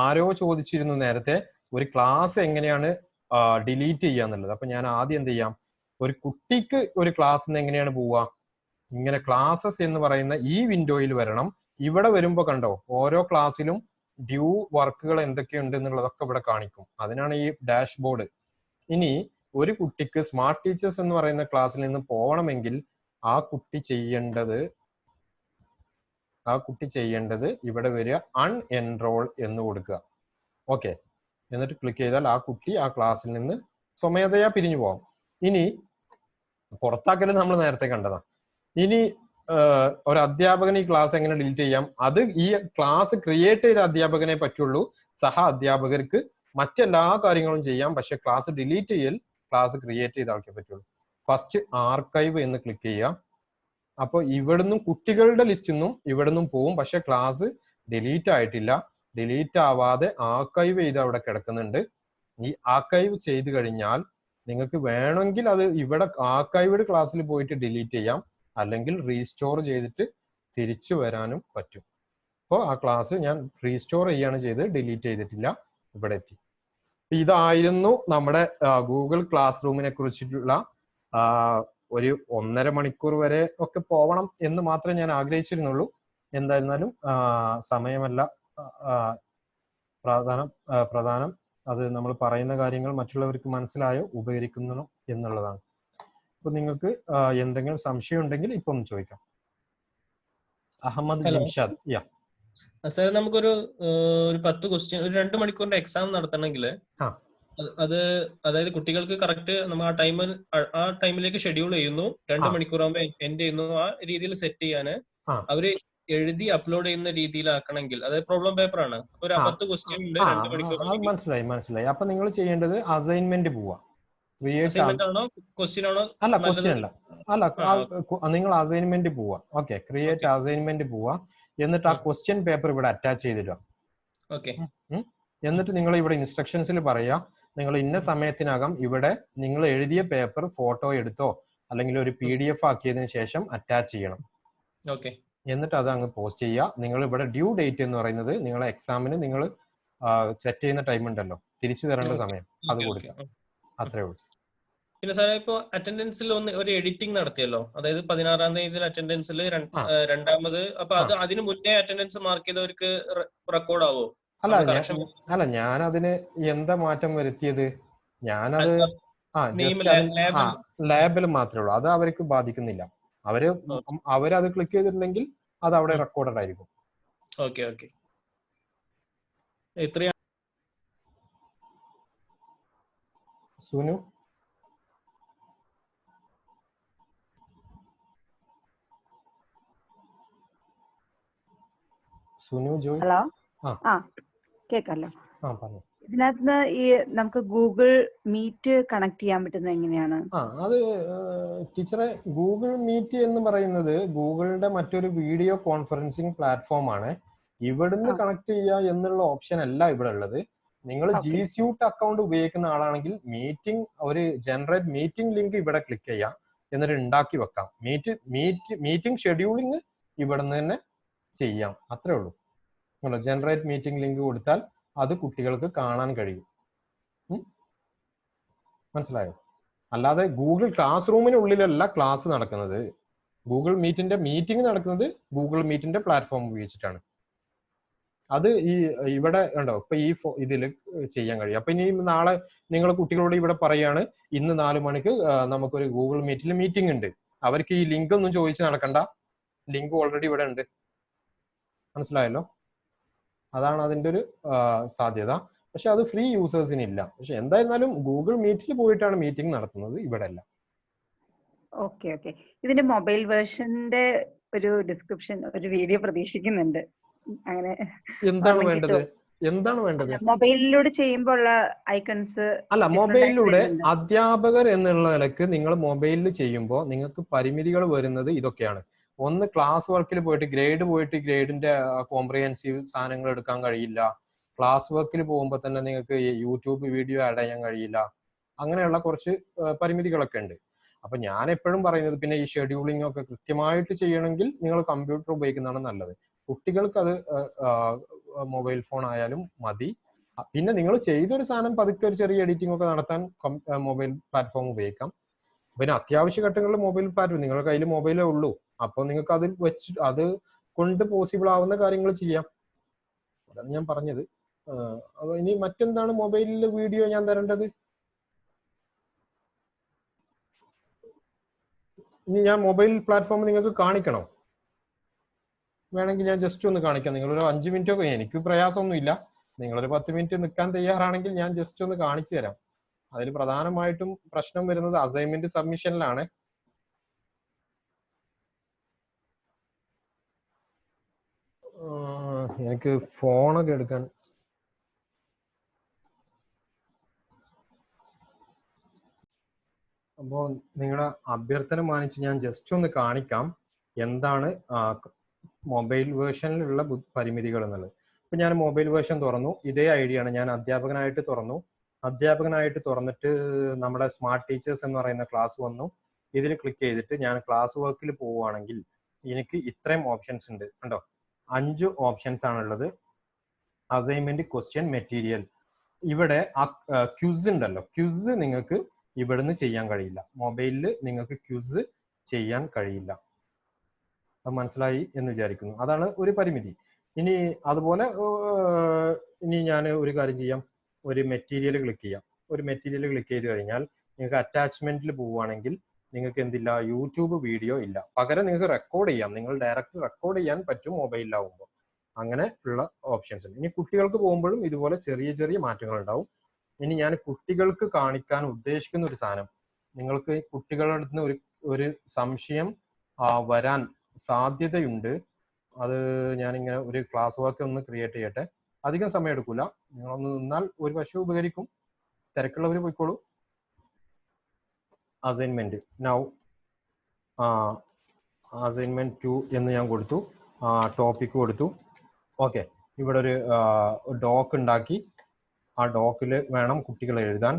ആരോ ചോദിച്ചിരുന്നു നേരത്തെ ഒരു ക്ലാസ് എങ്ങനെയാണ് ഡിലീറ്റ് ചെയ്യുക എന്നുള്ളത്. അപ്പൊ ഞാൻ ആദ്യം എന്ത് ചെയ്യാം, ഒരു കുട്ടിക്ക് ഒരു ക്ലാസ്സിൽ നിന്ന് എങ്ങനെയാണ് പോവുക, ഇങ്ങനെ ക്ലാസ്സസ് എന്ന് പറയുന്ന ഈ വിൻഡോയിൽ വരണം. ഇവിടെ വരുമ്പോ കണ്ടോ ഓരോ ക്ലാസ്സിലും ഡ്യൂ വർക്കുകൾ എന്തൊക്കെയുണ്ട് എന്നുള്ളതൊക്കെ ഇവിടെ കാണിക്കും. അതിനാണ് ഈ ഡാഷ്ബോർഡ്. ഇനി ഒരു കുട്ടിക്ക് സ്മാർട്ട് ടീച്ചേഴ്സ് എന്ന് പറയുന്ന ക്ലാസ്സിൽ നിന്ന് പോകണമെങ്കിൽ ആ കുട്ടി ചെയ്യേണ്ടത് ഇവിടെ വരിക അൺഎൻറോൾ എന്ന് കൊടുക്കുക. ഓക്കെ, എന്നിട്ട് ക്ലിക്ക് ചെയ്താൽ ആ കുട്ടി ആ ക്ലാസ്സിൽ നിന്ന് സ്വമേധയാ പിരിഞ്ഞു പോകാം. ഇനി പുറത്താക്കൽ നമ്മൾ നേരത്തെ കണ്ടതാണ്. ഇനി ഒരു അധ്യാപകന് ഈ ക്ലാസ് എങ്ങനെ ഡിലീറ്റ് ചെയ്യാം, അത് ഈ ക്ലാസ് ക്രിയേറ്റ് ചെയ്ത അധ്യാപകനെ പറ്റുള്ളൂ. സഹ അധ്യാപകർക്ക് മറ്റെല്ലാ കാര്യങ്ങളും ചെയ്യാം, പക്ഷെ ക്ലാസ് ഡിലീറ്റ് ചെയ്യൽ ക്ലാസ് ക്രിയേറ്റ് ചെയ്ത ആൾക്കേ പറ്റുള്ളൂ. ഫസ്റ്റ് ആർക്കൈവ് എന്ന് ക്ലിക്ക് ചെയ്യാം. അപ്പൊ ഇവിടുന്നും കുട്ടികളുടെ ലിസ്റ്റിൽ നിന്നും ഇവിടുന്നും പോവും, പക്ഷെ ക്ലാസ് ഡിലീറ്റ് ആയിട്ടില്ല. ഡിലീറ്റ് ആവാതെ ആർക്കൈവ് ചെയ്ത് അവിടെ കിടക്കുന്നുണ്ട്. ഈ ആർക്കൈവ് ചെയ്ത് കഴിഞ്ഞാൽ നിങ്ങൾക്ക് വേണമെങ്കിൽ അത് ഇവിടെ ആർക്കൈവ്ഡ് ക്ലാസ്സിൽ പോയിട്ട് ഡിലീറ്റ് ചെയ്യാം, അല്ലെങ്കിൽ റീസ്റ്റോർ ചെയ്തിട്ട് തിരിച്ചു വരാനും പറ്റും. അപ്പോൾ ആ ക്ലാസ് ഞാൻ റീസ്റ്റോർ ചെയ്യാണ് ചെയ്ത്, ഡിലീറ്റ് ചെയ്തിട്ടില്ല, ഇവിടെ എത്തി. ഇതായിരുന്നു നമ്മുടെ ഗൂഗിൾ ക്ലാസ് റൂമിനെ കുറിച്ചിട്ടുള്ള ഒരു 1.5 മണിക്കൂർ വരെ ഒക്കെ പോകണം എന്ന് മാത്രമേ ഞാൻ ആഗ്രഹിച്ചിരുന്നുള്ളൂ. എന്തായിരുന്നാലും സമയമല്ല പ്രധാനം, അത് നമ്മൾ പറയുന്ന കാര്യങ്ങൾ മറ്റുള്ളവർക്ക് മനസ്സിലായോ ഉപകരിക്കുന്നു എന്നുള്ളതാണ്. അപ്പൊ നിങ്ങൾക്ക് എന്തെങ്കിലും സംശയം ഉണ്ടെങ്കിൽ ഇപ്പൊ ഒന്ന് ചോദിക്കാം. അഹമ്മദ് ജിംഷാദ്. സാർ നമുക്കൊരു 10 ക്വസ്റ്റ്യൻ, ഒരു 2 മണിക്കൂറിന്റെ എക്സാം നടത്തണമെങ്കിൽ അത് അതായത് കുട്ടികൾക്ക് കറക്റ്റ് നമ്മൾ ആ ടൈമിലേക്ക് ഷെഡ്യൂൾ ചെയ്യുന്നു, 2 മണിക്കൂറാകുമ്പോൾ എൻഡ് ചെയ്യുന്നു, ആ രീതിയിൽ സെറ്റ് ചെയ്യാന് അവര് എഴുതി അപ്ലോഡ് ചെയ്യുന്ന രീതിയിലാക്കണമെങ്കിൽ, അതായത് പ്രോബ്ലം പേപ്പർ ആണ്. അപ്പൊ ഒരു 10 ക്വസ്റ്റ്യൻ ഉണ്ട്, 2 മണിക്കൂർ. മനസ്സിലായി. അപ്പൊ നിങ്ങൾ ചെയ്യേണ്ടത് അസൈൻമെന്റ് പോവാ. ക്വസ്റ്റ്യൻ ആണോ? അല്ല, ക്വസ്റ്റ്യൻ അല്ല, നിങ്ങൾ അസൈൻമെന്റ് പോവാ. ഓക്കെ, ക്രിയേറ്റ് അസൈൻമെന്റ് പോവാ. എന്നിട്ട് ആ ക്വസ്റ്റ്യൻ പേപ്പർ ഇവിടെ അറ്റാച്ച് ചെയ്തിടുക. ഓക്കെ, എന്നിട്ട് നിങ്ങൾ ഇവിടെ ഇൻസ്ട്രക്ഷൻസിൽ പറയാ, നിങ്ങൾ ഇന്ന സമയത്തിനകം ഇവിടെ നിങ്ങൾ എഴുതിയ പേപ്പർ ഫോട്ടോ എടുത്തോ അല്ലെങ്കിൽ ഒരു PDF ആക്കിയതിനു ശേഷം അറ്റാച്ച് ചെയ്യണം. ഓക്കെ, എന്നിട്ട് അത് അങ്ങ് പോസ്റ്റ് ചെയ്യുക. നിങ്ങൾ ഇവിടെ ഡ്യൂ ഡേറ്റ് എന്ന് പറയുന്നത് നിങ്ങളെ എക്സാമിന് നിങ്ങൾ സെറ്റ് ചെയ്യുന്ന ടൈം ഉണ്ടല്ലോ, തിരിച്ചു തരേണ്ട സമയം, അത് കൊടുക്കുക. അത്രേ ഉള്ളൂ. പിന്നെ സാറേ, ഇപ്പൊ അറ്റൻഡൻസിൽ ഒരു എഡിറ്റിംഗ് നടത്തിയല്ലോ, അതായത് 16-ാം തീയതി അറ്റൻഡൻസിൽ രണ്ടാമത്, അപ്പൊ അതിന് മുന്നേ അറ്റൻഡൻസ് മാർക്ക് ചെയ്തവർക്ക് റെക്കോർഡ് ആവോ? അല്ല, ഞാൻ അതിന് എന്താ മാറ്റം വരുത്തിയത്, ഞാനത് ലാബിൽ മാത്രമേ ഉള്ളൂ, അത് അവർക്ക് ബാധിക്കുന്നില്ല. അവരത് ക്ലിക്ക് ചെയ്തിട്ടുണ്ടെങ്കിൽ അത് അവിടെ റെക്കോർഡഡ് ആയിരിക്കും. ഓക്കെ ഓക്കെ, എത്രയാണ് സുനു? സുനു ജോയ്. ഹലോ, കേക്കാലോ. ഇതിനകത്ത് ഈ നമുക്ക് ഗൂഗിൾ മീറ്റ് കണക്ട് ചെയ്യാൻ പറ്റുന്നത് എങ്ങനെയാണ്? അത് ടീച്ചറെ, ഗൂഗിൾ മീറ്റ് എന്ന് പറയുന്നത് ഗൂഗിളിന്റെ മറ്റൊരു വീഡിയോ കോൺഫറൻസിങ് പ്ലാറ്റ്ഫോം ആണ്. ഇവിടുന്ന് കണക്ട് ചെയ്യുക എന്നുള്ള ഓപ്ഷൻ അല്ല ഇവിടെ ഉള്ളത്. നിങ്ങൾ G Suite അക്കൗണ്ട് ഉപയോഗിക്കുന്ന ആളാണെങ്കിൽ ഒരു ജനറേറ്റ് മീറ്റിംഗ് ലിങ്ക് ഇവിടെ ക്ലിക്ക് ചെയ്യാം, എന്നിട്ട് ഉണ്ടാക്കി വെക്കാം. മീറ്റിംഗ് ഷെഡ്യൂളിങ് ഇവിടെ നിന്ന് തന്നെ ചെയ്യാം, അത്രേ ഉള്ളൂ. ജനറേറ്റ് മീറ്റിംഗ് ലിങ്ക് കൊടുത്താൽ അത് കുട്ടികൾക്ക് കാണാൻ കഴിയും. മനസ്സിലായോ? അല്ലാതെ ഗൂഗിൾ ക്ലാസ് റൂമിനുള്ളിലല്ല ക്ലാസ് നടക്കുന്നത്. ഗൂഗിൾ മീറ്റിന്റെ മീറ്റിംഗ് നടക്കുന്നത് ഗൂഗിൾ മീറ്റിന്റെ പ്ലാറ്റ്ഫോം ഉപയോഗിച്ചിട്ടാണ്. അത് ഇവിടെ ഉണ്ടോ, ഇപ്പൊ ഇതിൽ ചെയ്യാൻ കഴിയും. അപ്പൊ ഇനി നാളെ നിങ്ങൾ കുട്ടികളോട് ഇവിടെ പറയാണ്, ഇന്ന് 4 മണിക്ക് നമുക്കൊരു ഗൂഗിൾ മീറ്റിൽ മീറ്റിംഗ് ഉണ്ട്, അവർക്ക് ഈ ലിങ്ക് ഒന്നും ചോദിച്ച് നടക്കണ്ട, ലിങ്ക് ഓൾറെഡി ഇവിടെ ഉണ്ട്. മനസ്സിലായല്ലോ? അതാണ് അതിന്റെ ഒരു സാധ്യത. പക്ഷെ അത് ഫ്രീ യൂസേഴ്സിന് ഇല്ല. പക്ഷെ എന്തായിരുന്നാലും ഗൂഗിൾ മീറ്റിൽ പോയിട്ടാണ് മീറ്റിംഗ് നടത്തുന്നത്, ഇവിടെ അല്ല. ഓക്കെ ഓക്കെ, ഇതിന്റെ മൊബൈൽ വേർഷന്റെ ഒരു ഡിസ്ക്രിപ്ഷൻ, ഒരു വീഡിയോ പ്രതീക്ഷിക്കുന്നുണ്ട്. അങ്ങനെ എന്താണ് വേണ്ടത്? മൊബൈലിലൂടെ ചെയ്യുമ്പോൾ ഐക്കൺസ് അല്ല, മൊബൈലിലൂടെ അധ്യാപകർ എന്നുള്ള നിലക്ക് നിങ്ങൾ മൊബൈലിൽ ചെയ്യുമ്പോൾ നിങ്ങൾക്ക് പരിമിതികൾ വരുന്നത് ഇതൊക്കെയാണ്. ഒന്ന്, ക്ലാസ് വർക്കിൽ പോയിട്ട് ഗ്രേഡിന്റെ കോംപ്രിഹെൻസീവ് സാധനങ്ങൾ എടുക്കാൻ കഴിയില്ല. ക്ലാസ് വർക്കിൽ പോകുമ്പോൾ തന്നെ നിങ്ങൾക്ക് യൂട്യൂബ് വീഡിയോ ആഡ് ചെയ്യാൻ കഴിയില്ല. അങ്ങനെയുള്ള കുറച്ച് പരിമിതികളൊക്കെ ഉണ്ട്. അപ്പൊ ഞാൻ എപ്പോഴും പറയുന്നത്, പിന്നെ ഈ ഷെഡ്യൂളിംഗ് ഒക്കെ കൃത്യമായിട്ട് ചെയ്യണമെങ്കിൽ നിങ്ങൾ കമ്പ്യൂട്ടർ ഉപയോഗിക്കുന്നതാണ് നല്ലത്. കുട്ടികൾക്ക് അത് മൊബൈൽ ഫോൺ ആയാലും മതി. പിന്നെ നിങ്ങൾ ചെയ്തൊരു സാധനം പതുക്കെ ഒരു ചെറിയ എഡിറ്റിംഗ് ഒക്കെ നടത്താൻ മൊബൈൽ പ്ലാറ്റ്ഫോം ഉപയോഗിക്കാം. പിന്നെ അത്യാവശ്യ ഘട്ടങ്ങളിൽ മൊബൈൽ പ്ലാറ്റ്ഫോം നിങ്ങളുടെ കയ്യിൽ മൊബൈലേ ഉള്ളൂ, അപ്പോൾ നിങ്ങൾക്ക് അതിൽ വെച്ച് അത് കൊണ്ട് പോസിബിൾ ആവുന്ന കാര്യങ്ങൾ ചെയ്യാം. അതാണ് ഞാൻ പറഞ്ഞത്. അപ്പൊ ഇനി മറ്റെന്താണ് മൊബൈലിൽ വീഡിയോ ഞാൻ തരേണ്ടത്? ഇനി ഞാൻ മൊബൈൽ പ്ലാറ്റ്ഫോം നിങ്ങൾക്ക് കാണിക്കണോ? വേണമെങ്കിൽ ഞാൻ ജസ്റ്റ് ഒന്ന് കാണിക്കാം. നിങ്ങളൊരു 5 മിനിറ്റ് ഒക്കെ, എനിക്ക് പ്രയാസമൊന്നുമില്ല, നിങ്ങളൊരു 10 മിനിറ്റ് നിൽക്കാൻ തയ്യാറാണെങ്കിൽ ഞാൻ ജസ്റ്റ് ഒന്ന് കാണിച്ചു തരാം. അതിൽ പ്രധാനമായിട്ടും പ്രശ്നം വരുന്നത് അസൈൻമെന്റ് സബ്മിഷനിലാണ്. എനിക്ക് ഫോണൊക്കെ എടുക്കാൻ അപ്പോൾ നിങ്ങളുടെ അഭ്യർത്ഥന മാനിച്ച് ഞാൻ ജസ്റ്റ് ഒന്ന് കാണിക്കാം എന്താണ് മൊബൈൽ വേർഷനിലുള്ള പരിമിതികൾ എന്നുള്ളത്. ഇപ്പൊ ഞാൻ മൊബൈൽ വേർഷൻ തുറന്നു, ഇതേ ഐഡിയ ആണ്, ഞാൻ അധ്യാപകനായിട്ട് തുറന്നു. അധ്യാപകനായിട്ട് തുറന്നിട്ട് നമ്മുടെ സ്മാർട്ട് ടീച്ചേഴ്സ് എന്ന് പറയുന്ന ക്ലാസ് വന്നു. ഇതിൽ ക്ലിക്ക് ചെയ്തിട്ട് ഞാൻ ക്ലാസ് വർക്കിൽ പോവുകയാണെങ്കിൽ എനിക്ക് ഇത്രയും ഓപ്ഷൻസ് ഉണ്ട് കണ്ടോ. 5 ഓപ്ഷൻസ് ആണുള്ളത്. Assignment, question, material. ഇവിടെ ക്വിസ് ഉണ്ടല്ലോ, ക്വിസ് നിങ്ങൾക്ക് ഇവിടുന്ന് ചെയ്യാൻ കഴിയില്ല. മൊബൈലിൽ നിങ്ങൾക്ക് ക്വിസ് ചെയ്യാൻ കഴിയില്ല. അത് മനസ്സിലായി എന്ന് വിചാരിക്കുന്നു. അതാണ് ഒരു പരിമിതി. ഇനി അതുപോലെ ഇനി ഞാൻ ഒരു കാര്യം ചെയ്യാം, ഒരു മെറ്റീരിയൽ ക്ലിക്ക് ചെയ്യാം. ഒരു മെറ്റീരിയൽ ക്ലിക്ക് ചെയ്ത് കഴിഞ്ഞാൽ നിങ്ങൾക്ക് അറ്റാച്ച്മെന്റിൽ പോവുകയാണെങ്കിൽ നിങ്ങൾക്ക് എന്തില്ല, യൂട്യൂബ് വീഡിയോ ഇല്ല. പകരം നിങ്ങൾക്ക് റെക്കോർഡ് ചെയ്യാം. നിങ്ങൾ ഡയറക്റ്റ് റെക്കോർഡ് ചെയ്യാൻ പറ്റും മൊബൈലിലാവുമ്പോൾ. അങ്ങനെ ഉള്ള ഓപ്ഷൻസ് ഉണ്ട്. ഇനി കുട്ടികൾക്ക് പോകുമ്പോഴും ഇതുപോലെ ചെറിയ ചെറിയ മാറ്റങ്ങൾ ഉണ്ടാവും. ഇനി ഞാൻ കുട്ടികൾക്ക് കാണിക്കാൻ ഉദ്ദേശിക്കുന്ന ഒരു സാധനം, നിങ്ങൾക്ക് കുട്ടികളുടെ അടുത്ത് നിന്ന് ഒരു സംശയം വരാൻ സാധ്യതയുണ്ട്. അത് ഞാനിങ്ങനെ ഒരു ക്ലാസ് വർക്ക് ഒന്ന് ക്രിയേറ്റ് ചെയ്യട്ടെ. അധികം സമയം എടുക്കൂല, നിങ്ങളൊന്ന് നിന്നാൽ ഒരു പക്ഷേ ഉപകരിക്കും. തിരക്കുള്ളവർ പോയിക്കോളൂ. അസൈൻമെന്റ് നൗ അസൈൻമെന്റ് 2 എന്ന് ഞാൻ കൊടുത്തു, ടോപ്പിക് കൊടുത്തു. ഓക്കെ, ഇവിടെ ഒരു ഡോക്ക് ഉണ്ടാക്കി. ആ ഡോക്കിൽ വേണം കുട്ടികൾ എഴുതാൻ.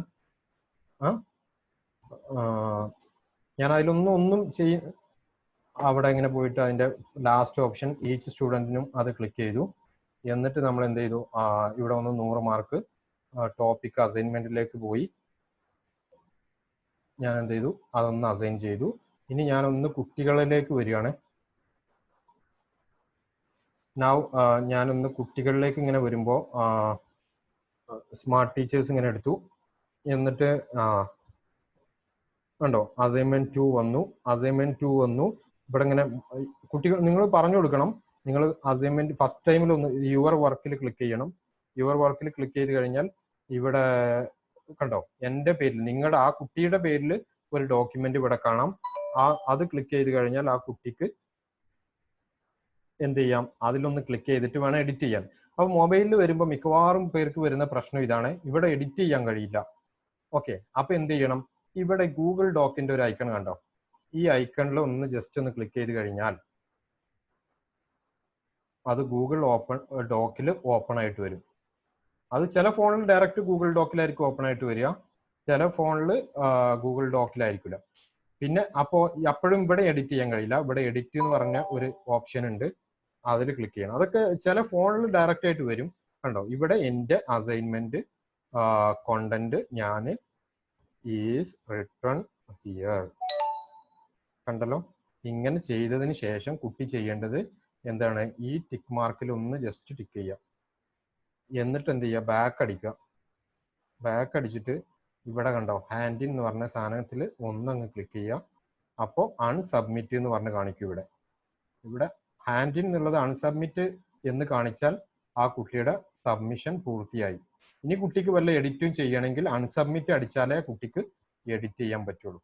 ഞാൻ അതിലൊന്നും അവിടെ ഇങ്ങനെ പോയിട്ട് അതിൻ്റെ ലാസ്റ്റ് ഓപ്ഷൻ ഈച്ച് സ്റ്റുഡൻറ്റിനും അത് ക്ലിക്ക് ചെയ്തു. എന്നിട്ട് നമ്മൾ എന്ത് ചെയ്തു, ഇവിടെ ഒന്ന് 100 മാർക്ക് ടോപ്പിക് അസൈൻമെന്റിലേക്ക് പോയി. ഞാൻ എന്ത് ചെയ്തു, അതൊന്ന് അസൈൻ ചെയ്തു. ഇനി ഞാനൊന്ന് കുട്ടികളിലേക്ക് വരികയാണ്. ഞാനൊന്ന് കുട്ടികളിലേക്ക് ഇങ്ങനെ വരുമ്പോൾ സ്മാർട്ട് ടീച്ചേഴ്സ് ഇങ്ങനെ എടുത്തു. എന്നിട്ട് കണ്ടോ അസൈൻമെന്റ് 2 വന്നു. അസൈൻമെന്റ് 2 വന്നു. ഇവിടെ ഇങ്ങനെ കുട്ടികൾ നിങ്ങൾ പറഞ്ഞു കൊടുക്കണം. നിങ്ങൾ അസൈൻമെന്റ് ഫസ്റ്റ് ടൈമിൽ ഒന്ന് യുവർ വർക്കിൽ ക്ലിക്ക് ചെയ്യണം. യുവർ വർക്കിൽ ക്ലിക്ക് ചെയ്ത് കഴിഞ്ഞാൽ ഇവിടെ കണ്ടോ എൻ്റെ പേരിൽ, നിങ്ങളുടെ ആ കുട്ടിയുടെ പേരിൽ ഒരു ഡോക്യുമെന്റ് ഇവിടെ കാണാം. അത് ക്ലിക്ക് ചെയ്ത് കഴിഞ്ഞാൽ ആ കുട്ടിക്ക് എന്ത് ചെയ്യാം, അതിലൊന്ന് ക്ലിക്ക് ചെയ്തിട്ട് വേണം എഡിറ്റ് ചെയ്യാൻ. അപ്പോൾ മൊബൈലിൽ വരുമ്പോൾ മിക്കവാറും പേർക്ക് വരുന്ന പ്രശ്നം ഇതാണ്, ഇവിടെ എഡിറ്റ് ചെയ്യാൻ കഴിയില്ല. ഓക്കെ, അപ്പൊ എന്ത് ചെയ്യണം, ഇവിടെ ഗൂഗിൾ ഡോക്കിന്റെ ഒരു ഐക്കൺ കണ്ടോ, ഈ ഐക്കണിൽ ഒന്ന് ജസ്റ്റ് ഒന്ന് ക്ലിക്ക് ചെയ്ത് കഴിഞ്ഞാൽ അത് ഗൂഗിൾ ഡോക്കിൽ ഓപ്പൺ ആയിട്ട് വരും. അത് ചില ഫോണിൽ ഡയറക്റ്റ് ഗൂഗിൾ ഡോക്കിലായിരിക്കും ഓപ്പൺ ആയിട്ട് വരിക, ചില ഫോണിൽ ഗൂഗിൾ ഡോക്കിലായിരിക്കില്ല. പിന്നെ അപ്പോൾ അപ്പോഴും ഇവിടെ എഡിറ്റ് ചെയ്യാൻ കഴിയില്ല. ഇവിടെ എഡിറ്റ് എന്ന് പറഞ്ഞ ഒരു ഓപ്ഷൻ ഉണ്ട്, അതിൽ ക്ലിക്ക് ചെയ്യണം. അതൊക്കെ ചില ഫോണിൽ ഡയറക്റ്റ് ആയിട്ട് വരും. കണ്ടോ ഇവിടെ എൻ്റെ അസൈൻമെന്റ് കോണ്ടന്റ് ഞാൻ ഈസ് റിട്ടേൺ ഹിയർ കണ്ടല്ലോ. ഇങ്ങനെ ചെയ്തതിന് ശേഷം കുട്ടി ചെയ്യേണ്ടത് എന്താണ്, ഈ ടിക്ക് മാർക്കിൽ ഒന്ന് ജസ്റ്റ് ടിക്ക് ചെയ്യുക. എന്നിട്ട് എന്ത് ചെയ്യുക, ബാക്ക് അടിക്കുക. ബാക്ക് അടിച്ചിട്ട് ഇവിടെ കണ്ടോ ഹാൻഡിൻ എന്ന് പറഞ്ഞ സാധനത്തിൽ ഒന്നങ്ങ് ക്ലിക്ക് ചെയ്യുക. അപ്പോൾ അൺസബ്മിറ്റ് എന്ന് പറഞ്ഞ് കാണിക്കും. ഇവിടെ ഹാൻഡിൻ എന്നുള്ളത് അൺസബ്മിറ്റ് എന്ന് കാണിച്ചാൽ ആ കുട്ടിയുടെ സബ്മിഷൻ പൂർത്തിയായി. ഇനി കുട്ടിക്ക് വല്ല എഡിറ്റും ചെയ്യണമെങ്കിൽ അൺസബ്മിറ്റ് അടിച്ചാലേ കുട്ടിക്ക് എഡിറ്റ് ചെയ്യാൻ പറ്റുള്ളൂ.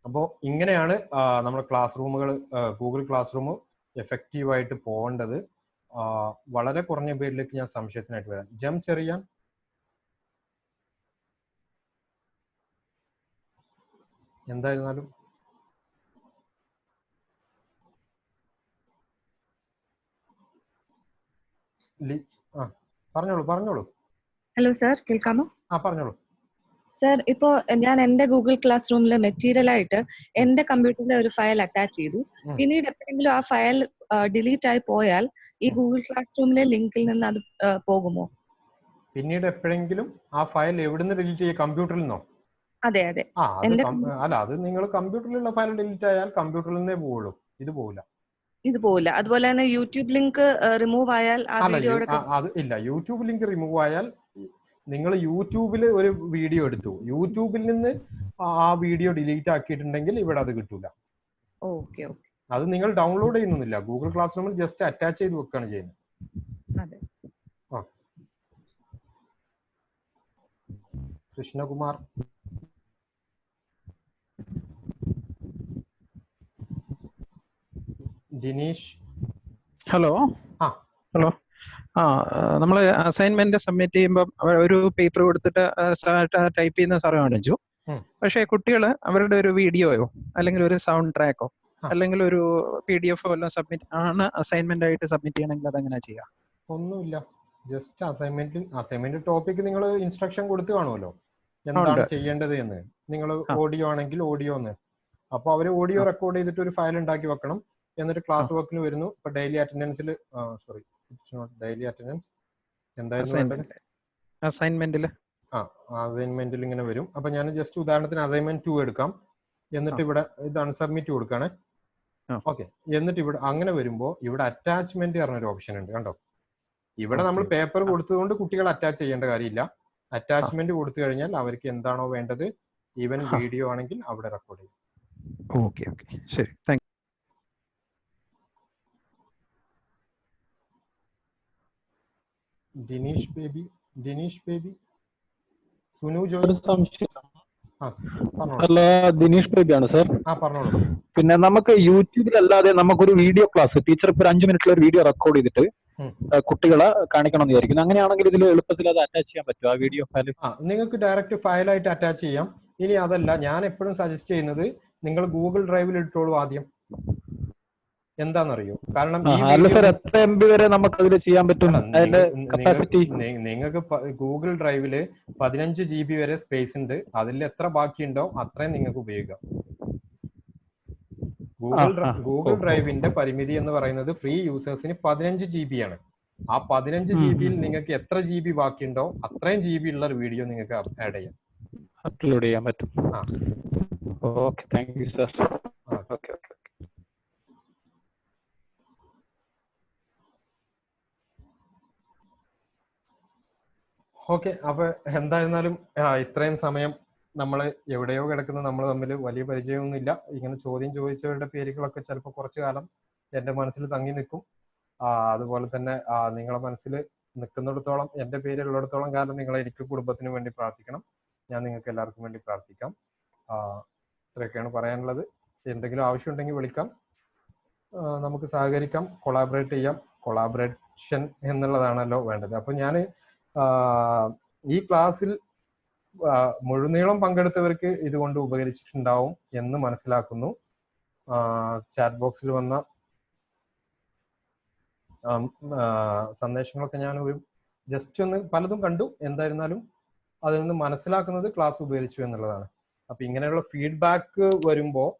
അപ്പോൾ ഇങ്ങനെയാണ് നമ്മുടെ ക്ലാസ് റൂമുകൾ, ഗൂഗിൾ ക്ലാസ് റൂം എഫക്റ്റീവായിട്ട് പോകേണ്ടത്. വളരെ കുറഞ്ഞ പേരിലേക്ക് ഞാൻ സംശയത്തിനായിട്ട് വരാം. ജം ചെറിയാൻ എന്തായിരുന്നാലും പറഞ്ഞോളൂ. ഹലോ സാർ, കേൾക്കാമോ? പറഞ്ഞോളൂ. സാർ, ഇപ്പോ ഞാൻ എന്റെ ഗൂഗിൾ ക്ലാസ് റൂമിലെ മെറ്റീരിയൽ ആയിട്ട് എന്റെ കമ്പ്യൂട്ടറിൽ ഒരു ഫയൽ അറ്റാച്ച് ചെയ്തു. പിന്നീട് എപ്പോഴെങ്കിലും ആ ഫയൽ ഡിലീറ്റ് ആയി പോയാൽ ഈ ഗൂഗിൾ ക്ലാസ് റൂമിലെ ലിങ്കിൽ നിന്ന് അത് പോകുമോ? പിന്നീട് എപ്പോഴെങ്കിലും ആ ഫയൽ എവിടുന്ന് ഡിലീറ്റ് ചെയ്യും? കമ്പ്യൂട്ടറിൽ നിന്നോ? അതെ. അല്ല, അത് നിങ്ങൾ കമ്പ്യൂട്ടറിലുള്ള ഫയൽ ഡിലീറ്റ് ആയാൽ കമ്പ്യൂട്ടറിൽ നിന്നേ പോവുള്ളൂ, ഇത് പോവില്ല. അതുപോലെ തന്നെ യൂട്യൂബ് ലിങ്ക് റിമൂവ് ആയാൽ ഇല്ല. യൂട്യൂബ് ലിങ്ക് റിമൂവ് ആയാൽ നിങ്ങൾ യൂട്യൂബിൽ ഒരു വീഡിയോ എടുത്തു, യൂട്യൂബിൽ നിന്ന് ആ വീഡിയോ ഡിലീറ്റ് ആക്കിയിട്ടുണ്ടെങ്കിൽ ഇവിടെ അത് കിട്ടൂല. അത് നിങ്ങൾ ഡൗൺലോഡ് ചെയ്യുന്നില്ല, ഗൂഗിൾ ക്ലാസ് റൂമിൽ ജസ്റ്റ് അറ്റാച്ച് ചെയ്ത് വെക്കുകയാണ് ചെയ്യുന്നത്. കൃഷ്ണകുമാർ. ദിനേശ്. ഹലോ. നമ്മൾ അസൈൻമെന്റ് സബ്മിറ്റ് ചെയ്യുമ്പോൾ ഒരു പേപ്പർ കൊടുത്തിട്ട് ടൈപ്പ് ചെയ്യുന്ന സാറ് കാണിച്ചു. പക്ഷേ കുട്ടികൾ അവരുടെ ഒരു വീഡിയോയോ അല്ലെങ്കിൽ ഒരു സൗണ്ട് ട്രാക്കോ അല്ലെങ്കിൽ ഒരു PDF എല്ലാം അസൈൻമെന്റ് ആയിട്ട് സബ്മിറ്റ് ചെയ്യണമെങ്കിൽ അതെങ്ങനെ ചെയ്യാം? ഒന്നുമില്ല, ജസ്റ്റ് അസൈൻമെന്റ് ടോപ്പിക് നിങ്ങൾ ഇൻസ്ട്രക്ഷൻ കൊടുത്ത് കാണുമല്ലോ എന്താണ് ചെയ്യേണ്ടത് എന്ന്. നിങ്ങൾ ഓഡിയോ ആണെങ്കിൽ ഓഡിയോ എന്ന്, അപ്പൊ അവര് ഓഡിയോ റെക്കോർഡ് ചെയ്തിട്ട് ഒരു ഫയൽ ഉണ്ടാക്കി വെക്കണം. എന്നിട്ട് ക്ലാസ് വർക്കിന് വരുന്നു. ഇപ്പൊ ഡെയിലി അറ്റൻഡൻസിൽ അസൈൻമെന്റിൽ ഇങ്ങനെ വരും. അപ്പൊ ഞാൻ ജസ്റ്റ് ഉദാഹരണത്തിന് അസൈൻമെന്റ് 2 എടുക്കാം. എന്നിട്ട് ഇവിടെ ഇതാണ് സബ്മിറ്റ് കൊടുക്കുകയാണ്. ഓക്കെ. എന്നിട്ട് ഇവിടെ അങ്ങനെ വരുമ്പോ ഇവിടെ അറ്റാച്ച്മെന്റ് പറഞ്ഞൊരു ഓപ്ഷൻ ഉണ്ട്, കണ്ടോ? ഇവിടെ നമ്മൾ പേപ്പർ കൊടുത്തതുകൊണ്ട് കുട്ടികൾ അറ്റാച്ച് ചെയ്യേണ്ട കാര്യമില്ല. അറ്റാച്ച്മെന്റ് കൊടുത്തു കഴിഞ്ഞാൽ അവർക്ക് എന്താണോ വേണ്ടത്, ഈവൻ വീഡിയോ ആണെങ്കിൽ അവിടെ റെക്കോർഡ് ചെയ്യും. ഓക്കെ, ശരി, താങ്ക് യു. ദിനേശ് ബേബി. സുനു ജോ. അല്ല, ദിനേശ് ബേബിയാണ് സാർ. പറഞ്ഞോളൂ. പിന്നെ നമുക്ക് യൂട്യൂബിലല്ലാതെ നമുക്കൊരു വീഡിയോ ക്ലാസ് ടീച്ചർ ഇപ്പൊ 5 മിനിറ്റിൽ ഒരു വീഡിയോ റെക്കോർഡ് ചെയ്തിട്ട് കുട്ടികളെ കാണിക്കണം എന്ന് വിചാരിക്കുന്നു. അങ്ങനെയാണെങ്കിൽ ഇതിൽ എളുപ്പത്തിൽ അത് അറ്റാച്ച് ചെയ്യാൻ പറ്റുമോ? ആ വീഡിയോ ഫയൽ നിങ്ങൾക്ക് ഡയറക്റ്റ് ഫയലായിട്ട് അറ്റാച്ച് ചെയ്യാം. ഇനി അതല്ല, ഞാൻ എപ്പോഴും സജസ്റ്റ് ചെയ്യുന്നത് നിങ്ങൾ ഗൂഗിൾ ഡ്രൈവിൽ ഇട്ടോളൂ ആദ്യം. എന്താണെന്നറിയോ? കാരണം എത്ര MB വരെ നമുക്ക് അതിൽ ചെയ്യാൻ പറ്റും? നിങ്ങൾക്ക് ഗൂഗിൾ ഡ്രൈവില് 15 GB വരെ സ്പേസ് ഉണ്ട്. അതിൽ എത്ര ബാക്കിയുണ്ടോ അത്രയും നിങ്ങൾക്ക് ഉപയോഗിക്കാം. ഗൂഗിൾ ഡ്രൈവിന്റെ പരിമിതി എന്ന് പറയുന്നത് ഫ്രീ യൂസേഴ്സിന് 15 GB ആണ്. ആ 15 GB നിങ്ങൾക്ക് എത്ര GB ബാക്കിയുണ്ടോ അത്രയും GB ഉള്ള ഒരു വീഡിയോ നിങ്ങൾക്ക് ആഡ് ചെയ്യാം, അപ്ലോഡ് ചെയ്യാൻ പറ്റും. Okay, thank you sir. Okay. അപ്പൊ എന്തായിരുന്നാലും ഇത്രയും സമയം നമ്മൾ എവിടെയോ കിടക്കുന്ന നമ്മൾ തമ്മിൽ വലിയ പരിചയമൊന്നുമില്ല. ഇങ്ങനെ ചോദ്യം ചോദിച്ചവരുടെ പേരുകളൊക്കെ ചിലപ്പോൾ കുറച്ചു കാലം എൻ്റെ മനസ്സിൽ തങ്ങി നിൽക്കും. അതുപോലെ തന്നെ നിങ്ങളെ മനസ്സിൽ നിൽക്കുന്നിടത്തോളം, എൻ്റെ പേരുള്ളിടത്തോളം കാലം നിങ്ങൾ എനിക്ക് കുടുംബത്തിന് വേണ്ടി പ്രാർത്ഥിക്കണം. ഞാൻ നിങ്ങൾക്ക് എല്ലാവർക്കും വേണ്ടി പ്രാർത്ഥിക്കാം. ഇത്രയൊക്കെയാണ് പറയാനുള്ളത്. എന്തെങ്കിലും ആവശ്യമുണ്ടെങ്കിൽ വിളിക്കാം, നമുക്ക് സഹകരിക്കാം, കൊളാബറേറ്റ് ചെയ്യാം. കൊളാബറേഷൻ എന്നുള്ളതാണല്ലോ വേണ്ടത്. അപ്പം ഞാൻ ഈ ക്ലാസ്സിൽ മുഴുനീളം പങ്കെടുത്തവർക്ക് ഇതുകൊണ്ട് ഉപകരിച്ചിട്ടുണ്ടാവും എന്ന് മനസ്സിലാക്കുന്നു. ചാറ്റ് ബോക്സിൽ വന്ന സന്ദേശങ്ങളൊക്കെ ഞാൻ ജസ്റ്റ് ഒന്ന് പലതും കണ്ടു. എന്തായിരുന്നാലും അതിൽ നിന്ന് മനസ്സിലാക്കുന്നത് ക്ലാസ് ഉപകരിച്ചു എന്നുള്ളതാണ്. അപ്പൊ ഇങ്ങനെയുള്ള ഫീഡ്ബാക്ക് വരുമ്പോൾ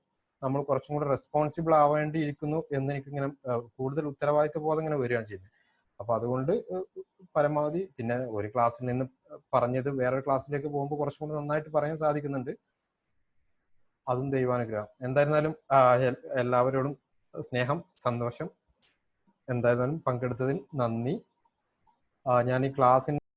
നമ്മൾ കുറച്ചും കൂടെ റെസ്പോൺസിബിൾ ആവേണ്ടിയിരിക്കുന്നു എന്ന് എനിക്കിങ്ങനെ കൂടുതൽ ഉത്തരവാദിത്വ ബോധം ഇങ്ങനെ വരികയാണ് ചെയ്യുന്നത്. അപ്പൊ അതുകൊണ്ട് പരമാവധി, പിന്നെ ഒരു ക്ലാസ്സിൽ നിന്ന് പറഞ്ഞത് വേറൊരു ക്ലാസ്സിലേക്ക് പോകുമ്പോൾ കുറച്ചും കൂടി നന്നായിട്ട് പറയാൻ സാധിക്കുന്നുണ്ട്. അതും ദൈവാനുഗ്രഹം. എന്തായിരുന്നാലും എല്ലാവരോടും സ്നേഹം, സന്തോഷം. എന്തായിരുന്നാലും പങ്കെടുത്തതിൽ നന്ദി. ഞാൻ ഈ ക്ലാസ്സിന്